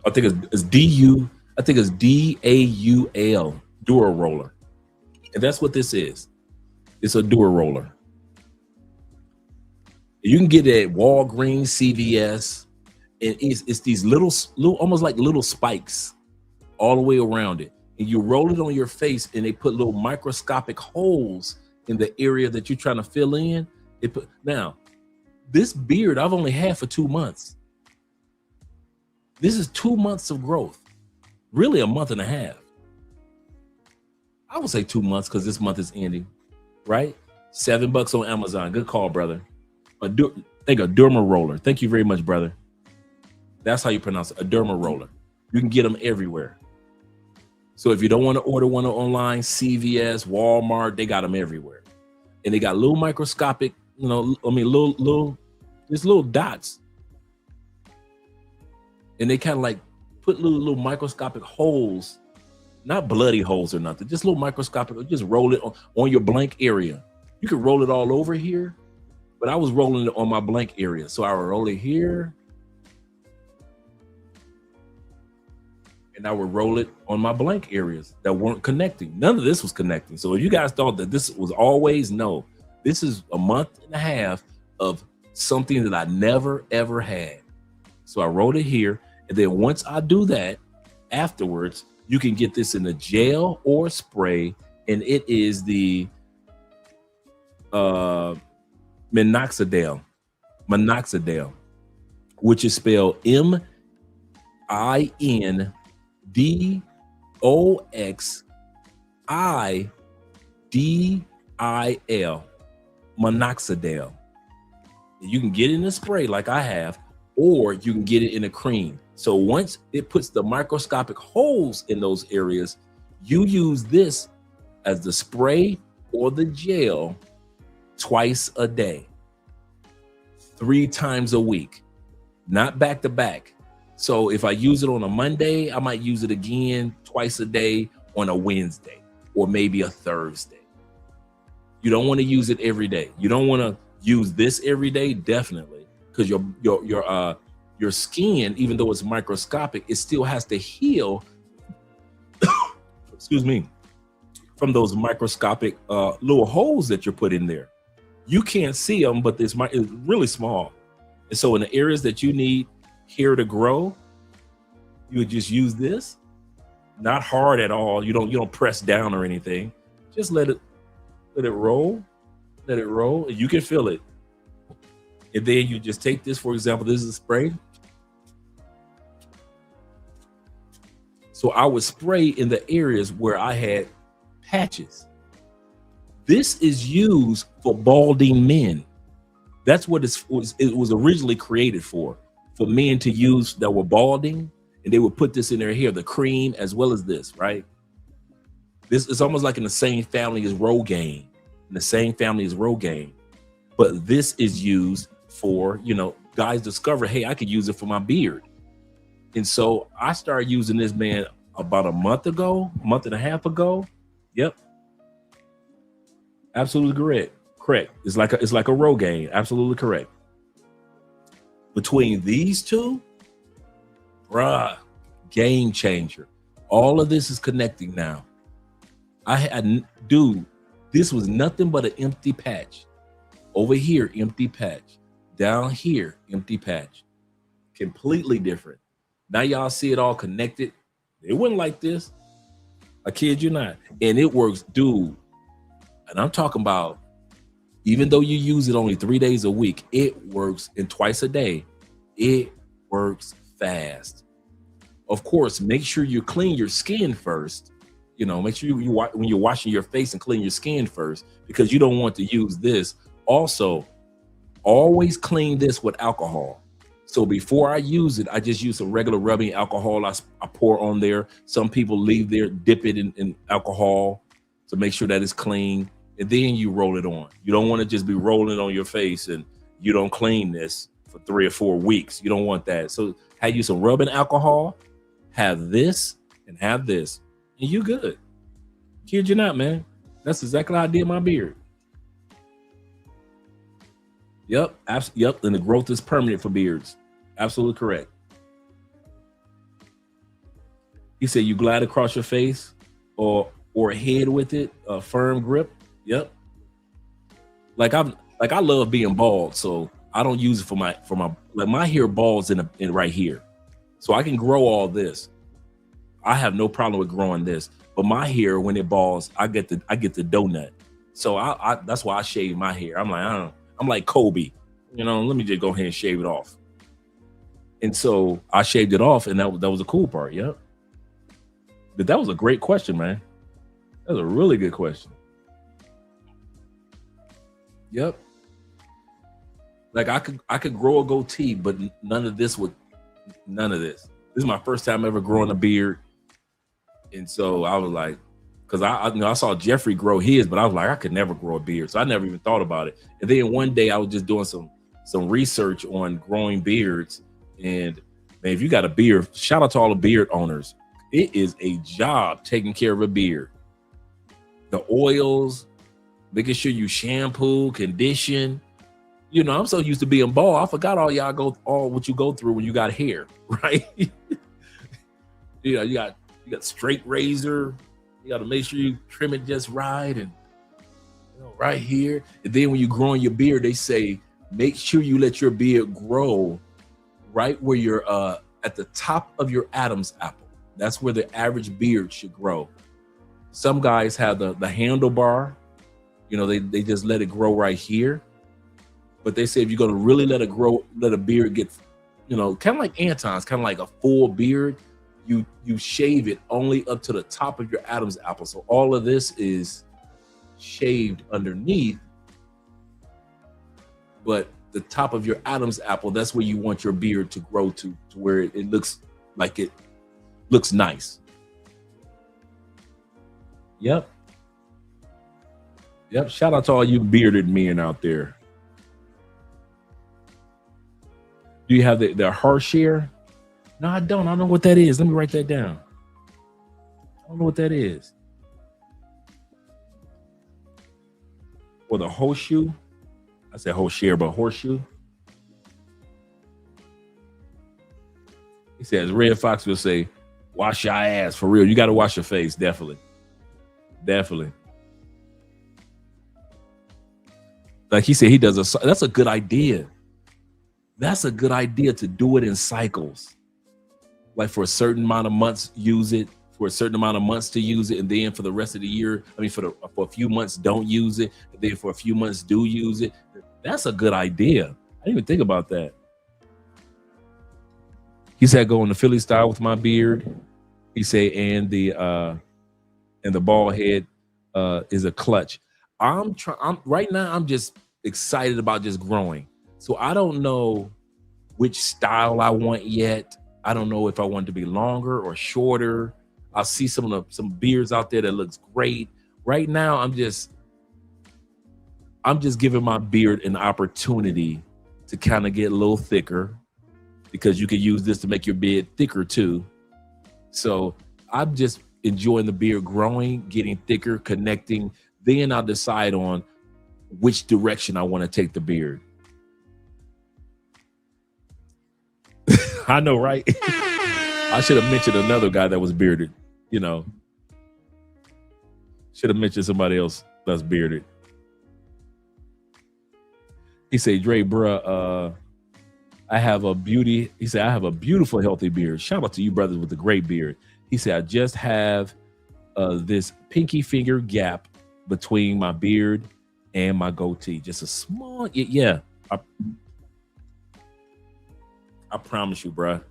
I think it's D-U. I think it's D-A-U-L, Dura roller. And that's what this is. It's a Dura roller. You can get it at Walgreens, CVS, and it's these little, almost like little spikes all the way around it. And you roll it on your face, and they put little microscopic holes in the area that you're trying to fill in. Now, this beard I've only had for 2 months. This is 2 months of growth. Really a month and a half. I would say 2 months because this month is ending, right? $7 on Amazon. Good call, brother. A derma roller. Thank you very much, brother. That's how you pronounce it, a derma roller. You can get them everywhere. So if you don't want to order one online, CVS, Walmart, they got them everywhere. And they got little microscopic, just little dots. And they kind of like put little microscopic holes, not bloody holes or nothing, just little microscopic, just roll it on your blank area. You can roll it all over here, but I was rolling it on my blank area. So I would roll it here, and I would roll it on my blank areas that weren't connecting. None of this was connecting. So if you guys thought that this was always, no, this is a month and a half of something that I never, ever had. So I rolled it here. And then once I do that, afterwards, you can get this in a gel or spray. And it is the minoxidil, which is spelled MINDOXIDIL, minoxidil. You can get it in a spray like I have, or you can get it in a cream. So once it puts the microscopic holes in those areas, you use this as the spray or the gel twice a day, 3 times a week, not back to back. So if I use it on a Monday, I might use it again twice a day on a Wednesday or maybe a Thursday. You don't want to use it every day. You don't want to use this every day, definitely, because your skin, even though it's microscopic, it still has to heal, excuse me, from those microscopic little holes that you're put in there. You can't see them, but it's really small. And so in the areas that you need hair to grow, you would just use this, not hard at all. You don't press down or anything. Just let it roll, and you can feel it. And then you just take this, for example, this is a spray. So I would spray in the areas where I had patches. This is used for balding men. That's what it was originally created for men to use that were balding, and they would put this in their hair, the cream as well as this, right? This is almost like in the same family as Rogaine, but this is used for, guys discover, hey, I could use it for my beard. And so I started using this, man, about a month and a half ago. Yep. Absolutely correct. It's like a Rogaine. Absolutely correct. Between these two, game changer. All of this is connecting now. This was nothing but an empty patch. Over here, empty patch. Down here, empty patch. Completely different. Now y'all see it all connected. It wasn't like this. I kid you not. And it works, dude. And I'm talking about, even though you use it only 3 days a week, it works, and twice a day. It works fast. Of course, make sure you clean your skin first. You know, make sure when you're washing your face and clean your skin first, because you don't want to use this. Also, always clean this with alcohol. So before I use it, I just use some regular rubbing alcohol. I pour on there. Some people leave there, dip it in alcohol to make sure that it's clean, and then you roll it on. You don't want to just be rolling it on your face and you don't clean this for 3 or 4 weeks. You don't want that. So have you some rubbing alcohol, have this, and have this, and you good. Kid you not, man. That's exactly how I did my beard. Yep, yep. And the growth is permanent for beards. Absolutely correct. He said you glide across your face or head with it, a firm grip. Yep. Like I love being bald, so I don't use it for my like my hair balls in right here, so I can grow all this. I have no problem with growing this, but my hair when it balls, I get the donut. So I that's why I shave my hair. I'm like Kobe, you know. Let me just go ahead and shave it off. And so I shaved it off, and that was a cool part. Yep. But that was a great question, man. That was a really good question. Yep. Like I could grow a goatee, but none of this. This is my first time ever growing a beard. And so I was like, because I saw Jeffrey grow his, but I was like, I could never grow a beard. So I never even thought about it. And then one day I was just doing some research on growing beards. And man, if you got a beard, shout out to all the beard owners. It is a job taking care of a beard. The oils, making sure you shampoo, condition. You know, I'm so used to being bald, I forgot all what you go through when you got hair, right? You know, you got straight razor. You got to make sure you trim it just right, and right here. And then when you're growing your beard, they say make sure you let your beard grow right where you're at the top of your Adam's apple. That's where the average beard should grow. Some guys have the handlebar. You know, they just let it grow right here. But they say if you're going to really let it grow, let a beard get, you know, kind of like Anton's, kind of like a full beard, you shave it only up to the top of your Adam's apple. So all of this is shaved underneath, but the top of your Adam's apple, that's where you want your beard to grow to where it looks like it looks nice. Yep. Shout out to all you bearded men out there. Do you have the harsh hair? No, I don't. I don't know what that is. Let me write that down. I don't know what that is. Or the horseshoe. I said horseshoe, but horseshoe. He says, Red Fox will say, wash your ass for real. You got to wash your face. Definitely. Like he said, that's a good idea. That's a good idea to do it in cycles. Like for a certain amount of months, use it. For a certain amount of months to use it, and then for the rest of the year, for a few months, don't use it. And then for a few months, do use it. That's a good idea. I didn't even think about that. He said, go in the Philly style with my beard. He said, and the bald head is a clutch. Right now, I'm just excited about just growing. So I don't know which style I want yet. I don't know if I want it to be longer or shorter. I see some beards out there that looks great. Right now, I'm just giving my beard an opportunity to kind of get a little thicker, because you can use this to make your beard thicker too. So I'm just enjoying the beard growing, getting thicker, connecting. Then I'll decide on which direction I want to take the beard. I know, right? I should have mentioned another guy that was bearded, you know. Should have mentioned somebody else that's bearded. He said, Dre, bruh, I have a beautiful, healthy beard. Shout out to you brothers with the great beard. He said, I just have this pinky finger gap between my beard and my goatee. Just a small, yeah. I promise you, bruh.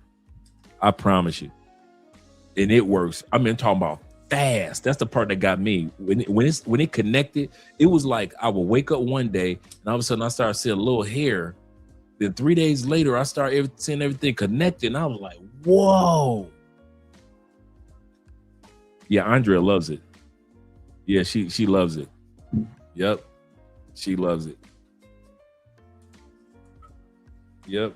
I promise you. And it works. I mean, talking about fast. That's the part that got me. When it connected, it was like I would wake up one day and all of a sudden I started seeing a little hair. Then 3 days later, I started seeing everything connected. And I was like, whoa. Yeah, Andrea loves it. Yeah, she loves it. Yep. She loves it. Yep.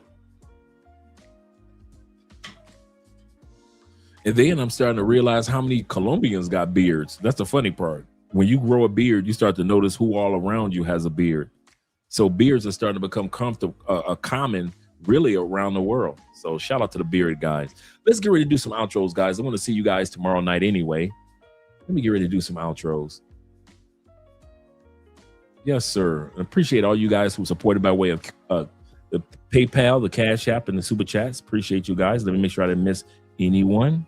And then I'm starting to realize how many Colombians got beards. That's the funny part. When you grow a beard, you start to notice who all around you has a beard. So beards are starting to become common really around the world. So shout out to the beard guys. Let's get ready to do some outros, guys. I want to see you guys tomorrow night anyway. Let me get ready to do some outros. Yes, sir. I appreciate all you guys who supported by way of the PayPal, the Cash App, and the Super Chats. Appreciate you guys. Let me make sure I didn't miss anyone.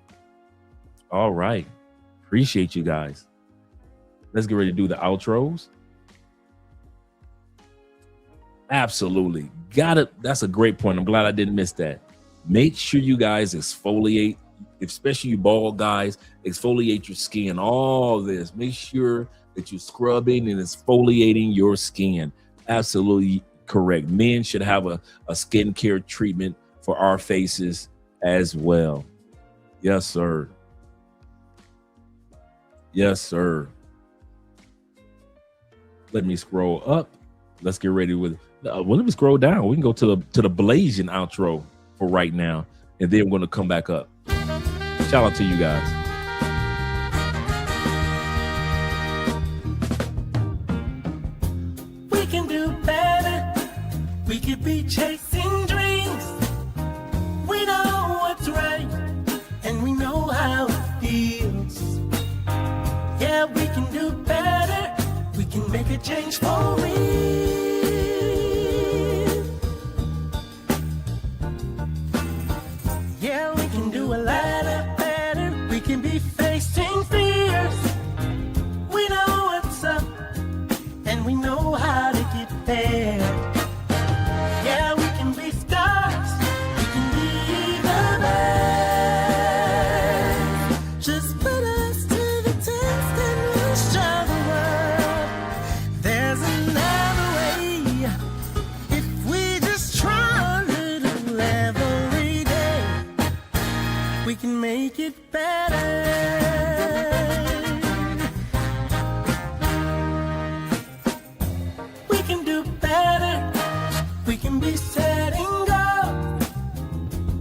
All right. Appreciate you guys. Let's get ready to do the outros. Absolutely. Got it. That's a great point. I'm glad I didn't miss that. Make sure you guys exfoliate, especially you bald guys, exfoliate your skin. All this. Make sure that you're scrubbing and exfoliating your skin. Absolutely correct. Men should have a skincare treatment for our faces as well. Yes, sir. Yes, sir. Let me scroll up. Let's get ready with well, let me scroll down. We can go to the Blasian outro for right now, and then we're going to come back up. Shout out to you guys. We can do better. We could be chasing dreams. We know what's right, and we know how it feels. Yeah, we can do better. We can make a change for real. Yeah, we can do a lot better. We can be facing fears. We know what's up, and we know how to get there. Yeah, we can be stars. We can be the best. Just put us to the test and we'll show the world there's another way. If we just try a little every day, we can make it better. We can do better. We can be setting goals.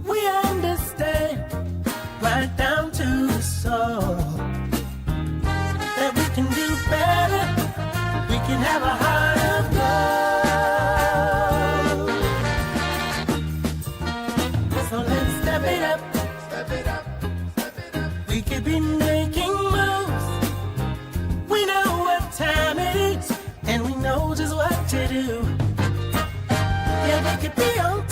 We understand right down to the soul that we can do better. We can have a heart of gold. So let's step it up. Step it up. Step it up. We could be making moves. We know what time it is, and we know just what to do. Yeah, we could be on